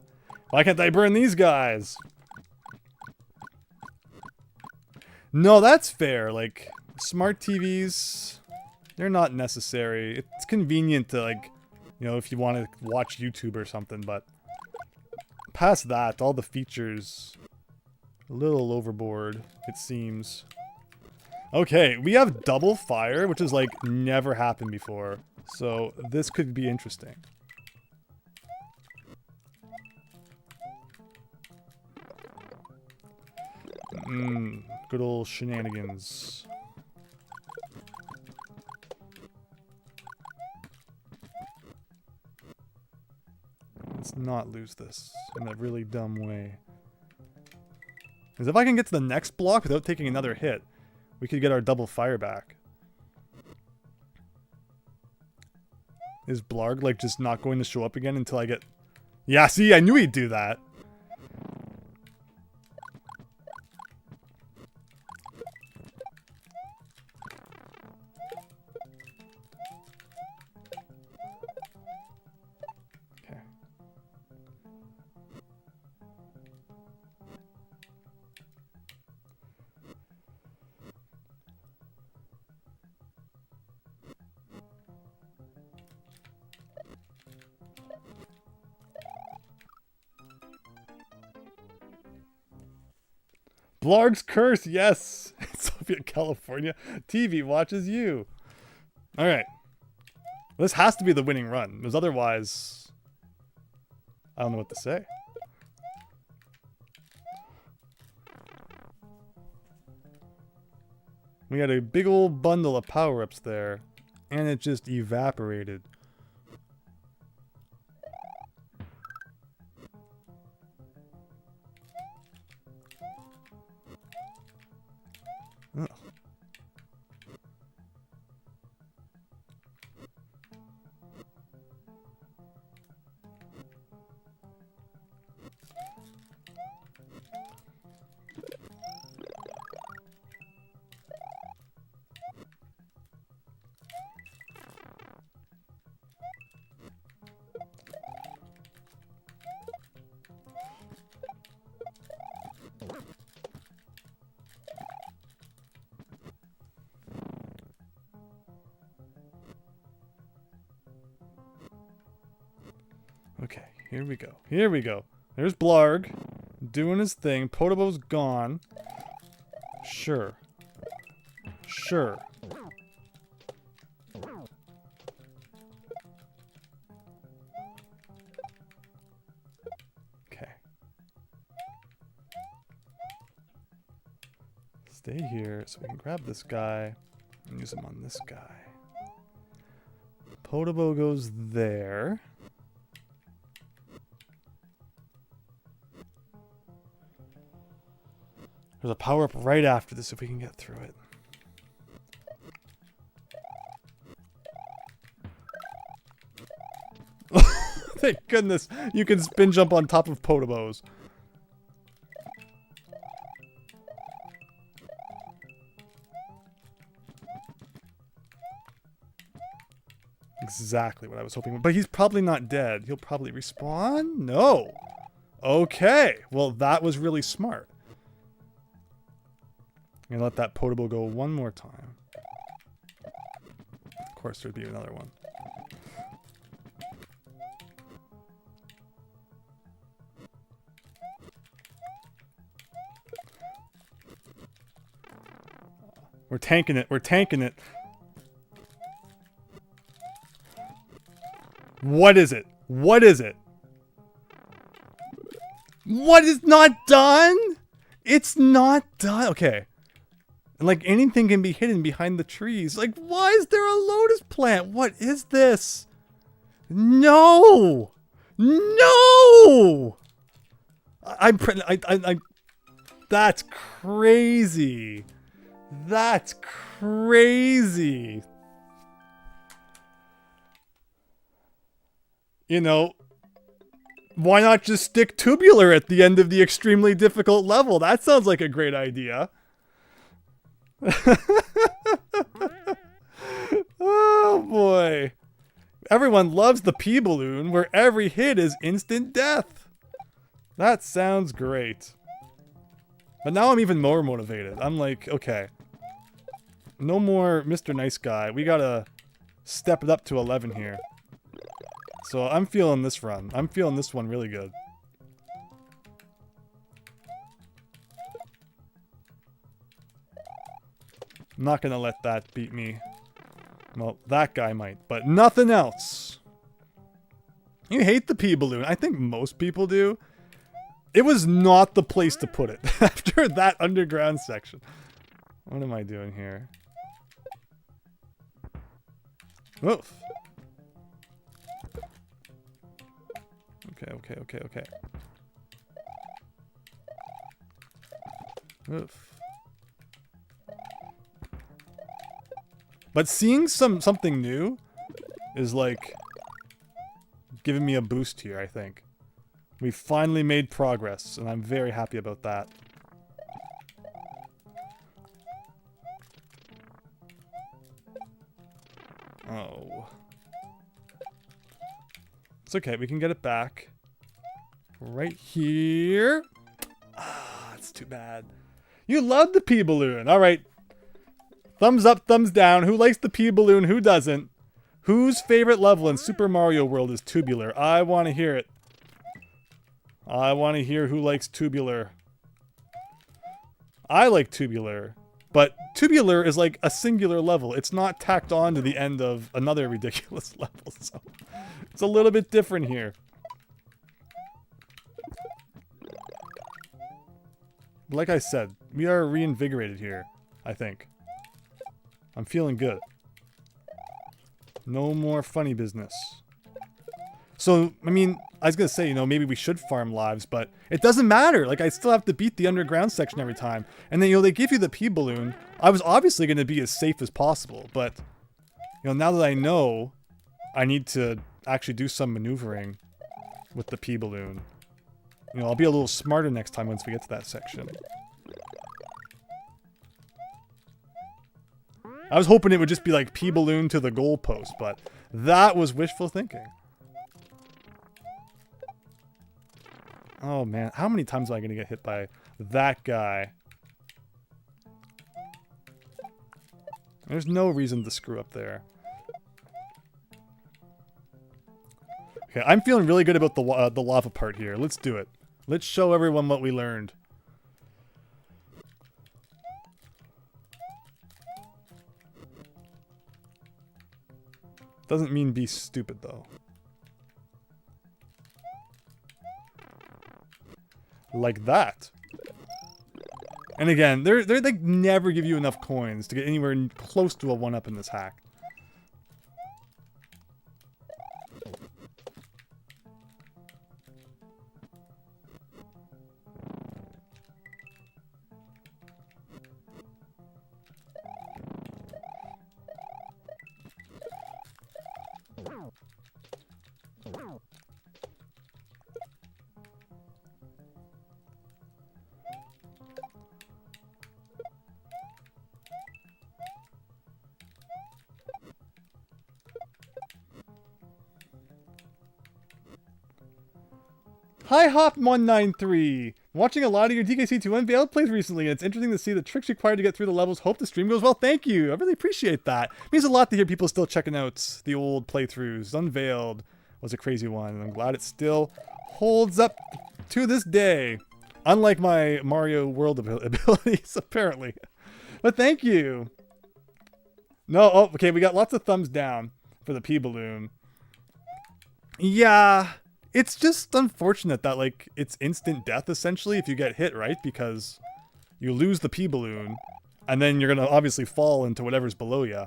Why can't I burn these guys? No, that's fair. Like, smart TVs, they're not necessary. It's convenient to, like, you know, if you want to watch YouTube or something, but past that, all the features, a little overboard, it seems. Okay, we have double fire, which has, like, never happened before. So, this could be interesting. Good old shenanigans. not lose this in a really dumb way. Because if I can get to the next block without taking another hit, we could get our double fire back. Is Blarg, like, just not going to show up again until I get... Yeah, see, I knew he'd do that. Blarg's Curse, yes! Soviet California. TV watches you. Alright. This has to be the winning run, because otherwise... I don't know what to say. We had a big old bundle of power-ups there, and it just evaporated. Ugh. Okay, here we go. Here we go. There's Blarg doing his thing. Podobo's gone. Sure. Sure. Okay. Stay here so we can grab this guy and use him on this guy. Podobo goes there. There's a power-up right after this if we can get through it. Thank goodness you can spin jump on top of Podobos. Exactly what I was hoping. But he's probably not dead. He'll probably respawn? No. Okay. Well, that was really smart. I'm gonna let that Podobo go one more time. Of course, there'd be another one. We're tanking it. We're tanking it. What is it? What is it? What is not done? It's not done. Okay. And like anything can be hidden behind the trees. Like, why is there a lotus plant? What is this? No! No! That's crazy. That's crazy. You know, why not just stick tubular at the end of the extremely difficult level? That sounds like a great idea. Oh boy. Everyone loves the pea balloon where every hit is instant death. That sounds great. But now I'm even more motivated. I'm like, okay. No more Mr. Nice Guy. We gotta step it up to 11 here. So I'm feeling this run. I'm feeling this one really good. I'm not gonna let that beat me. Well, that guy might, but nothing else. You hate the pea balloon. I think most people do. It was not the place to put it after that underground section. What am I doing here? Oof. Okay. Oof. But seeing something new is like giving me a boost here, I think. We finally made progress, and I'm very happy about that. Oh. It's okay, we can get it back. Right here. Ah, it's too bad. You love the pea balloon. All right. Thumbs up, thumbs down. Who likes the pea balloon? Who doesn't? Whose favorite level in Super Mario World is Tubular? I want to hear it. I want to hear who likes Tubular. I like Tubular. But Tubular is like a singular level. It's not tacked on to the end of another ridiculous level. So it's a little bit different here. Like I said, we are reinvigorated here, I think. I'm feeling good. No more funny business. So, I mean, I was gonna say, you know, maybe we should farm lives, but it doesn't matter. Like, I still have to beat the underground section every time. And then, you know, they give you the pea balloon. I was obviously gonna be as safe as possible, but, you know, now that I know, I need to actually do some maneuvering with the pea balloon. You know, I'll be a little smarter next time once we get to that section. I was hoping it would just be like pea balloon to the goalpost, but that was wishful thinking. Oh man, how many times am I going to get hit by that guy? There's no reason to screw up there. Okay, I'm feeling really good about the lava part here. Let's do it. Let's show everyone what we learned. Doesn't mean be stupid though. Like that. And again, they're like never give you enough coins to get anywhere close to a 1-up in this hack. Hi Hop193! Watching a lot of your DKC2 Unveiled plays recently, and it's interesting to see the tricks required to get through the levels. Hope the stream goes well. Thank you! I really appreciate that. It means a lot to hear people still checking out the old playthroughs. Unveiled was a crazy one, and I'm glad it still holds up to this day. Unlike my Mario World abilities, apparently. But thank you! No, oh, okay, we got lots of thumbs down for the pea balloon. Yeah... It's just unfortunate that, like, it's instant death, essentially, if you get hit, right? Because you lose the pea balloon, and then you're gonna obviously fall into whatever's below you.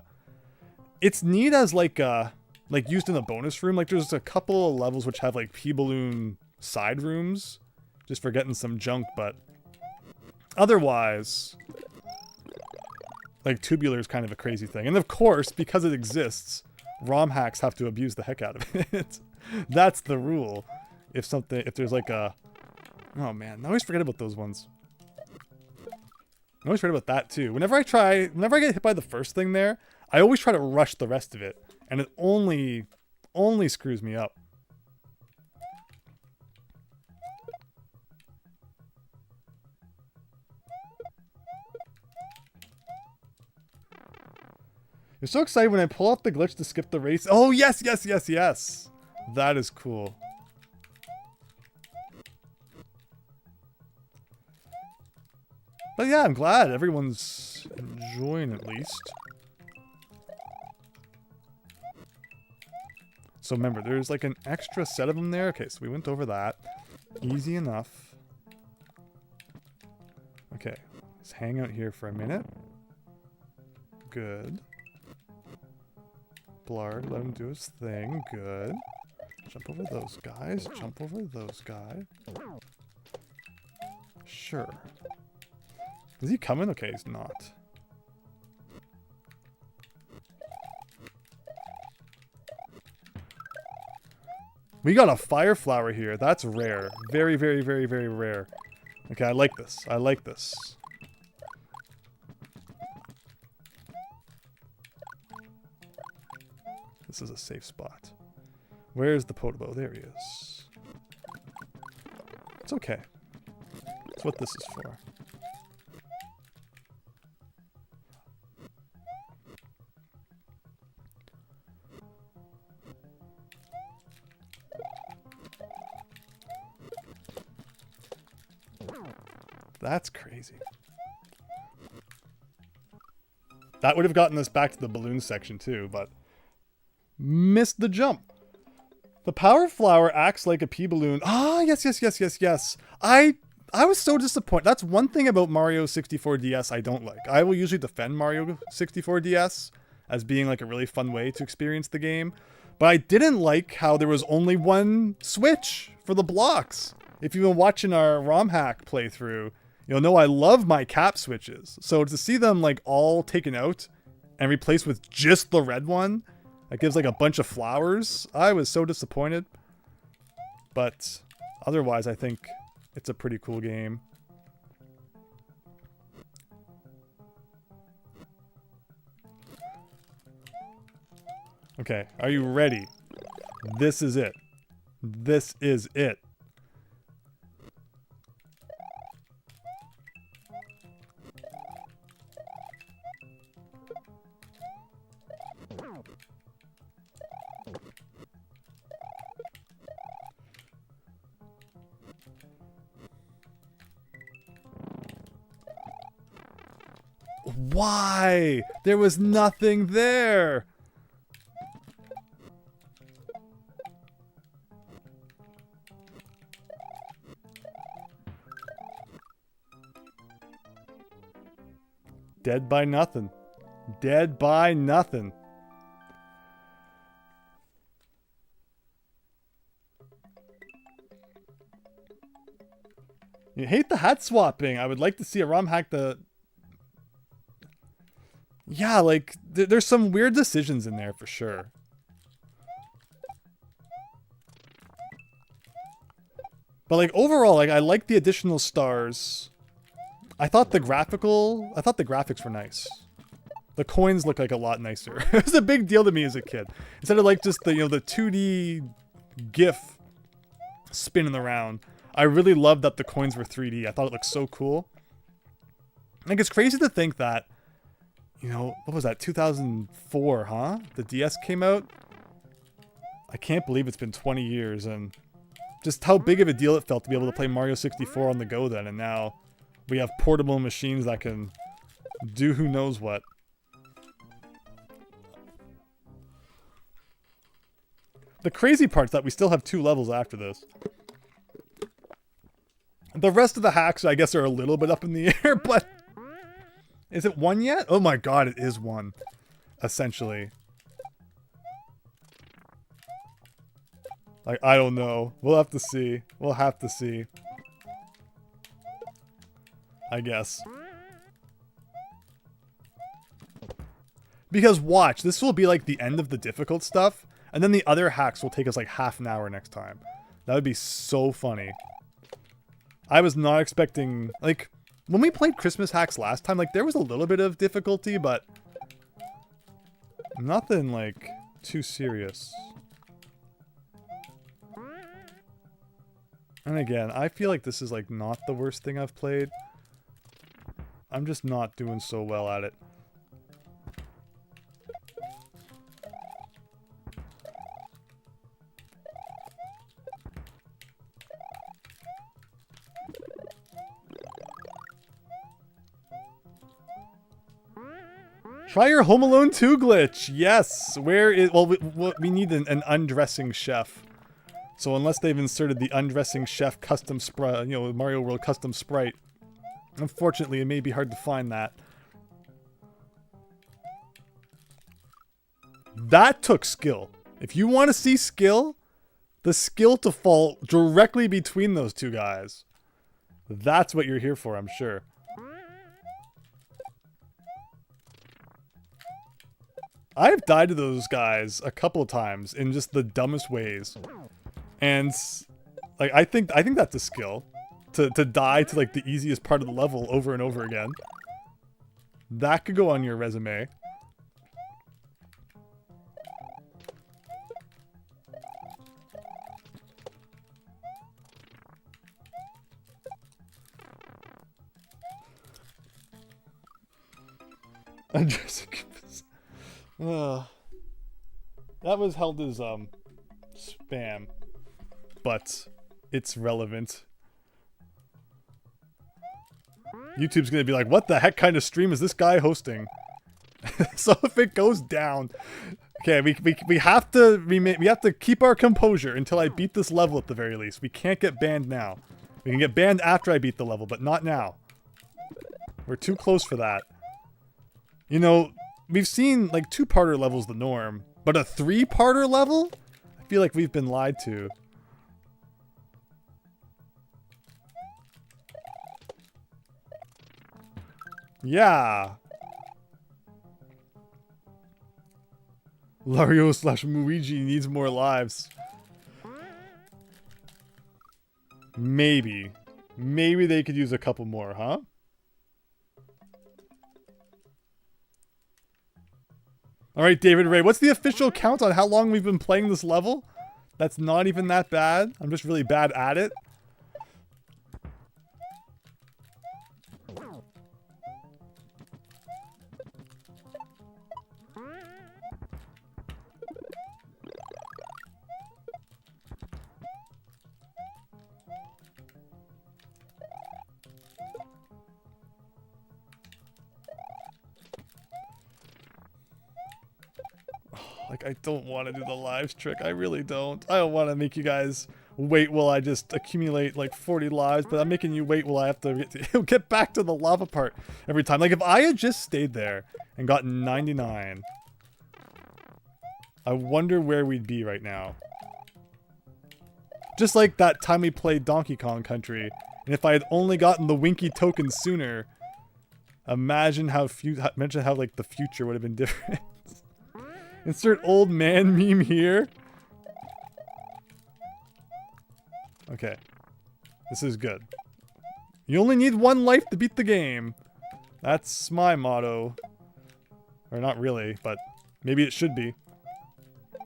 It's neat as, like, used in a bonus room. Like, there's a couple of levels which have, like, pea balloon side rooms, just for getting some junk, but otherwise, like, Tubular is kind of a crazy thing. And of course, because it exists, ROM hacks have to abuse the heck out of it. That's the rule. If there's like a... Oh man, I always forget about those ones. I always forget about that too. Whenever I get hit by the first thing there, I always try to rush the rest of it. And it only screws me up. You're so excited when I pull off the glitch to skip the race. Oh yes, yes, yes, yes. That is cool. But yeah, I'm glad everyone's enjoying at least. So remember, there's like an extra set of them there. Okay, so we went over that. Easy enough. Okay, let's hang out here for a minute. Good. Blard, let him do his thing. Good. Jump over those guys. Jump over those guys. Sure. Is he coming? Okay, he's not. We got a fire flower here. That's rare. Very, very, very, very rare. Okay, I like this. I like this. This is a safe spot. Where's the Podobo? There he is. It's okay. That's what this is for. That's crazy. That would have gotten us back to the balloon section too, but missed the jump. The power flower acts like a pea balloon. Ah, yes, yes, yes, yes, yes. I was so disappointed. That's one thing about Mario 64 DS I don't like. I will usually defend Mario 64 DS as being like a really fun way to experience the game, but I didn't like how there was only one switch for the blocks. If you've been watching our ROM hack playthrough, you'll know I love my cap switches. So to see them like all taken out and replaced with just the red one that gives like a bunch of flowers, I was so disappointed. But otherwise, I think it's a pretty cool game. Okay, are you ready? This is it. This is it. Why? There was nothing there. Dead by nothing. Dead by nothing. You hate the hat swapping. I would like to see a ROM hack the... Yeah, like, there's some weird decisions in there for sure. But like, overall, like, I like the additional stars. I thought the graphics were nice. The coins look like a lot nicer. It was a big deal to me as a kid. Instead of like just the, you know, the 2D GIF spinning around, I really loved that the coins were 3D. I thought it looked so cool. Like, it's crazy to think that, you know, what was that, 2004, huh? The DS came out? I can't believe it's been 20 years, and just how big of a deal it felt to be able to play Mario 64 on the go then, and now we have portable machines that can do who knows what. The crazy part is that we still have 2 levels after this. The rest of the hacks, I guess, are a little bit up in the air, but... Is it 1 yet? Oh my god, it is 1. Essentially. Like, I don't know. We'll have to see. We'll have to see. I guess. Because watch, this will be like the end of the difficult stuff, and then the other hacks will take us like half an hour next time. That would be so funny. I was not expecting, like, when we played Christmas hacks last time, like, there was a little bit of difficulty, but nothing, like, too serious. And again, I feel like this is, like, not the worst thing I've played. I'm just not doing so well at it. Try your Home Alone 2 glitch. Yes. Where is... Well, we need an undressing chef. So unless they've inserted the undressing chef custom sprite, you know, Mario World custom sprite, unfortunately, it may be hard to find that. That took skill. If you want to see skill, the skill to fall directly between those two guys. That's what you're here for, I'm sure. I've died to those guys a couple of times in just the dumbest ways. And like I think that's a skill. To die to like the easiest part of the level over and over again. That could go on your resume. That was held as spam, but it's relevant. YouTube's gonna be like, what the heck kind of stream is this guy hosting? So if it goes down, okay, we have to keep our composure until I beat this level at the very least. We can't get banned now. We can get banned after I beat the level, but not now. We're too close for that. You know, we've seen like 2-parter levels the norm, but a 3-parter level? I feel like we've been lied to. Yeah. Lario/Luigi needs more lives. Maybe. Maybe they could use a couple more, huh? Alright, David Ray, what's the official count on how long we've been playing this level? That's not even that bad. I'm just really bad at it. Like, I don't want to do the lives trick. I really don't. I don't want to make you guys wait while I just accumulate like 40 lives, but I'm making you wait while I have to get back to the lava part every time. Like, if I had just stayed there and gotten 99, I wonder where we'd be right now. Just like that time we played Donkey Kong Country, and if I had only gotten the Winky token sooner, imagine how like the future would have been different. Insert old man meme here. Okay. This is good. You only need 1 life to beat the game. That's my motto. Or not really, but maybe it should be. I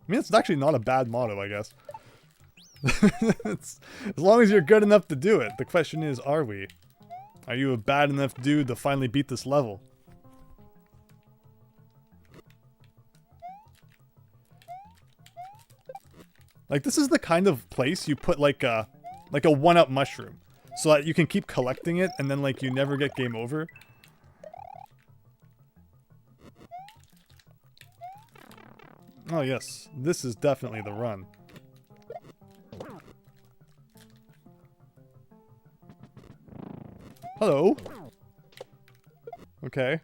mean, it's actually not a bad motto, I guess. As long as you're good enough to do it. The question is, are we? Are you a bad enough dude to finally beat this level? Like, this is the kind of place you put like a 1-up mushroom. So that you can keep collecting it and then like you never get game over. Oh yes, this is definitely the run. Hello. Okay.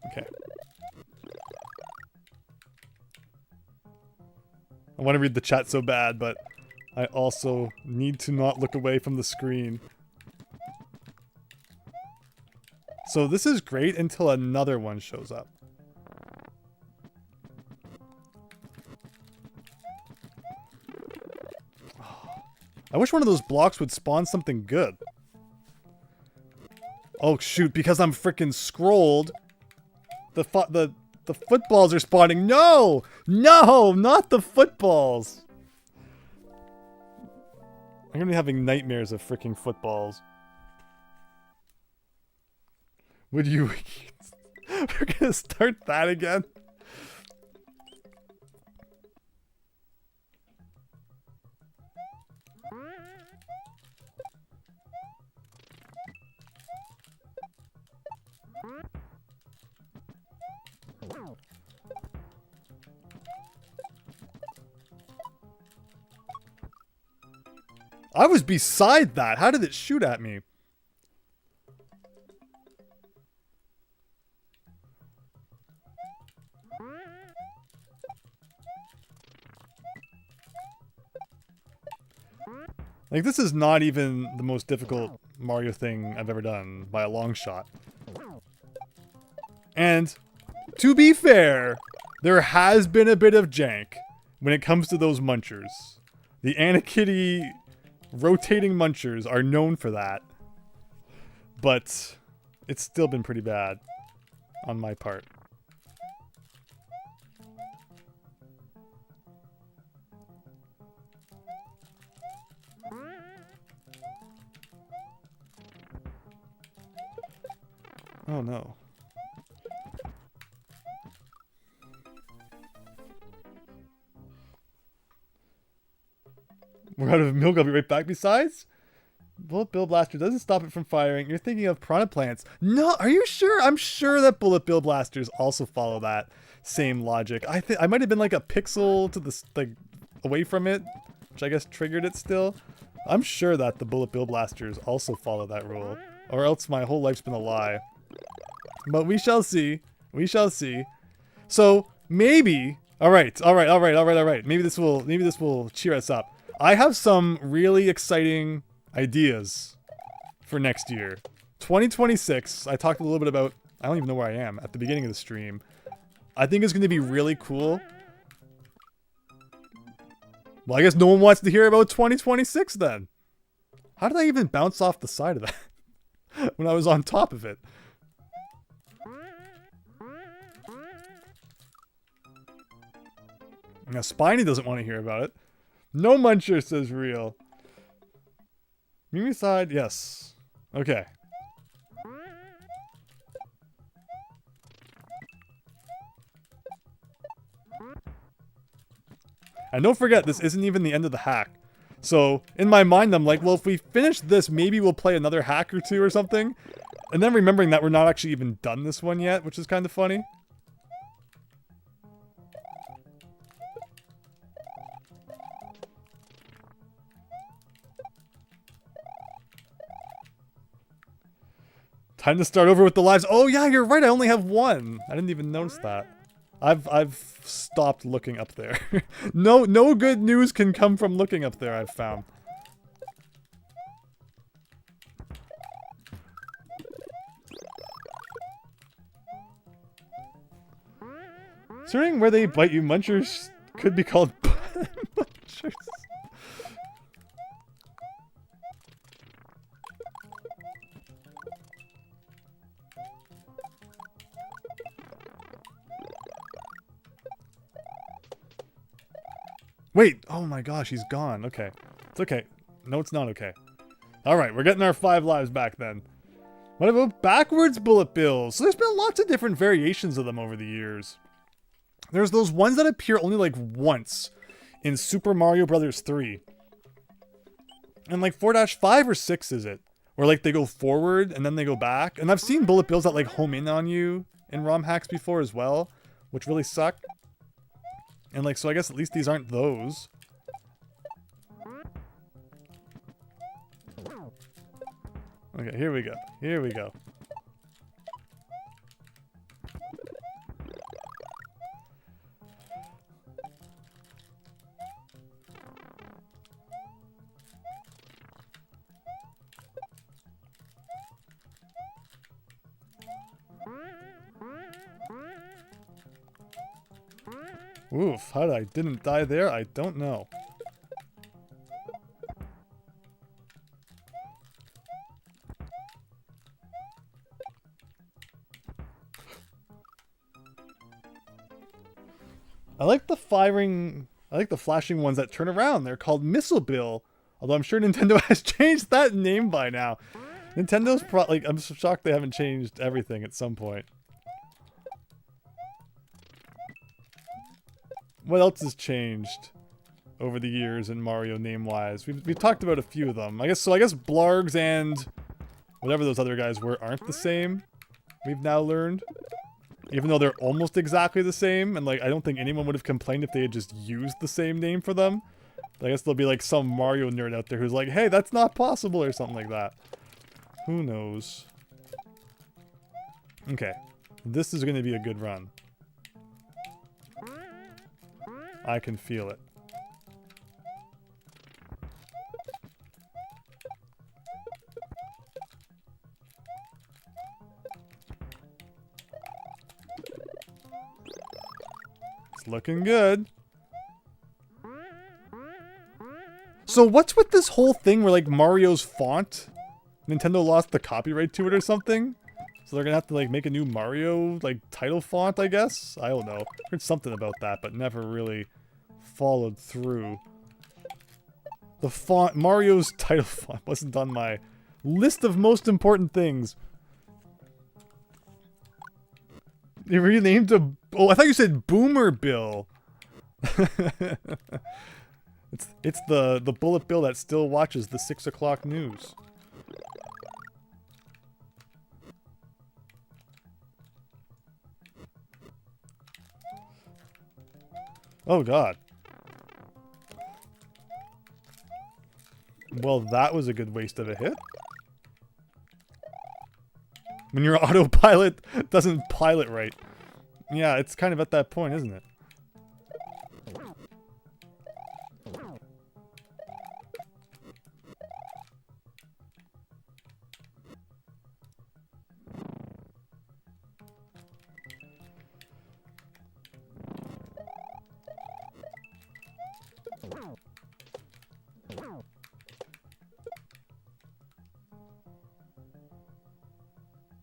Okay. I want to read the chat so bad, but I also need to not look away from the screen. So this is great until another one shows up. I wish one of those blocks would spawn something good. Oh shoot, because I'm freaking scrolled. The footballs are spawning. No! No! Not the footballs! I'm gonna be having nightmares of freaking footballs. Would you... We're gonna start that again? I was beside that. How did it shoot at me? Like, this is not even the most difficult Mario thing I've ever done by a long shot. And, to be fair, there has been a bit of jank when it comes to those munchers. The Anakitty rotating munchers are known for that. But it's still been pretty bad on my part. Oh no. We're out of milk, I'll be right back. Besides, Bullet Bill Blaster doesn't stop it from firing. You're thinking of piranha plants. No, are you sure? I'm sure that Bullet Bill Blasters also follow that same logic. I think I might have been like a pixel to the like away from it, which I guess triggered it still. I'm sure that the Bullet Bill Blasters also follow that rule, or else my whole life's been a lie. But we shall see. We shall see. So maybe. All right. Maybe this will cheer us up. I have some really exciting ideas for next year. 2026. I talked a little bit about. I don't even know where I am at the beginning of the stream. I think it's going to be really cool. Well, I guess no one wants to hear about 2026 then. How did I even bounce off the side of that when I was on top of it? Now, Spiny doesn't want to hear about it. No Muncher says real. Mimi side, yes. Okay. And don't forget, this isn't even the end of the hack. So, in my mind, I'm like, well, if we finish this, maybe we'll play another hack or two or something. And then remembering that we're not actually even done this one yet, which is kind of funny. Time to start over with the lives. Oh yeah, you're right. I only have one. I didn't even notice that. I've stopped looking up there. No good news can come from looking up there, I've found. Considering where they bite you, munchers could be called munchers. Wait! Oh my gosh, he's gone. Okay. It's okay. No, it's not okay. Alright, we're getting our 5 lives back then. What about backwards bullet bills? So there's been lots of different variations of them over the years. There's those ones that appear only like once in Super Mario Bros. 3. And like 4-5 or 6 is it? Where like they go forward and then they go back. And I've seen bullet bills that like home in on you in ROM hacks before as well, which really suck. And like, so I guess at least these aren't those. Okay, here we go. Here we go. Oof, how did I didn't die there? I don't know. I like the flashing ones that turn around. They're called Missile Bill. Although I'm sure Nintendo has changed that name by now. Nintendo's like, I'm so shocked they haven't changed everything at some point. What else has changed over the years in Mario name-wise? We've talked about a few of them. I guess Blargs and whatever those other guys were aren't the same. We've now learned. Even though they're almost exactly the same, and like I don't think anyone would have complained if they had just used the same name for them. But I guess there'll be like some Mario nerd out there who's like, hey, that's not possible or something like that. Who knows? Okay. This is going to be a good run. I can feel it. It's looking good. So what's with this whole thing where like Mario's font? Nintendo lost the copyright to it or something? So they're gonna have to like make a new Mario like title font, I guess? I don't know. Heard something about that, but never really followed through. The font, Mario's title font wasn't on my list of most important things. They renamed a... Oh, I thought you said Boomer Bill. It's the bullet bill that still watches the 6 o'clock news. Oh god. Well, that was a good waste of a hit. When your autopilot doesn't pilot right. Yeah, it's kind of at that point, isn't it?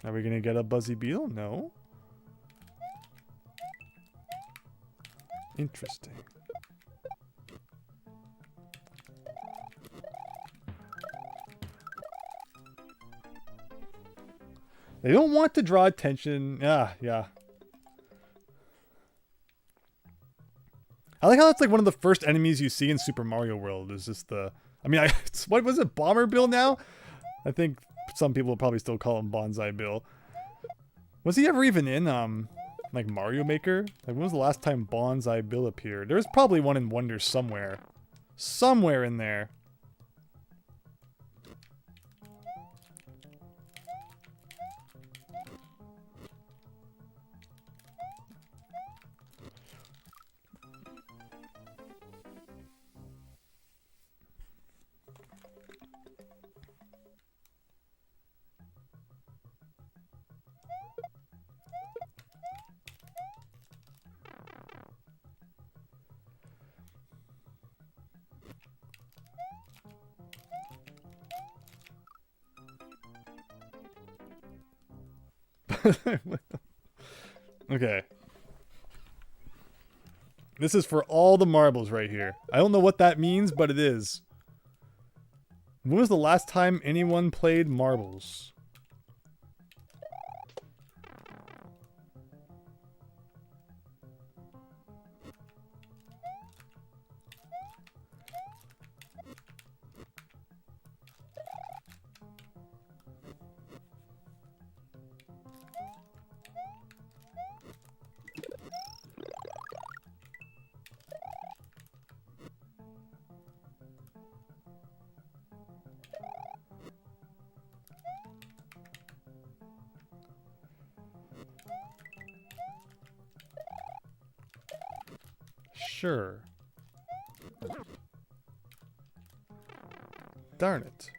Are we gonna get a Buzzy Beetle? No. Interesting. They don't want to draw attention. Yeah. I like how that's like one of the first enemies you see in Super Mario World. Is just the... I mean, what was it? Bomber Bill now? I think some people will probably still call him Bonsai Bill. Was he ever even in, like Mario Maker? Like, when was the last time Bonsai Bill appeared? There was probably one in Wonder somewhere. Somewhere in there. Okay. This is for all the marbles right here. I don't know what that means, but it is. When was the last time anyone played marbles? Sure. Darn it.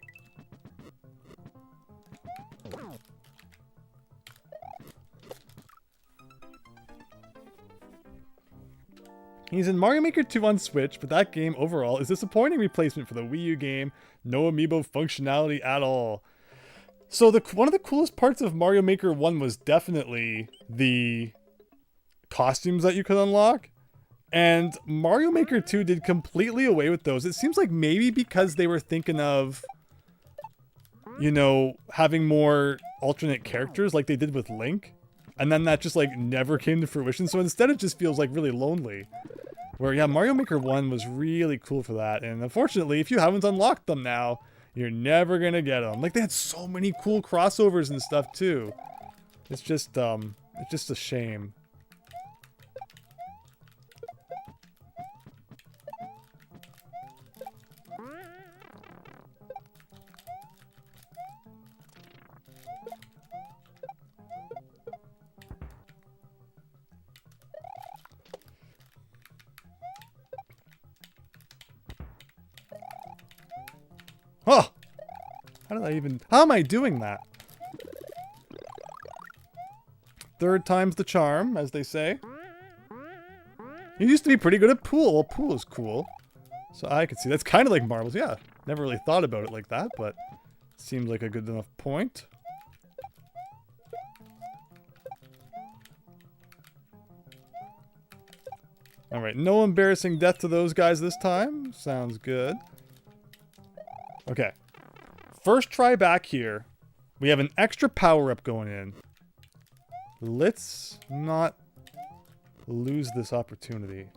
He's in Mario Maker 2 on Switch, but that game overall is a disappointing replacement for the Wii U game. No amiibo functionality at all. So one of the coolest parts of Mario Maker 1 was definitely the costumes that you could unlock. And Mario Maker 2 did completely away with those. It seems like maybe because they were thinking of, you know, having more alternate characters like they did with Link. And then that just like never came to fruition. So instead it just feels like really lonely. Where yeah, Mario Maker 1 was really cool for that. And unfortunately, if you haven't unlocked them now, you're never gonna get them. Like they had so many cool crossovers and stuff too. It's just a shame. Oh! How am I doing that? Third time's the charm, as they say. You used to be pretty good at pool. Well, pool is cool. So I could see. That's kind of like marbles. Yeah, never really thought about it like that, but seems like a good enough point. Alright, no embarrassing death to those guys this time. Sounds good. Okay. First try back here. We have an extra power-up going in. Let's not lose this opportunity.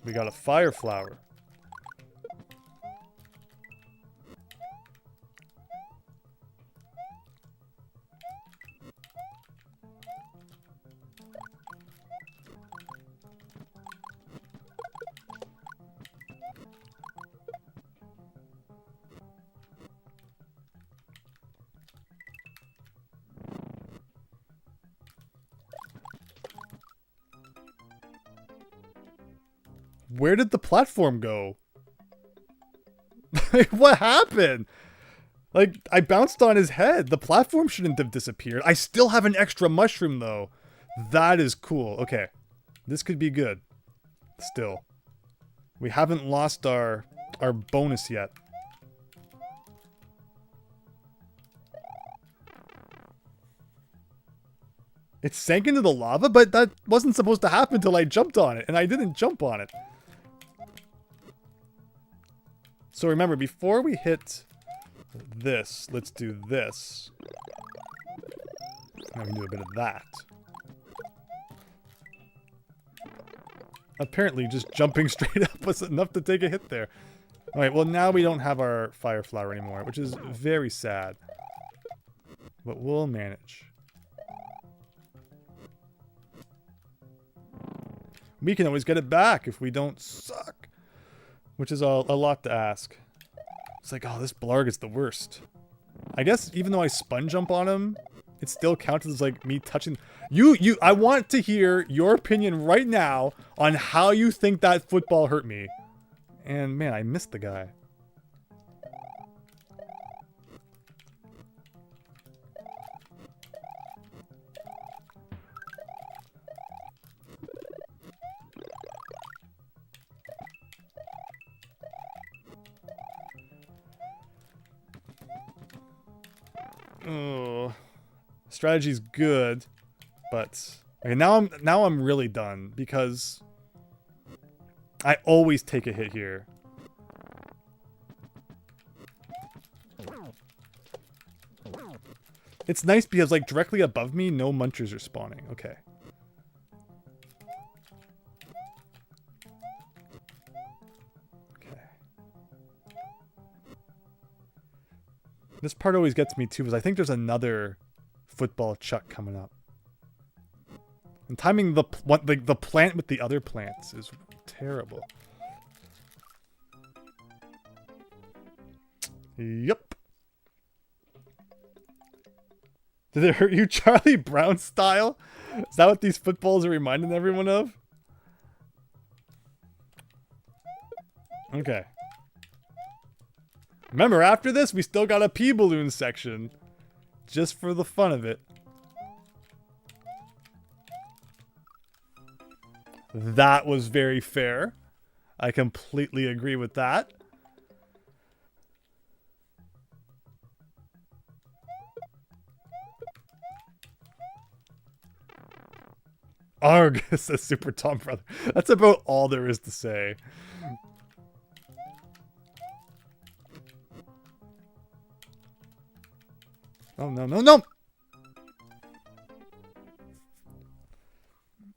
We got a fire flower. Where did the platform go? What happened? Like, I bounced on his head. The platform shouldn't have disappeared. I still have an extra mushroom, though. That is cool. Okay. This could be good. Still. We haven't lost our bonus yet. It sank into the lava, but that wasn't supposed to happen until I jumped on it, and I didn't jump on it. So remember, before we hit this, let's do this. Now we can do a bit of that. Apparently, just jumping straight up was enough to take a hit there. Alright, well now we don't have our fire flower anymore, which is very sad. But we'll manage. We can always get it back if we don't suck. Which is a lot to ask. It's like, oh, this Blarg is the worst. I guess even though I spun jump on him, it still counts as like me touching. I want to hear your opinion right now on how you think that football hurt me. And man, I missed the guy. Oh, strategy's good, but okay, now I'm really done because I always take a hit here. It's nice because like directly above me, no munchers are spawning. Okay. This part always gets me too, because I think there's another football chuck coming up. And timing the plant with the other plants is terrible. Yep. Did it hurt you, Charlie Brown style? Is that what these footballs are reminding everyone of? Okay. Remember, after this, we still got a pea balloon section. Just for the fun of it. That was very fair. I completely agree with that. Arg, says Super Tom Brother. That's about all there is to say. Oh, no, no, no!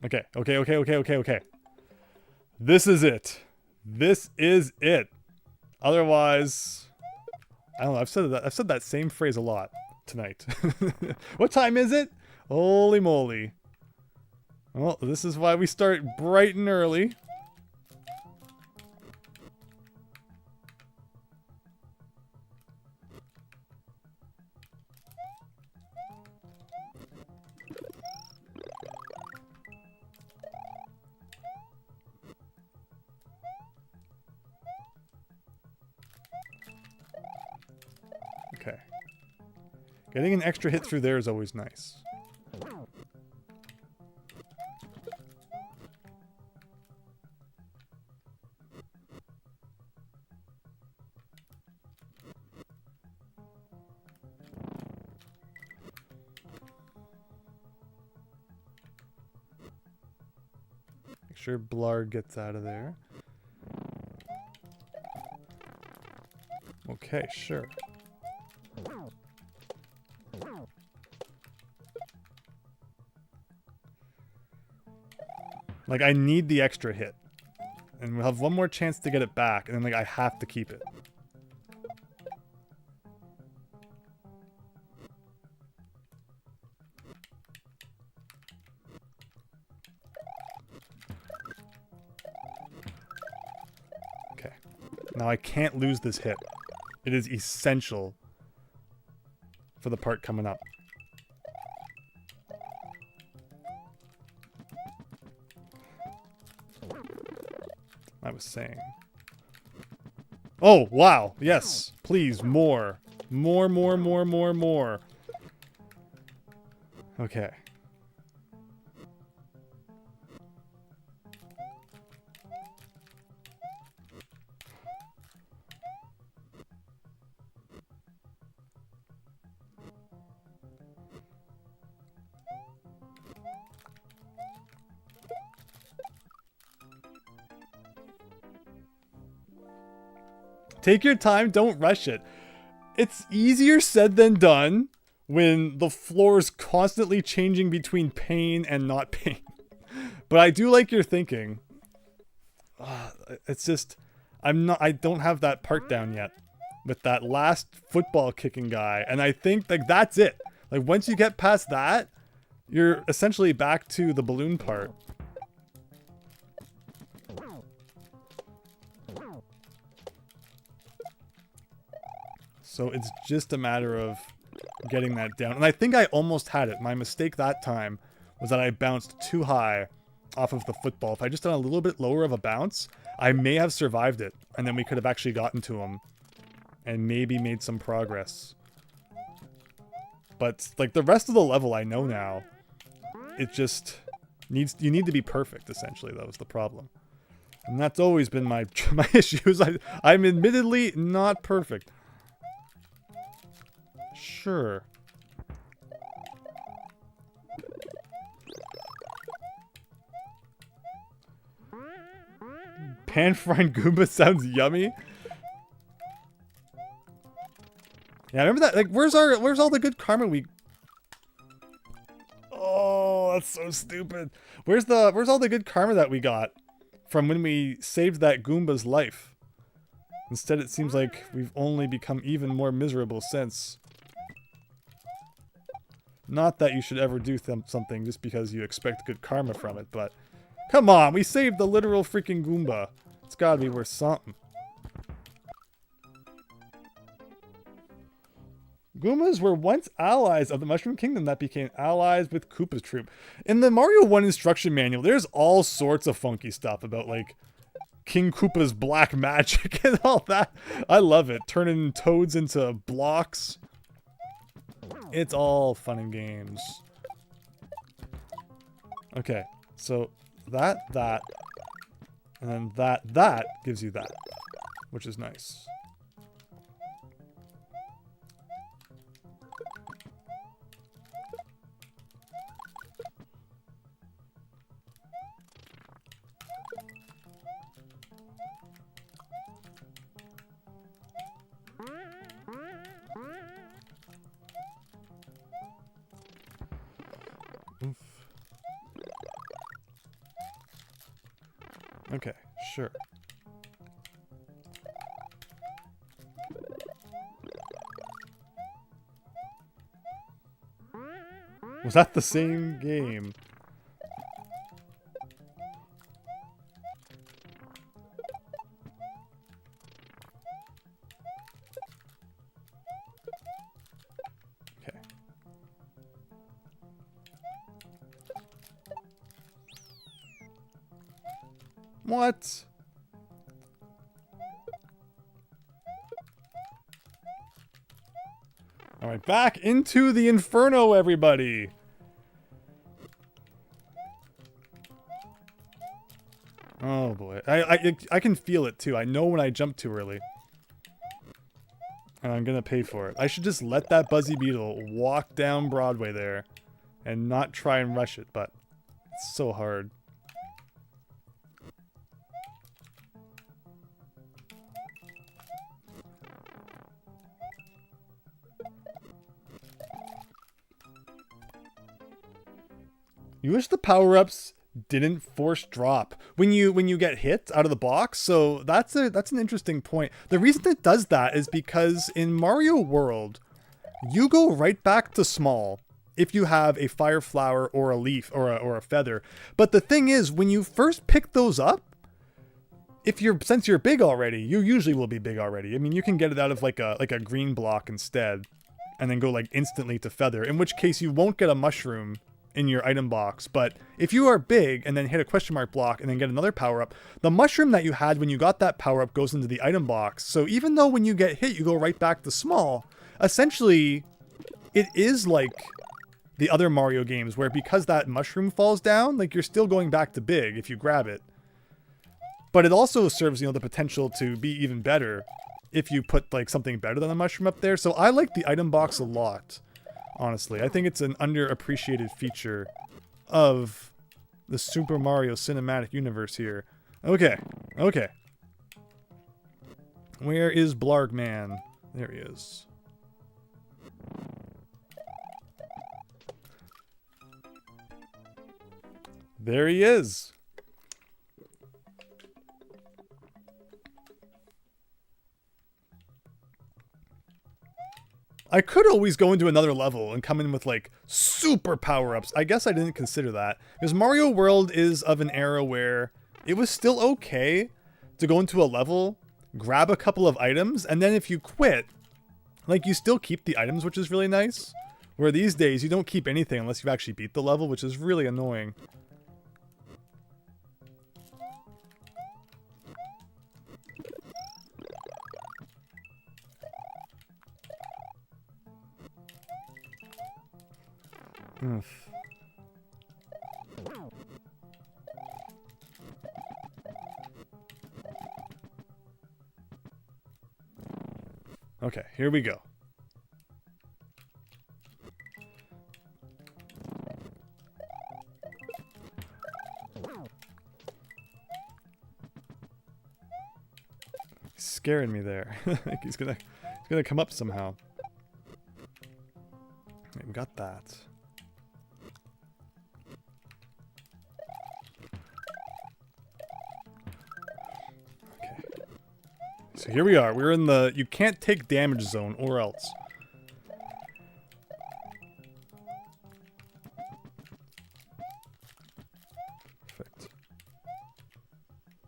Okay, okay. This is it. This is it. Otherwise, I don't know. I've said that same phrase a lot tonight. What time is it? Holy moly. Well, this is why we start bright and early. Okay. Getting an extra hit through there is always nice. Make sure Blard gets out of there. Okay, sure. Like, I need the extra hit. And we'll have one more chance to get it back, and then, like, I have to keep it. Okay. Now I can't lose this hit. It is essential for the part coming up. I was saying. Oh, wow. Yes. Please, more. More. Okay. Take your time, don't rush it. It's easier said than done when the floor is constantly changing between pain and not pain. But I do like your thinking. It's just, I don't have that part down yet with that last football kicking guy. And I think, like, that's it. Like, once you get past that, you're essentially back to the balloon part. So it's just a matter of getting that down. And I think I almost had it. My mistake that time was that I bounced too high off of the football. If I just done a little bit lower of a bounce, I may have survived it. And then we could have actually gotten to him. And maybe made some progress. But, like, the rest of the level I know now. It just needs... You need to be perfect, essentially. That was the problem. And that's always been my issues. I'm admittedly not perfect. Sure. Pan-frying Goomba sounds yummy. Yeah, I remember that. Like, where's all the good karma we... Oh, that's so stupid. Where's all the good karma that we got from when we saved that Goomba's life? Instead, it seems like we've only become even more miserable since. Not that you should ever do something just because you expect good karma from it, but... Come on, we saved the literal freaking Goomba. It's gotta be worth something. Goombas were once allies of the Mushroom Kingdom that became allies with Koopa's troop. In the Mario 1 instruction manual, there's all sorts of funky stuff about, like, King Koopa's black magic and all that. I love it. Turning toads into blocks. It's all fun and games. Okay, so that, and then that gives you that, which is nice. Okay, sure. Was that the same game? Okay. What? All right, back into the inferno, everybody. Oh boy, I can feel it too. I know when I jump too early, and I'm gonna pay for it. I should just let that Buzzy Beetle walk down Broadway there, and not try and rush it. But it's so hard. You wish the power-ups didn't force drop when you get hit out of the box. So that's an interesting point. The reason it does that is because in Mario World, you go right back to small if you have a fire flower or a leaf or a feather. But the thing is, when you first pick those up, since you're big already, you usually will be big already. I mean, you can get it out of like a green block instead, and then go like instantly to feather. In which case, you won't get a mushroom in your item box. But if you are big and then hit a question mark block and then get another power up, the mushroom that you had when you got that power up goes into the item box. So even though when you get hit you go right back to small, essentially it is like the other Mario games where because that mushroom falls down, like you're still going back to big if you grab it. But it also serves, the potential to be even better if you put like something better than a mushroom up there. So I like the item box a lot. Honestly, I think it's an underappreciated feature of the Super Mario Cinematic Universe here. Okay, okay. Where is Blargman? There he is. There he is. I could always go into another level and come in with like super power-ups. I guess I didn't consider that. Because Mario World is of an era where it was still okay to go into a level, grab a couple of items, and then if you quit, like you still keep the items, which is really nice. Where these days you don't keep anything unless you've actually beat the level, which is really annoying. Okay, here we go. He's scaring me there. Like he's gonna come up somehow. Right, we got that. So here we are. We're in the you can't take damage zone or else. Perfect.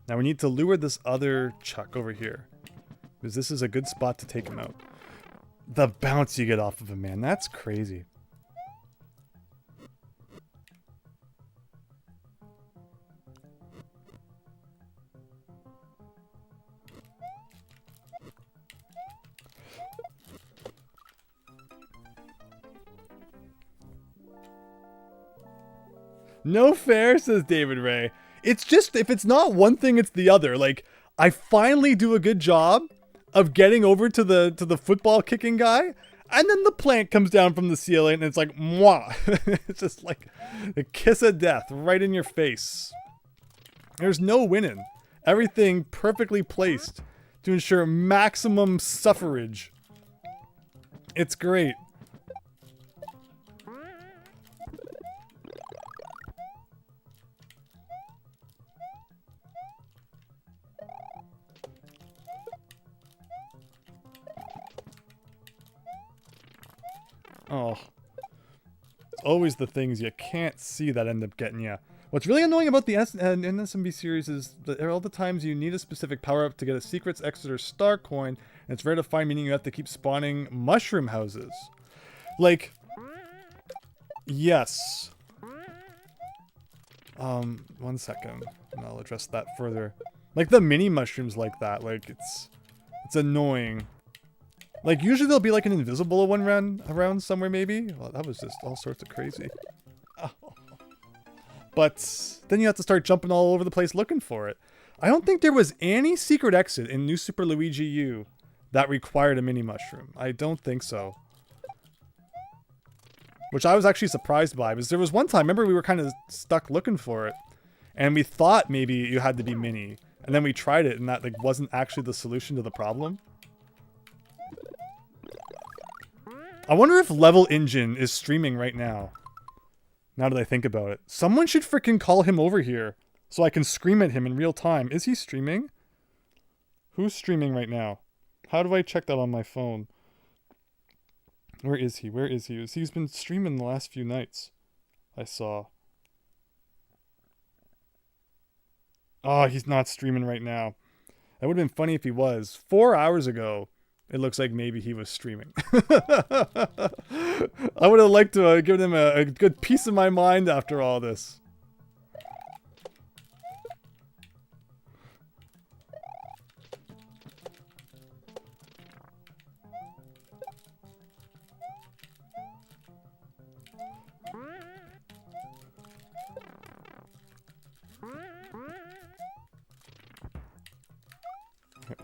Now we need to lure this other Chuck over here. Because this is a good spot to take him out. The bounce you get off of him, man. That's crazy. No fair, says David Ray. It's just, if it's not one thing, it's the other. Like, I finally do a good job of getting over to the football kicking guy, and then the plant comes down from the ceiling, and it's like, mwah. It's just like a kiss of death right in your face. There's no winning. Everything perfectly placed to ensure maximum suffrage. It's great. Oh. It's always the things you can't see that end up getting you. What's really annoying about the SMB series is that all the times you need a specific power-up to get a Secrets, Exit, or Star coin, and it's rare to find, meaning you have to keep spawning mushroom houses. Like, yes. 1 second, and I'll address that further. Like the mini mushrooms like that, like it's annoying. Like usually there'll be like an invisible one around somewhere maybe. Well, that was just all sorts of crazy. But then you have to start jumping all over the place looking for it. I don't think there was any secret exit in New Super Luigi U that required a mini mushroom. I don't think so. Which I was actually surprised by, because there was one time, remember we were kind of stuck looking for it, and we thought maybe you had to be mini, and then we tried it, and that like wasn't actually the solution to the problem. I wonder if Level Engine is streaming right now. Now that I think about it. Someone should freaking call him over here, so I can scream at him in real time. Is he streaming? Who's streaming right now? How do I check that on my phone? Where is he? Where is he? He's been streaming the last few nights. I saw. Oh, he's not streaming right now. That would have been funny if he was. 4 hours ago, it looks like maybe he was streaming. I would have liked to give him a good piece of my mind after all this.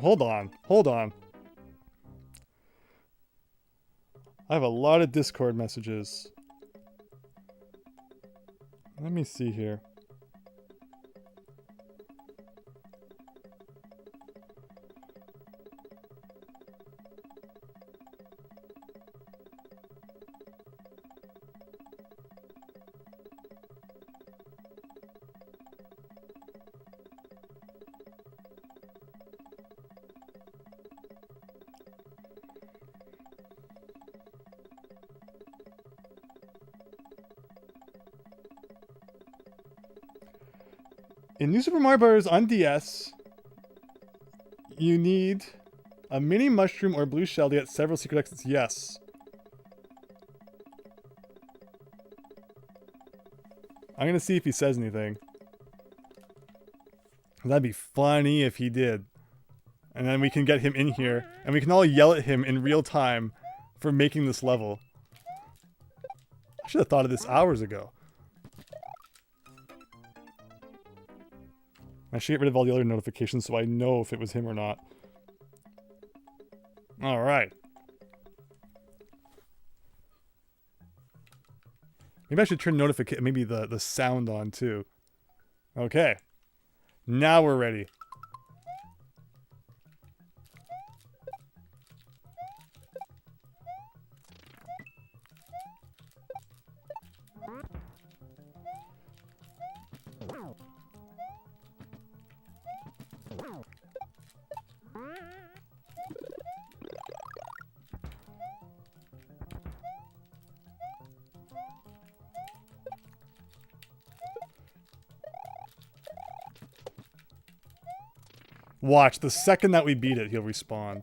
Hold on. Hold on. I have a lot of Discord messages. Let me see here. In New Super Mario Bros. On DS, you need a mini mushroom or blue shell to get several secret exits. Yes. I'm gonna see if he says anything. That'd be funny if he did. And then we can get him in here, and we can all yell at him in real time for making this level. I should have thought of this hours ago. I should get rid of all the other notifications so I know if it was him or not. Alright. Maybe I should turn maybe the sound on too. Okay. Now we're ready. Watch, the second that we beat it, he'll respawn.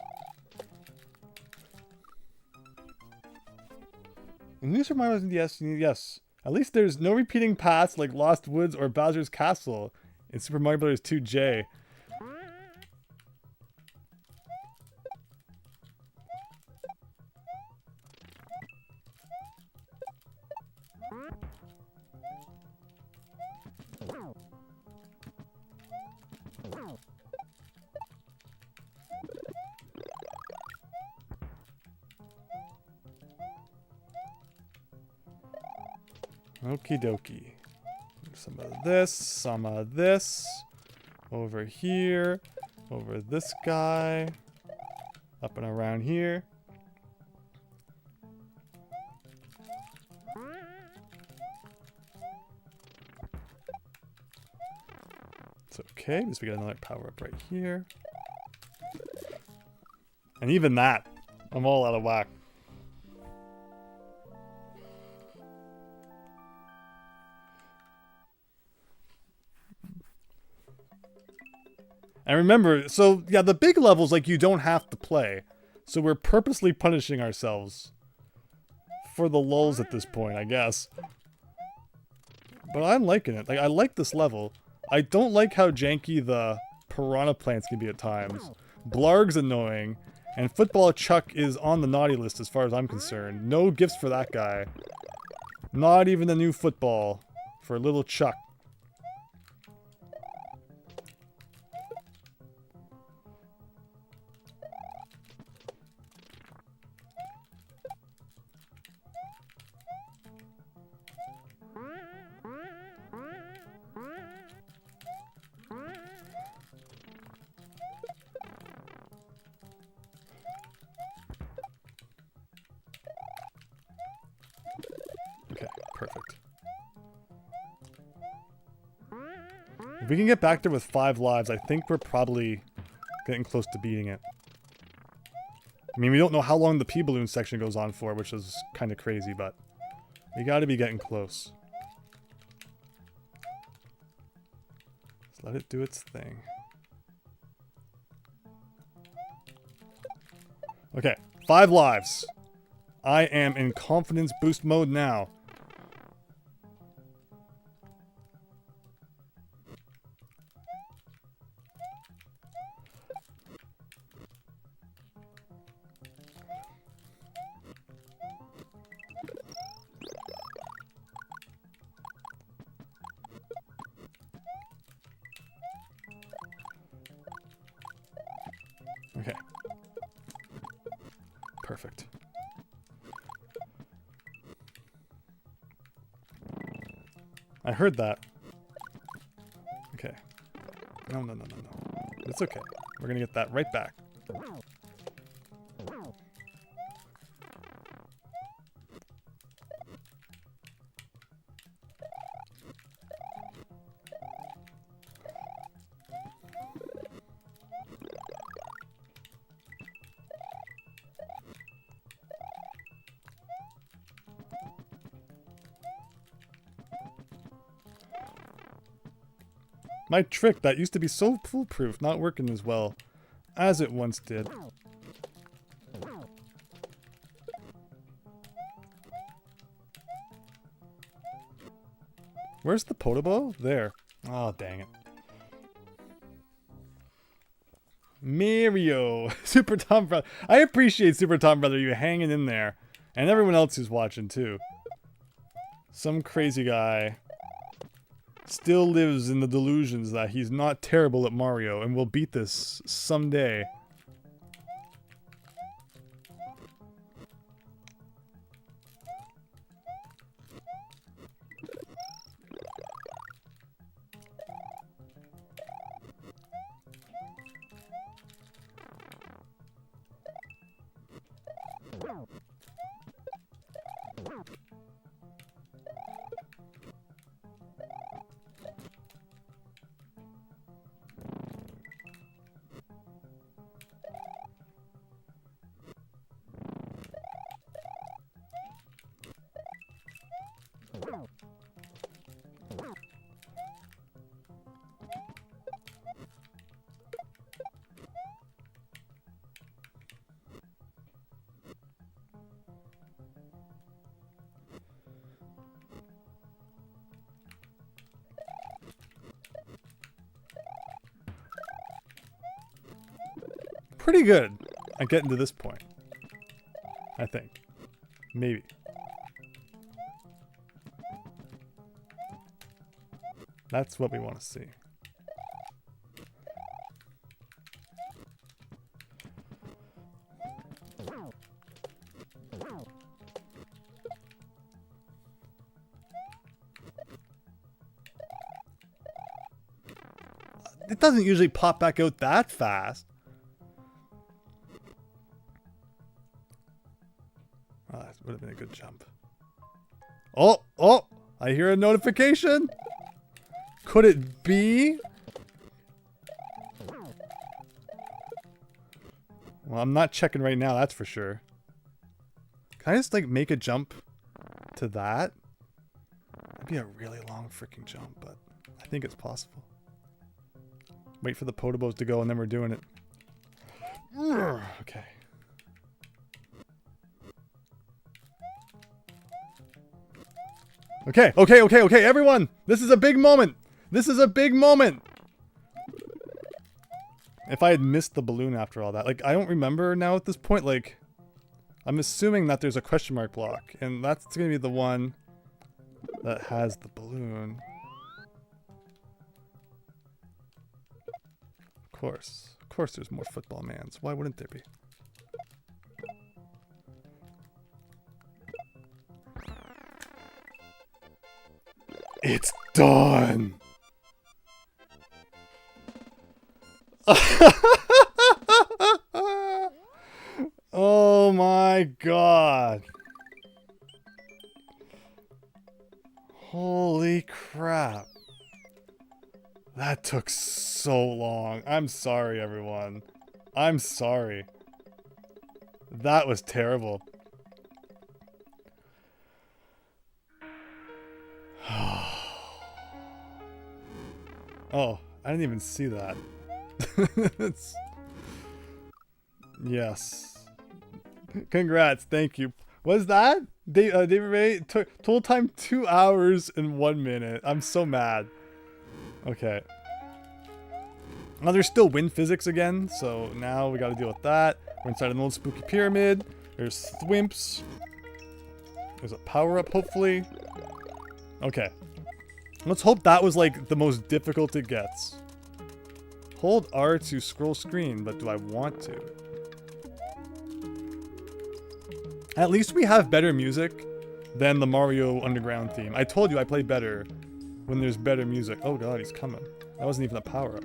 In New Super Mario Bros. Yes. At least there's no repeating paths like Lost Woods or Bowser's Castle in Super Mario Bros. 2J. Okie dokie. Some of this. Over here. Over this guy. Up and around here. It's okay, because we got another power up right here. And even that, I'm all out of whack. And remember, so yeah, the big levels, like, you don't have to play. So we're purposely punishing ourselves for the lulls at this point, I guess. But I'm liking it. Like, I like this level. I don't like how janky the piranha plants can be at times. Blarg's annoying. And Football Chuck is on the naughty list as far as I'm concerned. No gifts for that guy. Not even a new football for little Chuck. Okay, perfect. If we can get back there with 5 lives, I think we're probably getting close to beating it. I mean, we don't know how long the P-Balloon section goes on for, which is kind of crazy, but we gotta be getting close. Just let it do its thing. Okay, 5 lives. I am in confidence boost mode now. Okay. Perfect. I heard that. Okay. No, no, no, no, no. It's okay. We're gonna get that right back. My trick that used to be so foolproof, not working as well as it once did. Where's the Podobo? There. Oh, dang it. Mario. Super Tom Brother. I appreciate Super Tom Brother you hanging in there. And everyone else who's watching too. Some crazy guy still lives in the delusions that he's not terrible at Mario and will beat this someday. Pretty good at getting to this point, I think. Maybe. That's what we want to see. It doesn't usually pop back out that fast. Oh, that would have been a good jump. Oh, oh, I hear a notification. Could it be? Well, I'm not checking right now, that's for sure. Can I just, like, make a jump to that? That'd be a really long freaking jump, but I think it's possible. Wait for the Potobos to go and then we're doing it. Okay. Okay, everyone! This is a big moment! This is a big moment! If I had missed the balloon after all that. Like, I don't remember now at this point, like... I'm assuming that there's a question mark block, and that's gonna be the one that has the balloon. Of course there's more football mans. Why wouldn't there be? It's done! Oh my god. Holy crap. That took so long. I'm sorry, everyone. I'm sorry. That was terrible. Oh, I didn't even see that. Yes. Congrats, thank you. What is that? David Ray took total time 2 hours and 1 minute. I'm so mad. Okay. Now there's still wind physics again, so now we gotta deal with that. We're inside an old spooky pyramid. There's thwimps. There's a power-up, hopefully. Okay. Let's hope that was like the most difficult it gets. Hold R to scroll screen, but do I want to? At least we have better music than the Mario Underground theme. I told you I play better when there's better music. Oh god, he's coming. That wasn't even a power-up.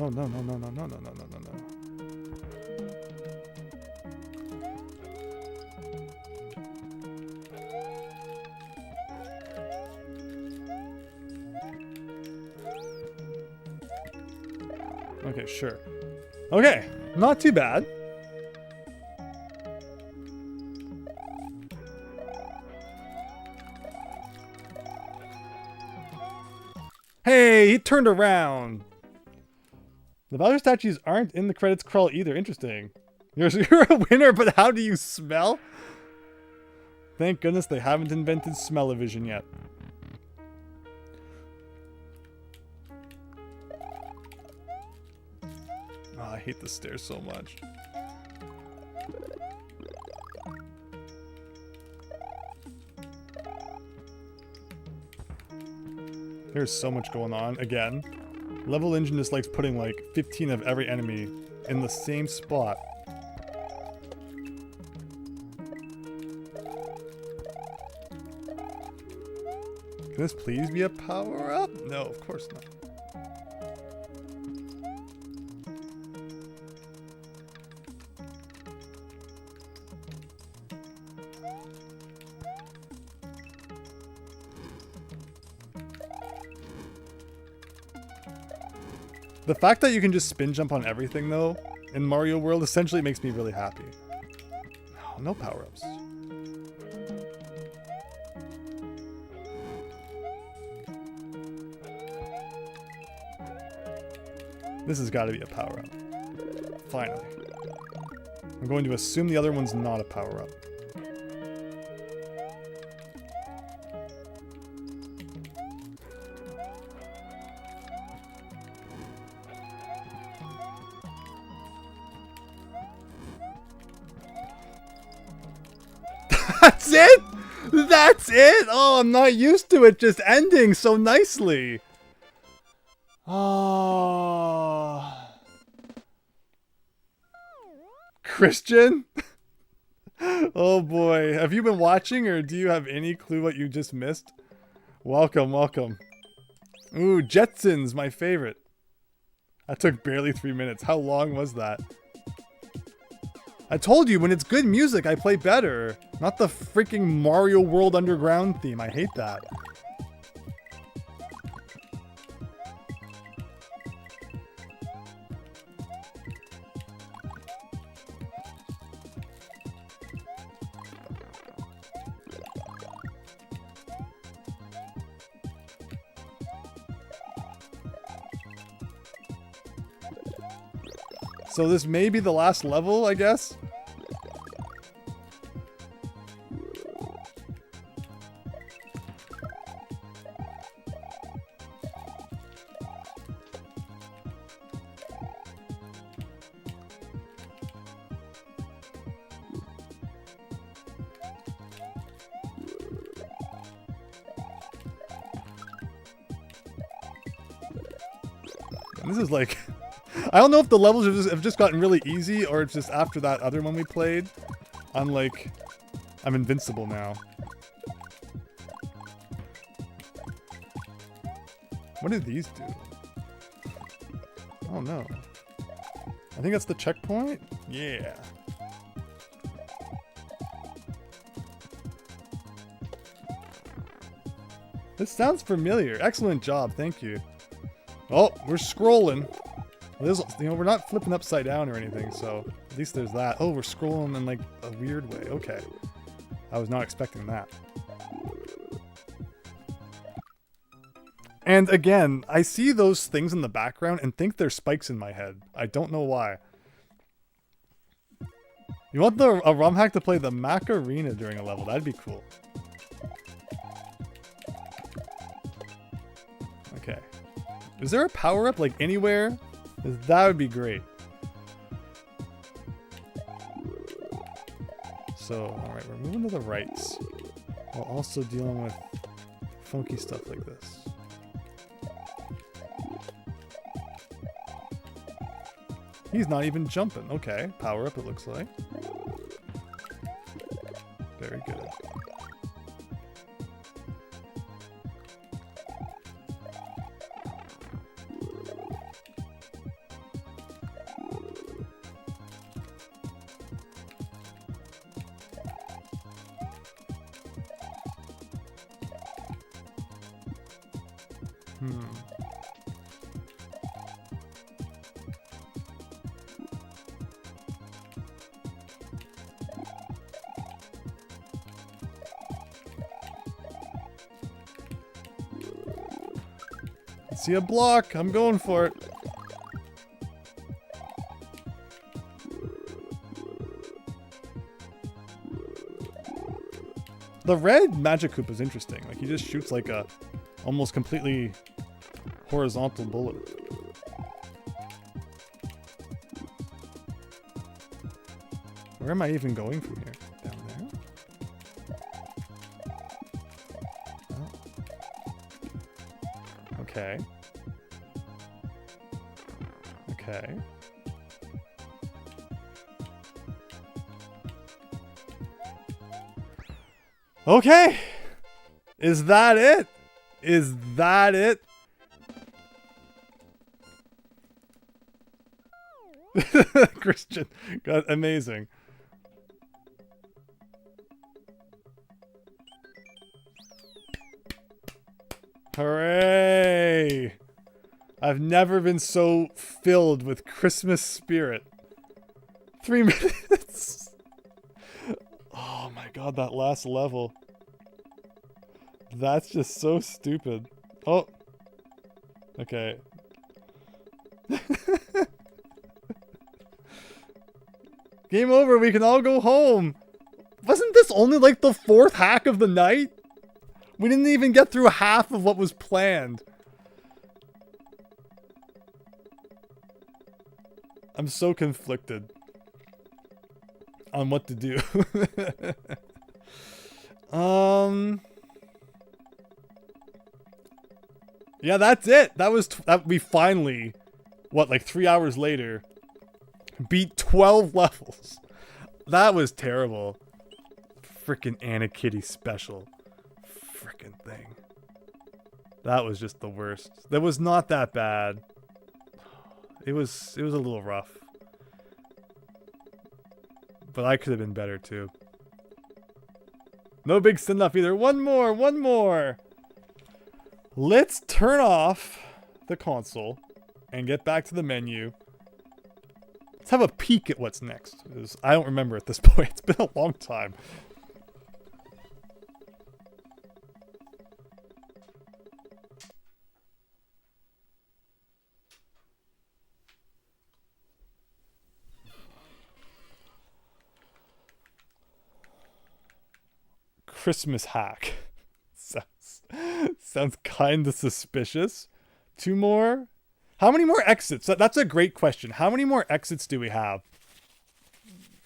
Oh, no. Okay, sure. Okay, not too bad. Hey, he turned around. The Bowser statues aren't in the credits crawl either. Interesting. You're a winner, but how do you smell? Thank goodness they haven't invented smell-o-vision yet. Oh, I hate the stairs so much. There's so much going on. Again, Level Engine just likes putting like 15 of every enemy in the same spot. Can this please be a power-up? No, of course not. The fact that you can just spin jump on everything, though, in Mario World essentially makes me really happy. Oh, no power-ups. This has got to be a power-up. Finally. I'm going to assume the other one's not a power-up. That's it? That's it? Oh, I'm not used to it just ending so nicely. Oh. Christian? Oh boy. Have you been watching or do you have any clue what you just missed? Welcome, welcome. Ooh, Jetsons, my favorite. That took barely 3 minutes. How long was that? I told you, when it's good music, I play better. Not the freaking Mario World Underground theme. I hate that. So this may be the last level, I guess? This is like... I don't know if the levels have just gotten really easy, or it's just after that other one we played. I'm invincible now. What do these do? Oh no. I think that's the checkpoint? Yeah. This sounds familiar. Excellent job, thank you. Oh, we're scrolling. There's, you know, we're not flipping upside down or anything, so at least there's that. Oh, we're scrolling in like a weird way. Okay. I was not expecting that. And again, I see those things in the background and think they're spikes in my head. I don't know why. You want a ROM hack to play the Macarena during a level? That'd be cool. Okay. Is there a power-up like anywhere? That would be great. So, alright, we're moving to the rights. While also dealing with funky stuff like this. He's not even jumping. Okay, power up it looks like. Very good. See a block. I'm going for it. The red Magikarp is interesting. Like, he just shoots like a almost completely horizontal bullet. Where am I even going from here? Down there? Oh. Okay. Okay. Okay. Is that it? Is that it? Christian. God, amazing. Hooray! I've never been so filled with Christmas spirit. 3 minutes. Oh my god, that last level. That's just so stupid. Oh. Okay. Game over, we can all go home. Wasn't this only like the 4th hack of the night? We didn't even get through half of what was planned. I'm so conflicted on what to do. Yeah, that's it. That was we finally, what, like 3 hours later, beat 12 levels. That was terrible. Frickin' Anna Kitty special. Frickin' thing. That was just the worst. That was not that bad. It was a little rough. But I could have been better too. No big send-off either. One more. Let's turn off the console and get back to the menu. Let's have a peek at what's next. I don't remember at this point. It's been a long time. Christmas hack. Sounds kind of suspicious. 2 more? How many more exits? That's a great question. How many more exits do we have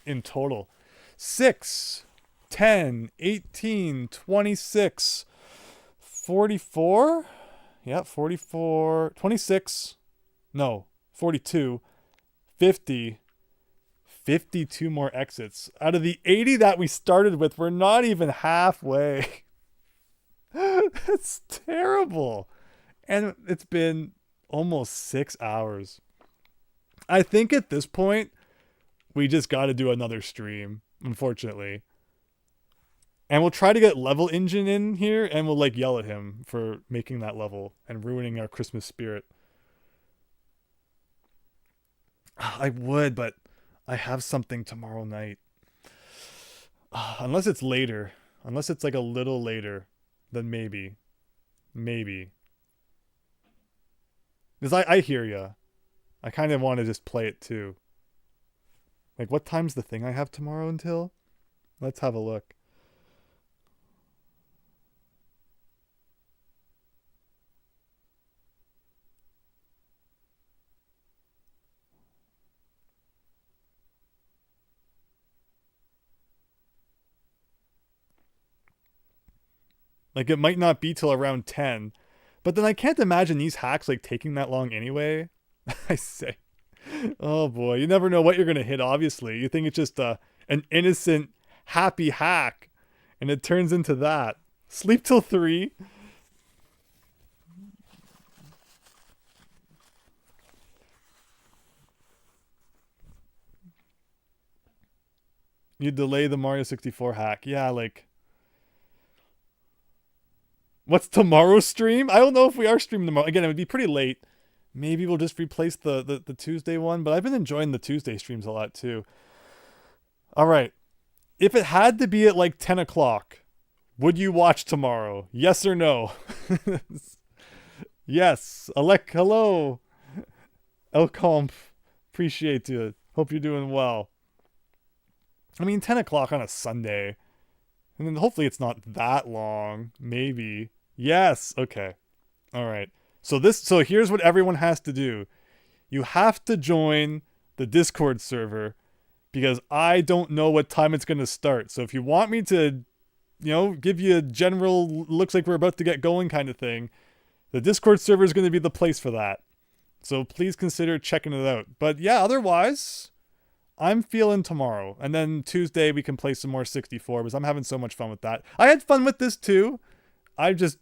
in total? 6, 10, 18, 26, 44? Yeah, 44, 26, no, 42, 50, 52 more exits. Out of the 80 that we started with, we're not even halfway. That's terrible. And it's been almost 6 hours. I think at this point, we just got to do another stream, unfortunately. And we'll try to get Level Engine in here, and we'll like yell at him for making that level and ruining our Christmas spirit. I would, but I have something tomorrow night. Unless it's later. Unless it's like a little later, then maybe. Maybe. Because I hear ya. I kind of want to just play it too. Like, what time's the thing I have tomorrow until? Let's have a look. Like, it might not be till around 10. But then I can't imagine these hacks, like, taking that long anyway. I say. Oh, boy. You never know what you're going to hit, obviously. You think it's just an innocent, happy hack. And it turns into that. Sleep till 3. You delay the Mario 64 hack. Yeah, like... What's tomorrow's stream? I don't know if we are streaming tomorrow. Again, it would be pretty late. Maybe we'll just replace the Tuesday one. But I've been enjoying the Tuesday streams a lot too. All right. If it had to be at like 10 o'clock, would you watch tomorrow? Yes or no? Yes. Alec, hello. El Comp. Appreciate you. Hope you're doing well. I mean, 10 o'clock on a Sunday. And then hopefully it's not that long. Maybe. Yes. Okay. All right. So here's what everyone has to do. You have to join the Discord server because I don't know what time it's going to start. So if you want me to, give you a general looks like we're about to get going kind of thing, the Discord server is going to be the place for that. So please consider checking it out. But yeah, otherwise, I'm feeling tomorrow. And then Tuesday we can play some more 64 because I'm having so much fun with that. I had fun with this too. I just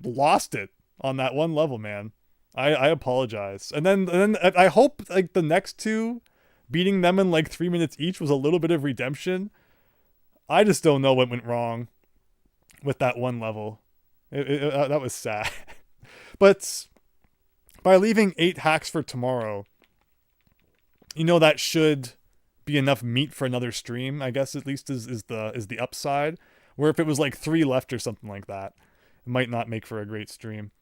lost it on that one level, man. I apologize. And then I hope like the next two, beating them in like 3 minutes each was a little bit of redemption. I just don't know what went wrong with that one level. That was sad. But by leaving 8 hacks for tomorrow, that should be enough meat for another stream, I guess, at least is the upside. Where if it was like 3 left or something like that, it might not make for a great stream.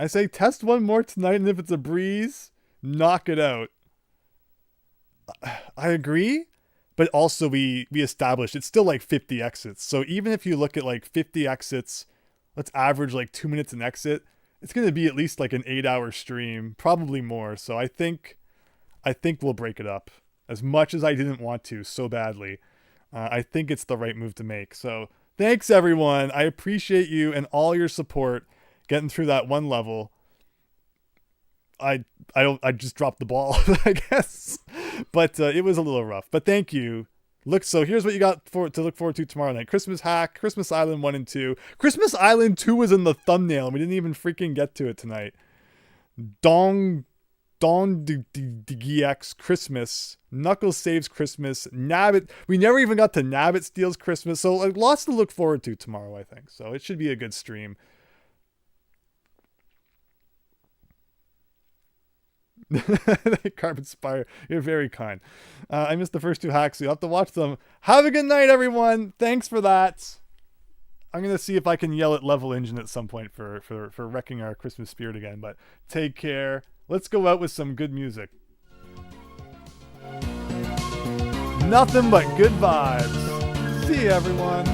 I say test one more tonight, and if it's a breeze, knock it out. I agree, but also we established it's still like 50 exits. So even if you look at like 50 exits, let's average like 2 minutes an exit, it's going to be at least like an 8-hour stream, probably more. So I think we'll break it up. As much as I didn't want to so badly, I think it's the right move to make. So thanks everyone. I appreciate you and all your support getting through that one level. I just dropped the ball, I guess. But it was a little rough. But thank you. So here's what you got to look forward to tomorrow night. Christmas hack, Christmas Island 1 and 2. Christmas Island 2 was in the thumbnail, and we didn't even freaking get to it tonight. Dong Dawn de GX Christmas, Knuckles Saves Christmas, Nabbit. We never even got to Nabbit Steals Christmas, so like, lots to look forward to tomorrow, I think. So it should be a good stream. Carbon Spire, you're very kind. I missed the first 2 hacks, so you'll have to watch them. Have a good night, everyone. Thanks for that. I'm going to see if I can yell at Level Engine at some point for wrecking our Christmas spirit again, but take care. Let's go out with some good music. Nothing but good vibes. See you, everyone.